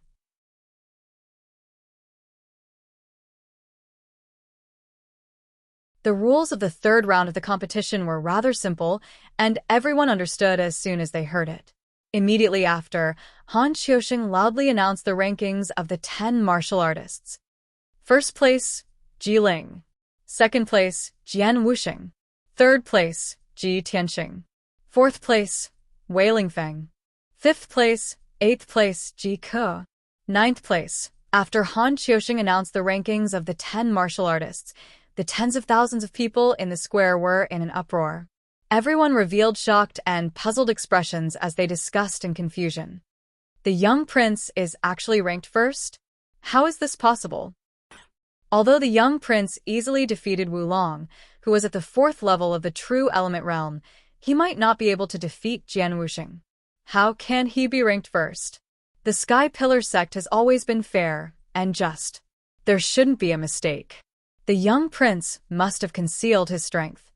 The rules of the third round of the competition were rather simple, and everyone understood as soon as they heard it. Immediately after, Han Xiaoxing loudly announced the rankings of the 10 martial artists. First place, Ji Ling. Second place, Jian Wuxing. Third place, Ji Tianxing. Fourth place, Wei Lingfeng. Fifth place, eighth place, Ji Ke. Ninth place. After Han Xiaoxing announced the rankings of the 10 martial artists, the tens of thousands of people in the square were in an uproar. Everyone revealed shocked and puzzled expressions as they discussed in confusion. The young prince is actually ranked first? How is this possible? Although the young prince easily defeated Wulong, who was at the 4th level of the true element realm, he might not be able to defeat Jian Wuxing. How can he be ranked first? The Sky Pillar sect has always been fair and just. There shouldn't be a mistake. The young prince must have concealed his strength.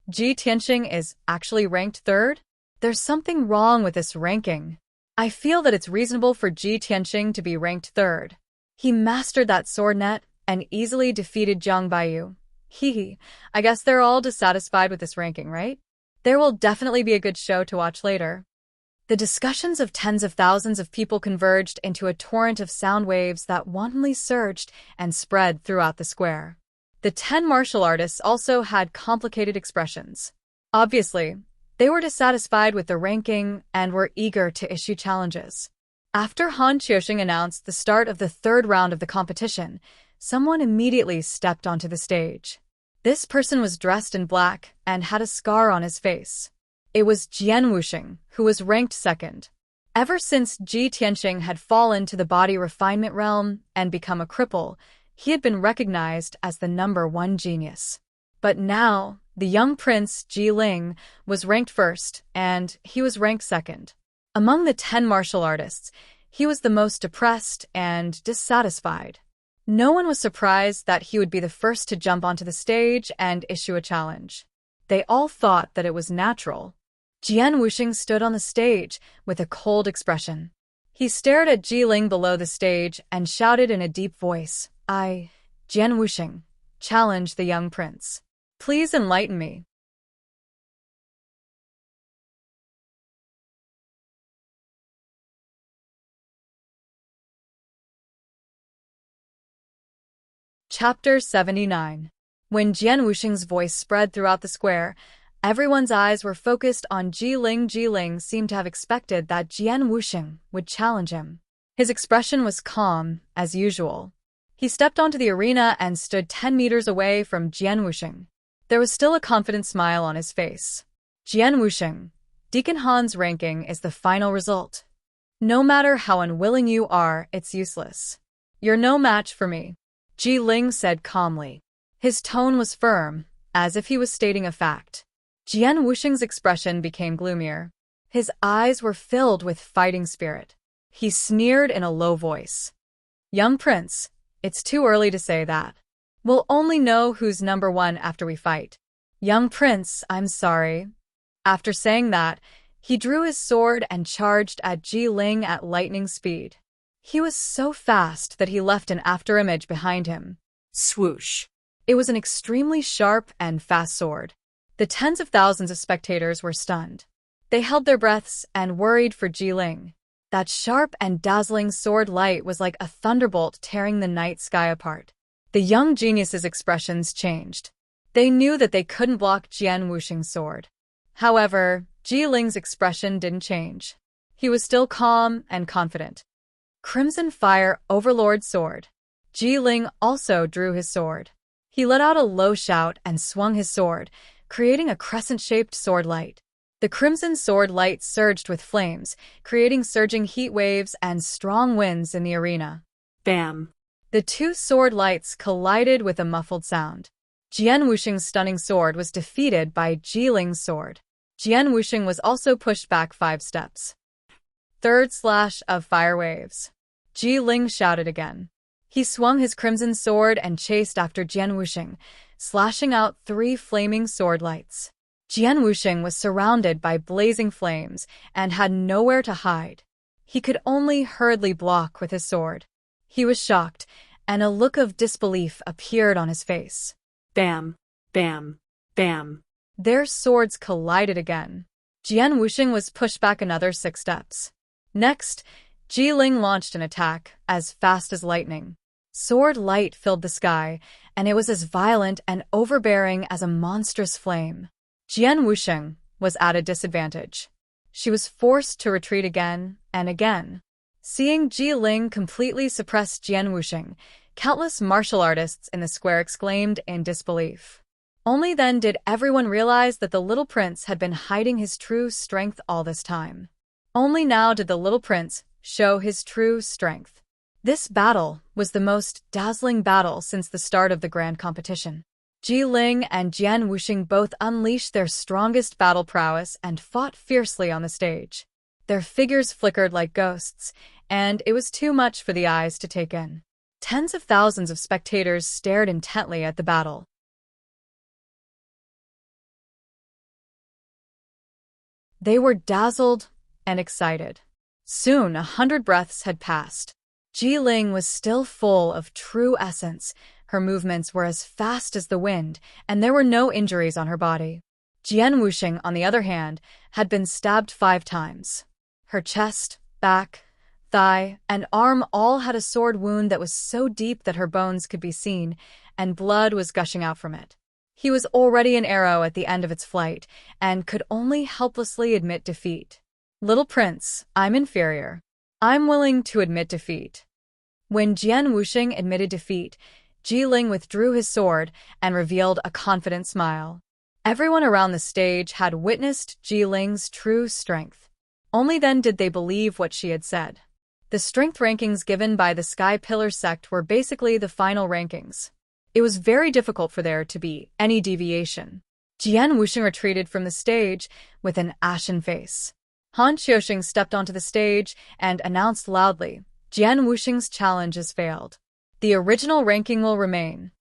Ji Tianxing is actually ranked 3rd? There's something wrong with this ranking. I feel that it's reasonable for Ji Tianxing to be ranked 3rd. He mastered that sword net and easily defeated Zhang Baiyu. Hee, I guess they're all dissatisfied with this ranking, right? There will definitely be a good show to watch later. The discussions of tens of thousands of people converged into a torrent of sound waves that wantonly surged and spread throughout the square. The 10 martial artists also had complicated expressions. Obviously, they were dissatisfied with the ranking and were eager to issue challenges. After Han Qiuxing announced the start of the 3rd round of the competition, someone immediately stepped onto the stage. This person was dressed in black and had a scar on his face. It was Jian Wuxing, who was ranked 2nd. Ever since Ji Tianxing had fallen to the body refinement realm and become a cripple, he had been recognized as the #1 genius. But now, the young prince Ji Ling was ranked 1st, and he was ranked 2nd. Among the 10 martial artists, he was the most depressed and dissatisfied. No one was surprised that he would be the first to jump onto the stage and issue a challenge. They all thought that it was natural. Jian Wuxing stood on the stage with a cold expression. He stared at Ji Ling below the stage and shouted in a deep voice, "I, Jian Wuxing, challenge the young prince. Please enlighten me." Chapter 79. When Jian Wuxing's voice spread throughout the square, everyone's eyes were focused on Ji Ling. Ji Ling seemed to have expected that Jian Wuxing would challenge him. His expression was calm, as usual. He stepped onto the arena and stood 10 meters away from Jian Wuxing. There was still a confident smile on his face. Jian Wuxing, Deacon Han's ranking is the final result. No matter how unwilling you are, it's useless. You're no match for me, Ji Ling said calmly. His tone was firm, as if he was stating a fact. Jian Wuxing's expression became gloomier. His eyes were filled with fighting spirit. He sneered in a low voice. "Young prince, it's too early to say that. We'll only know who's #1 after we fight." "Young prince, I'm sorry." After saying that, he drew his sword and charged at Ji Ling at lightning speed. He was so fast that he left an afterimage behind him. Swoosh. It was an extremely sharp and fast sword. The tens of thousands of spectators were stunned. They held their breaths and worried for Ji Ling. That sharp and dazzling sword light was like a thunderbolt tearing the night sky apart. The young genius's expressions changed. They knew that they couldn't block Jian Wuxing's sword. However, Ji Ling's expression didn't change. He was still calm and confident. Crimson Fire Overlord Sword. Ji Ling also drew his sword. He let out a low shout and swung his sword, creating a crescent-shaped sword light. The crimson sword light surged with flames, creating surging heat waves and strong winds in the arena. Bam. The two sword lights collided with a muffled sound. Jian Wuxing's stunning sword was defeated by Ji Ling's sword. Jian Wuxing was also pushed back 5 steps. Third slash of fire waves. Ji Ling shouted again. He swung his crimson sword and chased after Jian Wuxing, slashing out 3 flaming sword lights. Jian Wuxing was surrounded by blazing flames and had nowhere to hide. He could only hurriedly block with his sword. He was shocked, and a look of disbelief appeared on his face. Bam, bam, bam. Their swords collided again. Jian Wuxing was pushed back another 6 steps. Next, Ji Ling launched an attack as fast as lightning. Sword light filled the sky, and it was as violent and overbearing as a monstrous flame. Jian Wuxing was at a disadvantage. She was forced to retreat again and again. Seeing Ji Ling completely suppress Jian Wuxing, countless martial artists in the square exclaimed in disbelief. Only then did everyone realize that the little prince had been hiding his true strength all this time. Only now did the little prince show his true strength. This battle was the most dazzling battle since the start of the grand competition. Ji Ling and Jian Wuxing both unleashed their strongest battle prowess and fought fiercely on the stage. Their figures flickered like ghosts, and it was too much for the eyes to take in. Tens of thousands of spectators stared intently at the battle. They were dazzled and excited. Soon 100 breaths had passed. Ji Ling was still full of true essence. Her movements were as fast as the wind, and there were no injuries on her body. Jian Wuxing, on the other hand, had been stabbed 5 times. Her chest, back, thigh, and arm all had a sword wound that was so deep that her bones could be seen, and blood was gushing out from it. He was already an arrow at the end of its flight, and could only helplessly admit defeat. "Little prince, I'm inferior. I'm willing to admit defeat." When Jian Wuxing admitted defeat, Ji Ling withdrew his sword and revealed a confident smile. Everyone around the stage had witnessed Ji Ling's true strength. Only then did they believe what she had said. The strength rankings given by the Sky Pillar sect were basically the final rankings. It was very difficult for there to be any deviation. Jian Wuxing retreated from the stage with an ashen face. Han Xiaoxing stepped onto the stage and announced loudly, "Jian Wuxing's challenge has failed. The original ranking will remain.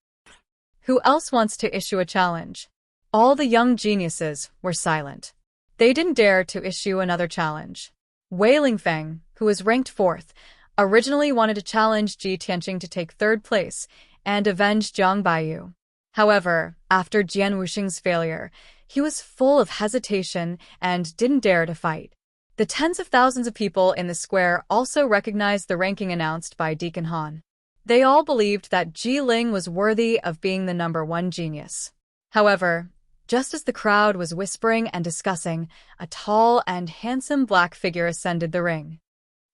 Who else wants to issue a challenge?" All the young geniuses were silent. They didn't dare to issue another challenge. Wei Lingfeng, who was ranked 4th, originally wanted to challenge Ji Tianqing to take 3rd place and avenge Jiang Baiyu. However, after Jian Wuxing's failure, he was full of hesitation and didn't dare to fight. The tens of thousands of people in the square also recognized the ranking announced by Deacon Han. They all believed that Ji Ling was worthy of being the #1 genius. However, just as the crowd was whispering and discussing, a tall and handsome black figure ascended the ring.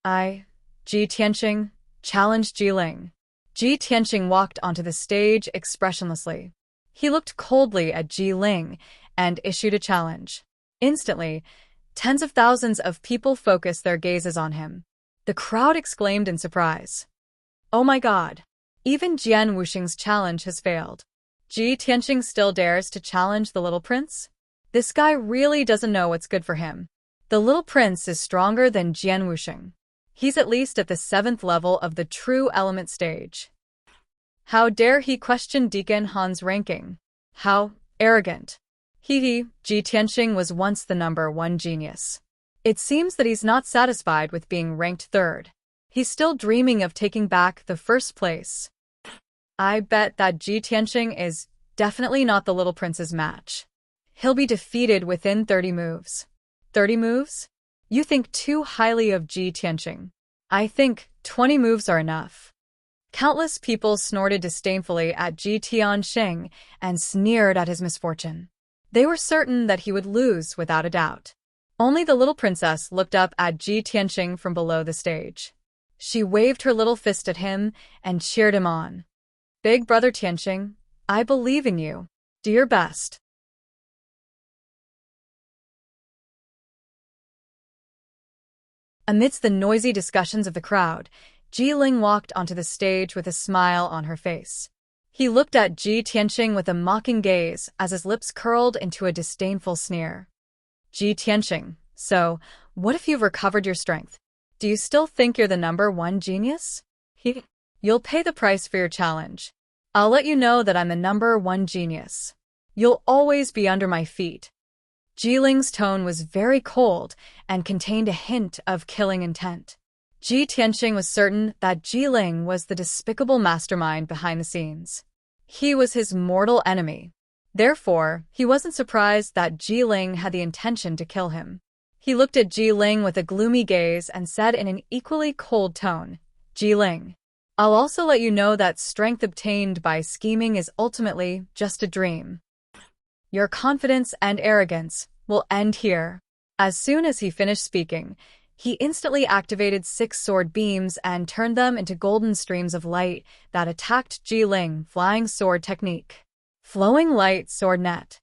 "I, Ji Tianqing, challenge Ji Ling." Ji Tianqing walked onto the stage expressionlessly. He looked coldly at Ji Ling and issued a challenge. Instantly, tens of thousands of people focused their gazes on him. The crowd exclaimed in surprise. "Oh my God! Even Jian Wuxing's challenge has failed. Ji Tianqing still dares to challenge the little prince? This guy really doesn't know what's good for him. The little prince is stronger than Jian Wuxing. He's at least at the 7th level of the true element stage. How dare he question Deacon Han's ranking? How arrogant. Ji Tianqing was once the #1 genius. It seems that he's not satisfied with being ranked 3rd. He's still dreaming of taking back the 1st place. I bet that Ji Tianqing is definitely not the little prince's match. He'll be defeated within 30 moves. 30 moves? You think too highly of Ji Tianqing. I think 20 moves are enough." Countless people snorted disdainfully at Ji Tianqing and sneered at his misfortune. They were certain that he would lose without a doubt. Only the little princess looked up at Ji Tianqing from below the stage. She waved her little fist at him and cheered him on. "Big brother Tianqing, I believe in you. Do your best." Amidst the noisy discussions of the crowd, Ji Ling walked onto the stage with a smile on her face. He looked at Ji Tianqing with a mocking gaze as his lips curled into a disdainful sneer. "Ji Tianqing, so, what if you've recovered your strength? Do you still think you're the #1 genius? You'll pay the price for your challenge. I'll let you know that I'm the #1 genius. You'll always be under my feet." Ji Ling's tone was very cold and contained a hint of killing intent. Ji Tianqing was certain that Ji Ling was the despicable mastermind behind the scenes. He was his mortal enemy. Therefore, he wasn't surprised that Ji Ling had the intention to kill him. He looked at Ji Ling with a gloomy gaze and said in an equally cold tone, "Ji Ling, I'll also let you know that strength obtained by scheming is ultimately just a dream. Your confidence and arrogance will end here." As soon as he finished speaking, he instantly activated 6 sword beams and turned them into golden streams of light that attacked Ji Ling, flying sword technique. Flowing light sword net.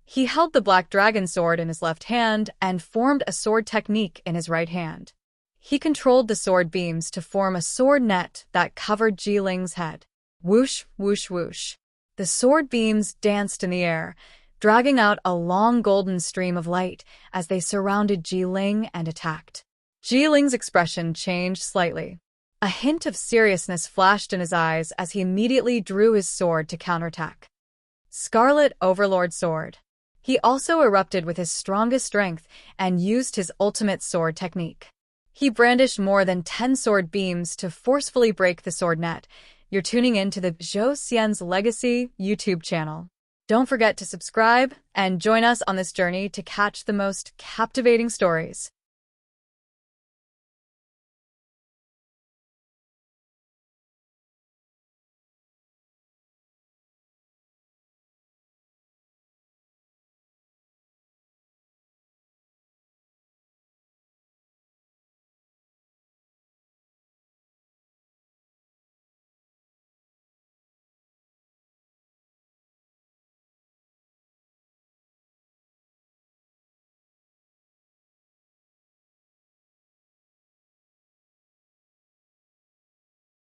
He held the black dragon sword in his left hand and formed a sword technique in his right hand. He controlled the sword beams to form a sword net that covered Ji Ling's head. Whoosh, whoosh, whoosh. The sword beams danced in the air, dragging out a long golden stream of light as they surrounded Ji Ling and attacked. Ji Ling's expression changed slightly. A hint of seriousness flashed in his eyes as he immediately drew his sword to counterattack. Scarlet Overlord Sword. He also erupted with his strongest strength and used his ultimate sword technique. He brandished more than 10 sword beams to forcefully break the sword net. You're tuning in to the Zhou Xian's Legacy YouTube channel. Don't forget to subscribe and join us on this journey to catch the most captivating stories.